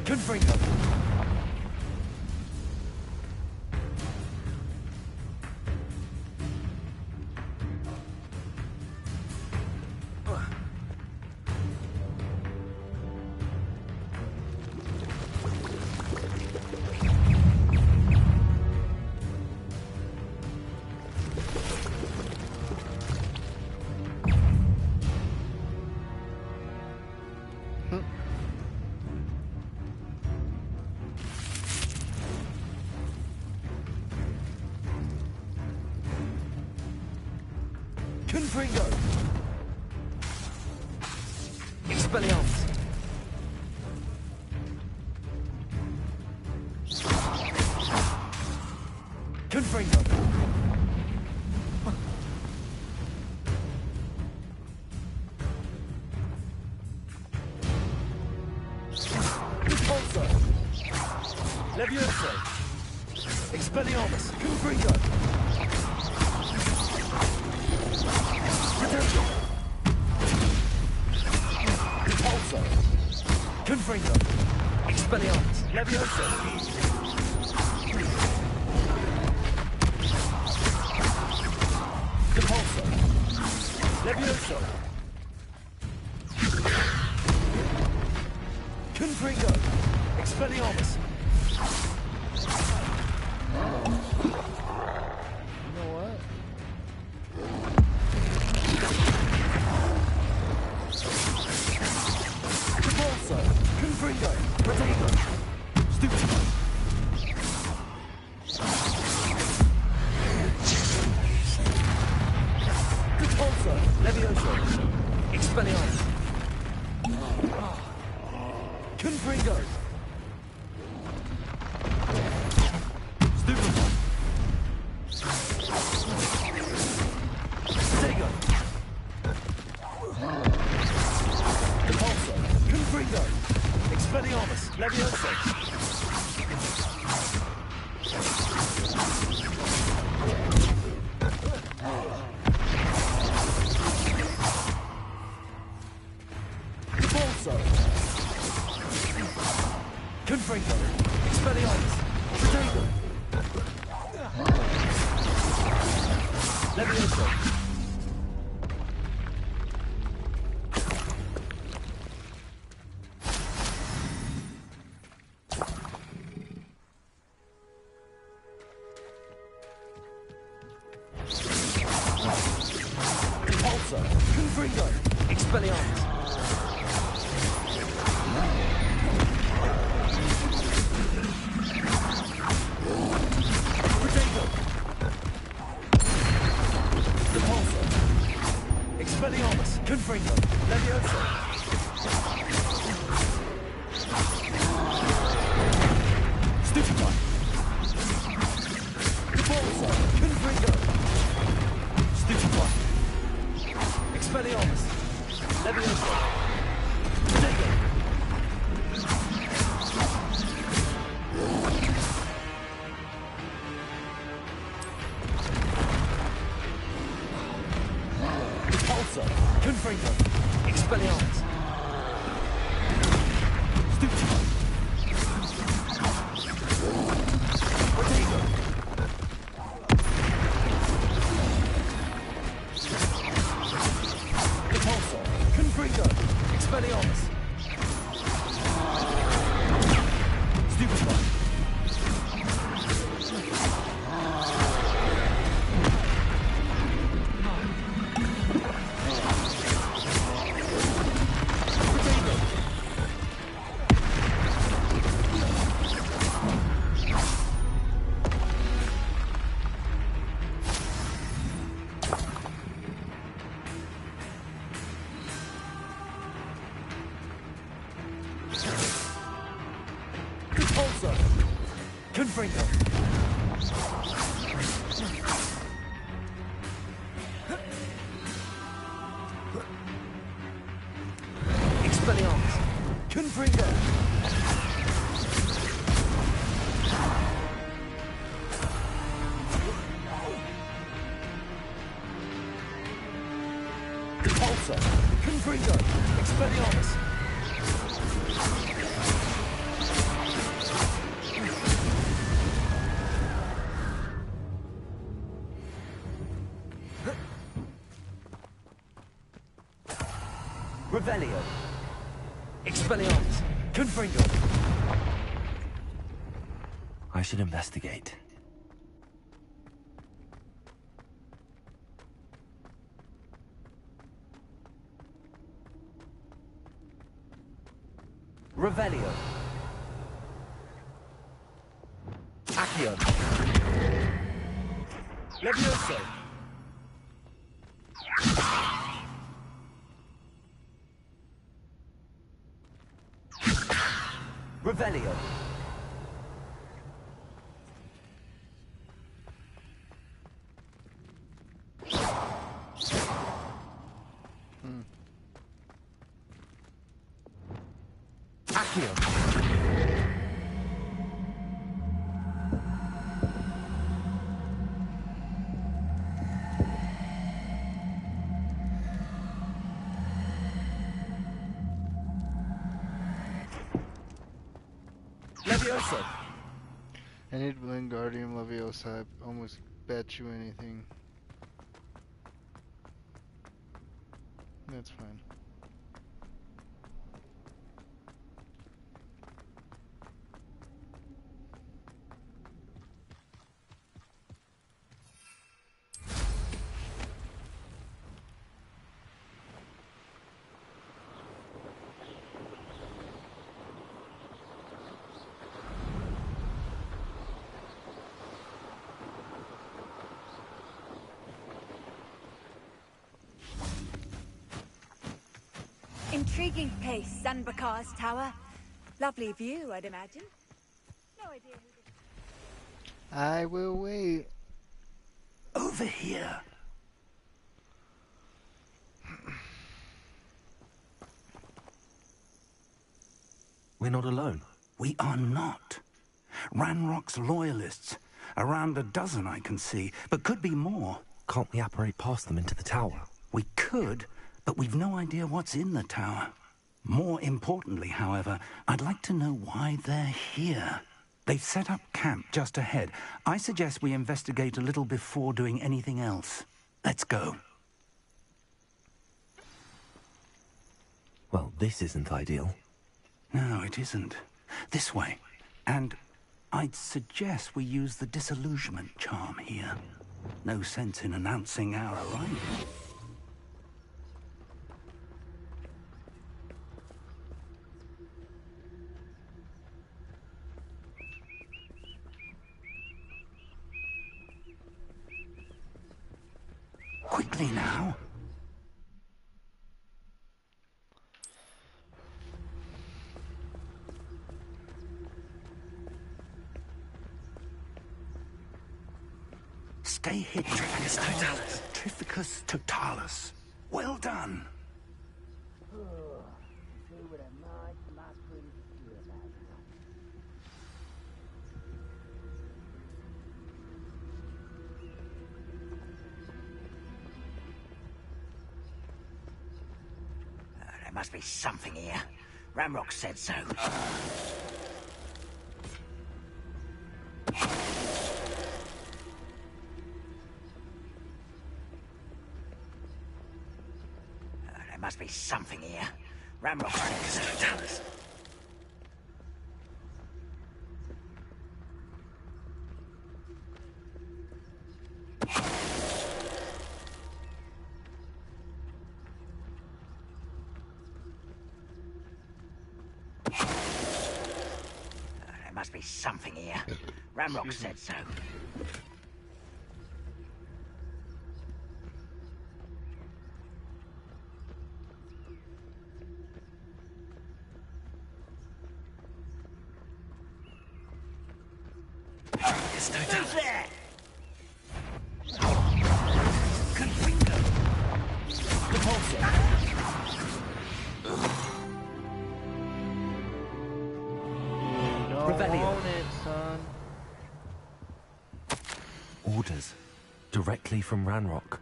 Confringo! Confringo! Expelliarmus! Confringo! Repulso! Levioso! Expelliarmus! Confringo! Repulso! Confringo! Expelliarmus! Levioso! Repulso! Levioso! Confringo! Expelliarmus! You know what? Repulso! Confringo! Protego! Stupido! Levioso. Expelliarmus. Confringo. Stupefy. Stego. Depulso. Confringo. Expelliarmus. Levioso. Confringo. Expelliarmus. Protego. Levioso. Depulso. Confringo. Expelliarmus. Expelliarmus, Confringo, Levioso. Stupefy. Depulso, Confringo. Stupefy. Expelliarmus, Levioso. Protego. Confringo. Expelliarmus. Stupefy. Protego. Depulso. Confringo. Expelliarmus. Stupefy. Depulso. Confringo. Expelliarmus. Confringo. Depulso. Confringo. Expelliarmus. Revelio. Expelliarmus. Confringo. I should investigate. Revelio. Accio. Levioso. Revelio. Accio. Levioso. I need Wingardium Leviosa. I almost bet you anything. That's fine. Intriguing place, Sunbakar's tower. Lovely view, I'd imagine. No idea who this... I will wait. Over here. We're not alone. We are not. Ranrock's loyalists. Around a dozen I can see, but could be more. Can't we apparate past them into the tower? We could, but we've no idea what's in the tower. More importantly, however, I'd like to know why they're here. They've set up camp just ahead. I suggest we investigate a little before doing anything else. Let's go. Well, this isn't ideal. No, it isn't. This way. And I'd suggest we use the disillusionment charm here. No sense in announcing our arrival. Quickly now. Stay hidden. Trificus totalis. Trificus totalis. Well done. There must be something here. Ranrock said so. There must be something here. Ranrock said so. There must be something here. Ranrock said so. Who's there? Orders. Directly from Ranrock.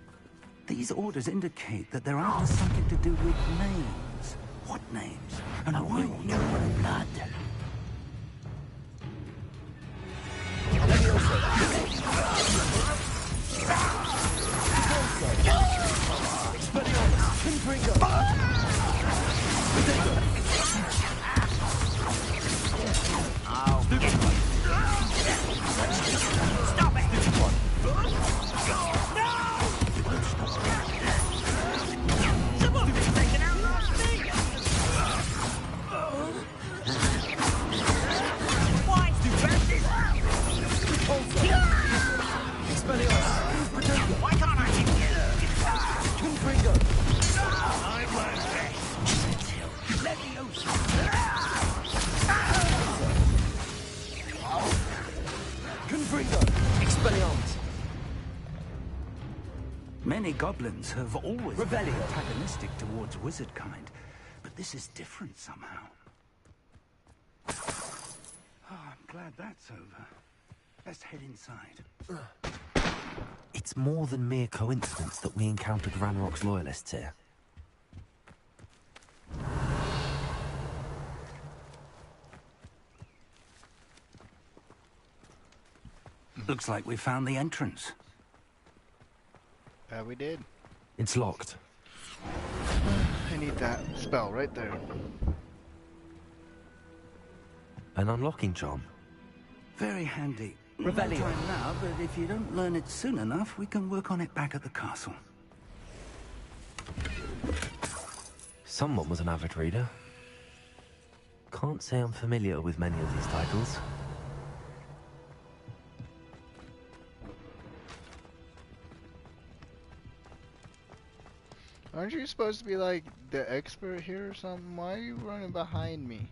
These orders indicate that they're after something to do with names. What names? And why human blood? Why can't I hit you? I learned best. Leviosa. Expelliarmus. Many goblins have always been antagonistic towards wizard kind, but this is different somehow. Oh, I'm glad that's over. Let's head inside. It's more than mere coincidence that we encountered Ranrock's loyalists here. Looks like we found the entrance. We did. It's locked. I need that spell right there. An unlocking charm. Very handy. Revelio. No time now, but if you don't learn it soon enough, we can work on it back at the castle. Someone was an avid reader. Can't say I'm familiar with many of these titles. Aren't you supposed to be like the expert here or something? Why are you running behind me?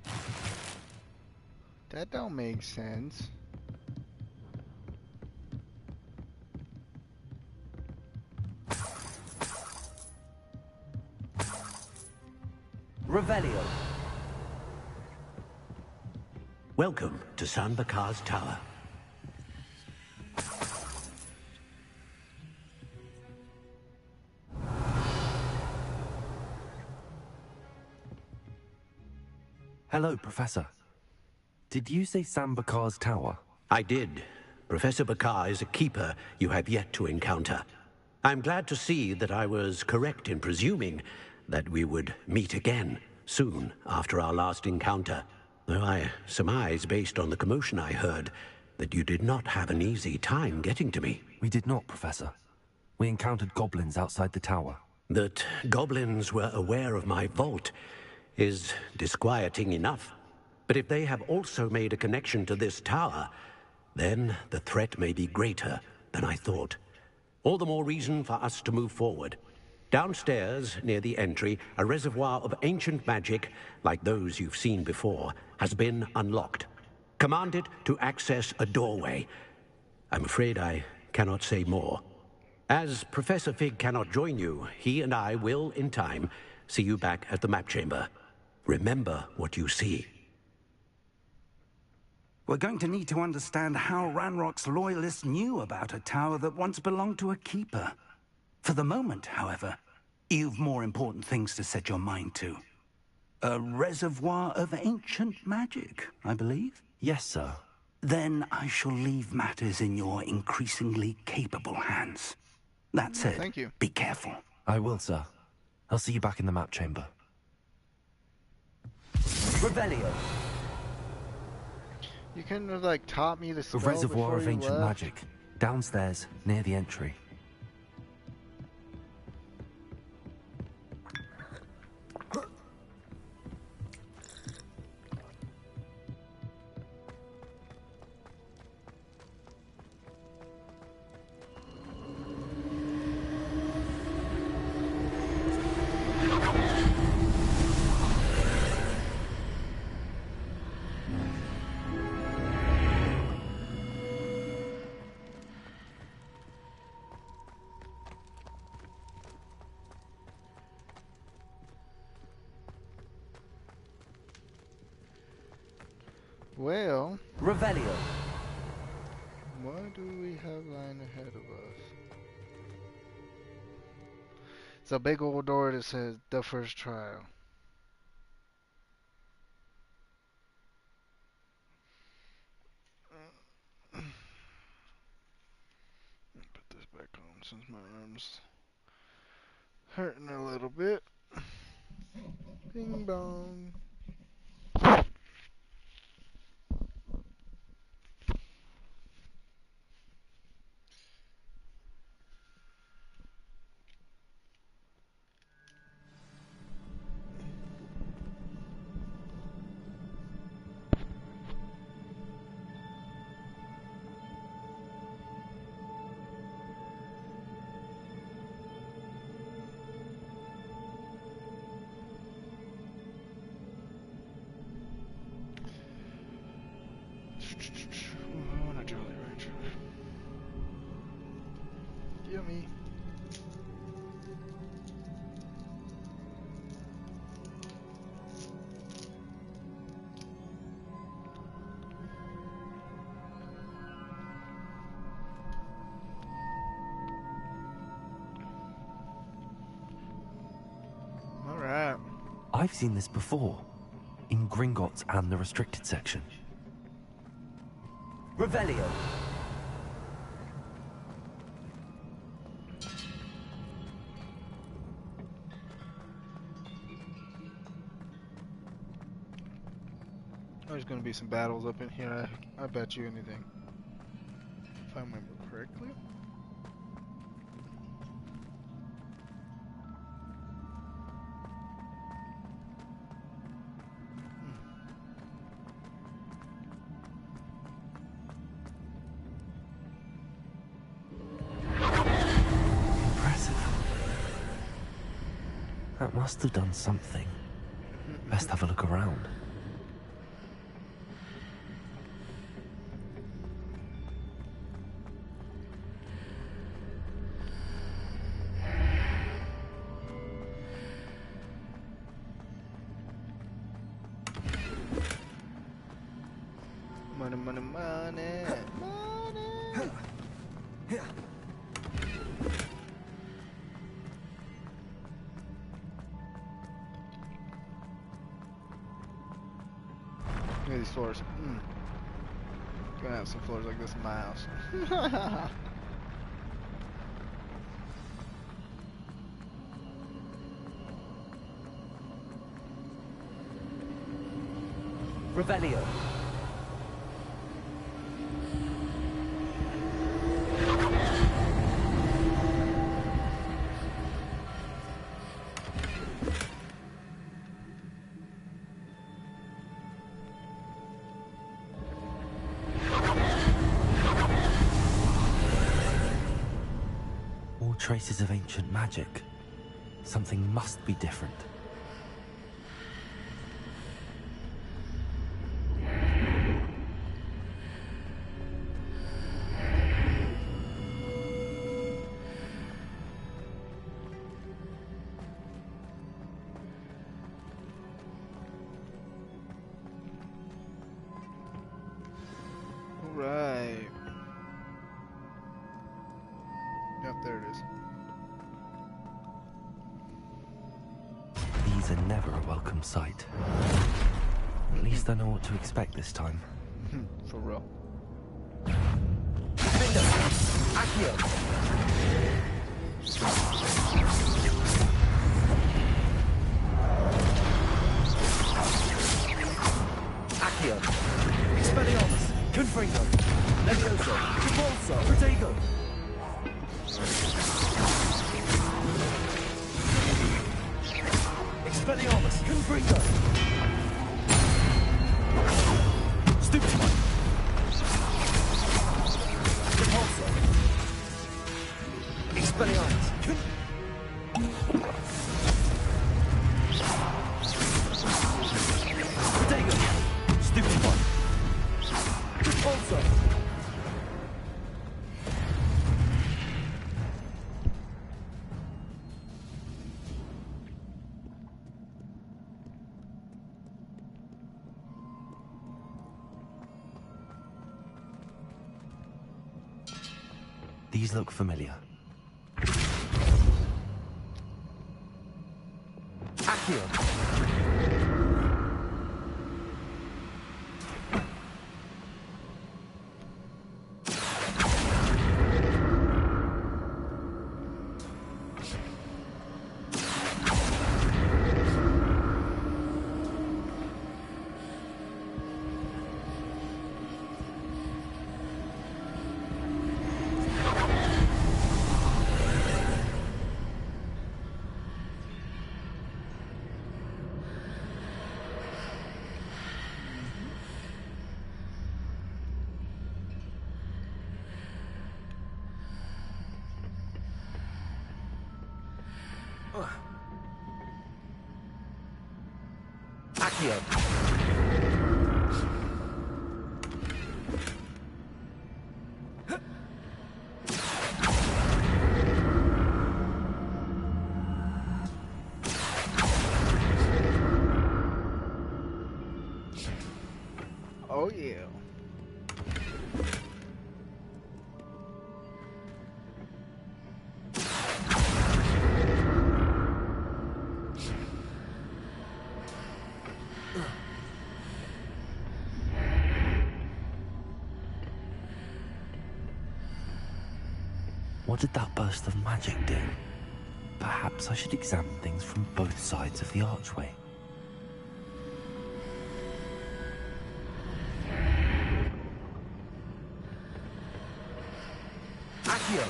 That don't make sense. Revelio. Welcome to San Bakar's Tower. Hello, Professor. Did you say San Bakar's Tower? I did. Professor Bakar is a keeper you have yet to encounter. I'm glad to see that I was correct in presuming that we would meet again soon after our last encounter. Though I surmise, based on the commotion I heard, that you did not have an easy time getting to me. We did not, Professor. We encountered goblins outside the tower. That goblins were aware of my vault is disquieting enough. But if they have also made a connection to this tower, then the threat may be greater than I thought. All the more reason for us to move forward. Downstairs, near the entry, a reservoir of ancient magic, like those you've seen before, has been unlocked. Command it to access a doorway. I'm afraid I cannot say more. As Professor Fig cannot join you, he and I will, in time, see you back at the map chamber. Remember what you see. We're going to need to understand how Ranrock's loyalists knew about a tower that once belonged to a keeper. For the moment, however, you've more important things to set your mind to. A reservoir of ancient magic, I believe? Yes, sir. Then I shall leave matters in your increasingly capable hands. That said, thank you. Be careful. I will, sir. I'll see you back in the map chamber. Revelio. You couldn't have like taught me the A spell reservoir before of you ancient left? magic, downstairs, near the entry. Well, Revelio. what do we have lying ahead of us? It's a big old door that says the first trial. Put this back on since my arm's hurting a little bit. Bing bong. I want a Jolly Rancher. Yummy. Alright. I've seen this before, in Gringotts and the restricted section. Revelio. There's gonna be some battles up in here. I bet you anything. If I remember correctly. That must have done something. Best have a look around. Money, money, money. Look at these floors. Gonna have some floors like this in my house. Revelio. Traces of ancient magic. Something must be different. Right. Yep, there it is. These are never a welcome sight. At least I know what to expect this time. For real. Accio! Accio! Expelliarmus! Confringo! Levioso! Repulso! Protego! Expelliarmus! Confringo! Stupefy! Repulso! Expelliarmus! Protego! Stupefy! Repulso! These look familiar. Accio! Accio! Oh yeah. What did that burst of magic do? Perhaps I should examine things from both sides of the archway. Accio!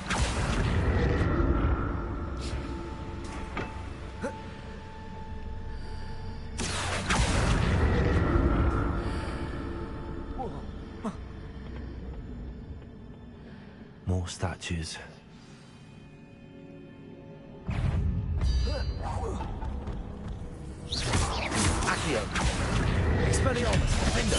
More statues. Accio. Expelliarmus. Defender.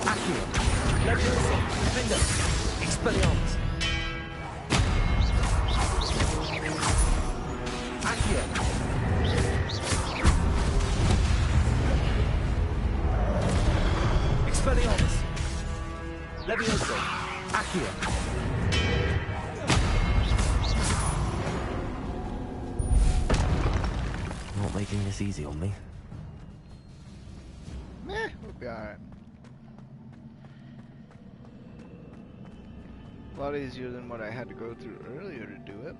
Accio. Leviosa. Defender. Expelliarmus. Accio. Expelliarmus. Leviosa. Accio. Not making this easy on me. We'll be alright. A lot easier than what I had to go through earlier to do it.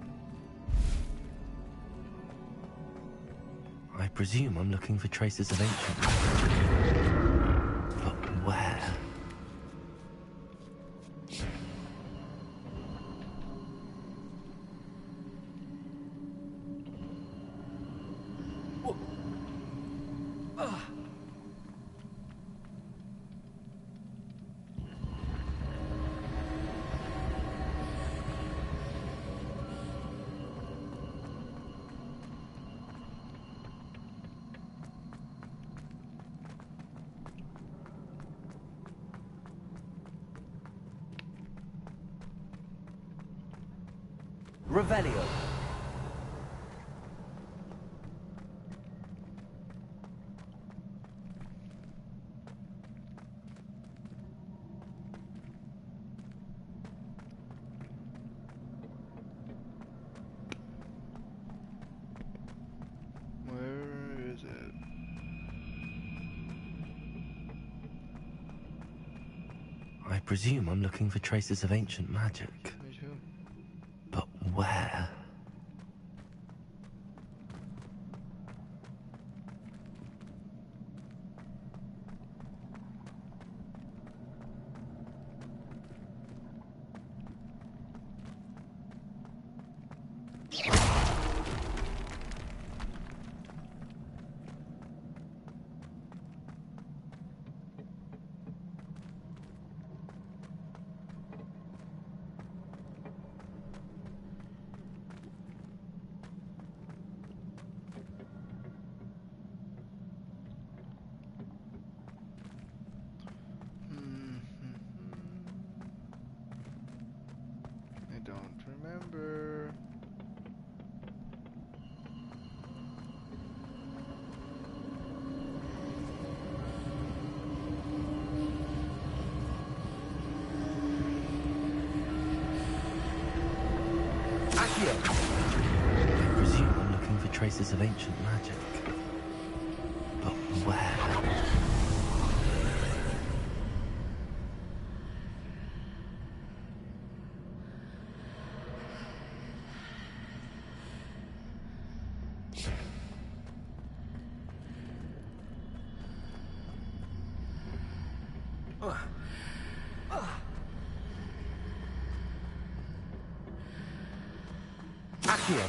I presume I'm looking for traces of ancient. But where? Revelio. Where is it? I presume I'm looking for traces of ancient magic. Me too. But where? I don't remember. Accio. I presume I'm looking for traces of ancient magic. But where? Accio.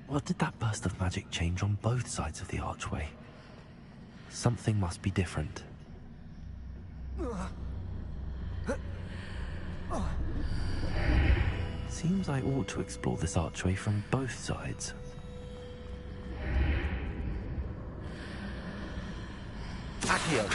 What did that burst of magic change on both sides of the archway? Something must be different. Seems I ought to explore this archway from both sides. Accio.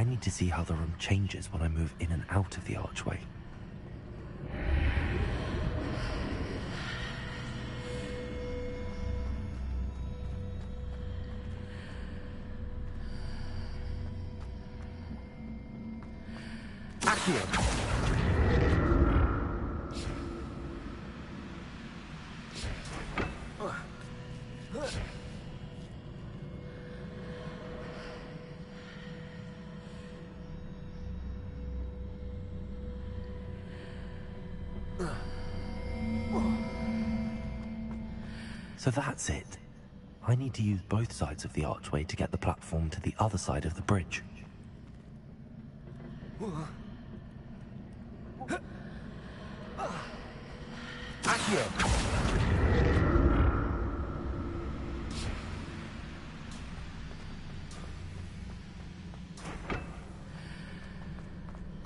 I need to see how the room changes when I move in and out of the archway. Accio! So that's it. I need to use both sides of the archway to get the platform to the other side of the bridge. Accio!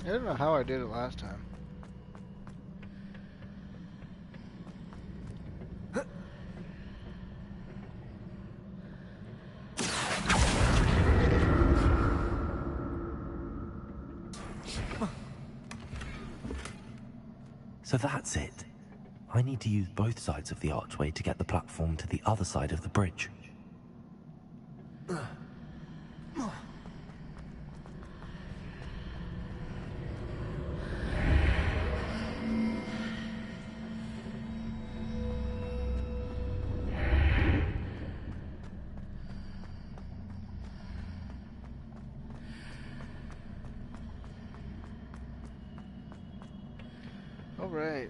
I don't know how I did it last time. So that's it. I need to use both sides of the archway to get the platform to the other side of the bridge. Alright.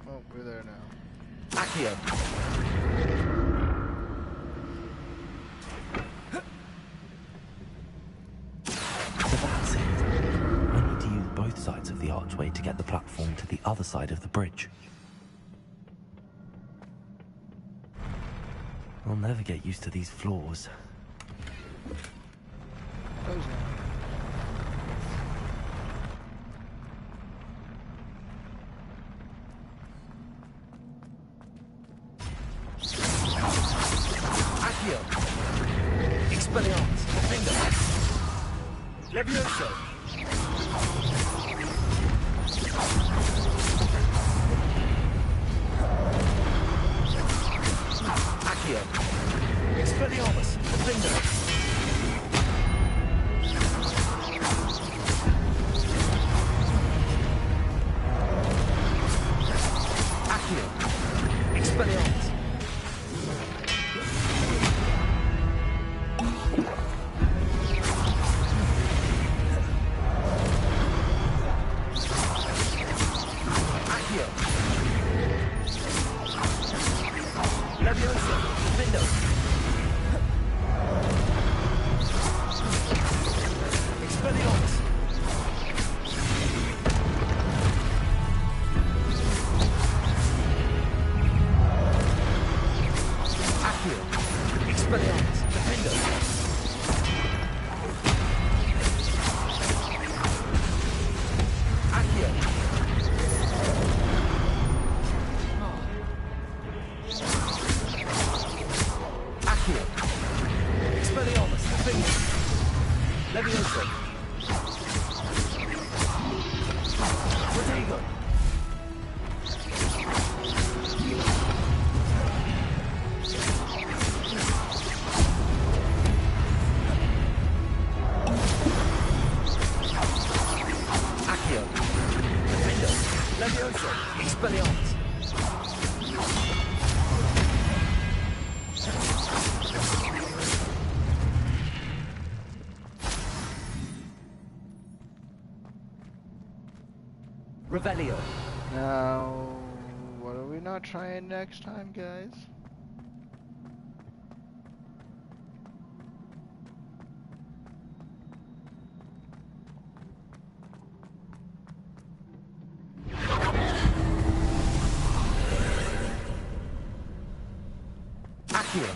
Oh, we're there now. Accio! So that's it. I need to use both sides of the archway to get the platform to the other side of the bridge. I'll never get used to these floors. Accio! Expelliarmus! Finger! Levioso! Accio! Expelliarmus! Finger! Accio! Expelliarmus! Accio! Levioso! Findo! Expelliarmus! Accio! Expelliarmus! Findo! Accio! Accio! Expelliarmus! Finger! Levioso! Protego! Accio! Defendo! Levioso! Expelliarmus! Revelio! Now, what are we not trying next time, guys? Accio!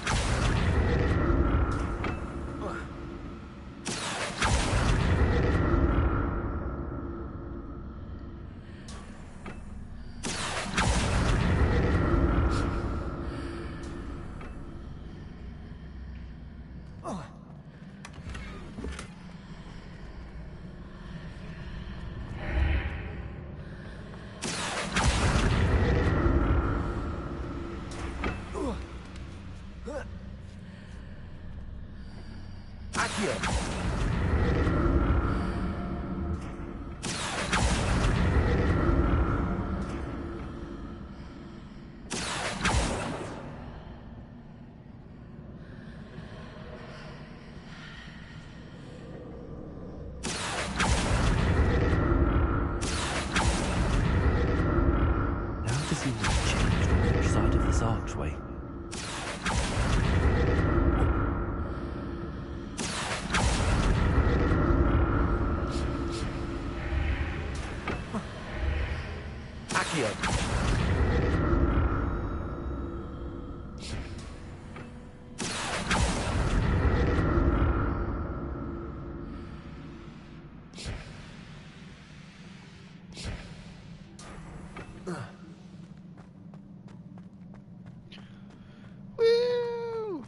Archway. Accio. Woo!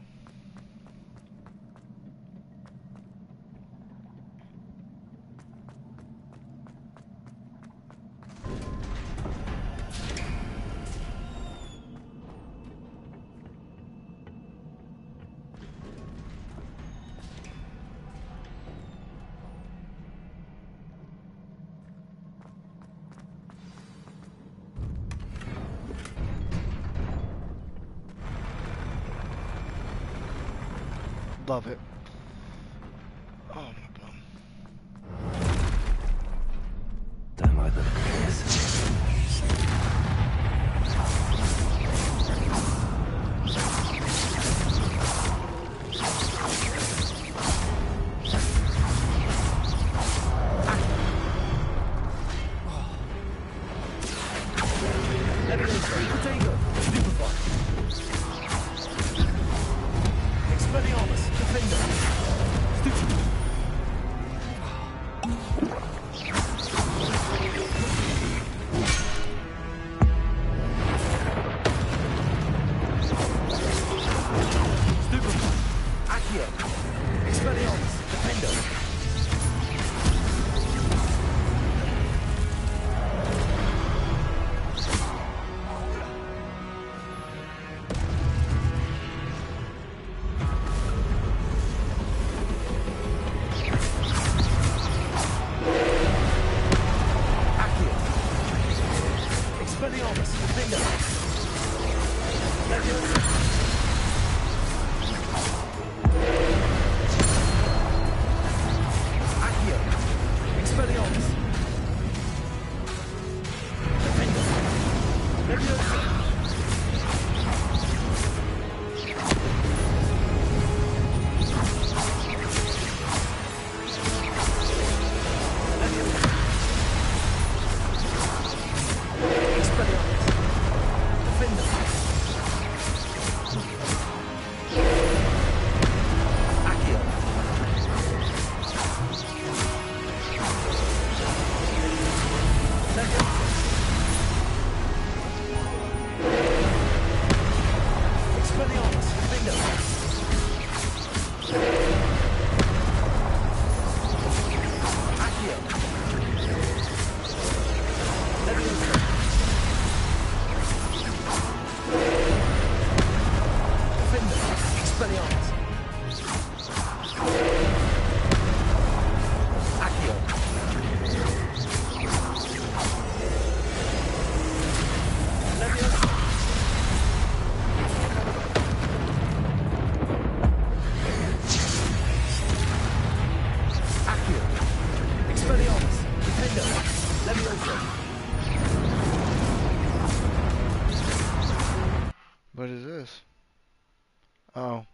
Love it. Oh my god. Don't like the look of this. What is this? Oh.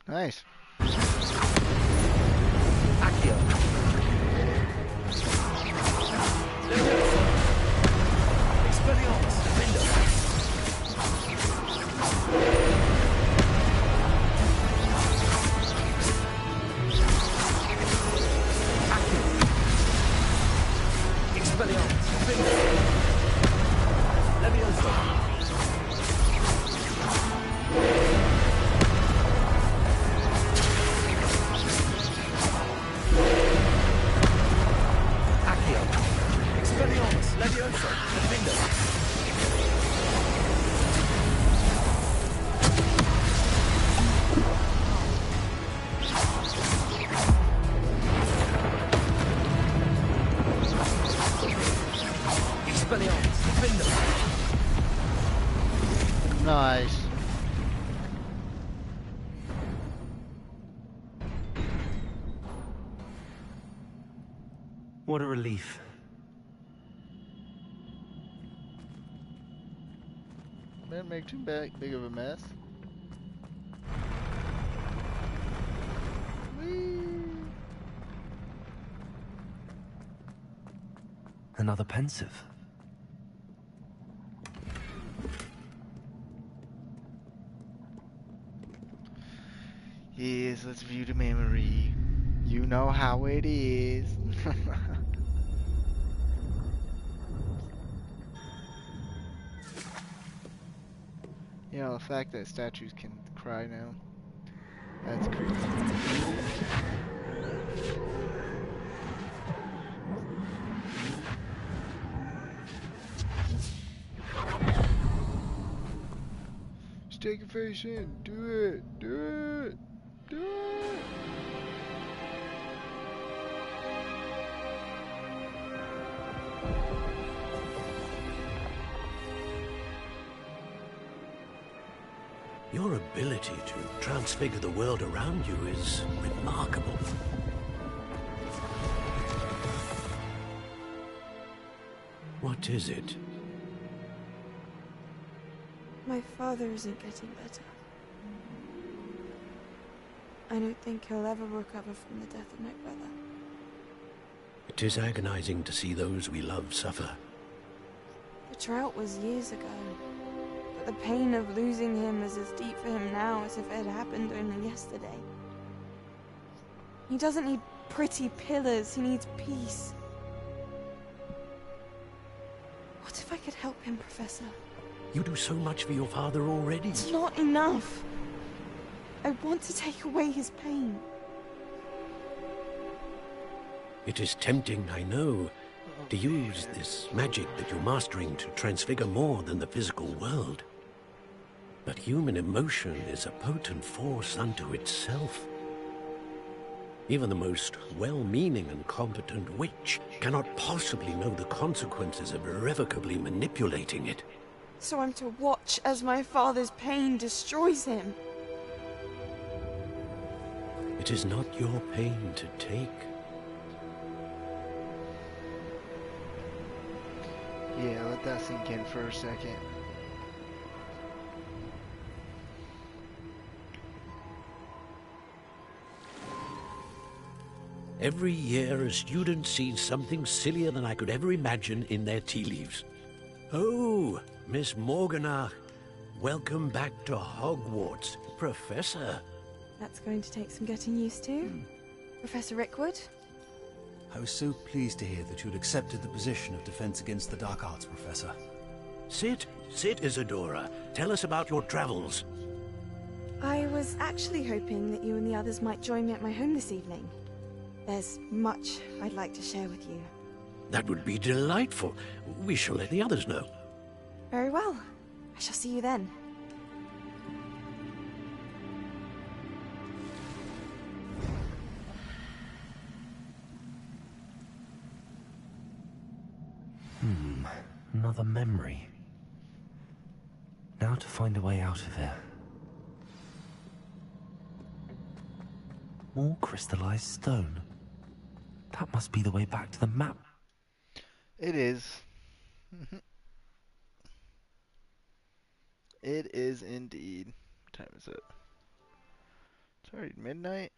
Nice. Accio. Expelliarmus. Defender. Accio. Expelliarmus. Defender. Leviosa. Accio. Expelliarmus. Leviosa. Defender. What a relief. Didn't make too big of a mess. Another pensive. Yes, let's view the memory. You know how it is. You know, the fact that statues can cry now. That's creepy. Stick your face in. Do it. Do it. Do it. Your ability to transfigure the world around you is remarkable. What is it? My father isn't getting better. I don't think he'll ever recover from the death of my brother. It is agonizing to see those we love suffer. The drought was years ago, but the pain of losing him is as deep for him now as if it had happened only yesterday. He doesn't need pretty pillars, he needs peace. What if I could help him, Professor? You do so much for your father already. It's not enough. I want to take away his pain. It is tempting, I know, to use this magic that you're mastering to transfigure more than the physical world. But human emotion is a potent force unto itself. Even the most well-meaning and competent witch cannot possibly know the consequences of irrevocably manipulating it. So I'm to watch as my father's pain destroys him. It is not your pain to take. Yeah, let that sink in for a second. Every year, a student sees something sillier than I could ever imagine in their tea leaves. Oh, Miss Morganach, welcome back to Hogwarts, Professor. That's going to take some getting used to. Professor Rickwood? I was so pleased to hear that you'd accepted the position of Defense Against the Dark Arts, Professor. Sit, Isadora. Tell us about your travels. I was actually hoping that you and the others might join me at my home this evening. There's much I'd like to share with you. That would be delightful. We shall let the others know. Very well. I shall see you then. Another memory. Now to find a way out of here. More crystallized stone. That must be the way back to the map. It is. It is indeed. What time is it? It's already midnight.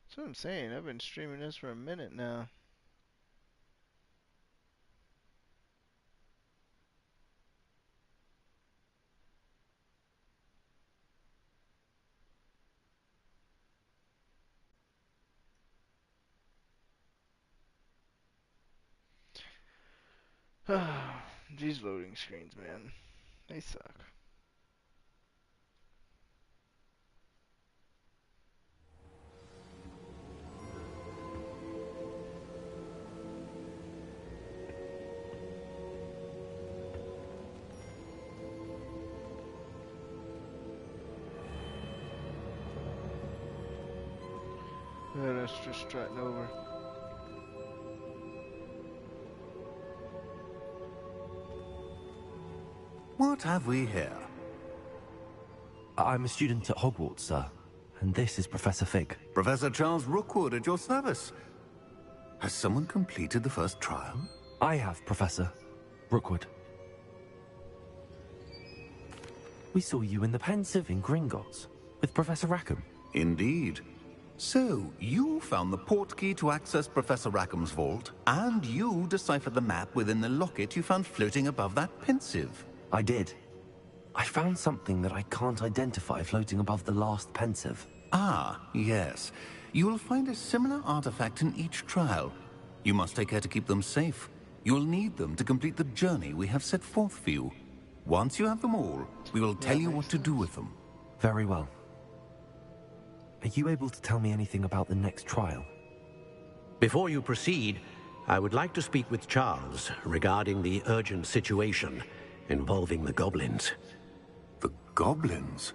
That's what I'm saying. I've been streaming this for a minute now. These loading screens, man. They suck. Yeah, that's just strutting over. What have we here? I'm a student at Hogwarts, sir. and this is Professor Fig. Professor Charles Rookwood at your service. Has someone completed the first trial? I have, Professor Rookwood. We saw you in the Pensive in Gringotts with Professor Rackham. Indeed. So, you found the portkey to access Professor Rackham's vault, and you deciphered the map within the locket you found floating above that Pensive. I did. I found something that I can't identify floating above the last Pensive. Ah, yes. You will find a similar artifact in each trial. You must take care to keep them safe. You will need them to complete the journey we have set forth for you. Once you have them all, we will tell you what to do with them. Very well. Are you able to tell me anything about the next trial? Before you proceed, I would like to speak with Charles regarding the urgent situation involving the goblins. The goblins?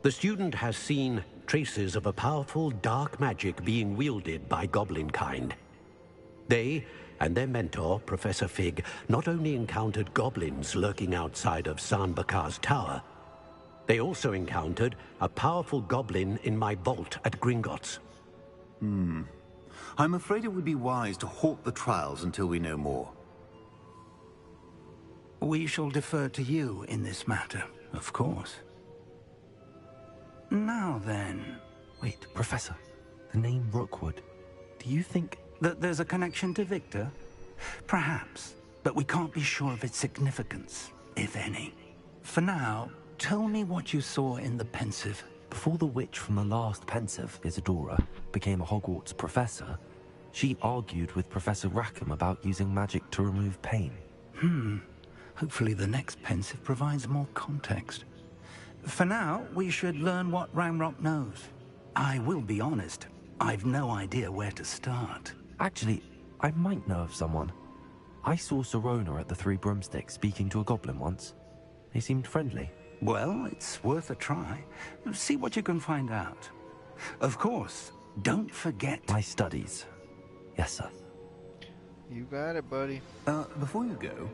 The student has seen traces of a powerful dark magic being wielded by goblin kind. They and their mentor, Professor Fig, not only encountered goblins lurking outside of Sanbakar's tower, they also encountered a powerful goblin in my vault at Gringotts. I'm afraid it would be wise to halt the trials until we know more. We shall defer to you in this matter, of course. Now then... Wait, Professor. The name Rookwood. Do you think... that there's a connection to Victor? Perhaps, but we can't be sure of its significance, if any. For now, tell me what you saw in the Pensive. Before the witch from the last Pensive, Isadora, became a Hogwarts professor, she argued with Professor Rackham about using magic to remove pain. Hopefully the next Pensive provides more context. For now, we should learn what Ranrock knows. I will be honest, I've no idea where to start. Actually, I might know of someone. I saw Sirona at the Three Broomsticks speaking to a goblin once. They seemed friendly. Well, it's worth a try. See what you can find out. Of course, don't forget... my studies. Yes, sir. You got it, buddy. Before you go...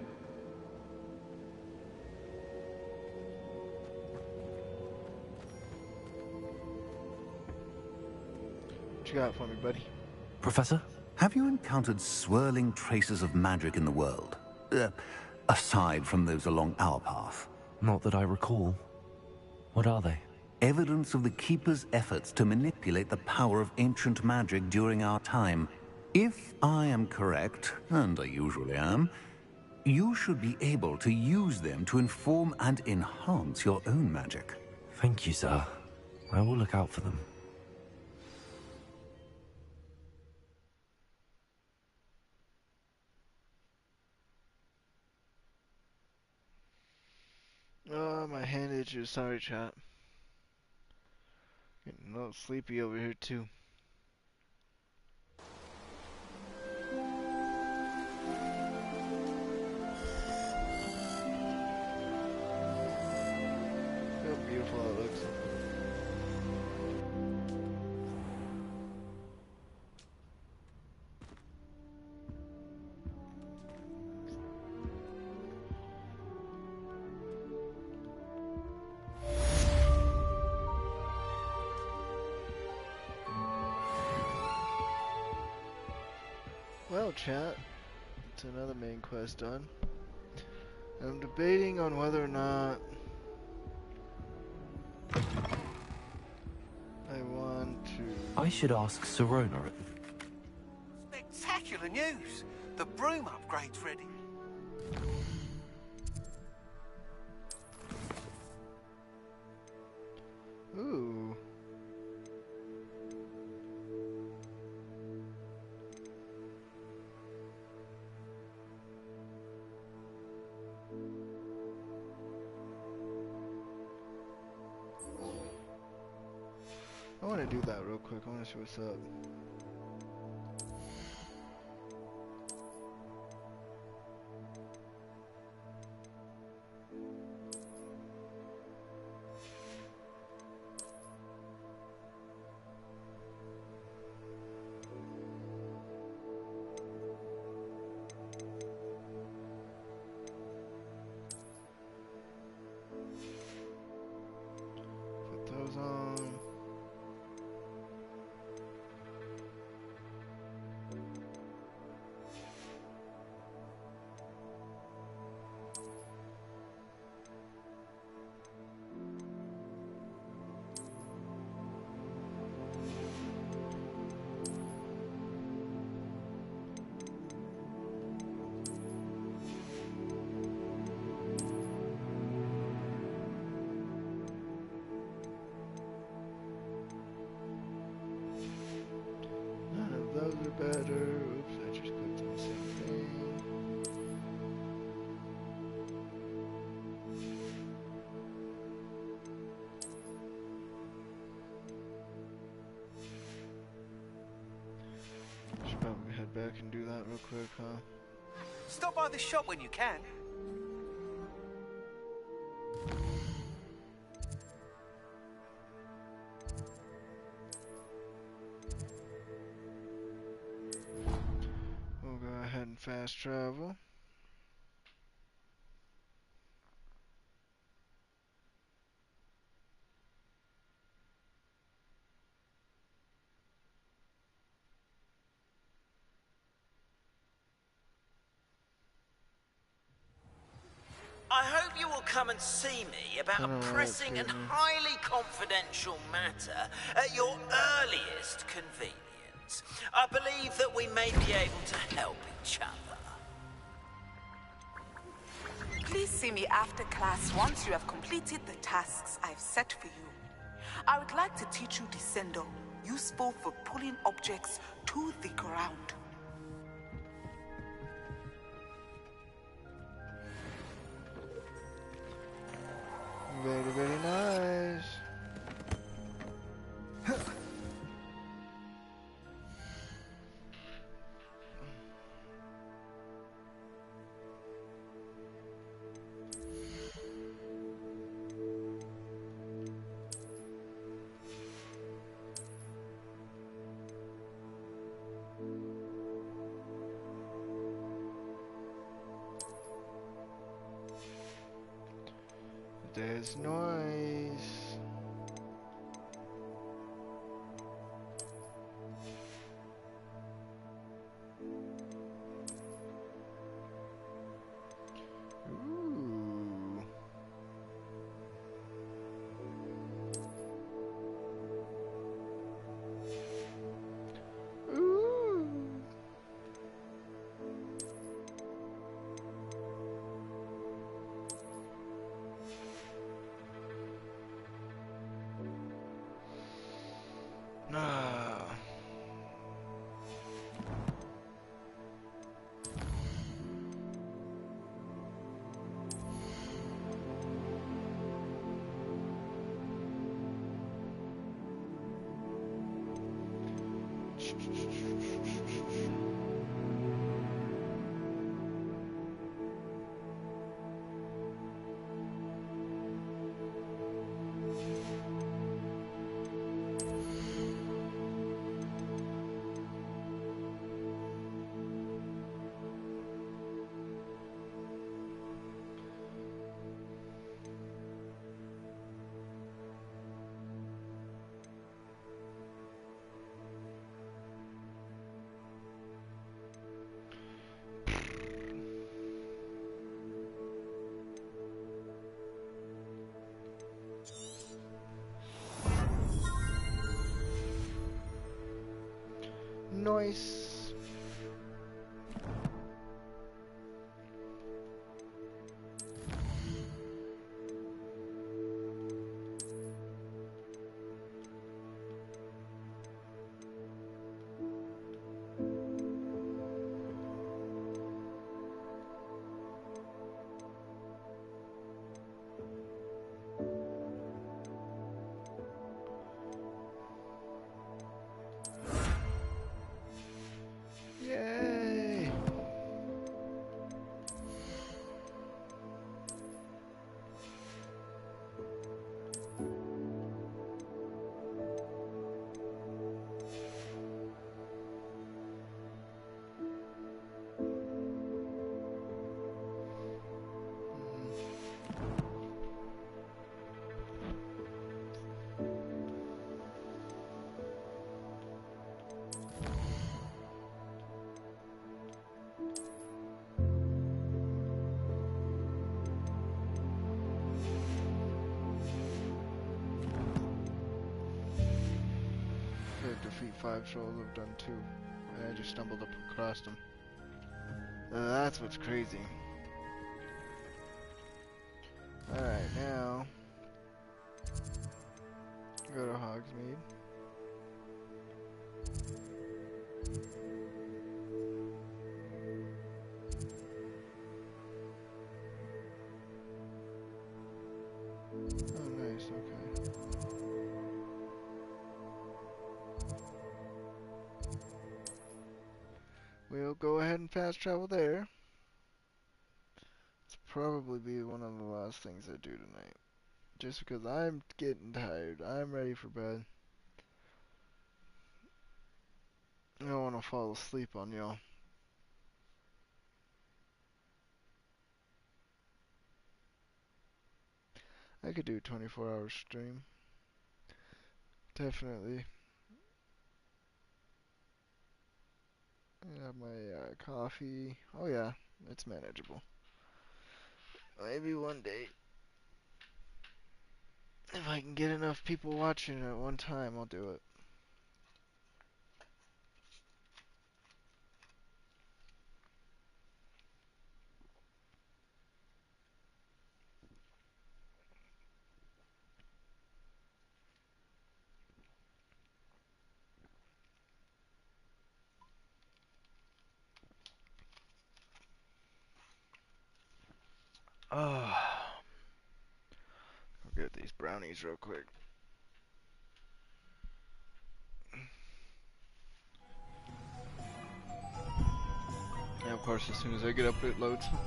What you got for me, buddy? Professor? Have you encountered swirling traces of magic in the world? Aside from those along our path? Not that I recall. What are they? Evidence of the Keeper's efforts to manipulate the power of ancient magic during our time. If I am correct, and I usually am, you should be able to use them to inform and enhance your own magic. Thank you, sir. I will look out for them. Oh, my hand itches. Sorry, chat. Getting a little sleepy over here, too. Look how beautiful it looks. Well, chat, it's another main quest done. I'm debating on whether or not I want to... I should ask Sirona. Spectacular news! The broom upgrade's ready. Ooh. I want to do that real quick. I want to see what's up. Put those on. better. Oops, I just clicked on the same thing. Should probably head back and do that real quick, huh? Stop by the shop when you can. We'll go ahead and fast travel. I hope you will come and see me about a pressing and highly confidential matter at your earliest convenience. I believe that we may be able to help each other. Please see me after class once you have completed the tasks I've set for you. I would like to teach you Descendo, useful for pulling objects to the ground. Very, very nice. There's noise. Ooh. Ooh. Ah. Noise. Yay! Defeat 5 trolls, I've done 2. And I just stumbled up across them. That's what's crazy. Alright, now go to Hogsmeade. Oh, nice, okay. We'll go ahead and fast travel there. It's probably be one of the last things I do tonight. Just because I'm getting tired. I'm ready for bed. I don't want to fall asleep on y'all. I could do a 24-hour stream. Definitely. I have my coffee. Oh yeah, it's manageable. Maybe one day, if I can get enough people watching at one time, I'll do it. Oh, I'll get these brownies real quick. Yeah, of course, as soon as I get up, it loads. So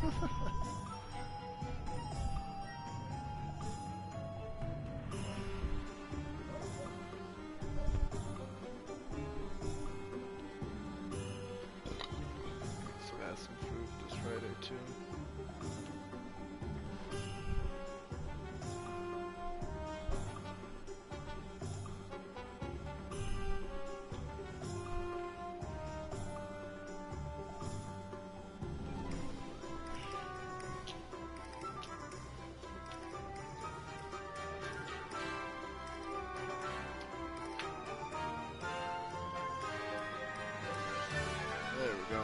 add some fruit this Friday too. There we go.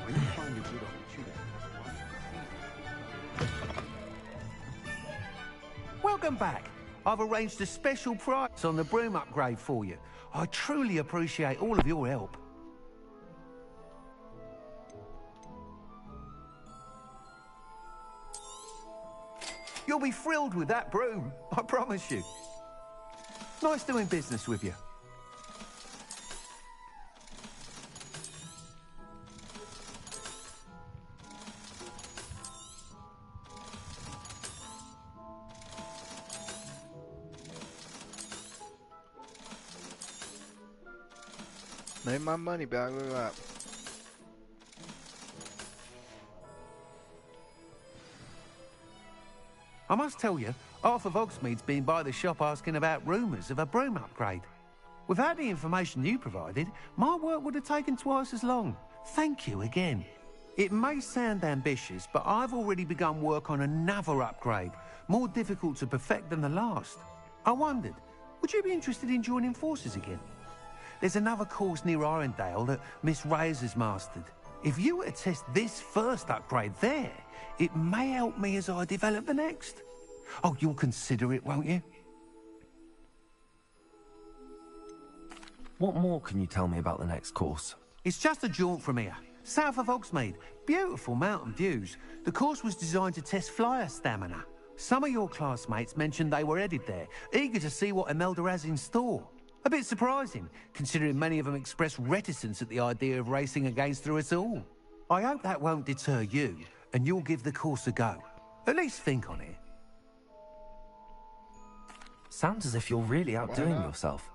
When you find a good opportunity. Welcome back. I've arranged a special price on the broom upgrade for you. I truly appreciate all of your help. You'll be thrilled with that broom, I promise you. Nice doing business with you. Made my money back, look at that. I must tell you, half of Hogsmeade's been by the shop asking about rumours of a broom upgrade. Without the information you provided, my work would have taken twice as long. Thank you again. It may sound ambitious, but I've already begun work on another upgrade, more difficult to perfect than the last. I wondered, would you be interested in joining forces again? There's another course near Irondale that Miss Reyes has mastered. If you were to test this first upgrade there, it may help me as I develop the next. Oh, you'll consider it, won't you? What more can you tell me about the next course? It's just a jaunt from here, south of Hogsmeade. Beautiful mountain views. The course was designed to test flyer stamina. Some of your classmates mentioned they were headed there, eager to see what Imelda has in store. A bit surprising, considering many of them expressed reticence at the idea of racing against her at all. I hope that won't deter you, and you'll give the course a go. At least think on it. Sounds as if you're really outdoing yourself.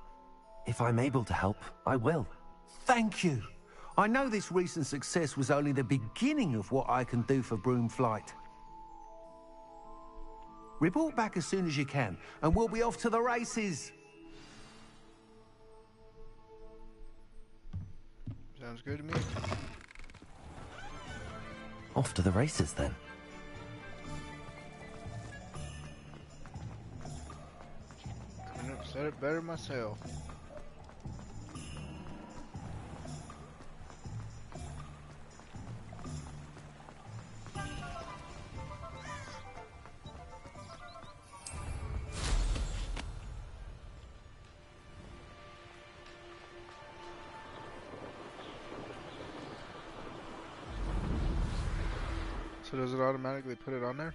If I'm able to help, I will. Thank you. I know this recent success was only the beginning of what I can do for Broomflight. Report back as soon as you can, and we'll be off to the races. Sounds good to me. Off to the races, then. Couldn't have said it better myself. So does it automatically put it on there?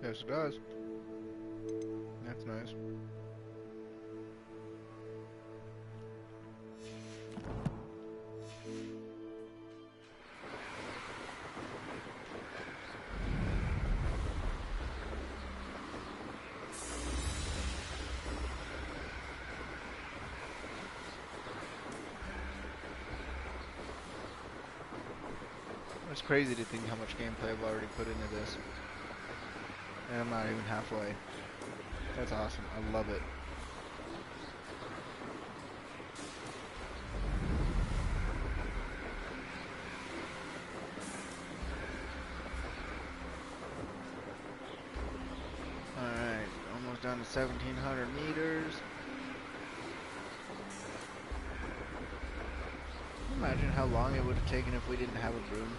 Yes, it does. That's nice. It's crazy to think how much gameplay I've already put into this. And I'm not even halfway. That's awesome. I love it. Alright, almost down to 1,700 meters. Imagine how long it would have taken if we didn't have a broom.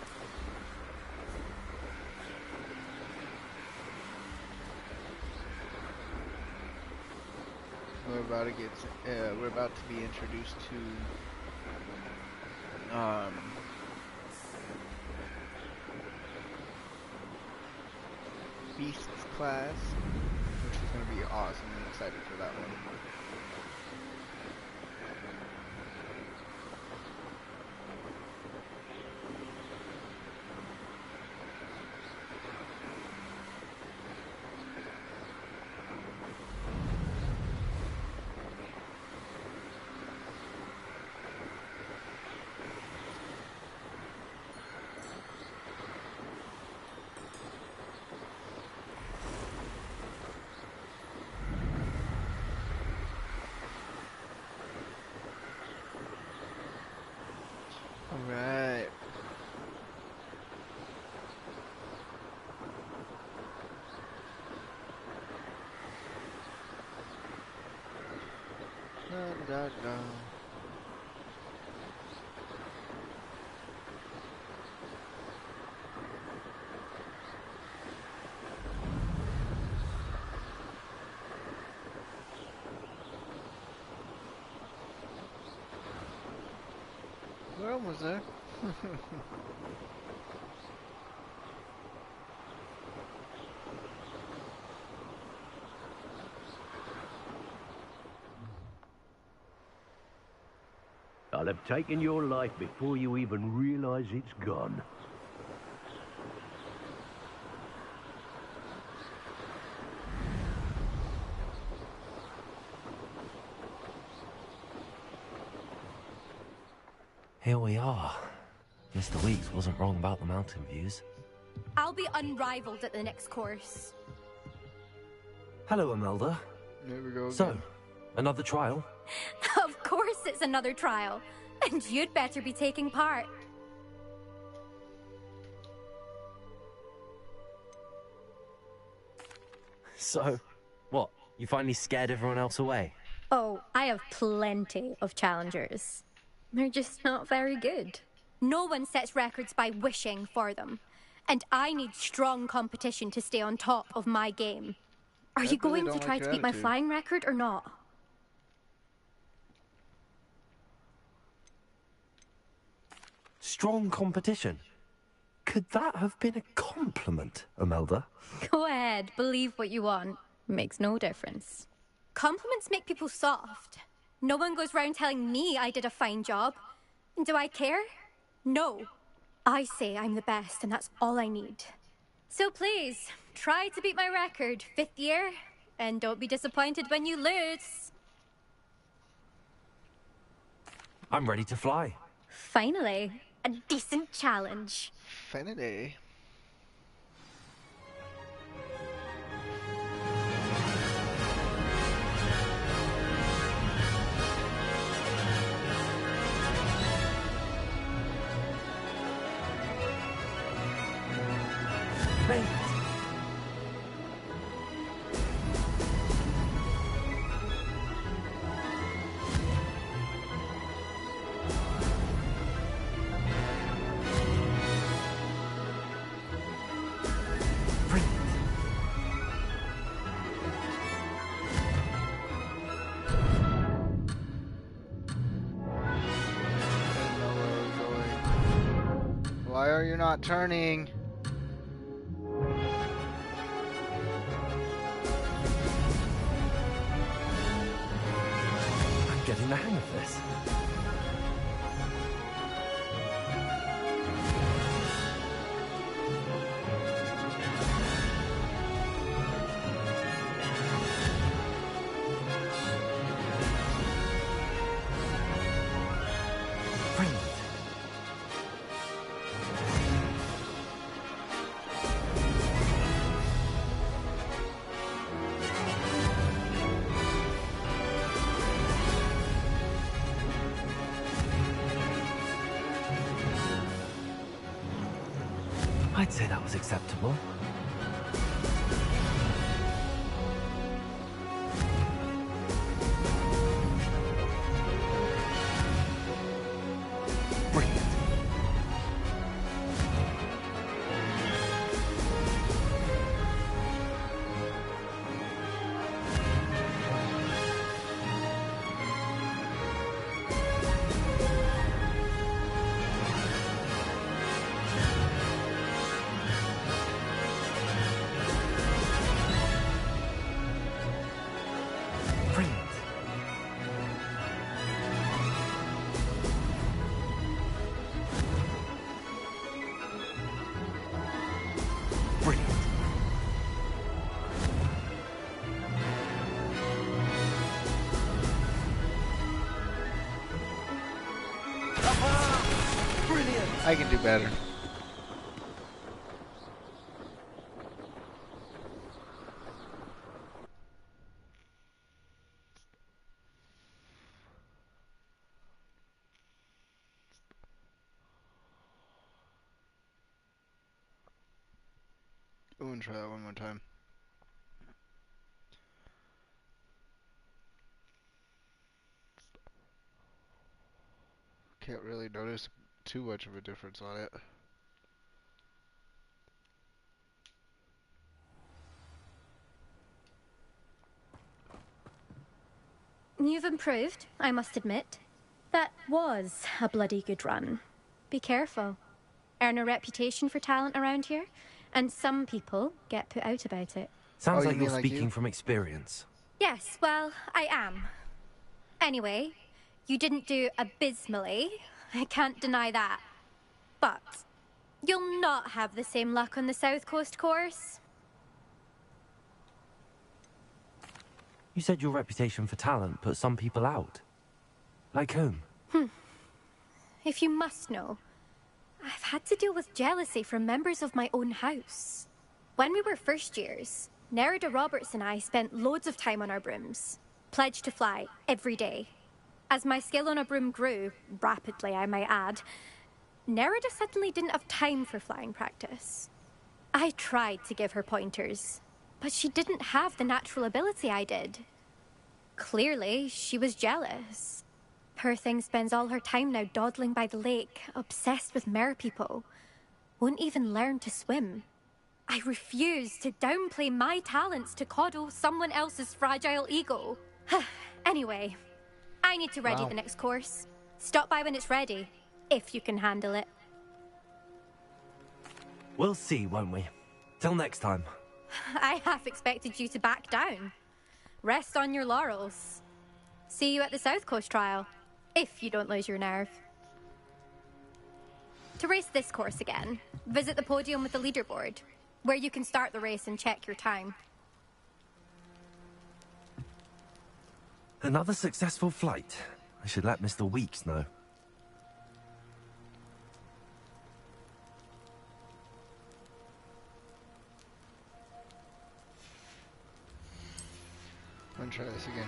We're about to be introduced to Beasts class, which is going to be awesome. I'm excited for that one. Alright. Da, da, da. We're almost there. I'll have taken your life before you even realize it's gone. Here we are. Mr. Weeks wasn't wrong about the mountain views. I'll be unrivaled at the next course. Hello, Imelda. There we go again. So, another trial? Of course it's another trial. And you'd better be taking part. So, what? You finally scared everyone else away? Oh, I have plenty of challengers. They're just not very good. No one sets records by wishing for them. And I need strong competition to stay on top of my game. Are you going to try to beat my flying record or not? Strong competition? Could that have been a compliment, Imelda? Go ahead, believe what you want. Makes no difference. Compliments make people soft. No one goes round telling me I did a fine job. And do I care? No. I say I'm the best and that's all I need. So please, try to beat my record, 5th year, and don't be disappointed when you lose. I'm ready to fly. Finally, a decent challenge. Finally. Mate. are you not turning? I'm getting the hang of this. I'd say that was acceptable. Brilliant. I can do better. I'm gonna try that one more time. Can't really notice too much of a difference on it. You've improved, I must admit. That was a bloody good run. Be careful. Earn a reputation for talent around here, and some people get put out about it. Sounds Oh, like you you're mean like speaking you? from experience. Yes, well, I am. Anyway, you didn't do abysmally. I can't deny that. But you'll not have the same luck on the South Coast course. You said your reputation for talent put some people out. Like whom? If you must know, I've had to deal with jealousy from members of my own house. When we were first years, Nerida Roberts and I spent loads of time on our brooms, pledged to fly every day. As my skill on a broom grew, rapidly I might add, Nerida suddenly didn't have time for flying practice. I tried to give her pointers, but she didn't have the natural ability I did. Clearly, she was jealous. Poor thing spends all her time now dawdling by the lake, obsessed with merpeople. Won't even learn to swim. I refuse to downplay my talents to coddle someone else's fragile ego. Anyway, I need to ready the next course. Stop by when it's ready, if you can handle it. We'll see, won't we? Till next time. I half expected you to back down. Rest on your laurels. See you at the South Coast trial, if you don't lose your nerve. To race this course again, visit the podium with the leaderboard, where you can start the race and check your time. Another successful flight. I should let Mr. Weeks know. I'm gonna try this again.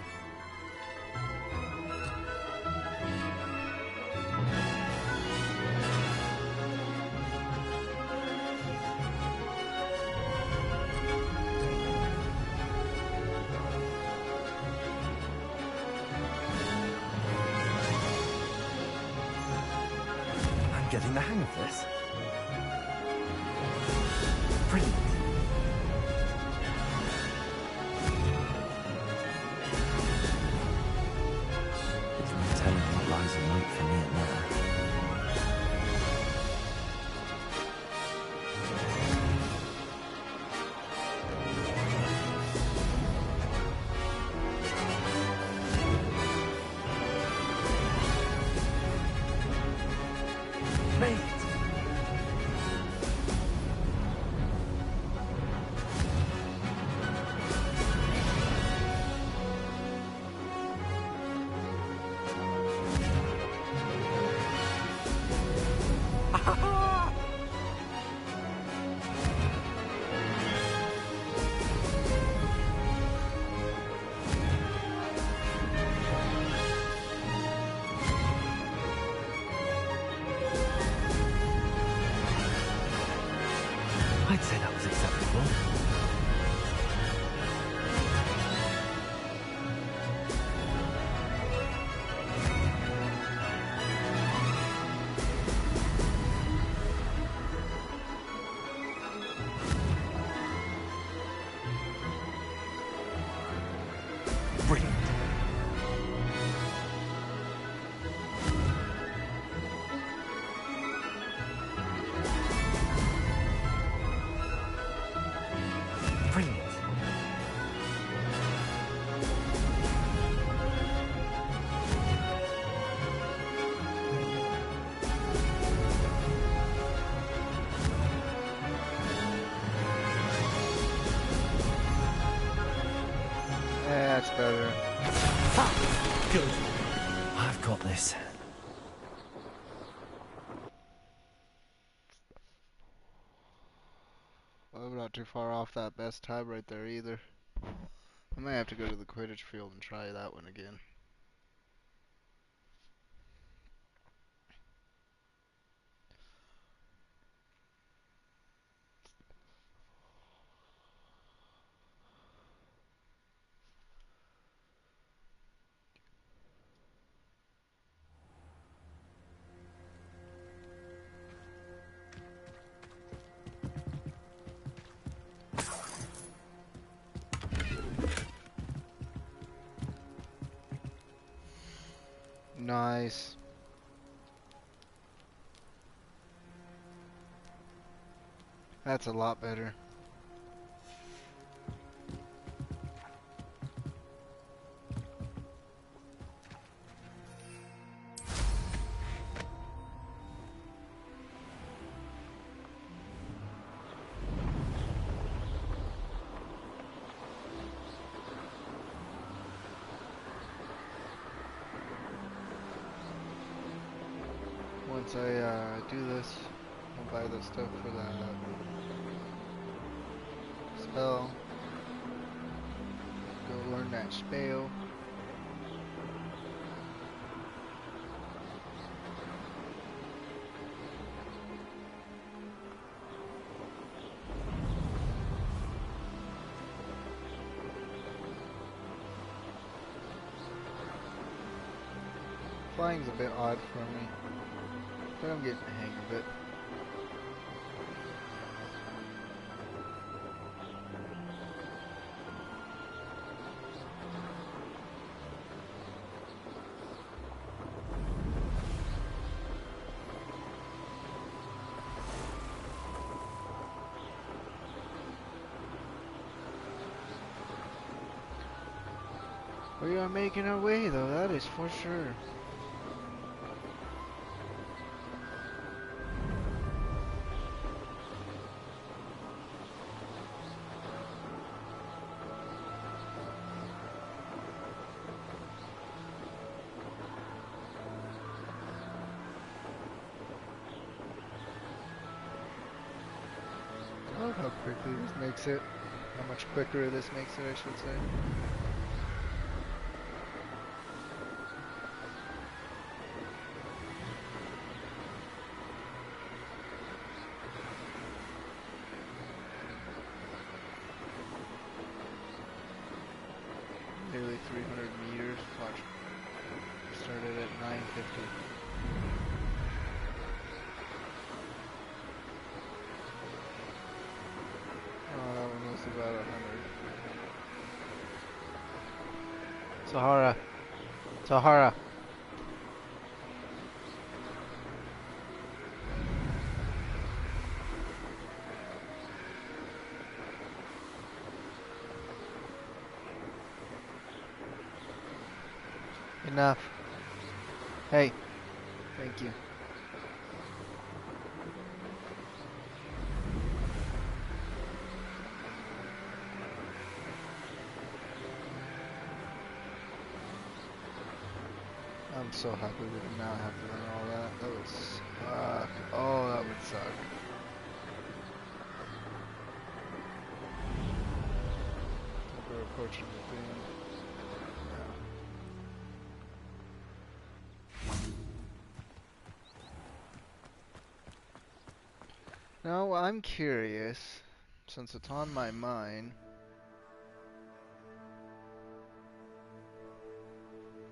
I'm getting the hang of this. Brilliant. There's no telling what lies in wait for me in there. I'd say that was acceptable. Brilliant. Brilliant. That's better. Good. I've got this. I'm not too far off that best time right there either. I might have to go to the Quidditch field and try that one again. Nice. That's a lot better. Once I do this, I'll buy the stuff for that spell. Go learn that spell. Flying's a bit odd for me, but I'm getting the hang of it. We are making our way though, that is for sure. I love how quickly this makes it. How much quicker this makes it, I should say. Nearly 300 meters. Watch. Started at 950. Oh, that one was about 100. Sahara. Sahara. Enough. Hey. Thank you. I'm so happy we did not have to run all that. That would suck. Oh, that would suck. We're approaching the thing. Now, I'm curious. since it's on my mind.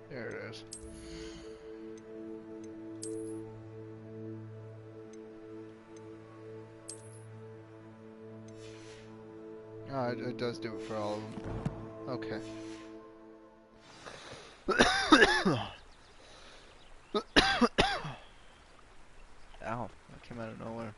There it is. Oh, it does do it for all of them. Okay. Ow, that came out of nowhere.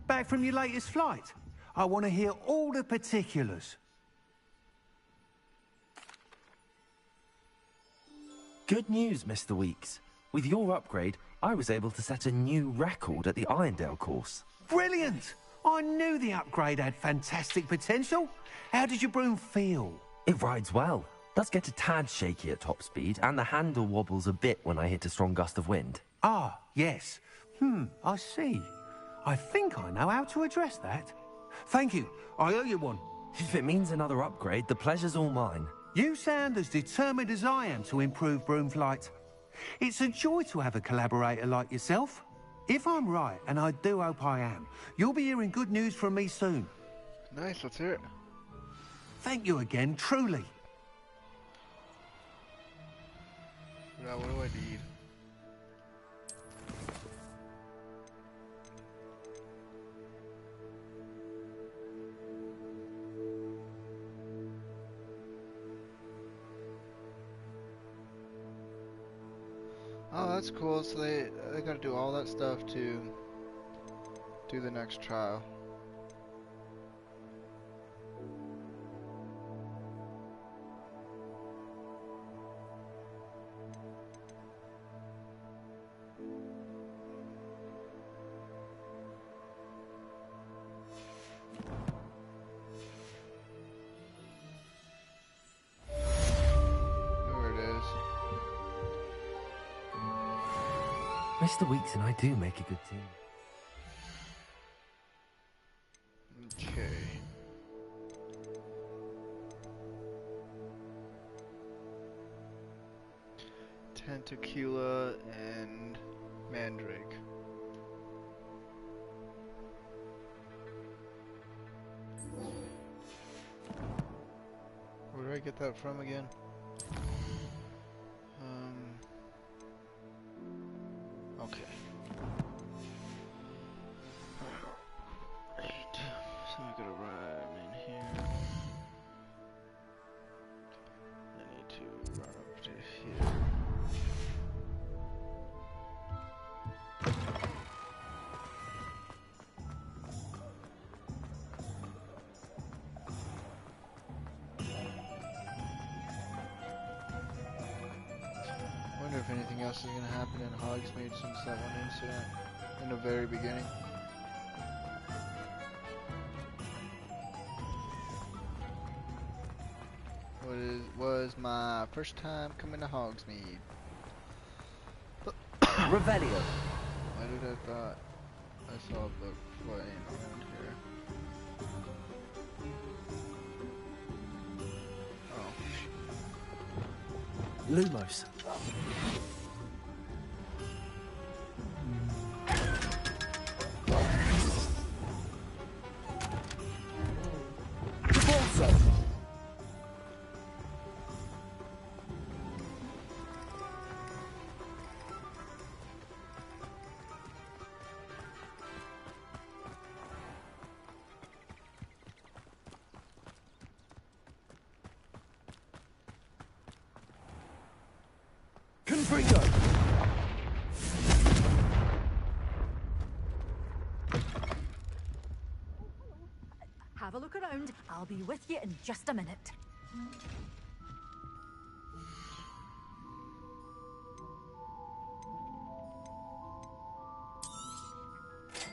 Back from your latest flight? I want to hear all the particulars. Good news, Mr. Weeks. With your upgrade, I was able to set a new record at the Irondale course. Brilliant! I knew the upgrade had fantastic potential. How did your broom feel? It rides well. Does get a tad shaky at top speed, and the handle wobbles a bit when I hit a strong gust of wind. Ah, yes. I see. I think I know how to address that. Thank you. I owe you one. If it means another upgrade, the pleasure's all mine. You sound as determined as I am to improve broom flight. It's a joy to have a collaborator like yourself. If I'm right, and I do hope I am, you'll be hearing good news from me soon. Nice, let's hear it. Thank you again, truly. Now, what do I need? Oh, that's cool. So they gotta do all that stuff to do the next trial. Mr. Weeks and I do make a good team. Okay. Tentacula and Mandrake. Where do I get that from again? Okay. Right. So I gotta run in here. I need to run up to here. I wonder if anything else is going to happen in Hogsmeade since that one incident in the very beginning. Was my first time coming to Hogsmeade. Revelio. Why did I thought I saw the flame around here? Oh. Lumos. Have a look around. I'll be with you in just a minute.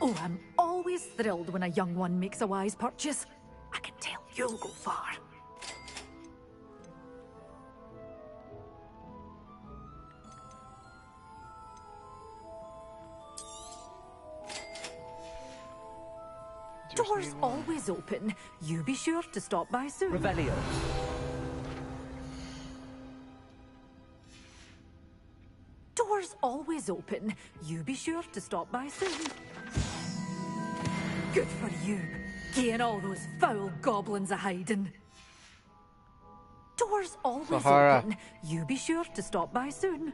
Oh, I'm always thrilled when a young one makes a wise purchase. I can tell you'll go far. Doors always open. You be sure to stop by soon. Revelio. Doors always open. You be sure to stop by soon. Good for you. Getting all those foul goblins a hiding. Doors always Sahara. open. You be sure to stop by soon.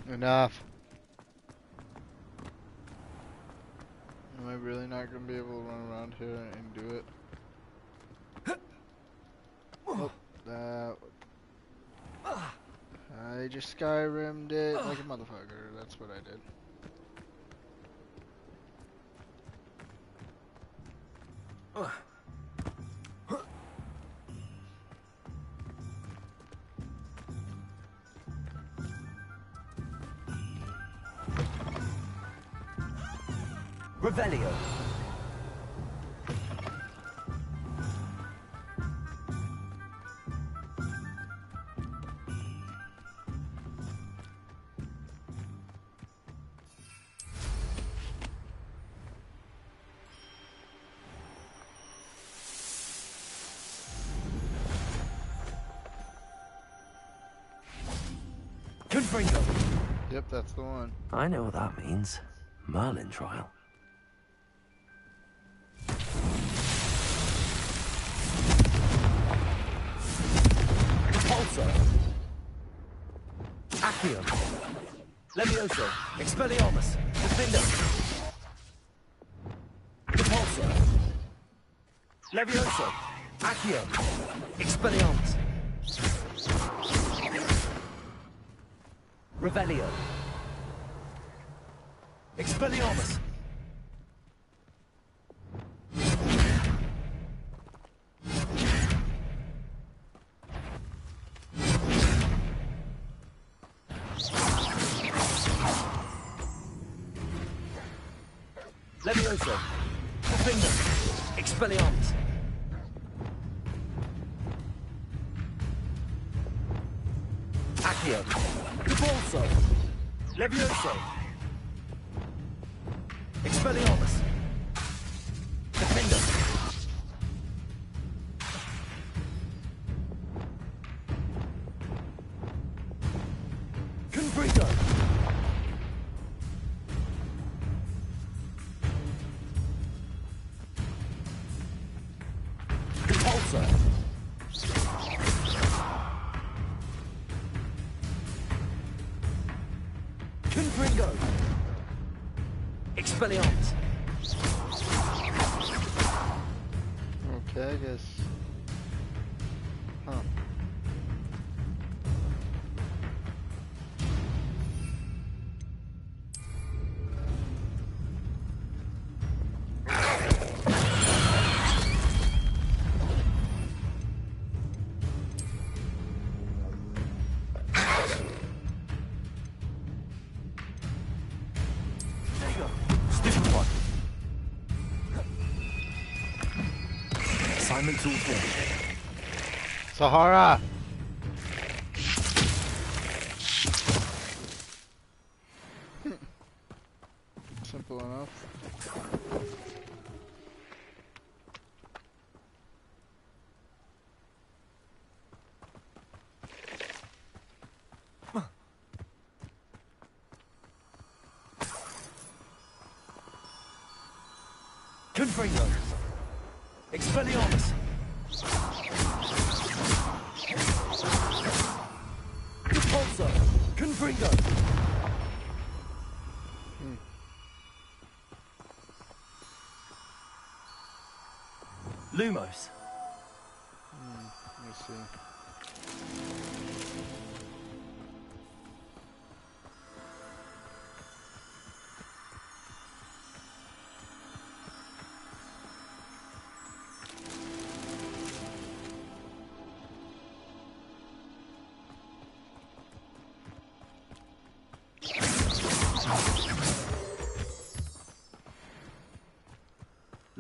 Enough. Am I really not gonna be able to run around here and do it? Oh, that. I just Skyrim'd it like a motherfucker. That's what I did. Revelio. Confringo. Yep, that's the one. I know what that means. Merlin trial. Repulsor. Accio. Levioso. Expelliarmus. Defender. Repulsor. Levioso. Accio. Expelliarmus. Revelio. Expelliarmus. Levioso. Defender. Expelliarmus. Accio. Repulso. Levioso. Expelliarmus. Defender. Confringo. Repulsor. Confringo. Expelliarmus. Okay, I guess. Huh. There you go. Stupid one. Assignment's all finished. Sahara! Simple enough. Confringo. Expelliarmus. Repulsor. Confringo. Lumos. Let me see.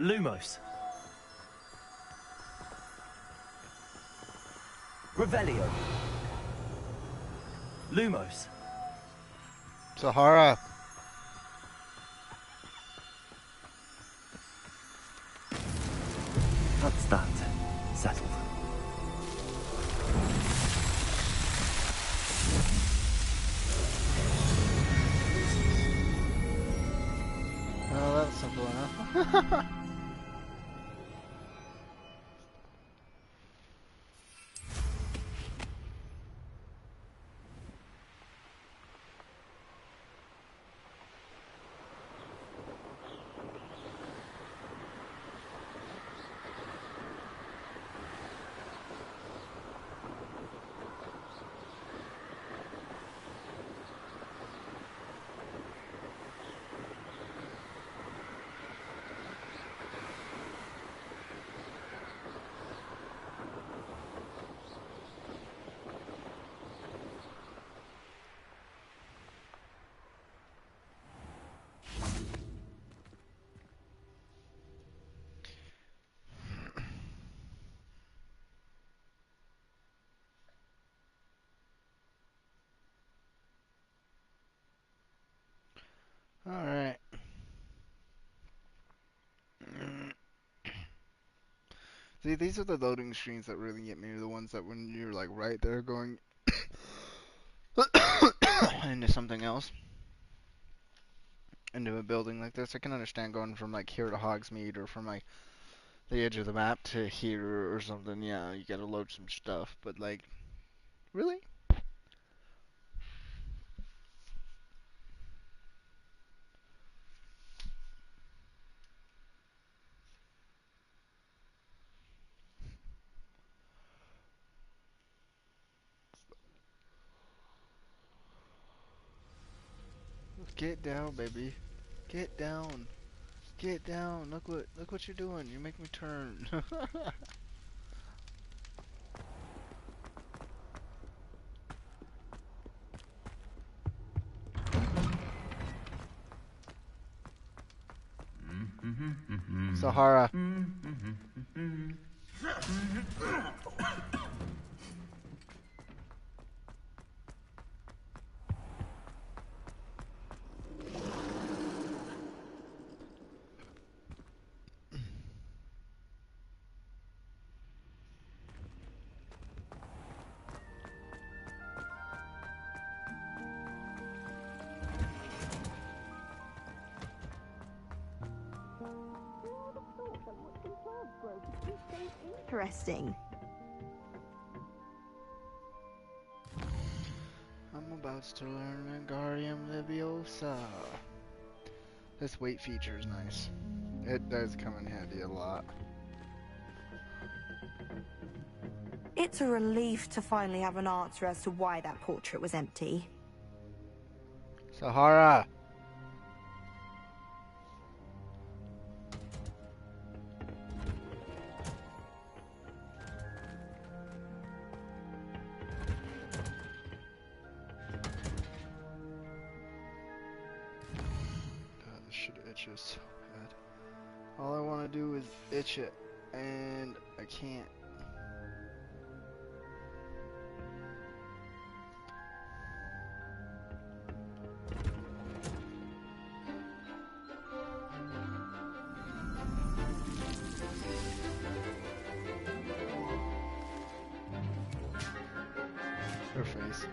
Lumos. Revelio. Lumos. Sahara. That's that. Settled. Well, that was simple enough. Alright. See, these are the loading screens that really get me, the ones that when you're like right there going into something else, into a building like this. I can understand going from like here to Hogsmeade or from like the edge of the map to here or something. Yeah, you gotta load some stuff, but like, really? Get down, baby. Get down. Get down. Look what you're doing. You make me turn. Sahara. Interesting. I'm about to learn Wingardium Leviosa. This weight feature is nice. It does come in handy a lot. It's a relief to finally have an answer as to why that portrait was empty. Sahara! God, this shit itches so bad. All I want to do is itch it, and I can't. Her face.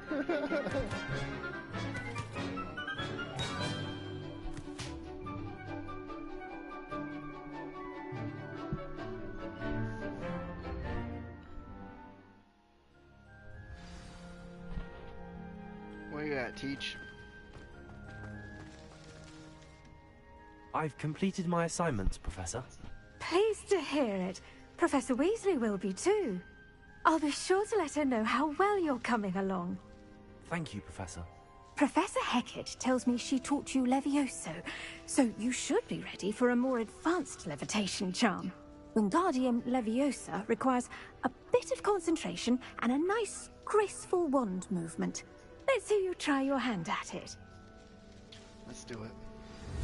What you got, Teach? I've completed my assignments, Professor. Pleased to hear it. Professor Weasley will be too. I'll be sure to let her know how well you're coming along. Thank you, Professor. Professor Hecat tells me she taught you Levioso, so you should be ready for a more advanced levitation charm. Wingardium Leviosa requires a bit of concentration and a nice, graceful wand movement. Let's see you try your hand at it. Let's do it.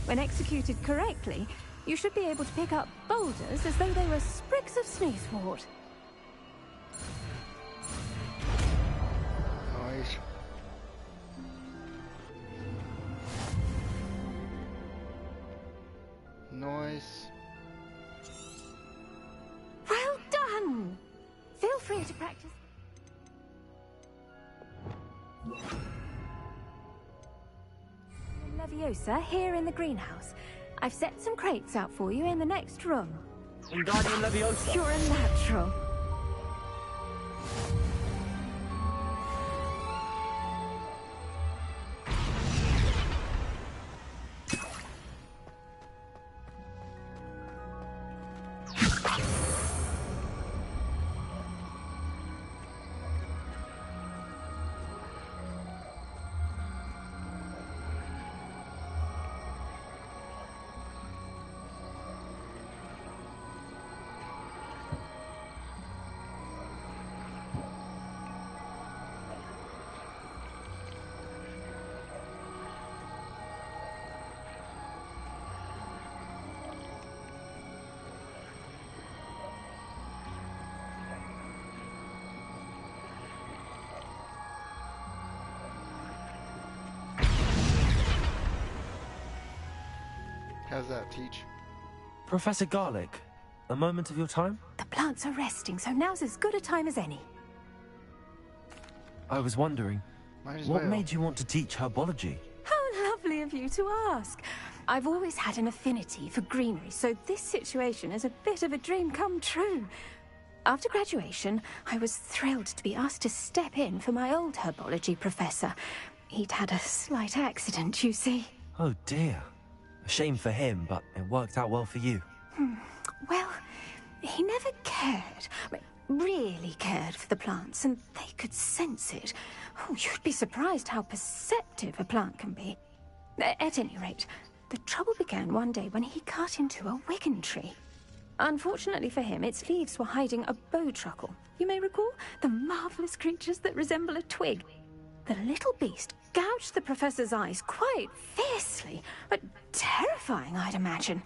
When executed correctly, you should be able to pick up boulders as though they were sprigs of sneezewort. Nice. Nice. Well done! Feel free to practice. Leviosa here in the greenhouse. I've set some crates out for you in the next room. Wingardium Leviosa. You're a natural. How's that, Teach? Professor Garlic, a moment of your time? The plants are resting, so now's as good a time as any. I was wondering, what made you want to teach herbology? How lovely of you to ask. I've always had an affinity for greenery, so this situation is a bit of a dream come true. After graduation, I was thrilled to be asked to step in for my old herbology professor. He'd had a slight accident, you see. Oh dear. A shame for him, but it worked out well for you. Well, he never cared, really cared for the plants, and they could sense it. Oh, you'd be surprised how perceptive a plant can be. At any rate, the trouble began one day when he cut into a wigan tree. Unfortunately for him, its leaves were hiding a bowtruckle. You may recall the marvelous creatures that resemble a twig. The little beast gouged the professor's eyes quite fiercely, but terrifying, I'd imagine.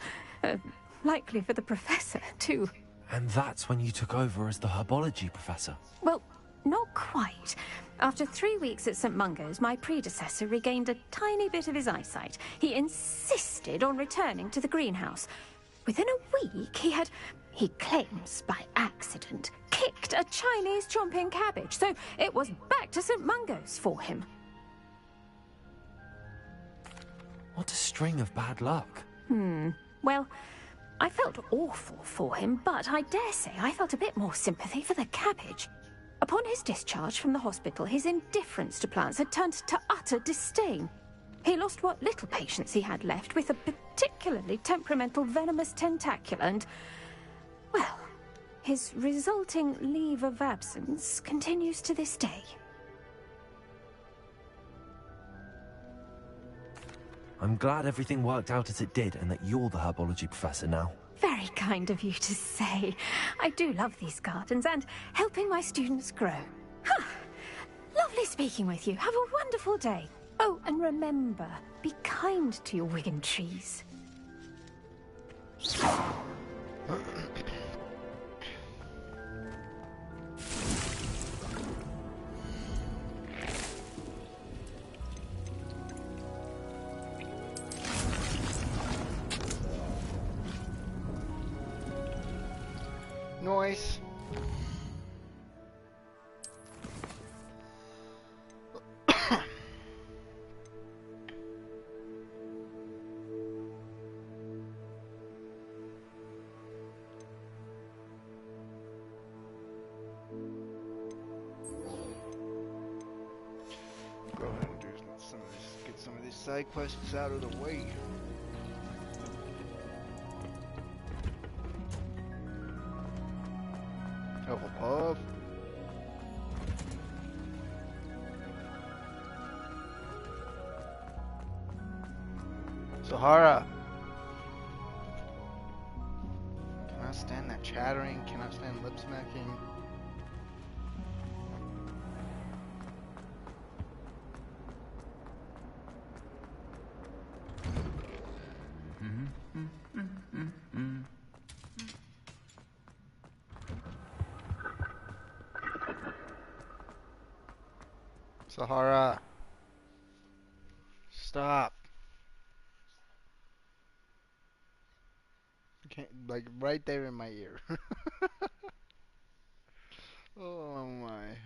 Likely for the professor, too. And that's when you took over as the herbology professor? Well, not quite. After 3 weeks at St. Mungo's, my predecessor regained a tiny bit of his eyesight. He insisted on returning to the greenhouse. Within a week, he claims by accident, kicked a Chinese chomping cabbage, so it was back to St. Mungo's for him. What a string of bad luck. Well, I felt awful for him, but I dare say I felt a bit more sympathy for the cabbage. Upon his discharge from the hospital, his indifference to plants had turned to utter disdain. He lost what little patience he had left with a particularly temperamental venomous tentacula and, well, his resulting leave of absence continues to this day. I'm glad everything worked out as it did and that you're the herbology professor now. Very kind of you to say. I do love these gardens and helping my students grow. Lovely speaking with you. Have a wonderful day. Oh, and remember, be kind to your wigan trees. Noise. Go ahead and do some of this, get some of these side quests out of the way. Hufflepuff. Sahara. Cannot stand that chattering, cannot stand lip smacking. Sahara. Stop. I can't, like, right there in my ear. Oh my.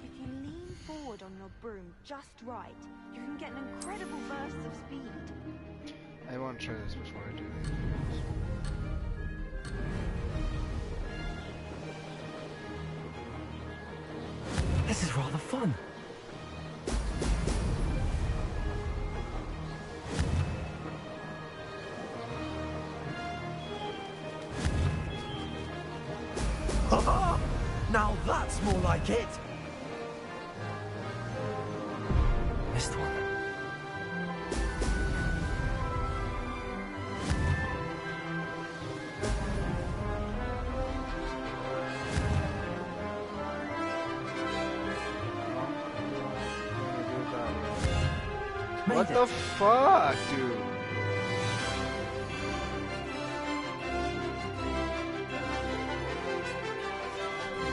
If you lean forward on your broom just right, you can get an incredible burst of speed. I want to try this before I do it. This is rather fun. Now that's more like it. Missed one. What the fuck, dude?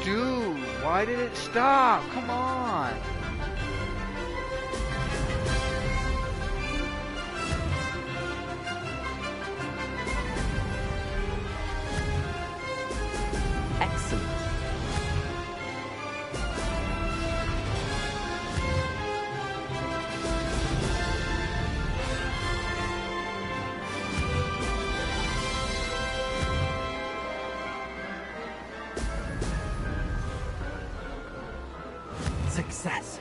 Dude, why did it stop? Come on. Excellent. Success.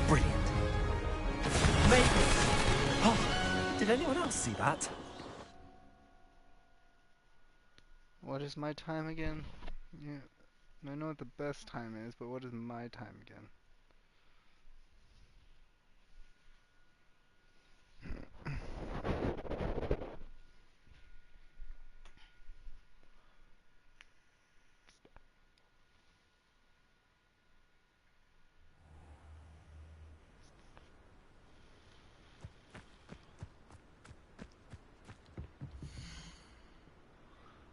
Brilliant. Maybe. Oh, did anyone else see that? What is my time again? Yeah, I know what the best time is, but what is my time again?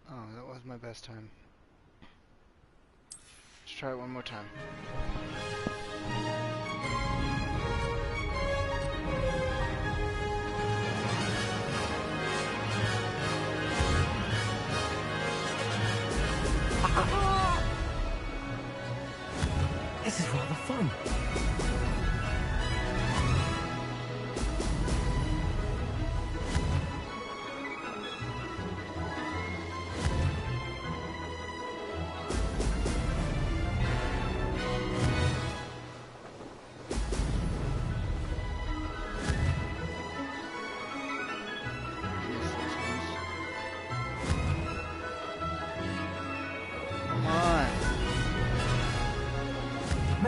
Oh, that was my best time. Let's try it one more time. This is rather fun.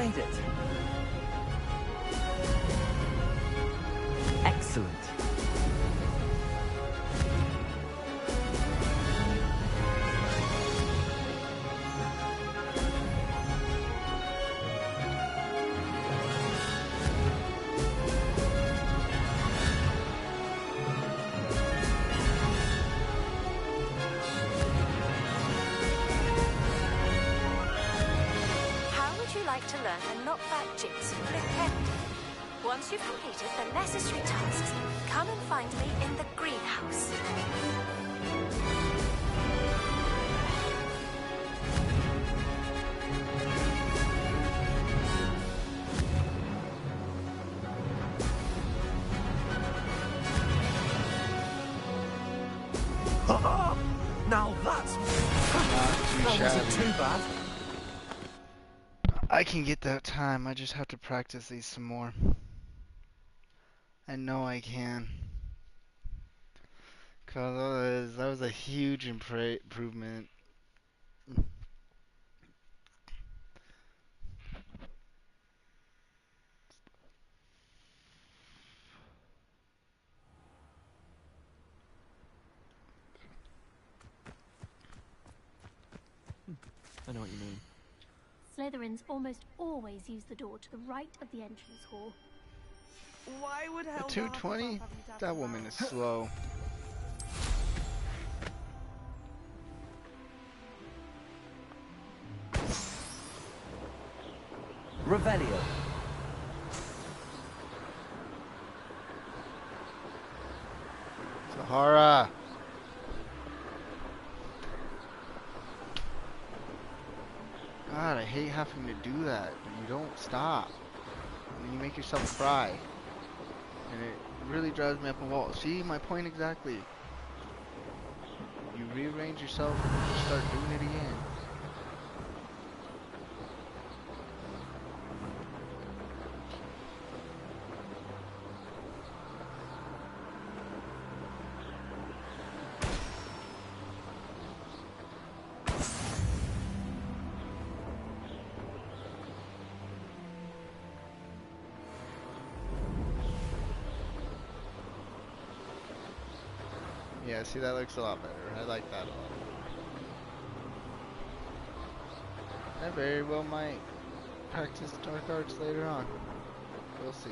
made it. Excellent. To learn the knockback jigs flip end. Once you've completed the necessary tasks, come and find me in the greenhouse. Now that's Not that wasn't shabby. too bad. I can get that time. I just have to practice these some more. I know I can. Cause that was a huge improvement. I know what you mean. Slytherins almost always use the door to the right of the entrance hall. Why would At 220? That woman is slow. Revelio. Sahara. God, I hate having to do that, but you don't stop. And then you make yourself cry. And it really drives me up a wall. See, my point exactly. You rearrange yourself and then you start doing it again. Yeah, see, that looks a lot better. I like that a lot. I very well might practice dark arts later on. We'll see.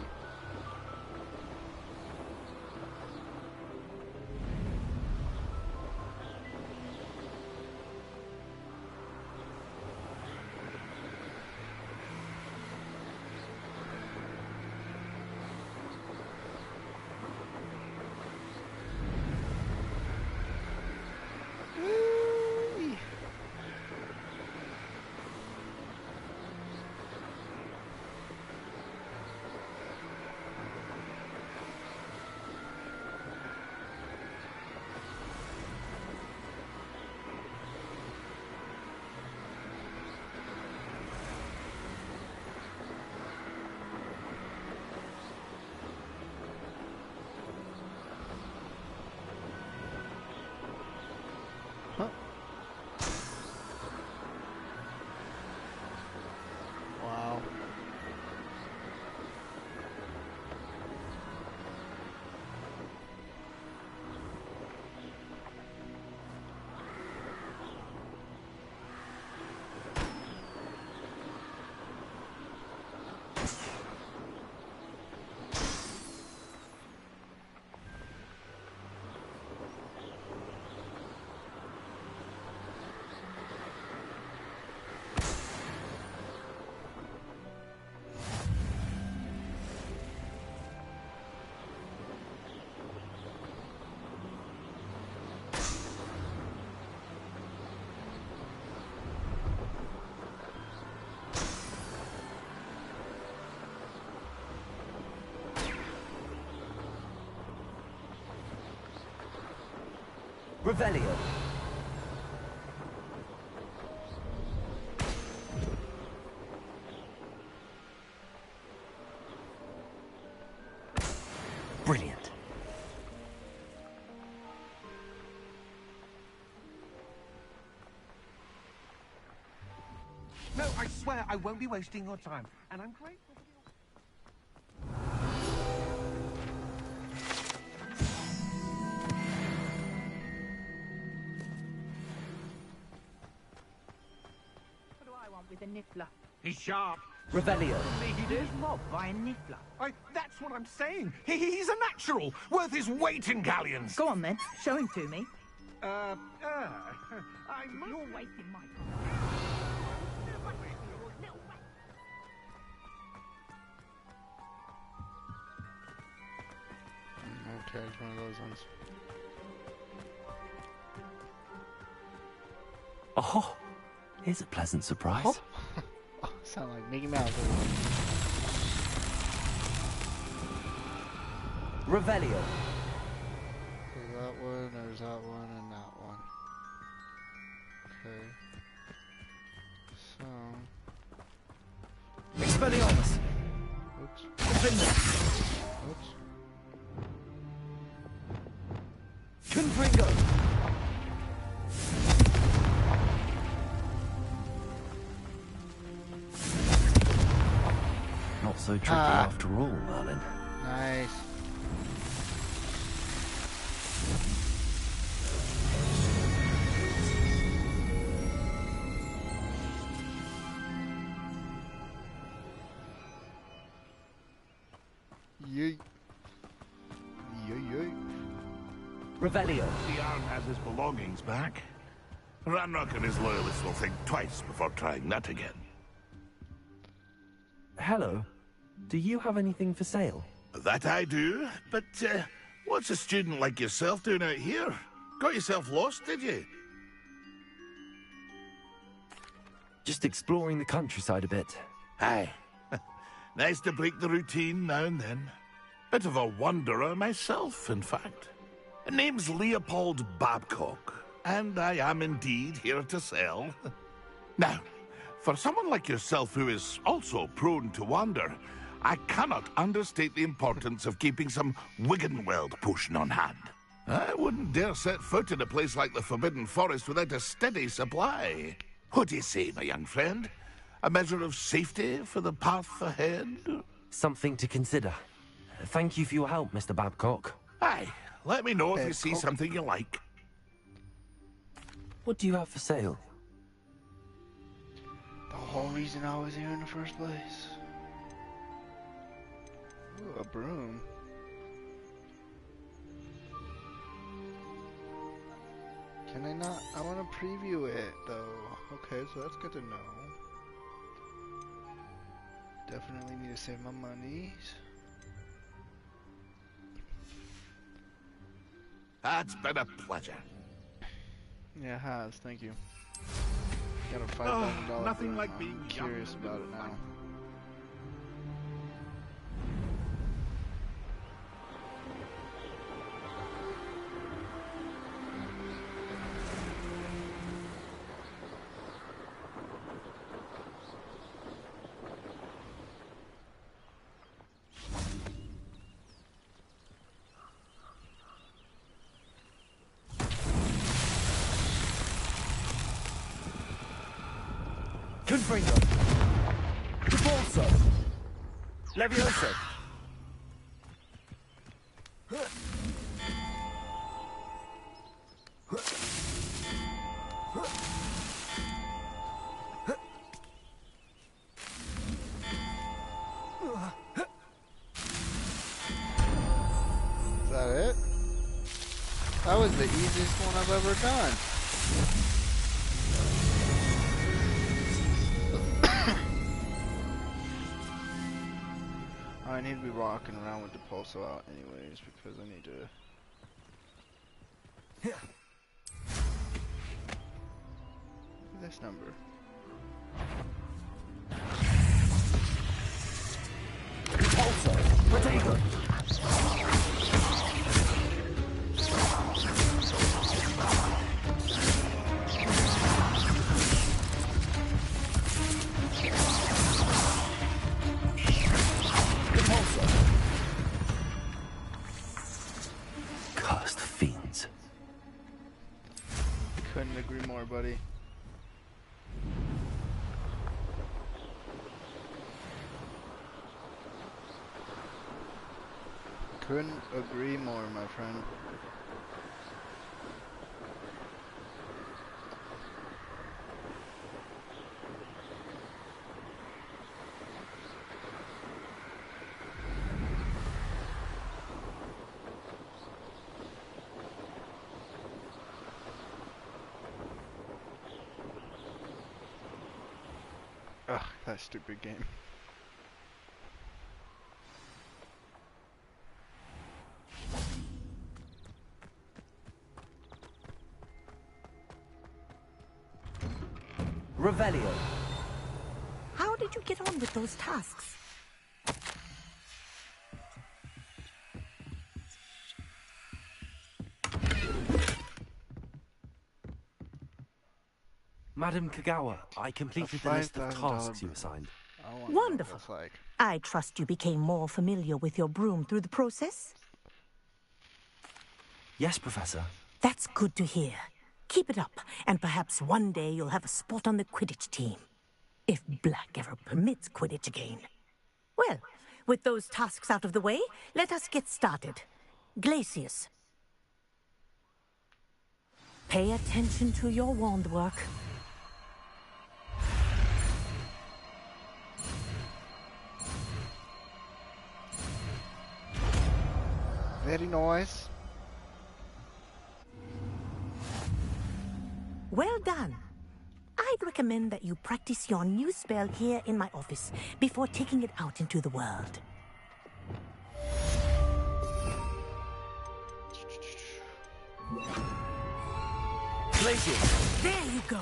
Huh. Wow. Revelio. Brilliant. No, I swear I won't be wasting your time. And I'm grateful for What do I want with a niffler? He's sharp. Revelio. He was robbed by a niffler. That's what I'm saying. He's a natural, worth his weight in galleons. Go on then, show him to me. You're wasting my time. Okay, it's one of those ones. Oh, here's a pleasant surprise. Oh. Oh, sound like Mickey Mouse. Revelio. There's that one, there's that one, and that one. Okay. So. Expelliarmus. Oops. Defender. Oops. Confringo. Not so tricky after all, Merlin. Nice. Yay. Yay. Revelio. The Arn has his belongings back. Ranrock and his loyalists will think twice before trying that again. Hello. Do you have anything for sale? That I do, but what's a student like yourself doing out here? Got yourself lost, did you? Just exploring the countryside a bit. Aye. Nice to break the routine now and then. Bit of a wanderer myself, in fact. Name's Leopold Babcock, and I am indeed here to sell. Now, for someone like yourself who is also prone to wander, I cannot understate the importance of keeping some Wiggenweld potion on hand. I wouldn't dare set foot in a place like the Forbidden Forest without a steady supply. What do you say, my young friend? A measure of safety for the path ahead? Something to consider. Thank you for your help, Mr. Babcock. Aye, let me know if you see something you like. What do you have for sale? The whole reason I was here in the first place. Ooh, a broom. Can I not? I want to preview it though. Okay, so that's good to know. Definitely need to save my money. That's been a pleasure. Yeah, it has. Thank you. Got a $5,000. Nothing like being curious about it now. Confringo. Repulso. Levioso. Is that it? That was the easiest one I've ever done. I need to be walking around with the pulso out anyways because I need to... Look at this number. Pulso. Protego. Cursed fiends. Couldn't agree more, buddy. Couldn't agree more, my friend. Ugh, that stupid game. Revelio. How did you get on with those tasks? Madam Kagawa, I completed the list of tasks you assigned. Wonderful. I trust you became more familiar with your broom through the process? Yes, Professor. That's good to hear. Keep it up, and perhaps one day you'll have a spot on the Quidditch team. If Black ever permits Quidditch again. Well, with those tasks out of the way, let us get started. Glacius. Pay attention to your wand work. Very nice. Well done. I'd recommend that you practice your new spell here in my office before taking it out into the world. Glacius! There you go.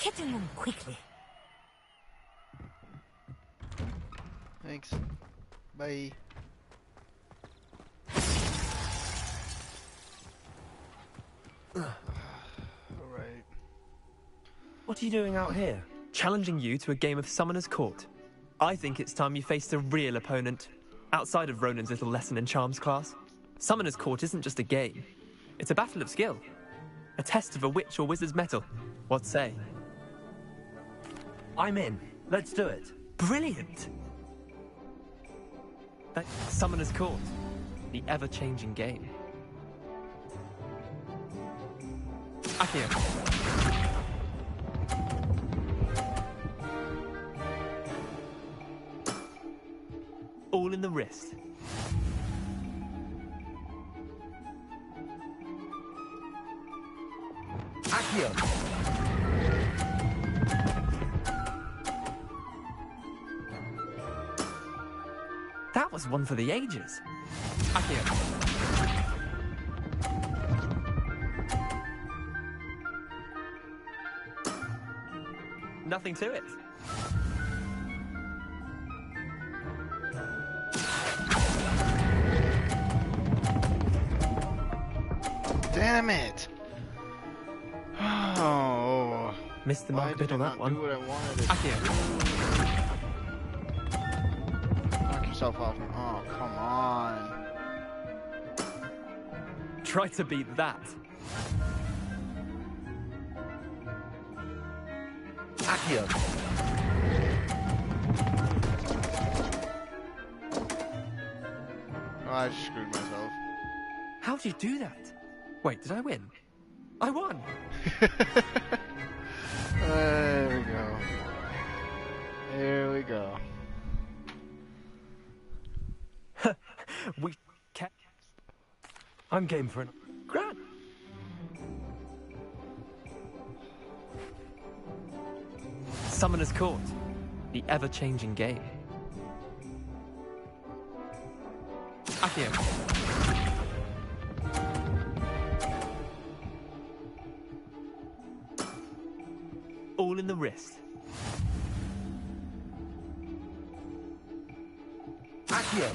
Get in them quickly. Thanks. Bye. Alright. What are you doing out here? Challenging you to a game of Summoner's Court. I think it's time you faced a real opponent, outside of Ronan's little lesson in charms class. Summoner's Court isn't just a game. It's a battle of skill. A test of a witch or wizard's mettle. What say? I'm in. Let's do it. Brilliant! Summoner's Court. The ever-changing game. Accio. All in the wrist. Accio. That was one for the ages. Accio. Nothing to it. Damn it! Oh. Missed the mark a bit on that one. Do what I wanted to do. Knock yourself off. Oh, come on. Try to beat that. Accio. Oh, I just screwed myself. How'd you do that? Wait, did I win? I won! There we go. There we go. We kept... I'm game for it. Grant! Summoner's Court. The ever-changing game. Accio. All in the wrist. Accio.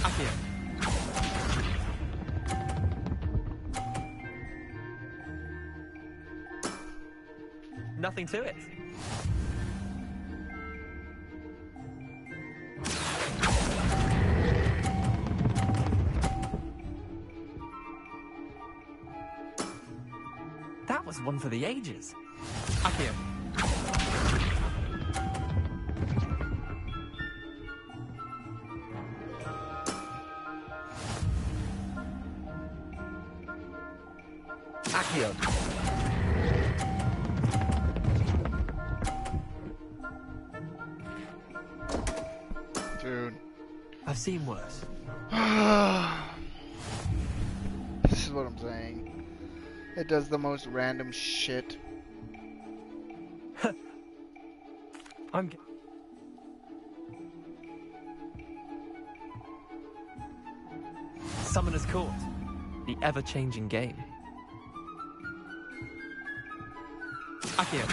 Accio. Nothing to it. That was one for the ages. Accio. Accio. Dude. I've seen worse. This is what I'm saying. It does the most random shit. Summoner's Court. The ever-changing game. Accio.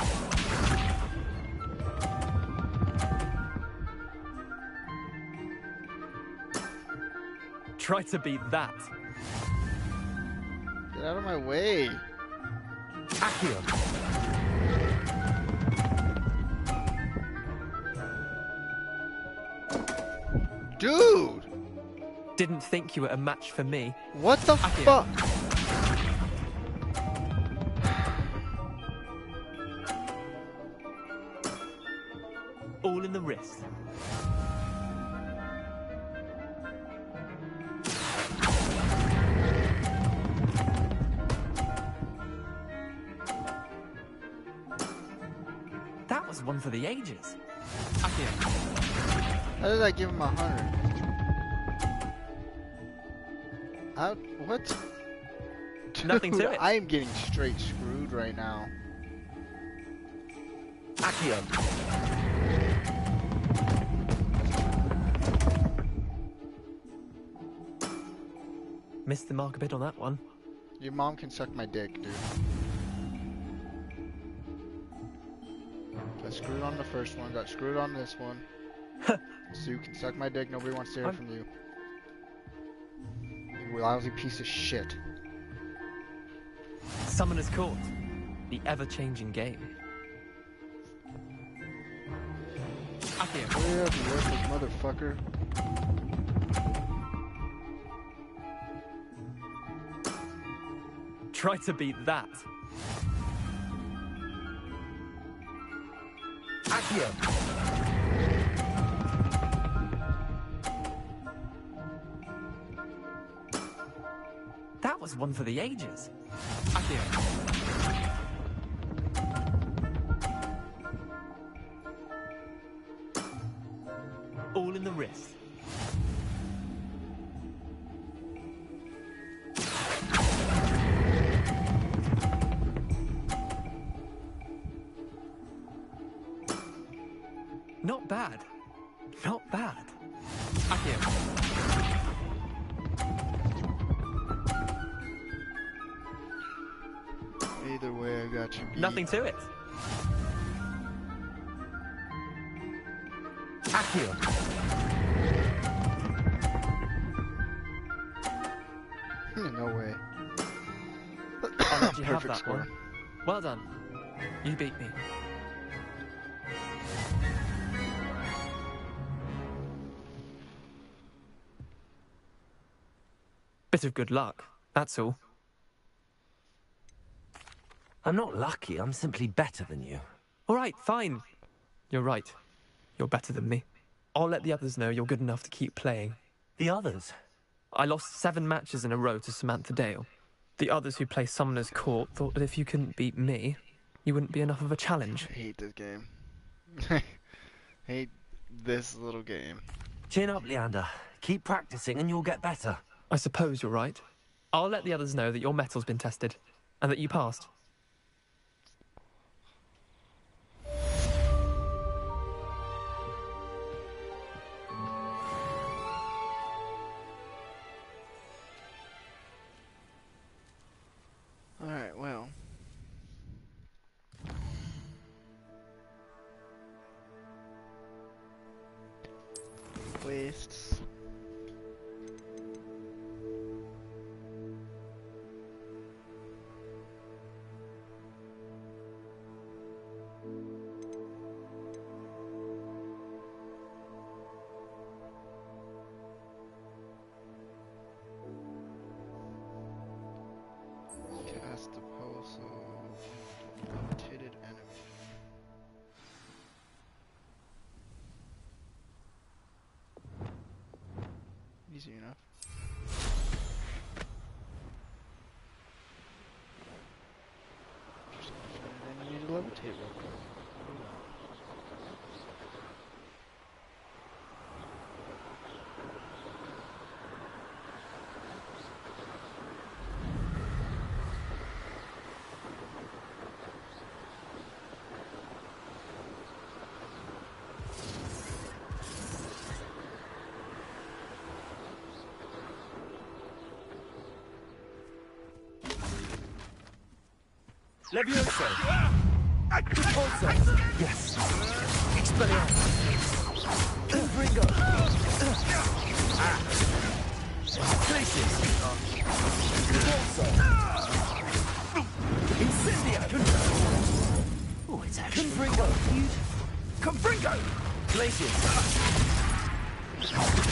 Try to beat that. Get out of my way. Accio. Dude! Didn't think you were a match for me. What the Accio. fuck? All in the wrist. That was one for the ages. Accio. How did I give him 100? What? Nothing to Dude, it. I am getting straight screwed right now. Accio. Missed the mark a bit on that one. Your mom can suck my dick, dude. Got screwed on the first one, got screwed on this one. So you can suck my dick, nobody wants to hear from you. You lousy piece of shit. Summoner's Court. The ever-changing game. Accio. Hurry up, you worthless motherfucker. Try to beat that. Accio. That was one for the ages. Accio. All in the wrist. Not bad. Not bad. Accio. Either way, I got you beat. Nothing to it. Accio. No way. I'll let you have Perfect that score. one. Well done. You beat me. Bit of good luck, that's all. I'm not lucky, I'm simply better than you. All right, fine. You're right. You're better than me. I'll let the others know you're good enough to keep playing. The others? I lost 7 matches in a row to Samantha Dale. The others who play Summoner's Court thought that if you couldn't beat me, you wouldn't be enough of a challenge. I hate this game. Hate this little game. Chin up, Leander. Keep practicing and you'll get better. I suppose you're right. I'll let the others know that your metal's been tested, and that you passed. Alright, well. Wastes. Cast a pulse of rotated enemy. easy enough. Just gotta find an enemy to levitate real quick. Do that. Levioso! Also! Yes! Expelliarmus! Confringo! Glacius! Also! Incendio! Oh, it's actually Confringo! Confringo! Glacius!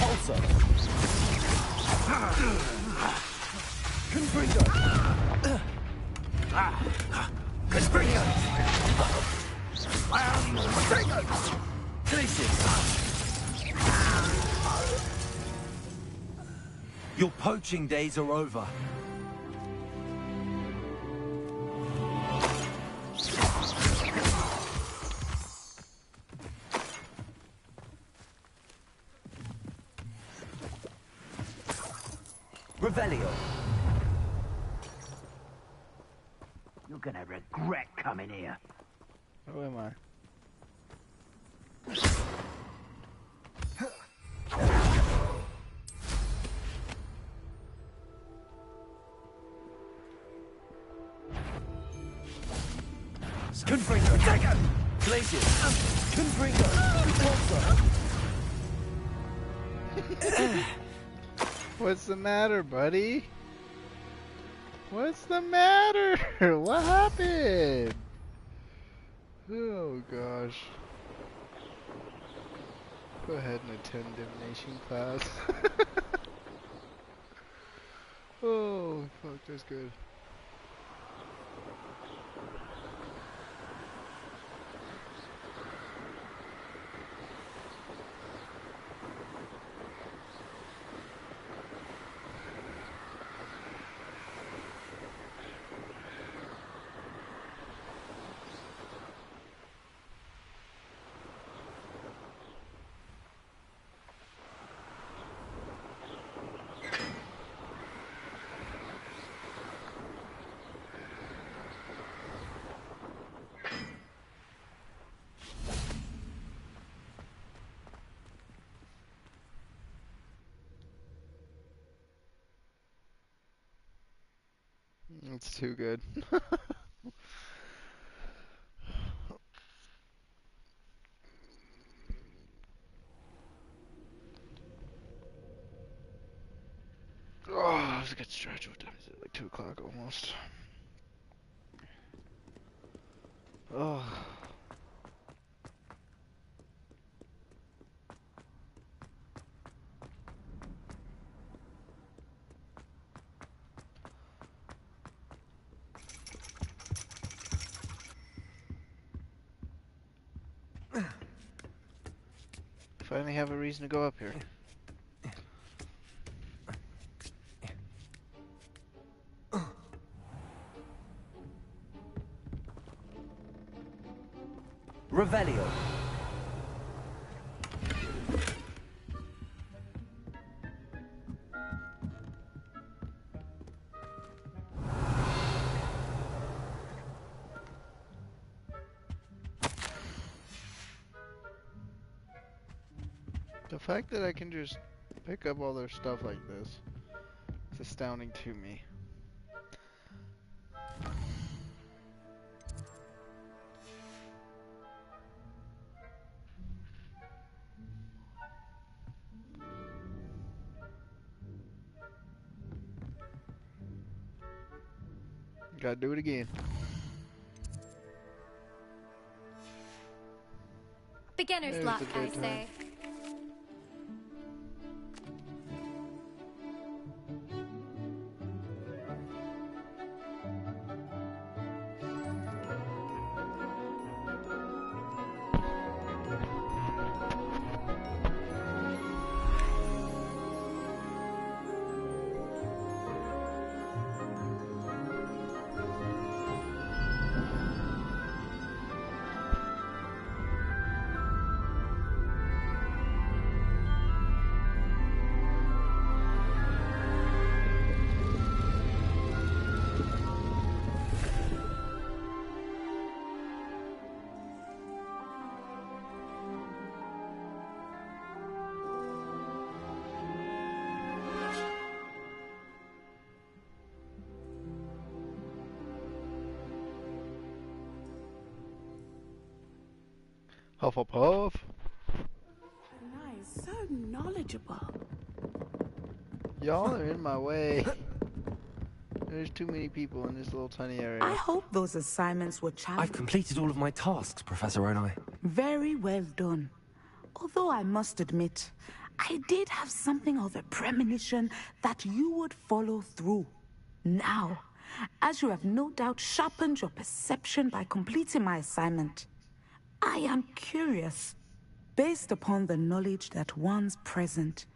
Also! Confringo! Confringo! Glacius! Your poaching days are over. Revelio. You're gonna regret coming here. Who am I? Confringo! Glacius! Confringo! What's the matter, buddy? What's the matter? What happened? Oh gosh. Go ahead and attend divination class. Oh, fuck, that's good. It's too good. Oh, let's get stretched. What time is it? Like 2 o'clock almost. Oh. Finally have a reason to go up here. Revelio. The fact that I can just pick up all their stuff like this is astounding to me. Gotta do it again. Beginner's There's luck, a I good say. Hufflepuff. Nice, so knowledgeable. Y'all are in my way. There's too many people in this little tiny area. I hope those assignments were challenging. I've completed all of my tasks, Professor Onai. Very well done. Although I must admit, I did have something of a premonition that you would follow through. Now, as you have no doubt sharpened your perception by completing my assignment, I am curious, based upon the knowledge that one's present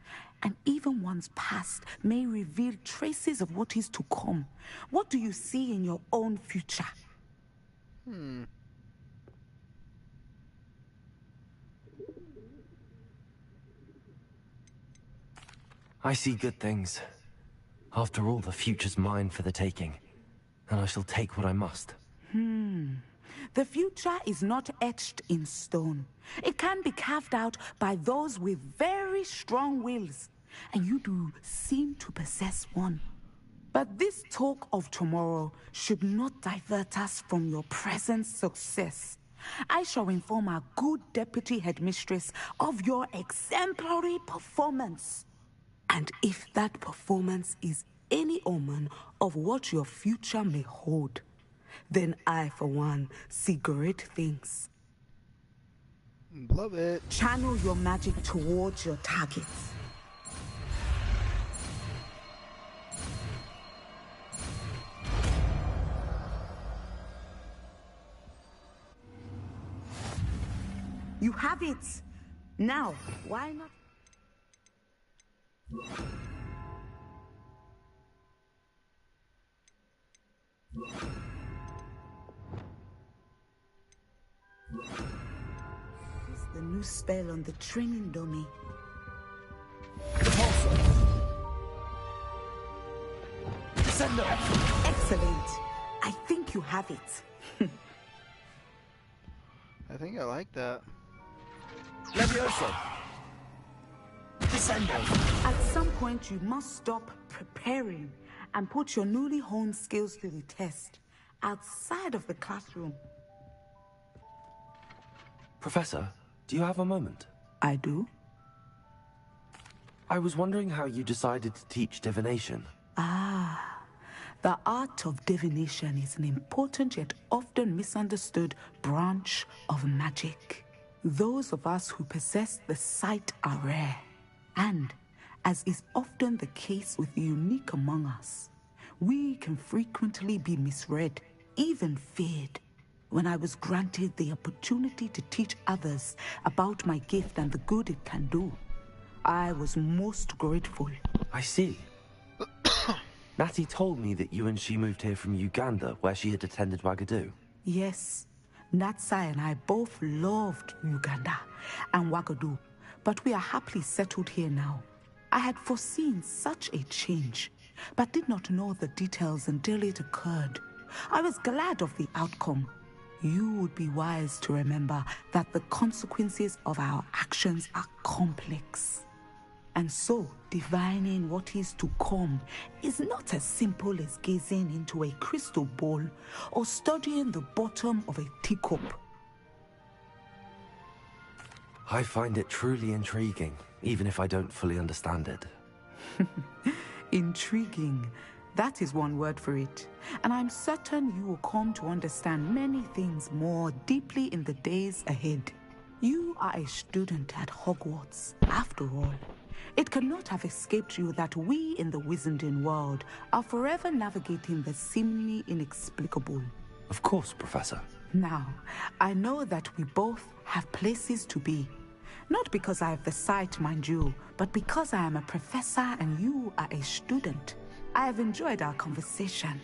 and even one's past may reveal traces of what is to come. What do you see in your own future? I see good things. After all, the future's mine for the taking, and I shall take what I must. The future is not etched in stone. It can be carved out by those with very strong wills, and you do seem to possess one. But this talk of tomorrow should not divert us from your present success. I shall inform our good deputy headmistress of your exemplary performance. And if that performance is any omen of what your future may hold, then I, for one, see great things. Love it. Channel your magic towards your targets. You have it. Now, why not? It's the new spell on the training dummy. Excellent. I think you have it. I think I like that. Levioso. Descendo. At some point, you must stop preparing and put your newly honed skills to the test outside of the classroom. Professor, do you have a moment? I do. I was wondering how you decided to teach divination. The art of divination is an important yet often misunderstood branch of magic. Those of us who possess the sight are rare, and, as is often the case with the unique among us, we can frequently be misread, even feared. When I was granted the opportunity to teach others about my gift and the good it can do, I was most grateful. I see. Natty told me that you and she moved here from Uganda, where she had attended Wagadu. Yes, Natsai and I both loved Uganda and Wagadu, but we are happily settled here now. I had foreseen such a change, but did not know the details until it occurred. I was glad of the outcome. You would be wise to remember that the consequences of our actions are complex. And so, divining what is to come is not as simple as gazing into a crystal ball or studying the bottom of a teacup. I find it truly intriguing, even if I don't fully understand it. Intriguing. That is one word for it. And I'm certain you will come to understand many things more deeply in the days ahead. You are a student at Hogwarts, after all. It cannot have escaped you that we in the Wizarding world are forever navigating the seemingly inexplicable. Of course, Professor. Now, I know that we both have places to be. Not because I have the sight, mind you, but because I am a professor and you are a student. I have enjoyed our conversation.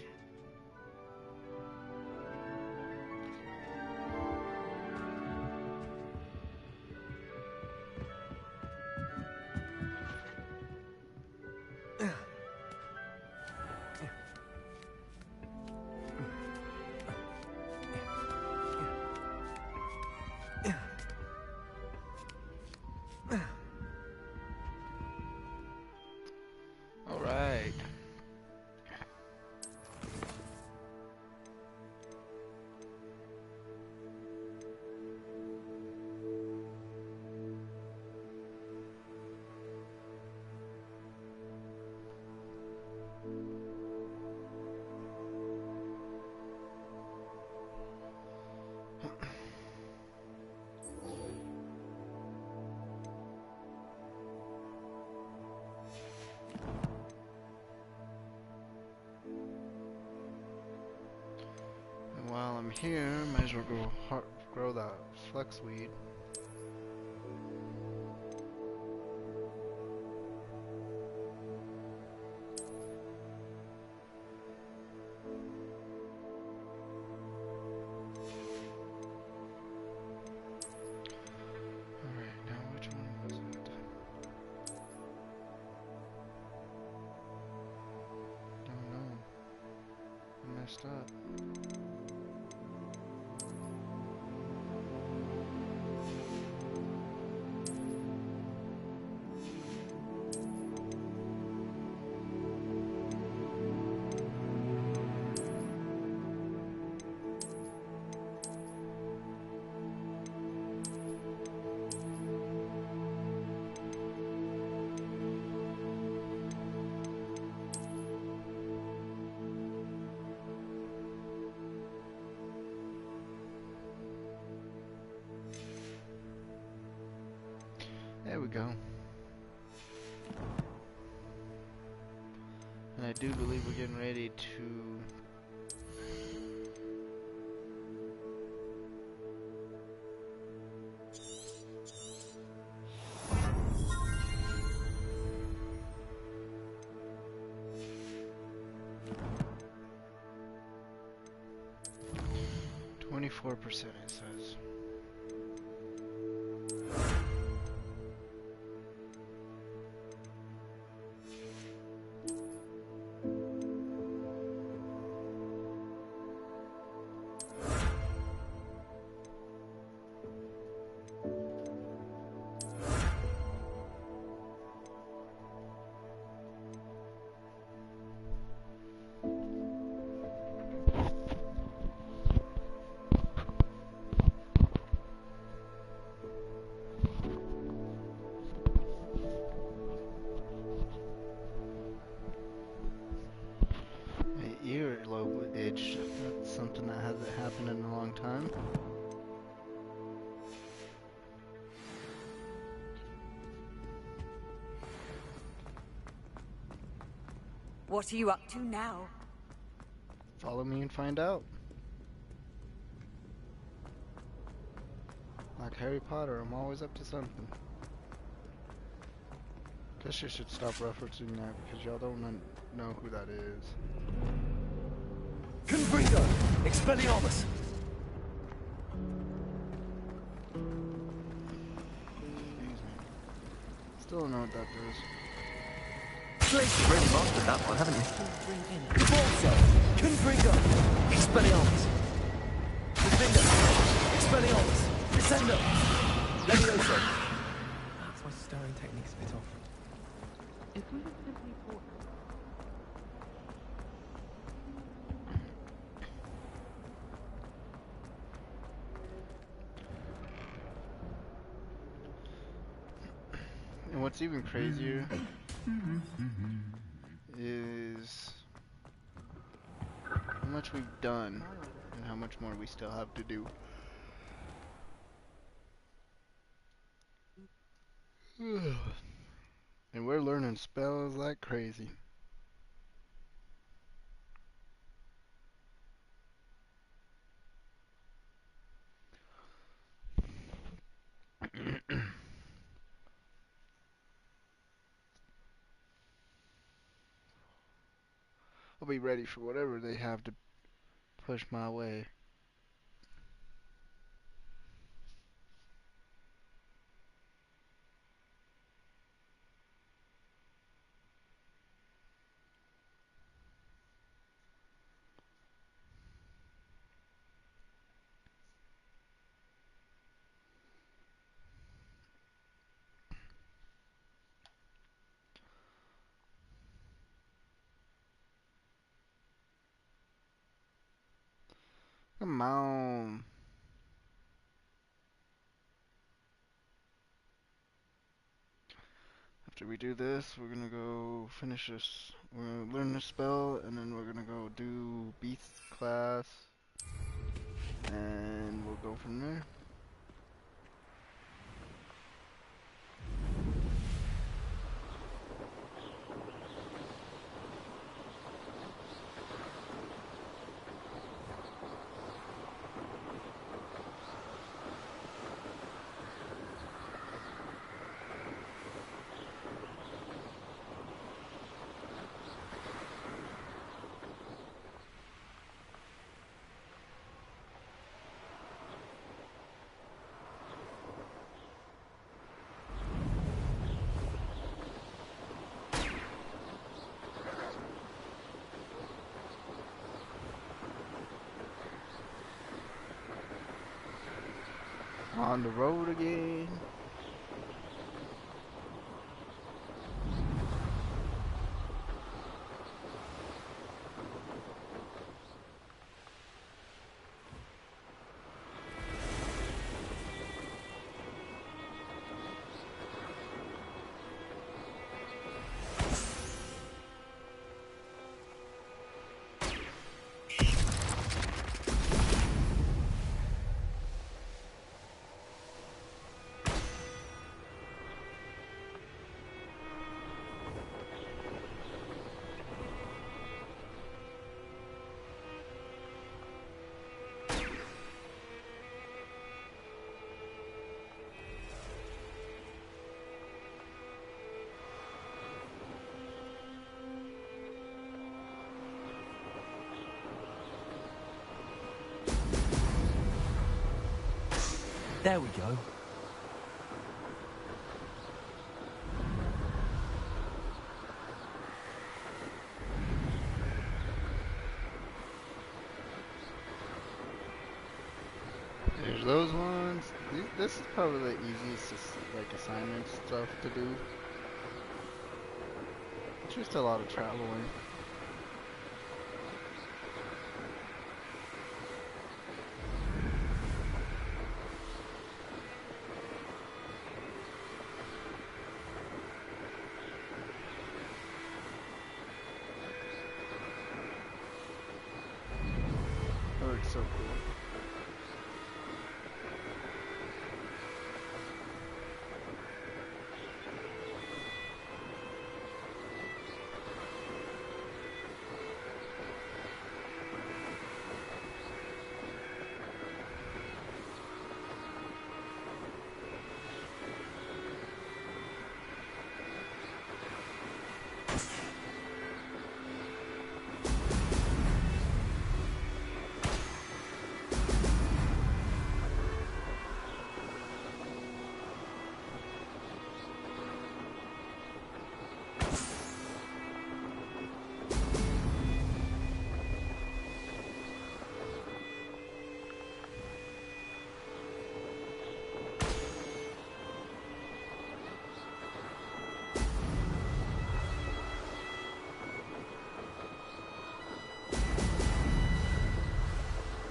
here, might as well grow that fluxweed. Messed up. There we go. And I do believe we're getting ready to .24% it says. Earlobe itch. That's something that hasn't happened in a long time. What are you up to now? Follow me and find out. Like Harry Potter, I'm always up to something. Guess you should stop referencing that because y'all don't know who that is. Confringo! Expelliarmus! Still don't know what that does. You've really mastered that one, haven't you? Balso! Confringo! Expelliarmus! Confringo! Expelliarmus! Descendo! Levioso! That's my stirring technique's a bit off. If we had simply fought And what's even crazier is how much we've done and how much more we still have to do. And we're learning spells like crazy. I'll be ready for whatever they have to push my way. Come on. After we do this, we're gonna go finish this. We're gonna learn this spell, and then we're gonna go do Beast class, and we'll go from there. On the road again. There we go. There's those ones. This is probably the easiest, like, assignment stuff to do. It's just a lot of traveling. That looks so cool.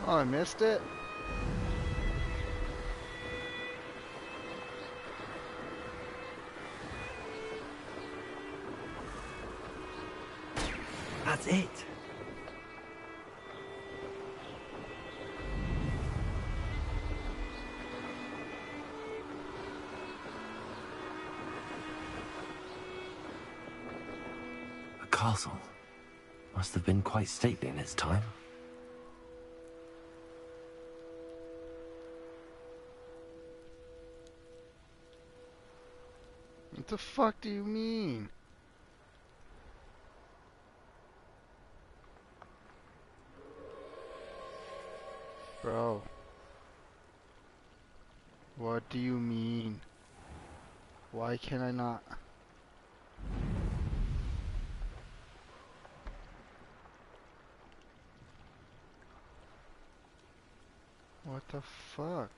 Oh, I missed it? That's it. A castle. Must have been quite stately in its time. What the fuck do you mean? Bro. What do you mean? Why can I not? What the fuck?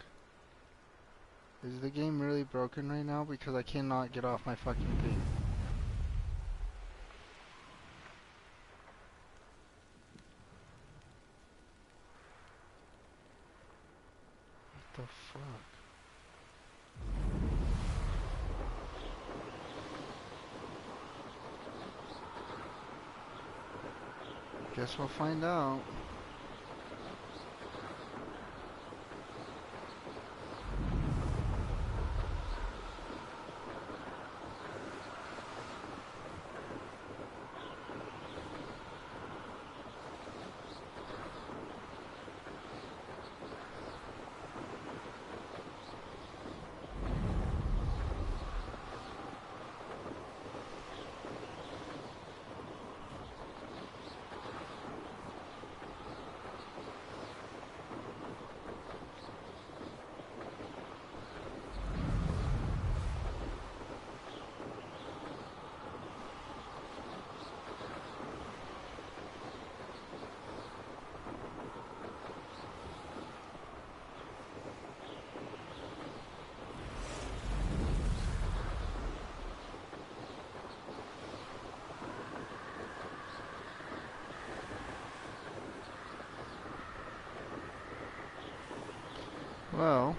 Is the game really broken right now? Because I cannot get off my fucking thing. What the fuck? Guess we'll find out. Well,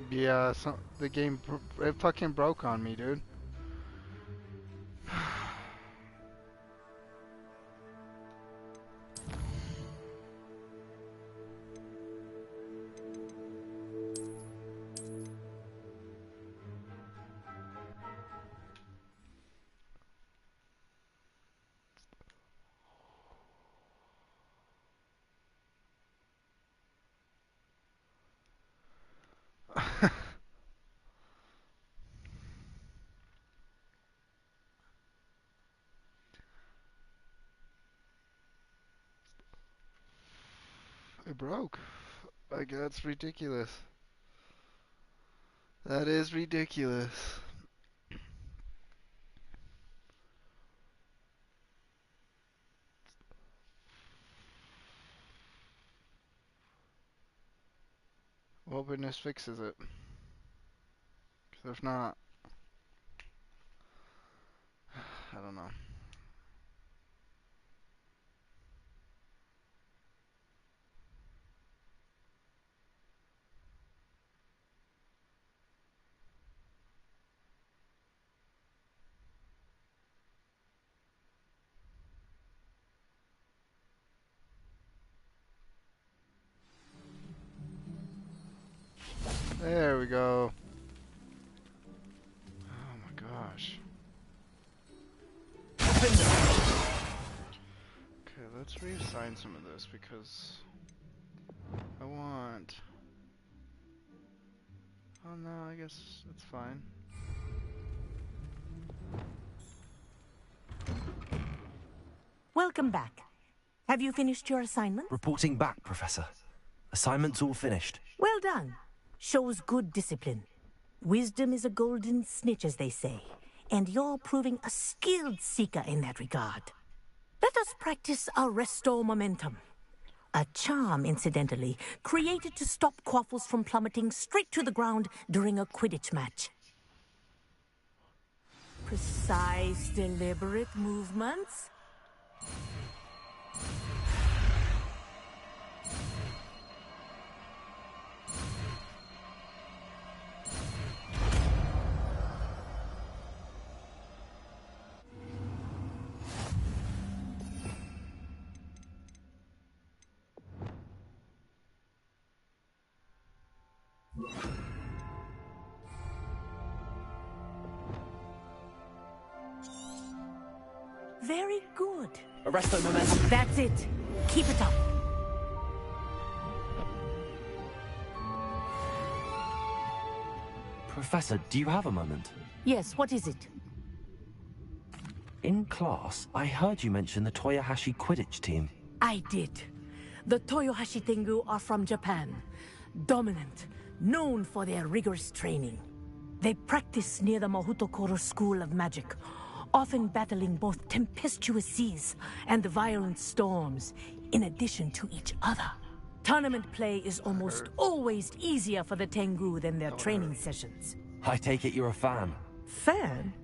yeah, the game, it fucking broke on me, dude. It broke. Like, that's ridiculous. That is ridiculous. Hoping this fixes it. 'Cause if not, I don't know. There we go. Oh my gosh. Okay, let's reassign some of this because I want... Oh no, I guess it's fine. Welcome back. Have you finished your assignment? Reporting back, Professor. Assignment's all finished. Well done. Shows good discipline. Wisdom is a golden snitch, as they say, and you're proving a skilled seeker in that regard. Let us practice our restore momentum. A charm, incidentally, created to stop quaffles from plummeting straight to the ground during a Quidditch match. Precise, deliberate movements. Very good. Arresto momentum. That's it. Keep it up. Professor, do you have a moment? Yes, what is it? In class, I heard you mention the Toyohashi Quidditch team. I did. The Toyohashi Tengu are from Japan. Dominant, known for their rigorous training. They practice near the Mahutokoro School of Magic, often battling both tempestuous seas and violent storms, in addition to each other. Tournament play is almost always easier for the Tengu than their training sessions. I take it you're a fan. Fan?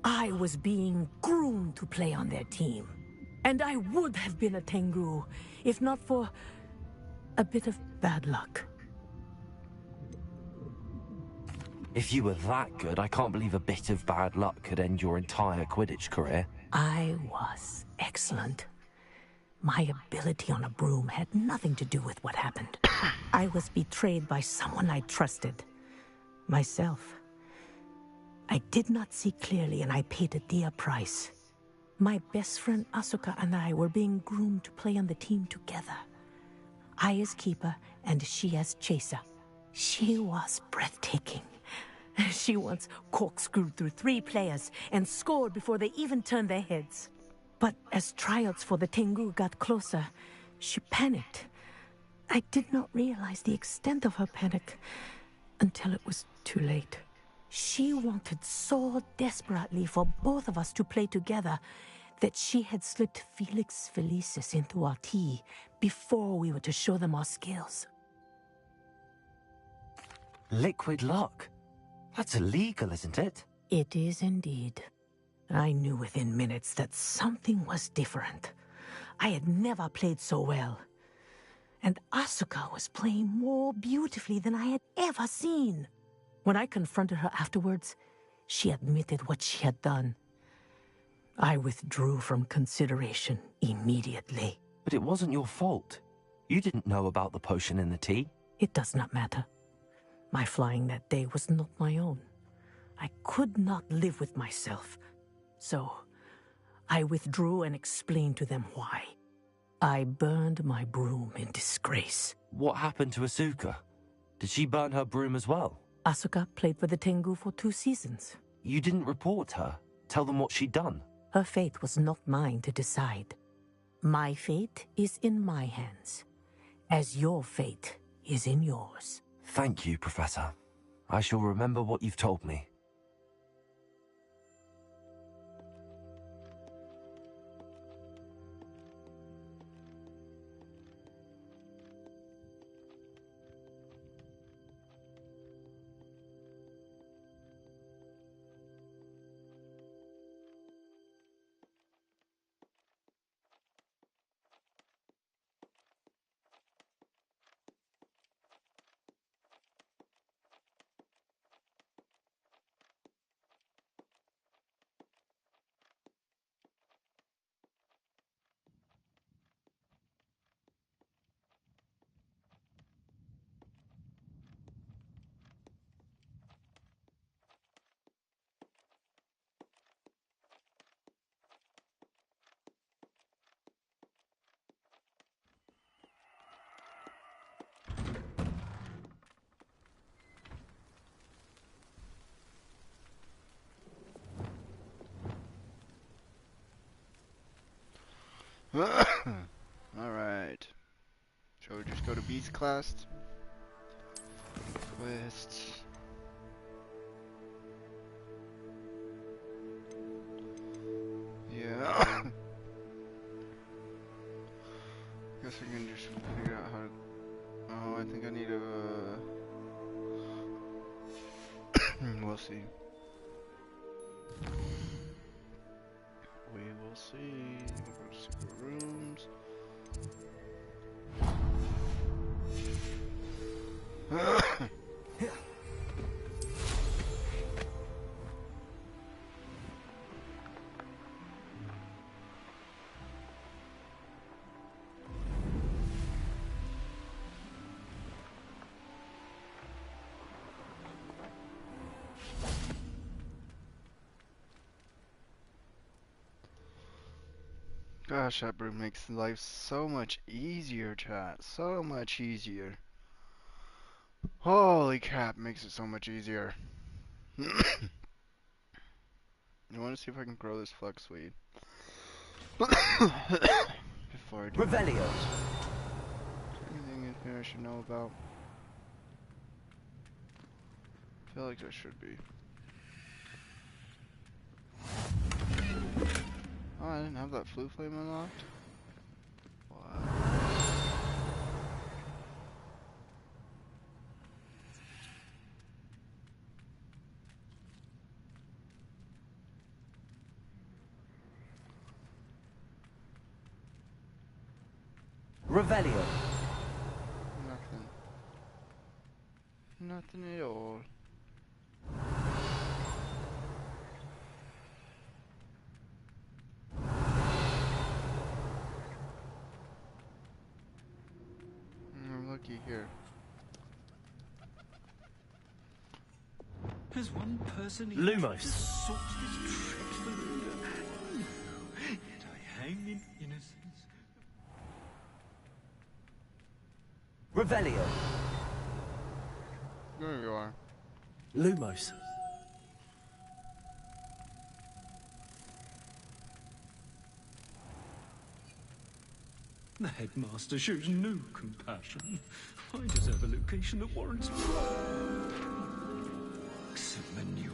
I was being groomed to play on their team. And I would have been a Tengu, if not for a bit of bad luck. If you were that good, I can't believe a bit of bad luck could end your entire Quidditch career. I was excellent. My ability on a broom had nothing to do with what happened. I was betrayed by someone I trusted. Myself. I did not see clearly, and I paid a dear price. My best friend Asuka and I were being groomed to play on the team together. I as keeper, and she as chaser. She was breathtaking. She once corkscrewed through 3 players and scored before they even turned their heads. But as trials for the Tengu got closer, she panicked. I did not realize the extent of her panic until it was too late. She wanted so desperately for both of us to play together that she had slipped Felix Felicis into our tea before we were to show them our skills. Liquid luck? That's illegal, isn't it? It is indeed. I knew within minutes that something was different. I had never played so well. And Asuka was playing more beautifully than I had ever seen. When I confronted her afterwards, she admitted what she had done. I withdrew from consideration immediately. But it wasn't your fault. You didn't know about the potion in the tea. It does not matter. My flying that day was not my own. I could not live with myself. So, I withdrew and explained to them why. I burned my broom in disgrace. What happened to Asuka? Did she burn her broom as well? Asuka played for the Tengu for 2 seasons. You didn't report her? Tell them what she'd done? Her fate was not mine to decide. My fate is in my hands, as your fate is in yours. Thank you, Professor. I shall remember what you've told me. Alright. Shall we just go to Beast class? Quests. Yeah. Guess we can just figure out how to... Oh, I think I need to... we'll see. We will see. We'll go to secret rooms. Gosh, that broom makes life so much easier, chat. So much easier. Holy crap, makes it so much easier. I want to see if I can grow this flex weed. Before I do. Revelio. Anything in here I should know about? I feel like there should be. Oh, I didn't have that flue flame unlocked? Wow. Revelio. Nothing. Nothing at all. Looky here. There's one person Lumos. to sort this dreadful odor. Yet I hang in innocence. Revelio. There you are. Lumos. The headmaster shows no compassion. I deserve a location that warrants blood. Except manure.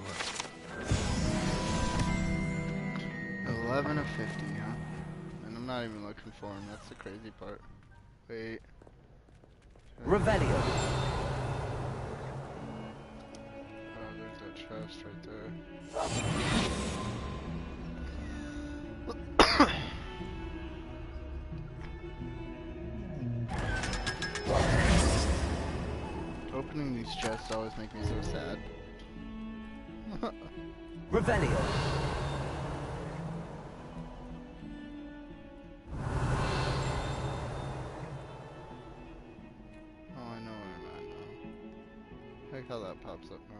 11 of 50, huh? And I'm not even looking for him. That's the crazy part. Wait. Revelio. Oh, there's that chest right there. Opening these chests always make me so sad. Revelio. Oh, I know where I'm at now. I like how that pops up now.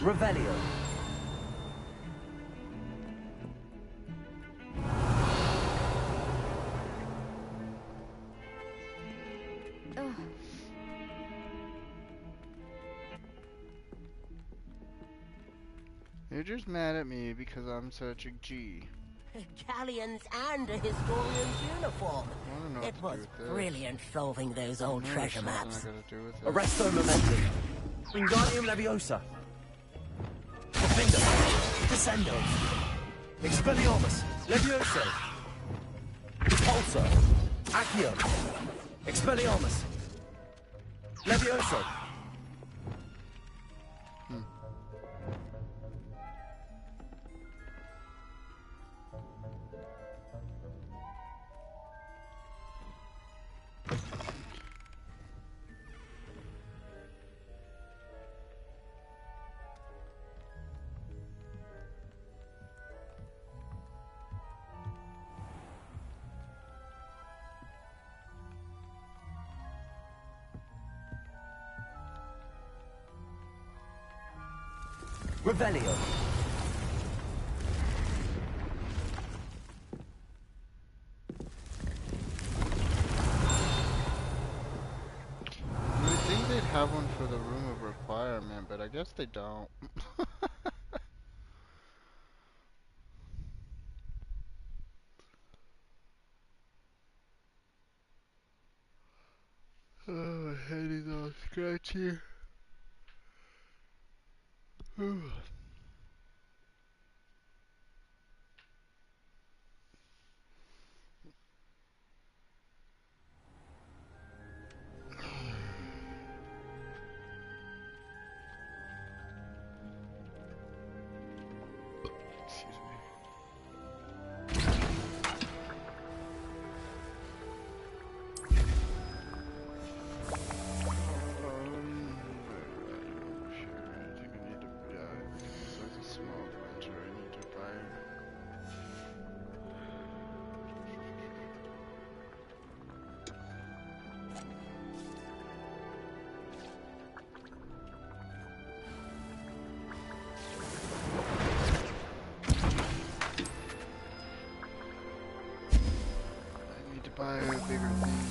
Revelio. You're just mad at me because I'm such a G. Galleons and a historian's uniform. It was brilliant solving those old treasure maps. Arresto momentum. Wingardium Leviosa. Defender. Descendo. Expelliarmus. Levioso. Repulsor. Accio. Expelliarmus. Levioso. Revelio. You would think they'd have one for the room of requirement, but I guess they don't. Oh, my head is all scratchy. Excuse me. Buy a bigger thing.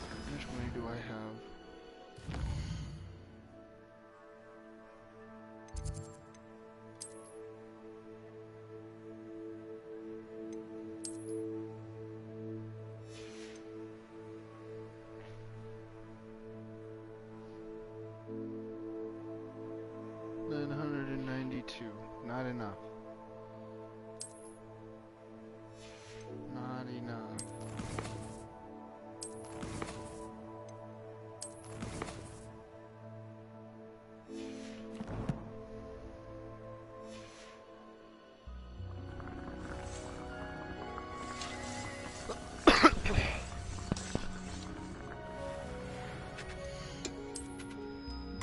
How much money do I have? $992. Not enough. Not enough.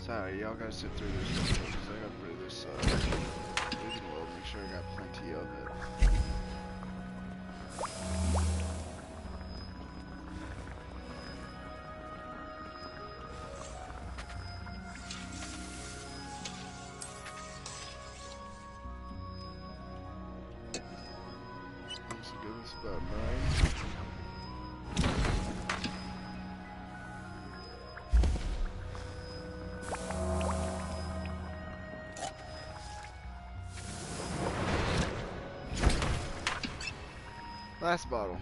Sorry, y'all gotta sit through this because I gotta rid of this world, make sure I got plenty of it. it was about 9. Last bottle.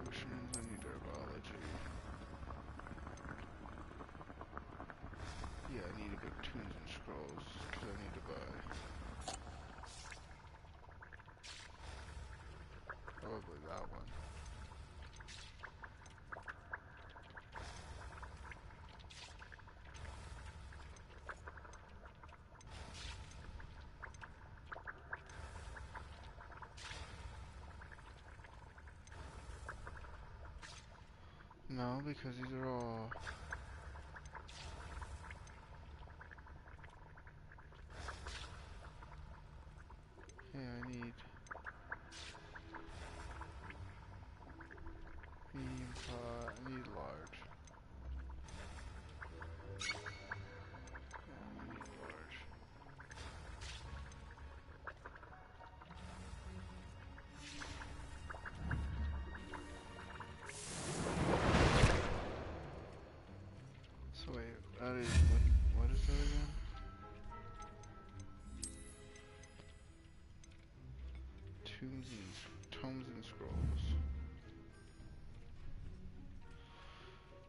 Potions, I need herbology. Yeah, I need to get tunes and scrolls, because I need to buy. Probably that one. No, because these are all... Yeah, I need... medium pot, I need large. Yeah, I need large. So wait, that is, what is that again? Tomes and scrolls.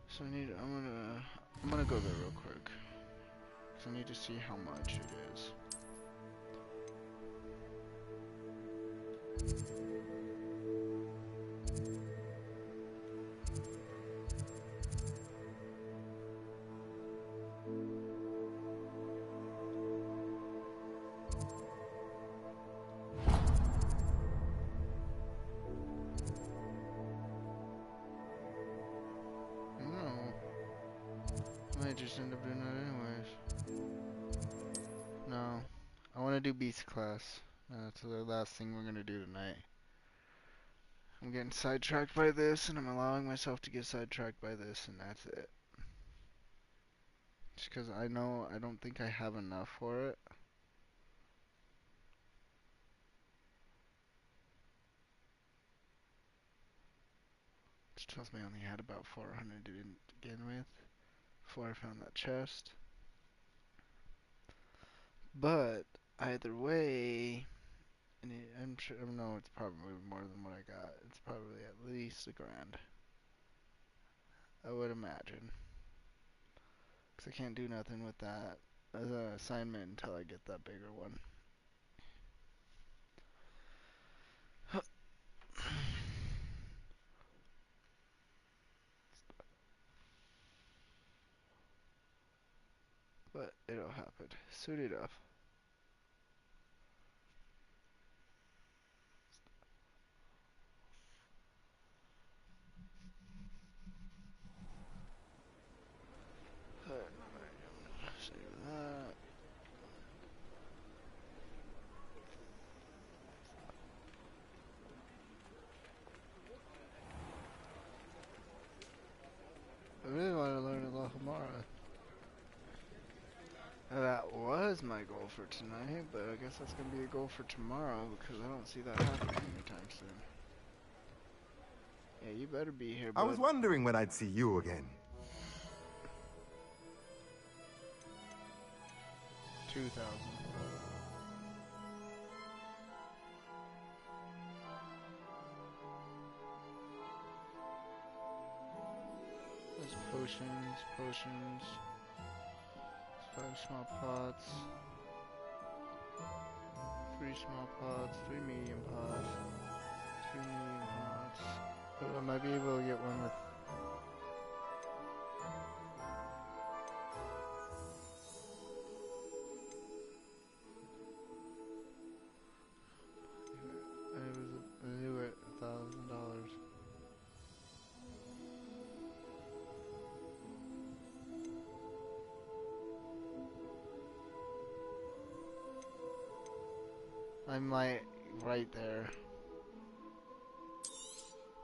So I need, I'm gonna go there real quick. 'Cause I need to see how much it is. I might just end up doing that anyways. No. I want to do Beast class. That's the last thing we're going to do tonight. I'm getting sidetracked by this, and I'm allowing myself to get sidetracked by this, and that's it. Just because I know I don't think I have enough for it. Which tells me I only had about 400 to begin with before I found that chest. But either way, and I'm sure, no, it's probably more than what I got. It's probably at least $1,000. I would imagine. Because I can't do nothing with that as an assignment until I get that bigger one. But it'll happen soon enough. Save that. I really want to learn a Lohamara. That was my goal for tonight, but I guess that's going to be a goal for tomorrow because I don't see that happening anytime soon. Yeah, you better be here, bud. I was wondering when I'd see you again. 2,000. There's potions, potions. 5 small pots. 3 small pots, 3 medium pots, 3 medium pots. But I might be able to get one with... I knew it, $1,000. I'm like right there.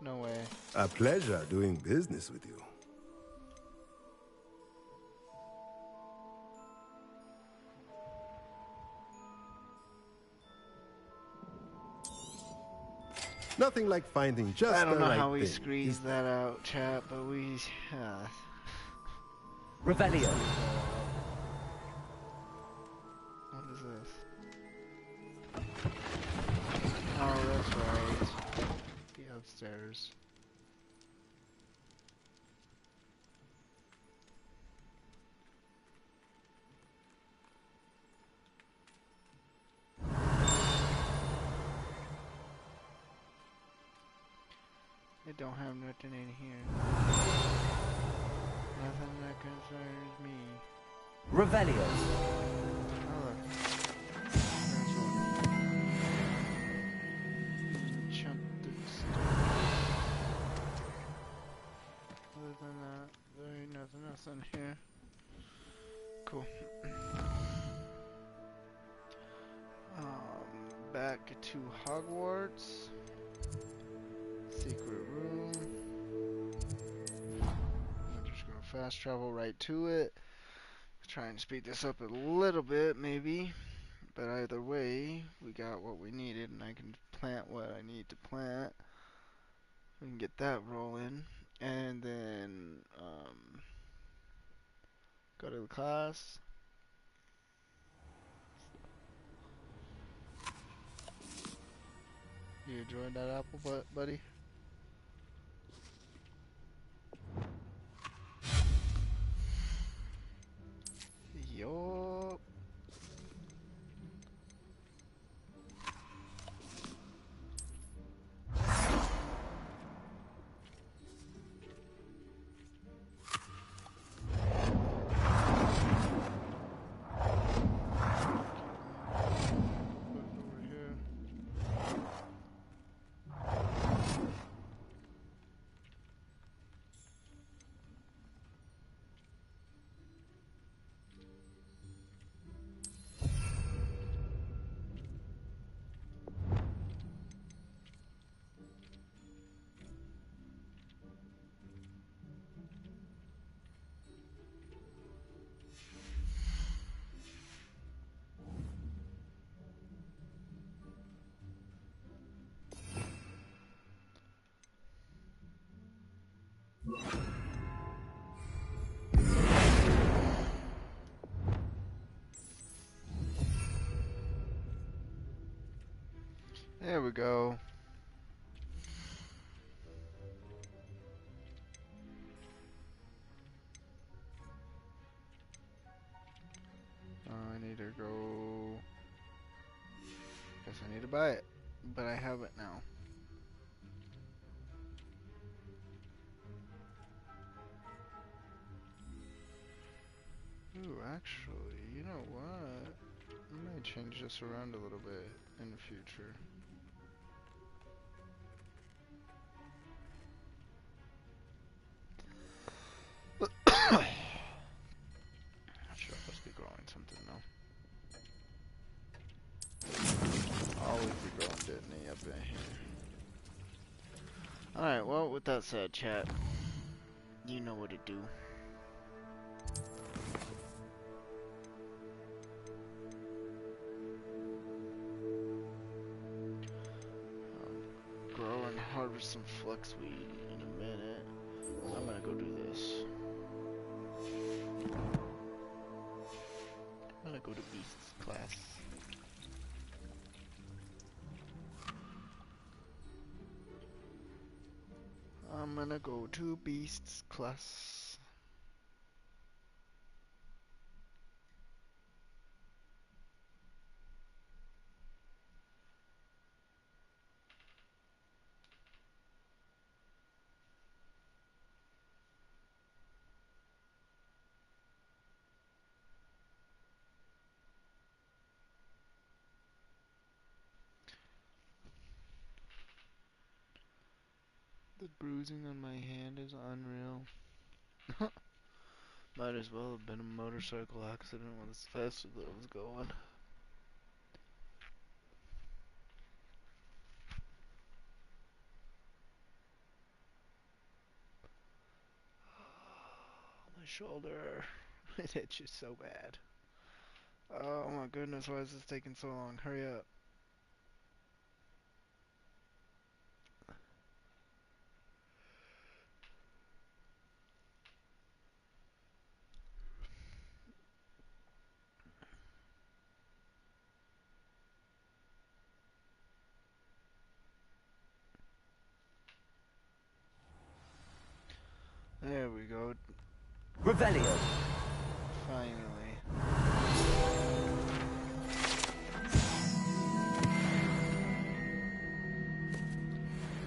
No way. A pleasure doing business with you. Nothing like finding just I don't the know right how we thing. squeezed that out, chat, but we... Revelio. What is this? Oh, that's right. Be upstairs. I don't have nothing in here. Nothing that concerns me. Revelio. Oh, look. There's one. Enchanted stone. Other than that, there ain't nothing else in here. Cool. Back to Hogwarts. Secret room. I'm just gonna fast travel right to it. Try and speed this up a little bit, maybe. But either way, we got what we needed, and I can plant what I need to plant. We can get that rolling, and then go to the class. You enjoying that apple butt, buddy? Yup. There we go. I need to go... Guess I need to buy it. But I have it now. Ooh, actually, you know what? I might change this around a little bit in the future. Should always be growing something though. Always be growing Disney up in here. Alright, well, with that said, chat, you know what to do. Grow and harvest some fluxweed in a minute. I'm gonna go do this. I'm gonna go to Beast's class. I'm gonna go to Beast's class. The bruising on my hand is unreal. Might as well have been a motorcycle accident with as fast as it was going. My shoulder. It itches so bad. Oh my goodness, why is this taking so long? Hurry up. There we go. Revelio. Finally.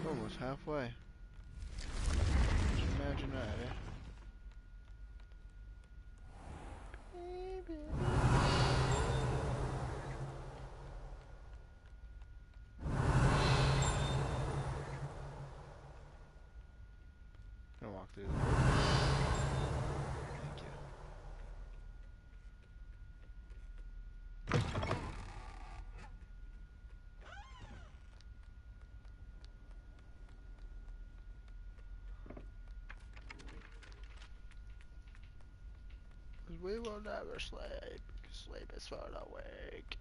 Almost halfway. Imagine that, eh? Gonna walk through the door. Thank you. We will never sleep. Sleep is for the weak.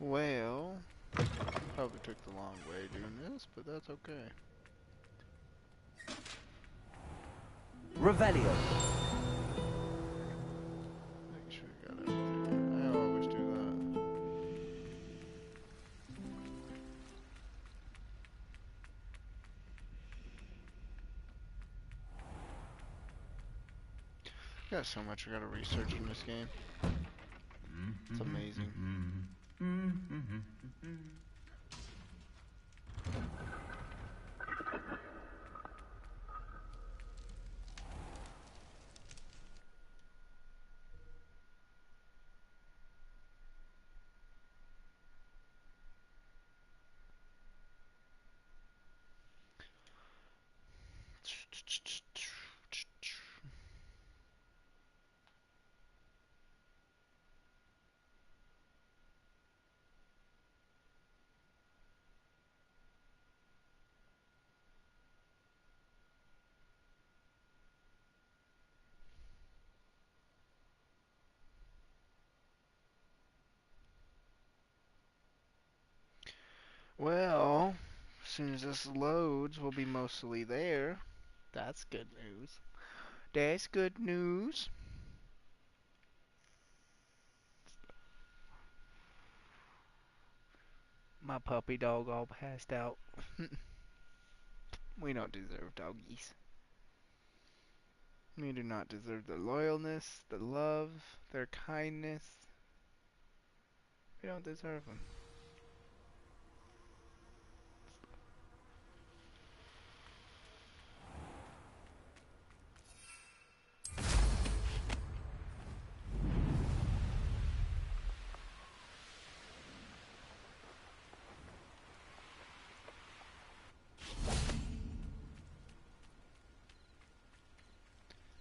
Well, probably took the long way doing this, but that's okay. Revelio. Make sure you got everything. I always do that. Got so much I gotta research in this game. It's amazing. Well, as soon as this loads, we'll be mostly there. That's good news. That's good news. My puppy dog all passed out. We don't deserve doggies. We do not deserve their loyalness, their love, their kindness. We don't deserve them.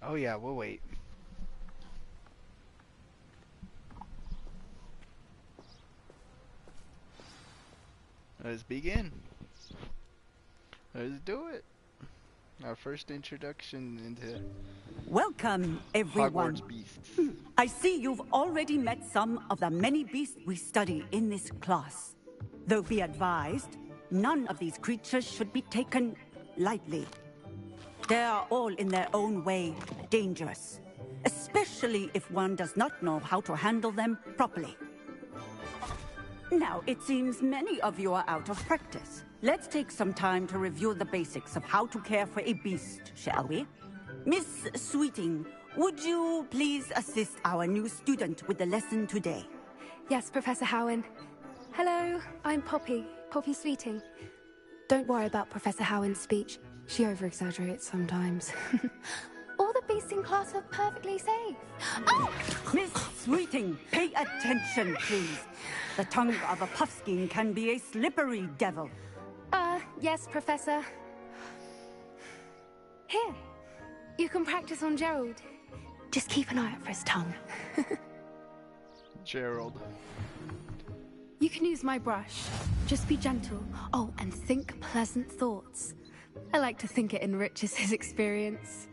Oh yeah, we'll wait. Let's begin. Let's do it. Our first introduction into Welcome, everyone. Hogwarts beasts. I see you've already met some of the many beasts we study in this class. Though be advised, none of these creatures should be taken lightly. They are all in their own way dangerous, especially if one does not know how to handle them properly. Now, it seems many of you are out of practice. Let's take some time to review the basics of how to care for a beast, shall we? Miss Sweeting, would you please assist our new student with the lesson today? Yes, Professor Howen. Hello, I'm Poppy Sweeting. Don't worry about Professor Howen's speech. She over-exaggerates sometimes. All the beasts in class are perfectly safe. Oh! Miss Sweeting, pay attention, please. The tongue of a puffskein can be a slippery devil. Yes, Professor. Here, you can practice on Gerald. Just keep an eye out for his tongue. Gerald. You can use my brush. Just be gentle. Oh, and think pleasant thoughts. I like to think it enriches his experience.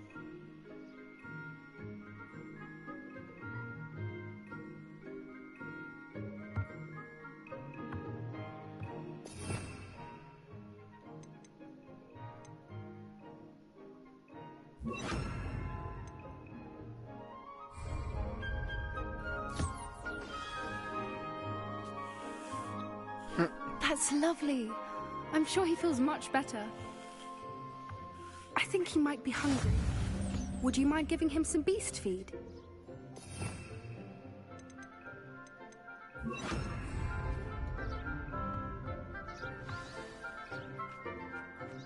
That's lovely. I'm sure he feels much better. I think he might be hungry. Would you mind giving him some beast feed?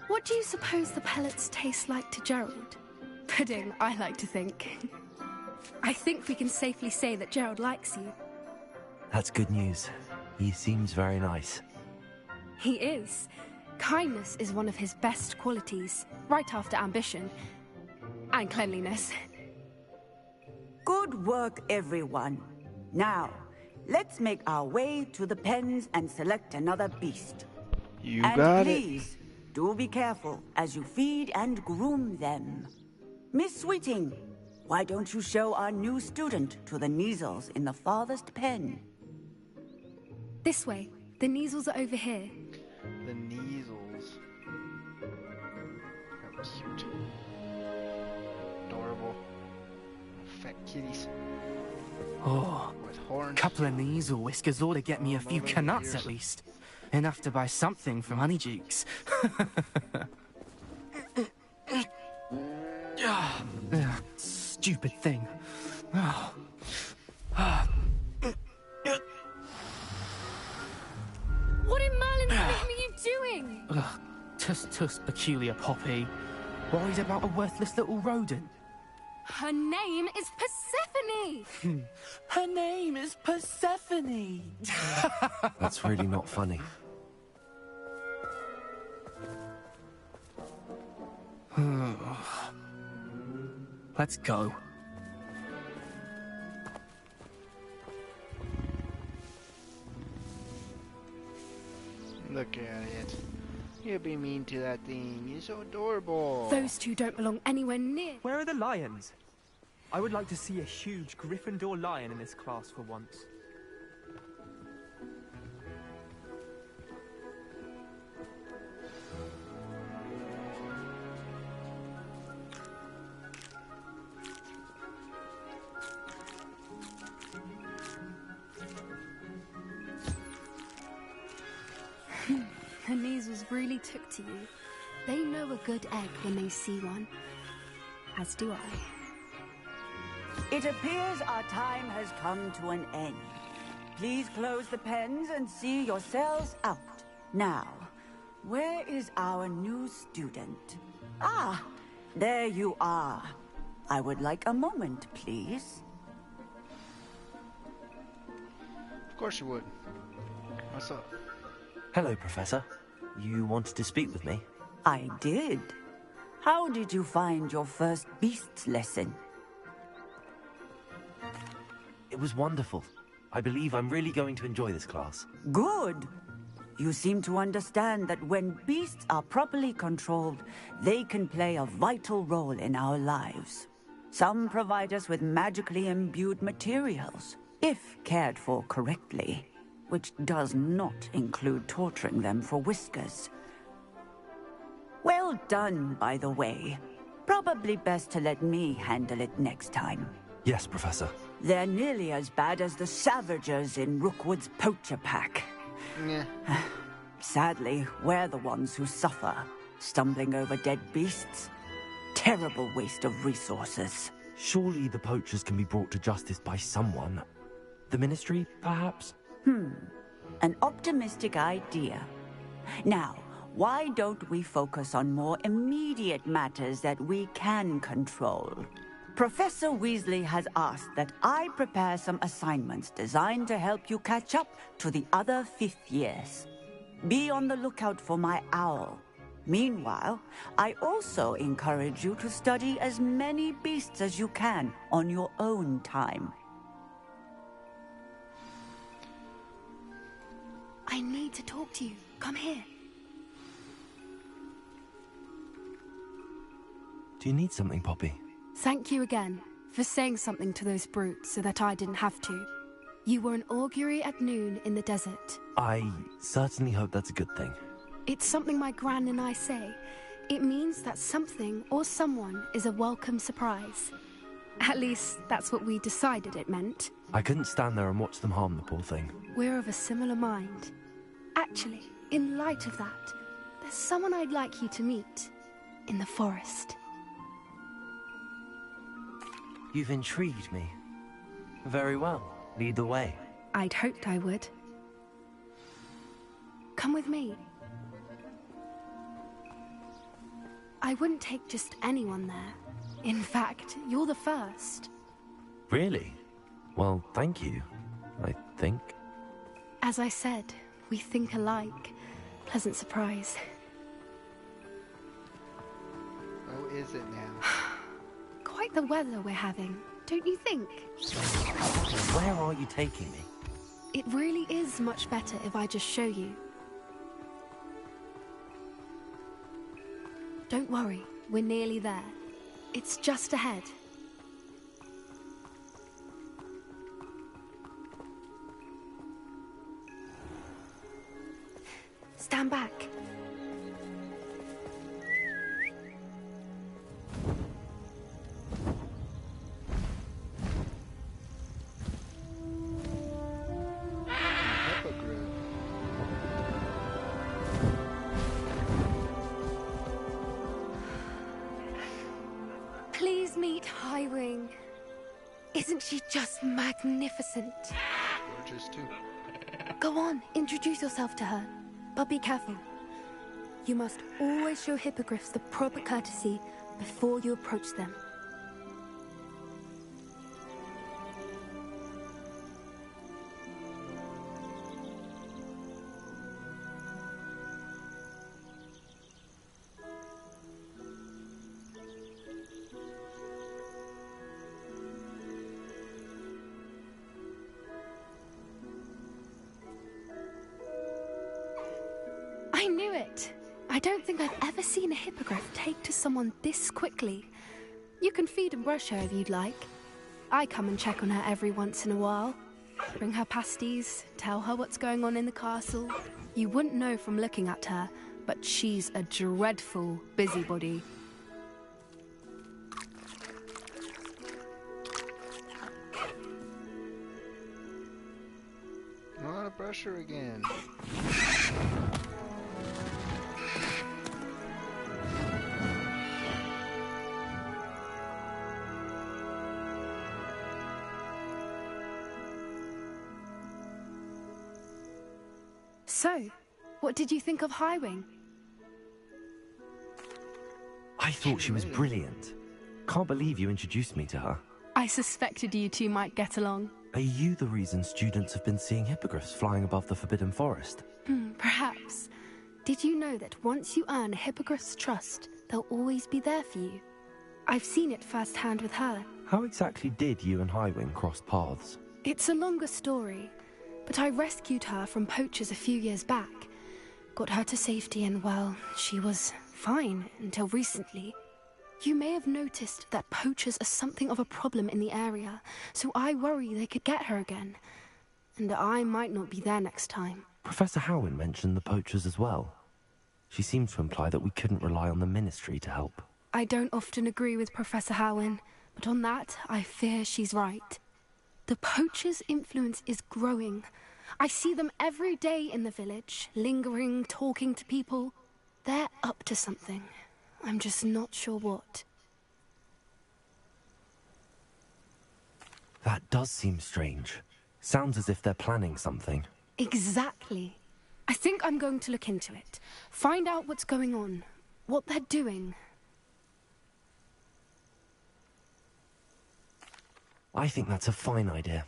What do you suppose the pellets taste like to Gerald? Pudding, I like to think. I think we can safely say that Gerald likes you. That's good news. He seems very nice. He is. Kindness is one of his best qualities, right after ambition. And cleanliness. Good work, everyone. Now, let's make our way to the pens and select another beast. You got it. And please, do be careful as you feed and groom them. Miss Sweeting, why don't you show our new student to the Kneazles in the farthest pen? This way. The Kneazles are over here. The Kneazles. How cute. Adorable. Fat kitties. Oh, with horns. Couple of Kneazle whiskers ought to get me a few canuts at least. Enough to buy something from Honeydukes. Stupid thing. What in Merlin's name are you doing? Tuss, peculiar Poppy. Worried about a worthless little rodent? Her name is Persephone! Her name is Persephone! That's really not funny. Let's go. Look at it. You'll be mean to that thing. You're so adorable. Those two don't belong anywhere near. Where are the lions? I would like to see a huge Gryffindor lion in this class for once. The Kneazles really took to you. They know a good egg when they see one. As do I. It appears our time has come to an end. Please close the pens and see yourselves out. Now, where is our new student? Ah, there you are. I would like a moment, please. Of course you would. What's up? Hello, Professor. You wanted to speak with me? I did. How did you find your first beasts lesson? It was wonderful. I believe I'm really going to enjoy this class. Good. You seem to understand that when beasts are properly controlled, they can play a vital role in our lives. Some provide us with magically imbued materials, if cared for correctly, which does not include torturing them for whiskers. Well done, by the way. Probably best to let me handle it next time. Yes, Professor. They're nearly as bad as the Savagers in Rookwood's poacher pack. Yeah. Sadly, we're the ones who suffer, stumbling over dead beasts. terrible waste of resources. Surely the poachers can be brought to justice by someone. The Ministry, perhaps? An optimistic idea. Now, why don't we focus on more immediate matters that we can control? Professor Weasley has asked that I prepare some assignments designed to help you catch up to the other fifth years. Be on the lookout for my owl. Meanwhile, I also encourage you to study as many beasts as you can on your own time. I need to talk to you. Come here. Do you need something, Poppy? Thank you again for saying something to those brutes so that I didn't have to. You were an augury at noon in the desert. I certainly hope that's a good thing. It's something my gran and I say. It means that something or someone is a welcome surprise. At least, that's what we decided it meant. I couldn't stand there and watch them harm the poor thing. We're of a similar mind. Actually, in light of that, there's someone I'd like you to meet. In the forest. You've intrigued me. Very well. Lead the way. I'd hoped I would. Come with me. I wouldn't take just anyone there. In fact, you're the first. Really? Well, thank you, I think. As I said, we think alike. Pleasant surprise. Oh, is it now? Quite the weather we're having, don't you think? Where are you taking me? It really is much better if I just show you. Don't worry, we're nearly there. It's just ahead. Stand back. Please meet Highwing. Isn't she just magnificent? Gorgeous too. Go on, introduce yourself to her. But be careful. You must always show hippogriffs the proper courtesy before you approach them. I knew it! I don't think I've ever seen a hippogriff take to someone this quickly. You can feed and brush her if you'd like. I come and check on her every once in a while. Bring her pasties, tell her what's going on in the castle. You wouldn't know from looking at her, but she's a dreadful busybody. I want to brush her again. So, what did you think of Highwing? I thought she was brilliant. Can't believe you introduced me to her. I suspected you two might get along. Are you the reason students have been seeing hippogriffs flying above the Forbidden Forest? Perhaps. Did you know that once you earn a hippogriff's trust, they'll always be there for you? I've seen it firsthand with her. How exactly did you and Highwing cross paths? It's a longer story, but I rescued her from poachers a few years back. Got her to safety and, well, she was fine until recently. You may have noticed that poachers are something of a problem in the area, so I worry they could get her again. And I might not be there next time. Professor Howin mentioned the poachers as well. She seemed to imply that we couldn't rely on the Ministry to help. I don't often agree with Professor Howin, but on that, I fear she's right. The poachers' influence is growing. I see them every day in the village, lingering, talking to people. They're up to something. I'm just not sure what. That does seem strange. Sounds as if they're planning something. Exactly. I think I'm going to look into it. Find out what's going on. What they're doing. I think that's a fine idea.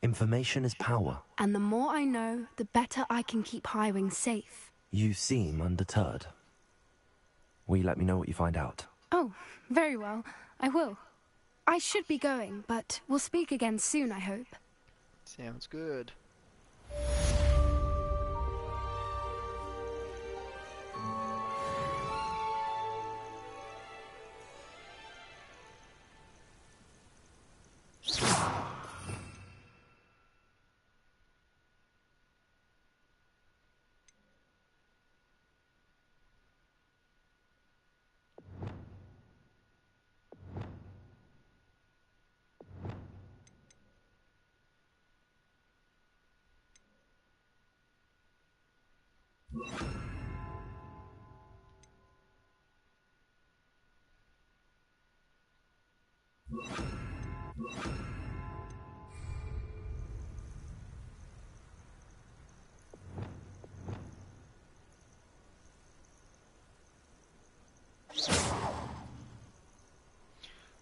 Information is power. And the more I know, the better I can keep Highwing safe. You seem undeterred. Will you let me know what you find out? Oh, very well. I will. I should be going, but we'll speak again soon, I hope. Sounds good.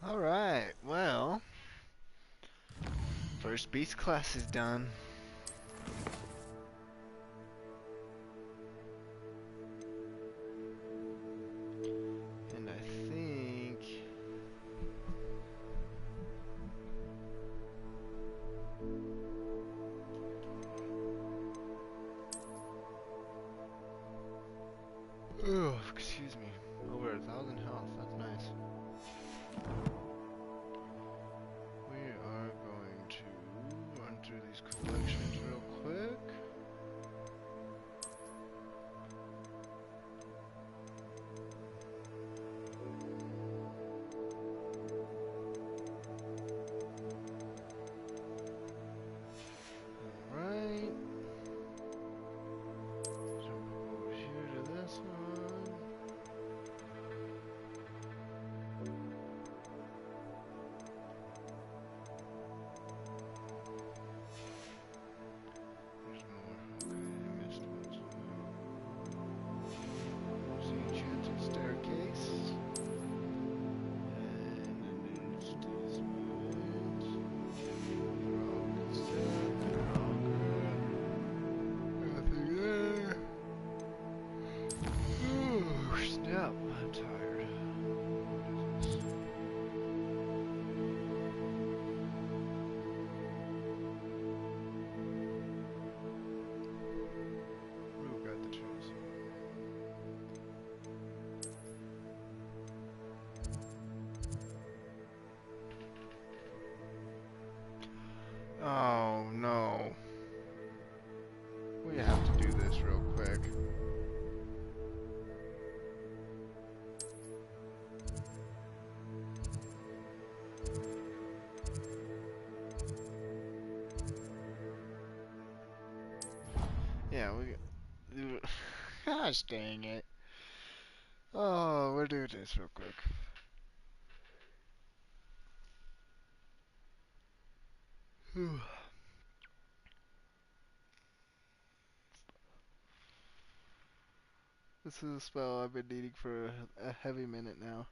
Alright, well, first beast class is done. And I think oh, excuse me. Over 1,000 health, that's nice. We are going to run through these collections real quick. Alright. Jump over here to this one. There's more. Okay, I missed one. There's the enchanted staircase. And then there's these ones. They're all good stuff. They're all good. Nothing there. Oh, snap. I'm tired. What is this? Ooh, got the choose. Oh no. We have to do this real quick. Yeah, we gosh dang it. Oh, we'll do this real quick. Whew. This is a spell I've been needing for a heavy minute now.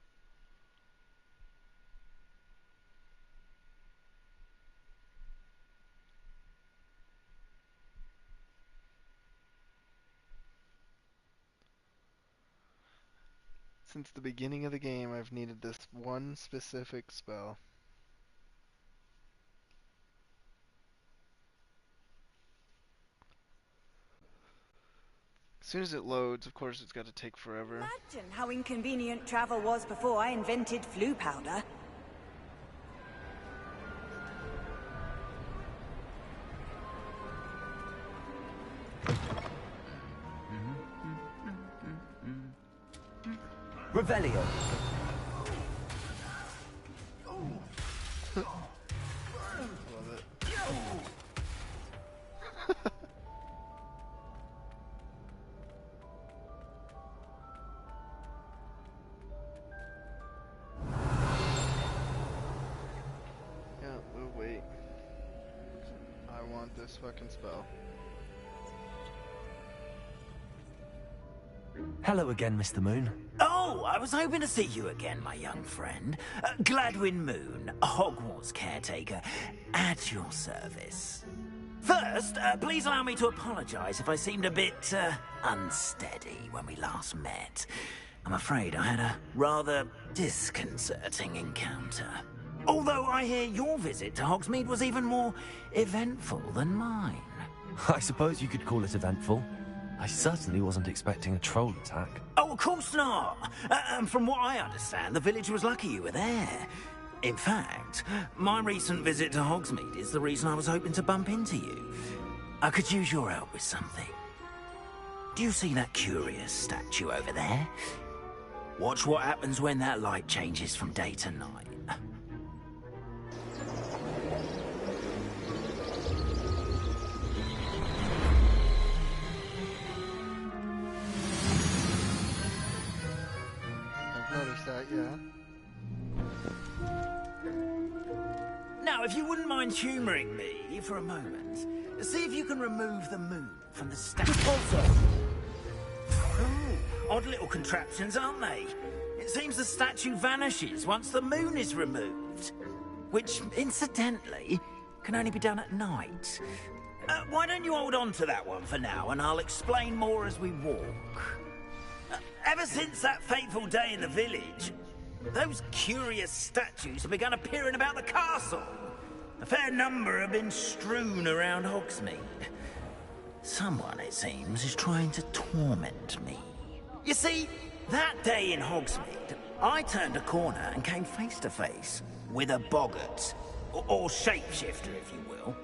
Since the beginning of the game, I've needed this one specific spell. As soon as it loads, of course, it's got to take forever. Imagine how inconvenient travel was before I invented flu powder. Revelio. Love it. Yeah, we'll wait. want this fucking spell. Hello again, Mr. Moon. Oh, I was hoping to see you again, my young friend. Gladwin Moon, Hogwarts caretaker, at your service. First, please allow me to apologize if I seemed a bit unsteady when we last met. I'm afraid I had a rather disconcerting encounter. Although I hear your visit to Hogsmeade was even more eventful than mine. I suppose you could call it eventful. I certainly wasn't expecting a troll attack. Oh, of course not. And from what I understand, the village was lucky you were there. In fact, my recent visit to Hogsmeade is the reason I was hoping to bump into you. I could use your help with something. Do you see that curious statue over there? Watch what happens when that light changes from day to night. Notice that, yeah. Now, if you wouldn't mind humouring me for a moment, see if you can remove the moon from the statue. Odd little contraptions, aren't they? It seems the statue vanishes once the moon is removed. Which, incidentally, can only be done at night. Why don't you hold on to that one for now, and I'll explain more as we walk. Ever since that fateful day in the village, those curious statues have begun appearing about the castle. A fair number have been strewn around Hogsmeade. Someone, it seems, is trying to torment me. You see, that day in Hogsmeade, I turned a corner and came face to face with a boggart, or shapeshifter, if you will,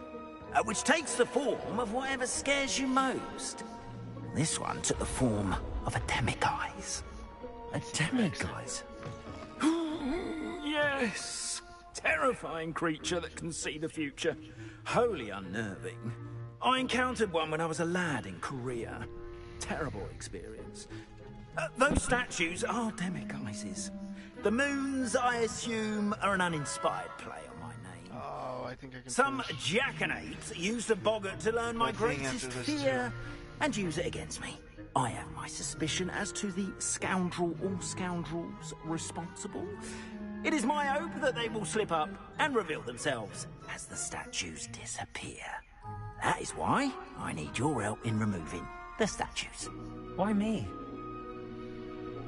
which takes the form of whatever scares you most. This one took the form of a demiguise. A demiguise? Yes! Terrifying creature that can see the future. Wholly unnerving. I encountered one when I was a lad in Korea. Terrible experience. Those statues are demiguises. The moons, I assume, are an uninspired play on my name. Oh, I think I can. Some jackanapes used a boggart to learn my greatest fear and use it against me. I have my suspicion as to the scoundrel or scoundrels responsible. It is my hope that they will slip up and reveal themselves as the statues disappear. That is why I need your help in removing the statues. Why me?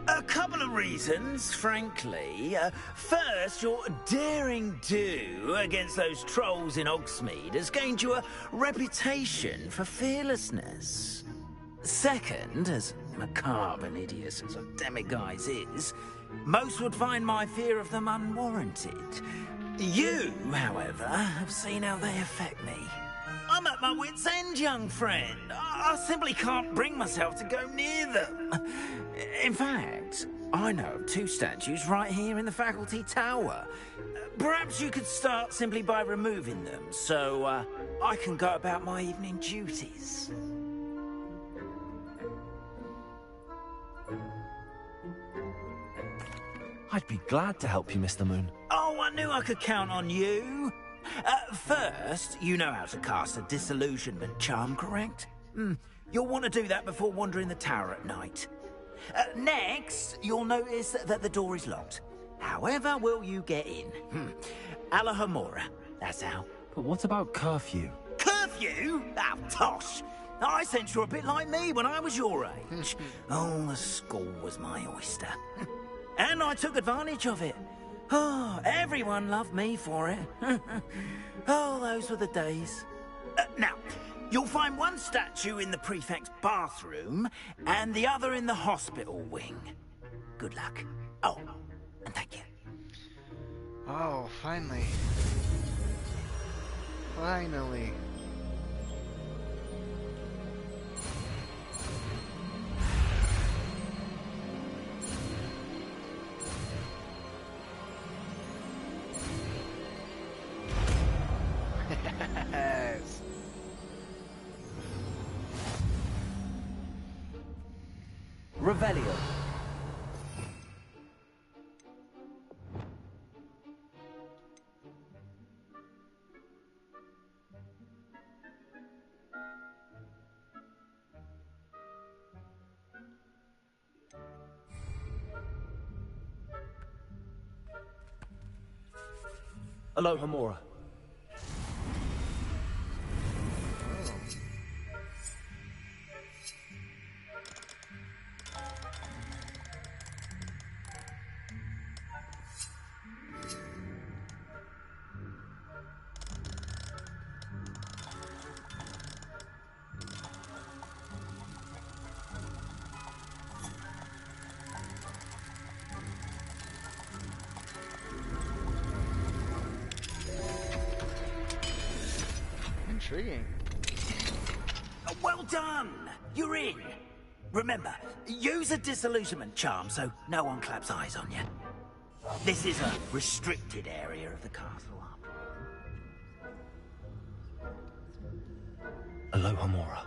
A couple of reasons, frankly. First, your daring do against those trolls in Hogsmeade has gained you a reputation for fearlessness. Second, as macabre and hideous as a demiguise is, most would find my fear of them unwarranted. You, however, have seen how they affect me. I'm at my wit's end, young friend. I simply can't bring myself to go near them. In fact, I know of two statues right here in the faculty tower. Perhaps you could start simply by removing them, so I can go about my evening duties. I'd be glad to help you, Mr. Moon. Oh, I knew I could count on you. First, you know how to cast a disillusionment charm, correct? You'll want to do that before wandering the tower at night. Next, you'll notice that the door is locked. However will you get in? Alahomora, that's how. But what about curfew? Curfew? Oh, tosh. I sense you're a bit like me when I was your age. Oh, the school was my oyster. And I took advantage of it. Oh, everyone loved me for it. Oh, those were the days. Now, you'll find one statue in the prefect's bathroom and the other in the hospital wing. Good luck. Oh, and thank you. Oh, finally. Finally. Yes. Revelio. Aloha Mora. Intriguing. Well done! You're in. Remember, use a disillusionment charm so no one claps eyes on you. This is a restricted area of the castle. Aloha Mora.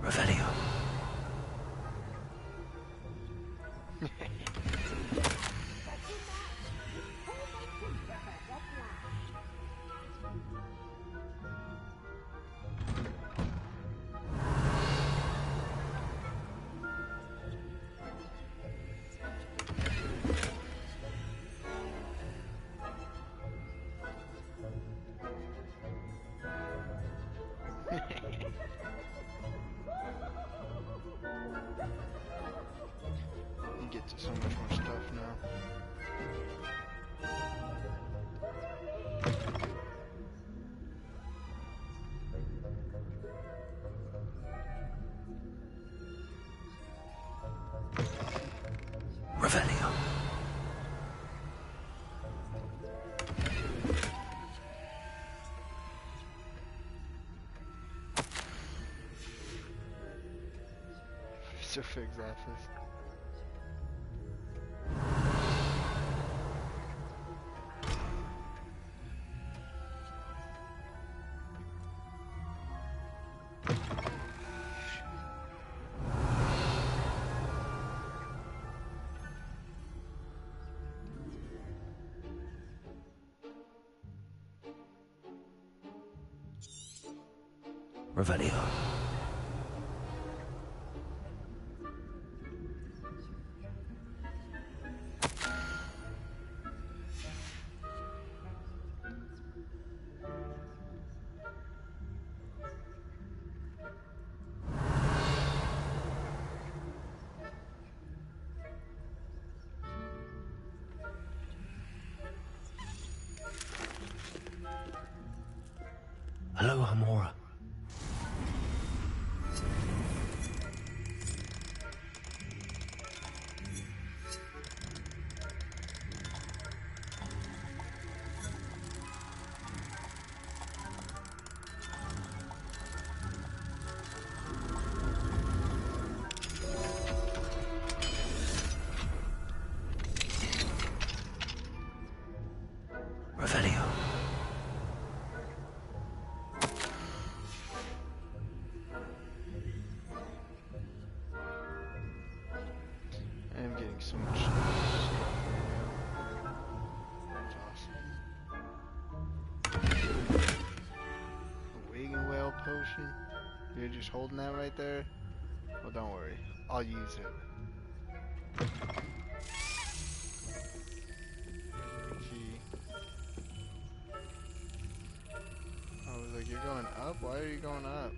Revelio. You get to so much more stuff now. Revelio. Mr. Fig's office. Revelio. Aloha Mora. Revelio. I am getting so much stuff. That's awesome. A wig and whale potion. You're just holding that right there? Well, don't worry. I'll use it. Key. I was like, you're going up? Why are you going up?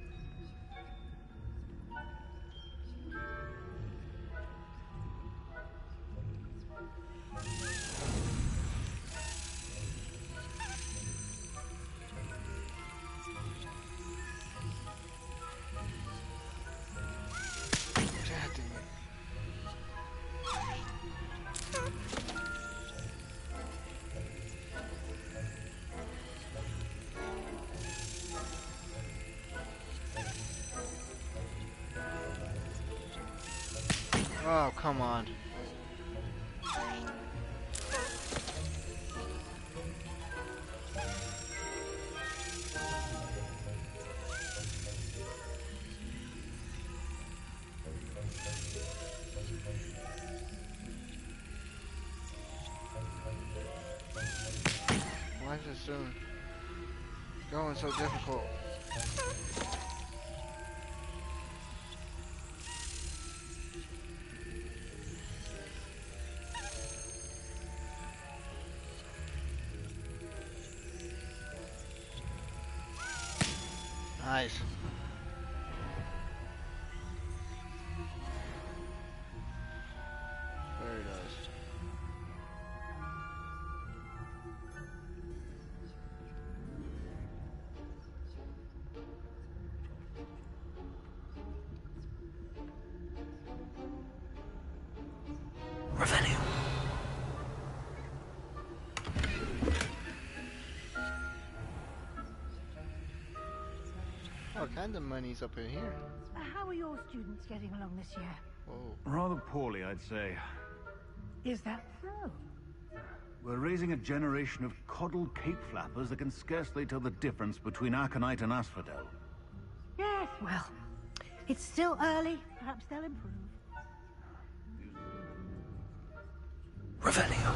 God dang it. Oh, come on. soon. It's going so difficult. Nice. Very nice. Revenue. All kinds of money's up in here. How are your students getting along this year? Whoa. Rather poorly, I'd say. Is that so? We're raising a generation of coddled cape flappers that can scarcely tell the difference between aconite and asphodel. Yes, well, it's still early. Perhaps they'll improve. Revelio.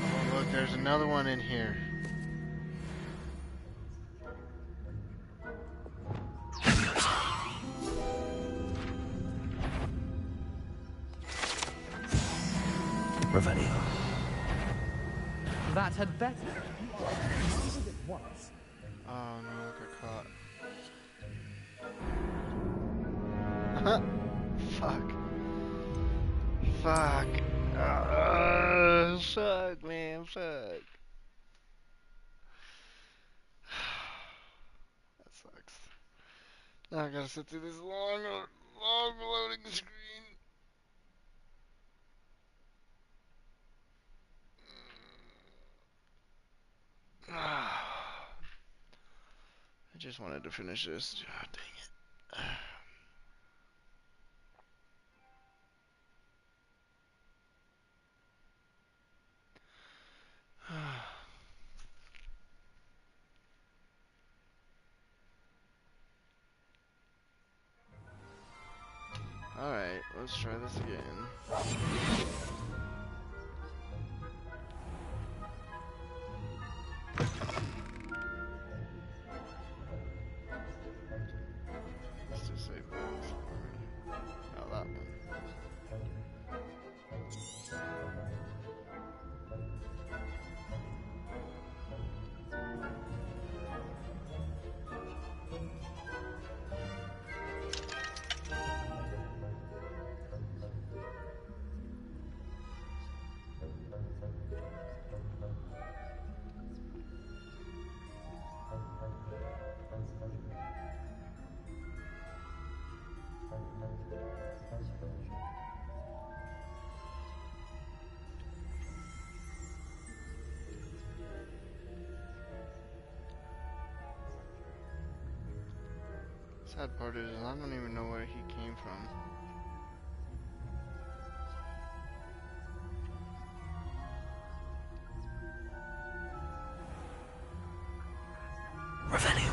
Oh, look, there's another one in here. Revelio. That had better. Oh no, I got caught. Fuck. Fuck. Fuck, man, fuck. That sucks. Now I gotta sit through this long loading screen. I just wanted to finish this. God dang it. Alright, let's try this again. Let's just save that. Not that one. Sad part is I don't even know where he came from. Revelio.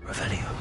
Revelio.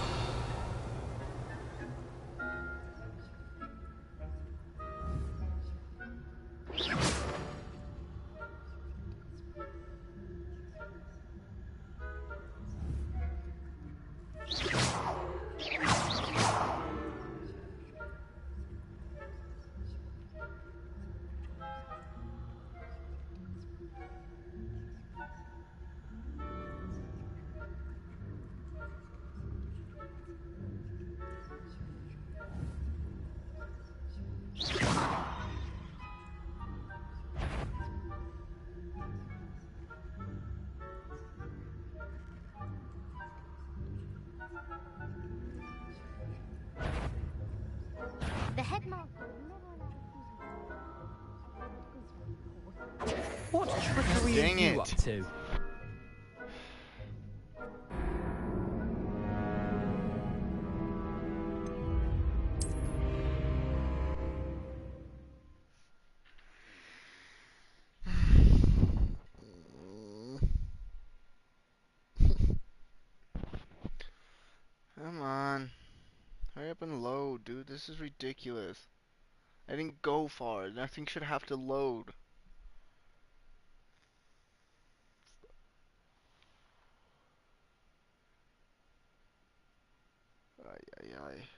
are you up to? Come on. Hurry up and load, dude. This is ridiculous. I didn't go far. Nothing should have to load. Ay, ay, ay.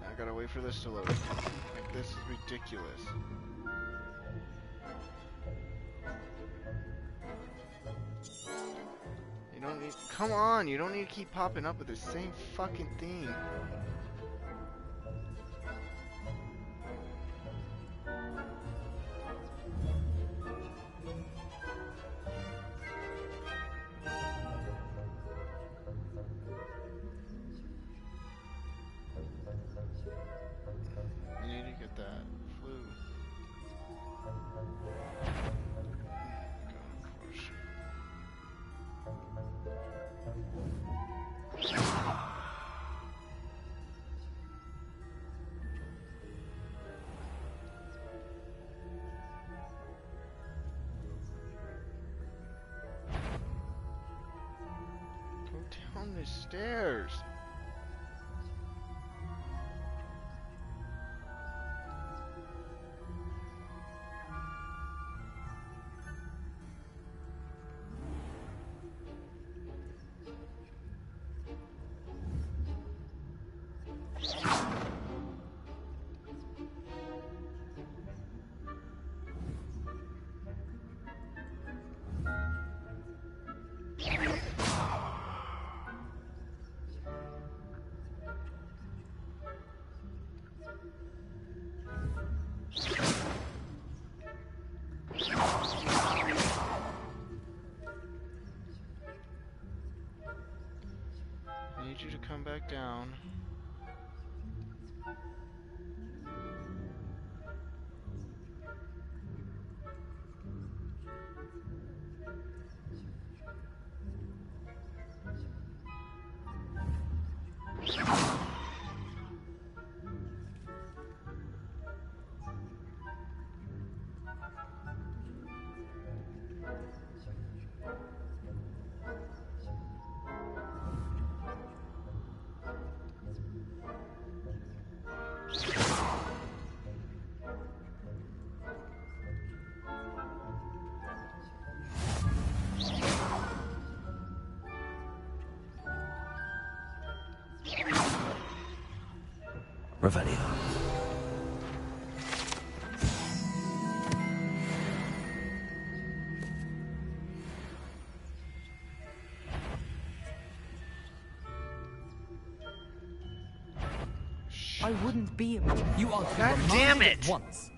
I gotta wait for this to load. Like, this is ridiculous. You don't need. Come on, you don't need to keep popping up with the same fucking thing. You need to get that flu. Go down the stairs. I need you to come back down. Revelio. I wouldn't be able to. You are God damn it! Once.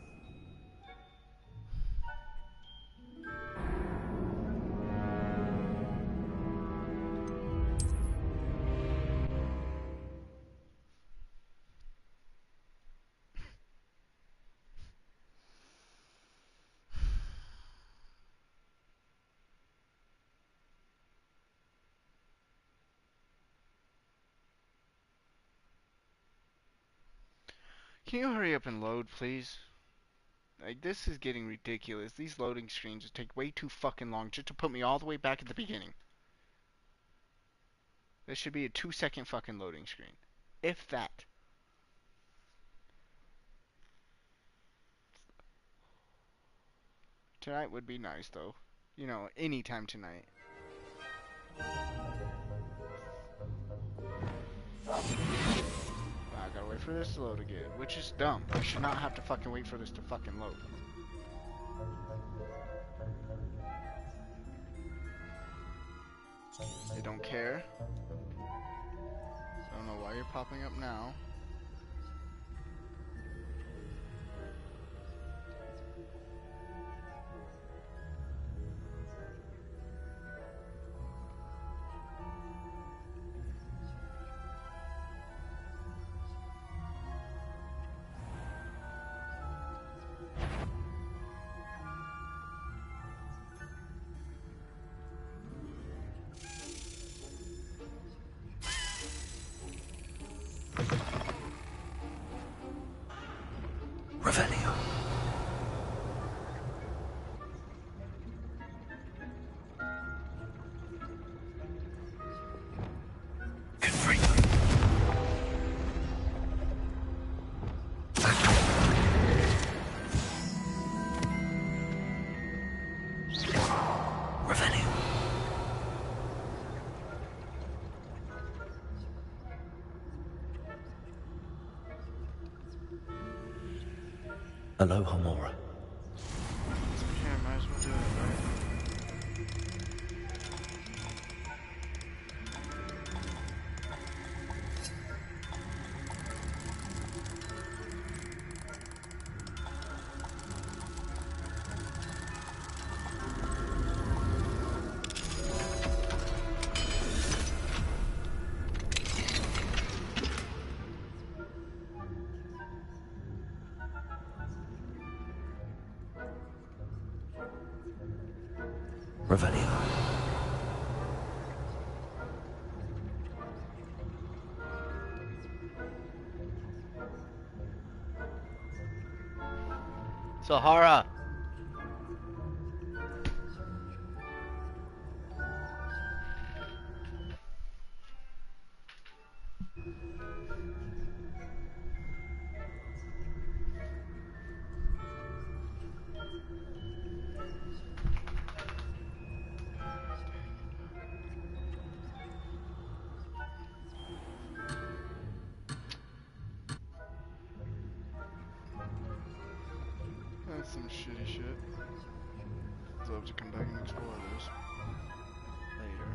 Can you hurry up and load, please? Like, this is getting ridiculous. These loading screens just take way too fucking long just to put me all the way back at the beginning. This should be a 2-second fucking loading screen. If that. Tonight would be nice, though. You know, anytime tonight. I gotta wait for this to load again, which is dumb. I should not have to fucking wait for this to fucking load. They don't care. I don't know why you're popping up now. Revelio. Aloha Mora. Yeah, might as well do it, right? Revelio. Sahara. That's some shitty shit. So I have to come back and explore those later.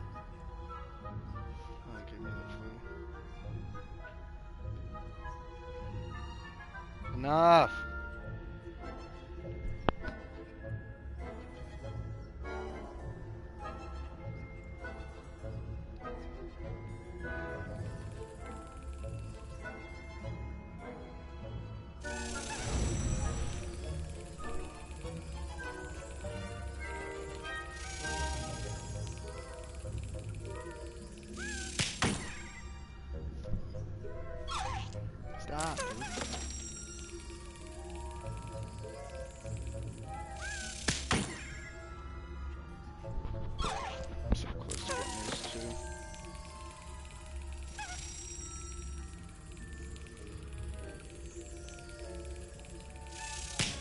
Oh, it gave me the flu. Enough! Stop, dude. I'm so close to getting these two.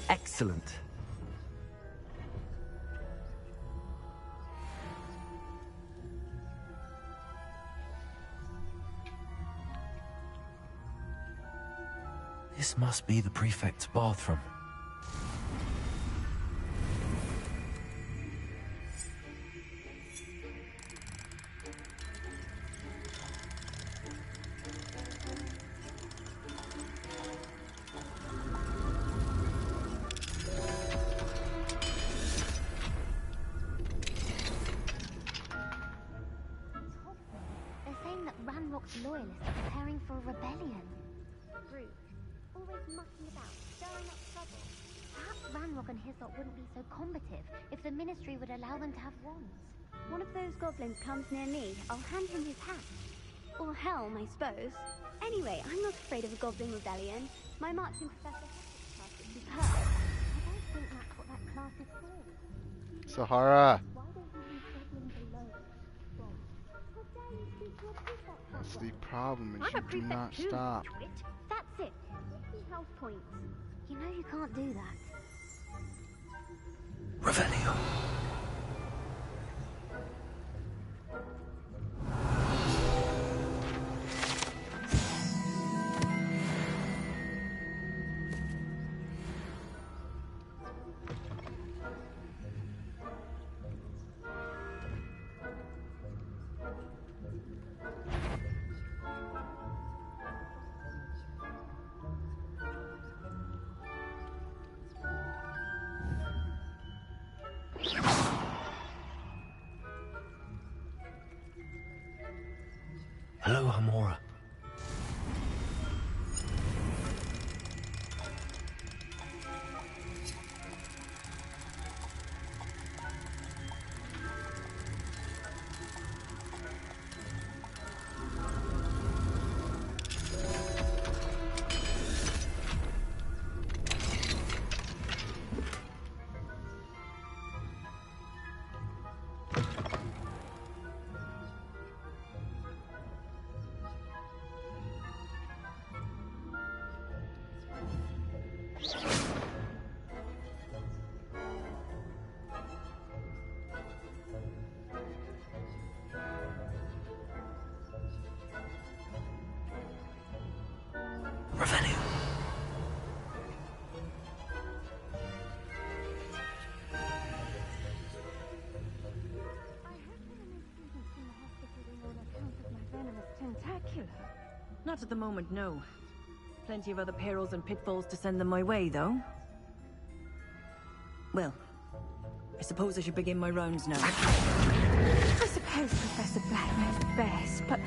Excellent. This must be the prefect's bathroom. They're saying that Ranrock's loyalists are preparing for a rebellion. Rude. Always mucking about, stirring up trouble. Perhaps Ranrock and his lot wouldn't be so combative if the Ministry would allow them to have wands. One of those goblins comes near me, I'll hand him his hat. Or helm, I suppose. Anyway, I'm not afraid of a goblin rebellion. My marching Professor Hufflepuff class is superb. I don't think that's what that class is for. Sahara! Why don't you leave goblins alone? Well, how dare you speak to a prefect that That's way? the problem, is I'm a you do prefect not too, stop. twit. That's it. 50 health points. You know you can't do that. Revelio. Aloha Mora. Not at the moment, no. Plenty of other perils and pitfalls to send them my way, though. Well, I suppose I should begin my rounds now. I suppose Professor Black knows best, but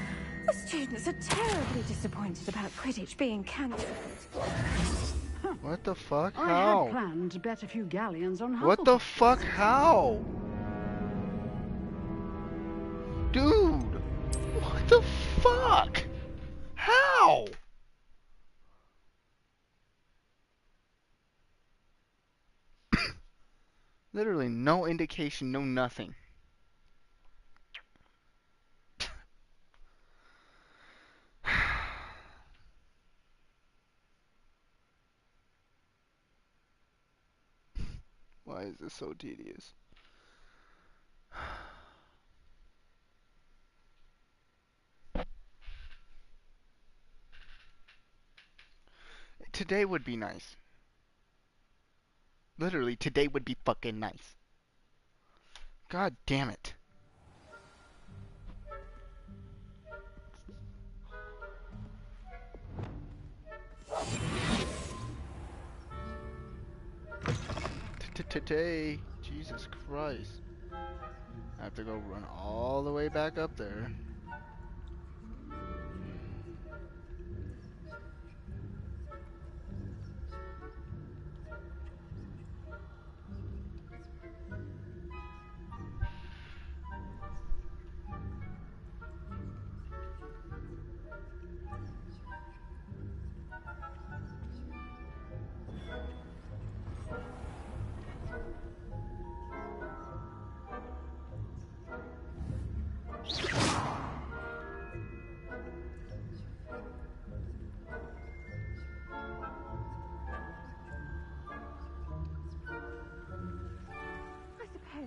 the students are terribly disappointed about Quidditch being cancelled. What the fuck? I How? had planned to bet a few galleons on Hufflepuff. What the fuck? How? Dude! What the fuck? How? Literally no indication, no nothing. Why is this so tedious? Today would be nice. Literally, today would be fucking nice. God damn it. Today, Jesus Christ. I have to go run all the way back up there.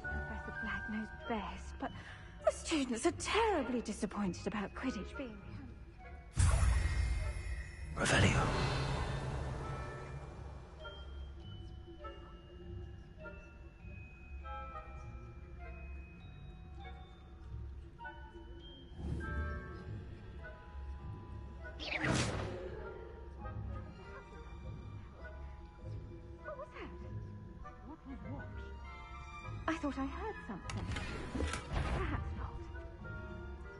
Professor Black knows best, but the students are terribly disappointed about Quidditch being Revelio. What was that? What was what? I thought I heard something. Perhaps not.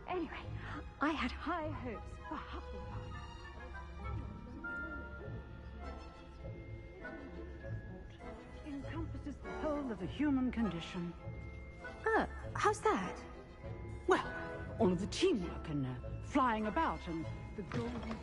Anyway, I had high hopes for Hufflepuff. Encompasses the whole of the human condition. How's that? Well, all of the teamwork and flying about and the golden...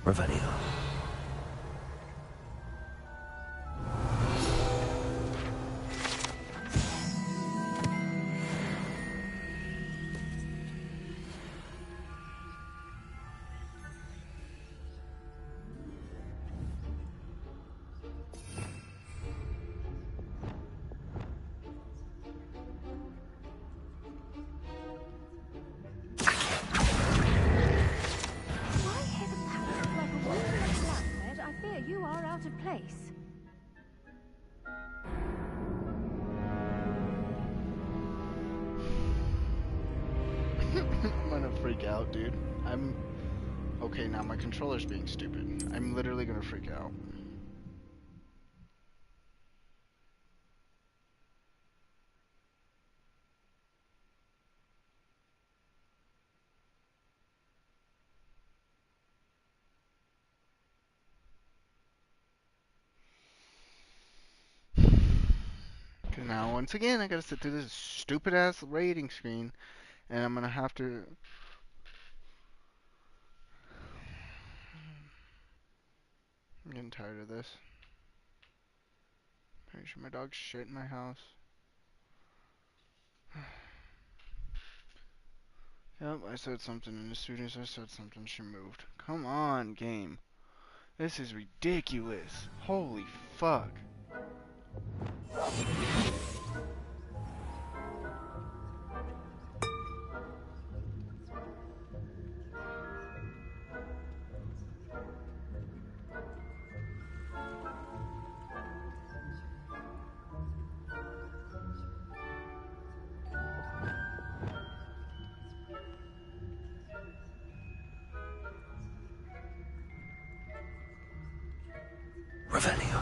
Revelio. You are out of place. I'm gonna freak out, dude. Okay, now my controller's being stupid. I'm literally gonna freak out. Now, once again, I gotta sit through this stupid-ass rating screen, and I'm gonna have to... I'm getting tired of this. Pretty sure my dog's shit in my house. Yep, I said something, and as soon as I said something, she moved. Come on, game. This is ridiculous. Holy fuck. Revelio.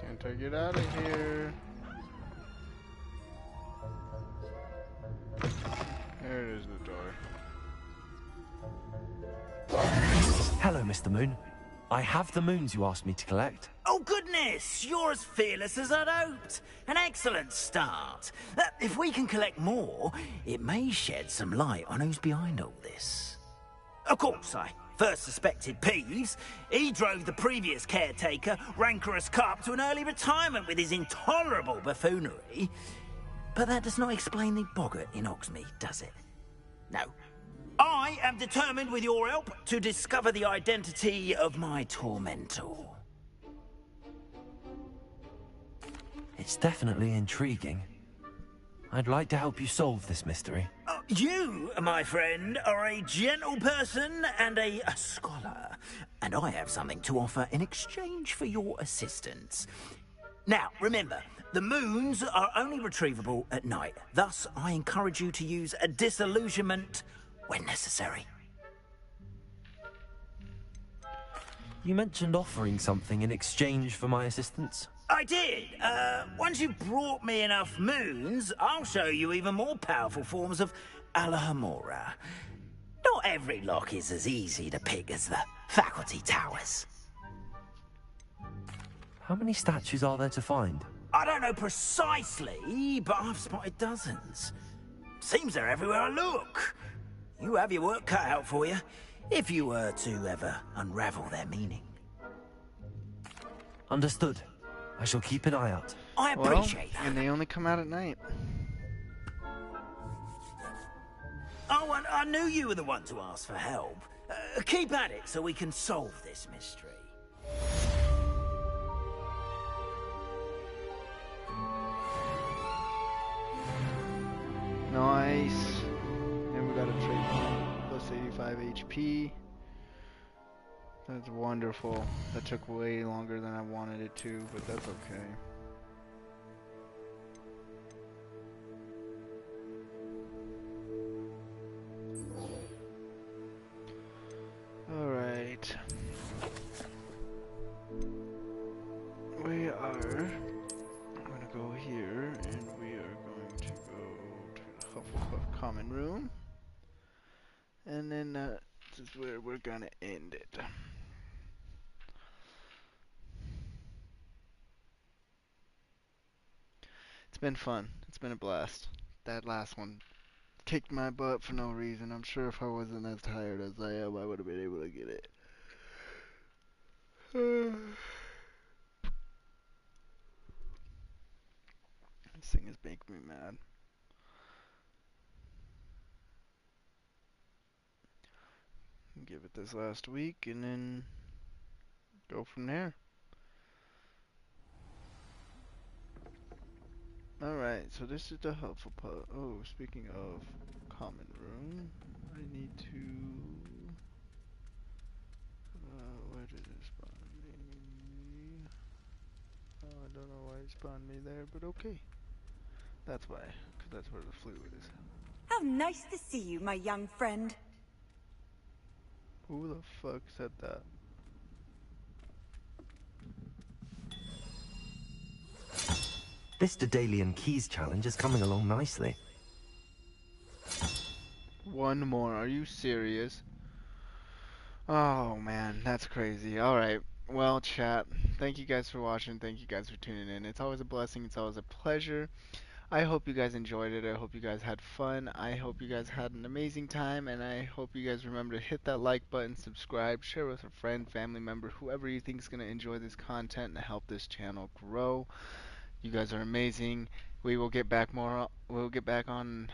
Can't I get out of here? There it is, the door. Hello, Mr. Moon. I have the moons you asked me to collect. Oh, goodness! You're as fearless as I'd hoped. An excellent start. If we can collect more, it may shed some light on who's behind all this. Of course, I first suspected Peeves. He drove the previous caretaker, Rancorous Carp, to an early retirement with his intolerable buffoonery. But that does not explain the boggart in Hogsmeade, does it? No. I am determined, with your help, to discover the identity of my tormentor. It's definitely intriguing. I'd like to help you solve this mystery. You, my friend, are a gentle person and a scholar, and I have something to offer in exchange for your assistance. Now, remember, the moons are only retrievable at night. Thus, I encourage you to use a disillusionment when necessary. You mentioned offering something in exchange for my assistance. I did. Once you've brought me enough moons, I'll show you even more powerful forms of Alohomora. Not every lock is as easy to pick as the faculty towers. How many statues are there to find? I don't know precisely, but I've spotted dozens. Seems they're everywhere I look. You have your work cut out for you, if you were to ever unravel their meaning. Understood. I shall keep an eye out. I appreciate that. And they only come out at night. Oh, and I knew you were the one to ask for help. Keep at it so we can solve this mystery. Nice. And we got a trade point, plus 85 HP. That's wonderful. That took way longer than I wanted it to, but that's okay. Alright. We are going to go here, and we are going to go to the Hufflepuff common room. And then this is where we're going to end it. It's been fun. It's been a blast. That last one kicked my butt for no reason. I'm sure if I wasn't as tired as I am, I would have been able to get it. This thing is making me mad. Give it this last week and then go from there. Alright, so this is the Hufflepuff. Oh, speaking of Common room. I need to... where did it spawn me? Oh, I don't know why it spawned me there, but okay. That's why, because that's where the fluid is. How nice to see you, my young friend. Who the fuck said that? This Daedalian Keys challenge is coming along nicely. One more, are you serious? Oh man, that's crazy. Alright, well chat, thank you guys for watching, thank you guys for tuning in. It's always a blessing, it's always a pleasure. I hope you guys enjoyed it, I hope you guys had fun, I hope you guys had an amazing time, and I hope you guys remember to hit that like button, subscribe, share with a friend, family member, whoever you think is going to enjoy this content and help this channel grow. You guys are amazing. We'll get back on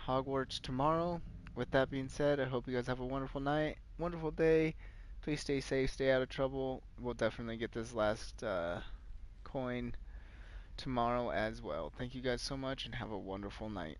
Hogwarts tomorrow. With that being said, I hope you guys have a wonderful night, wonderful day. Please stay safe, stay out of trouble. We'll definitely get this last coin tomorrow as well. Thank you guys so much and have a wonderful night.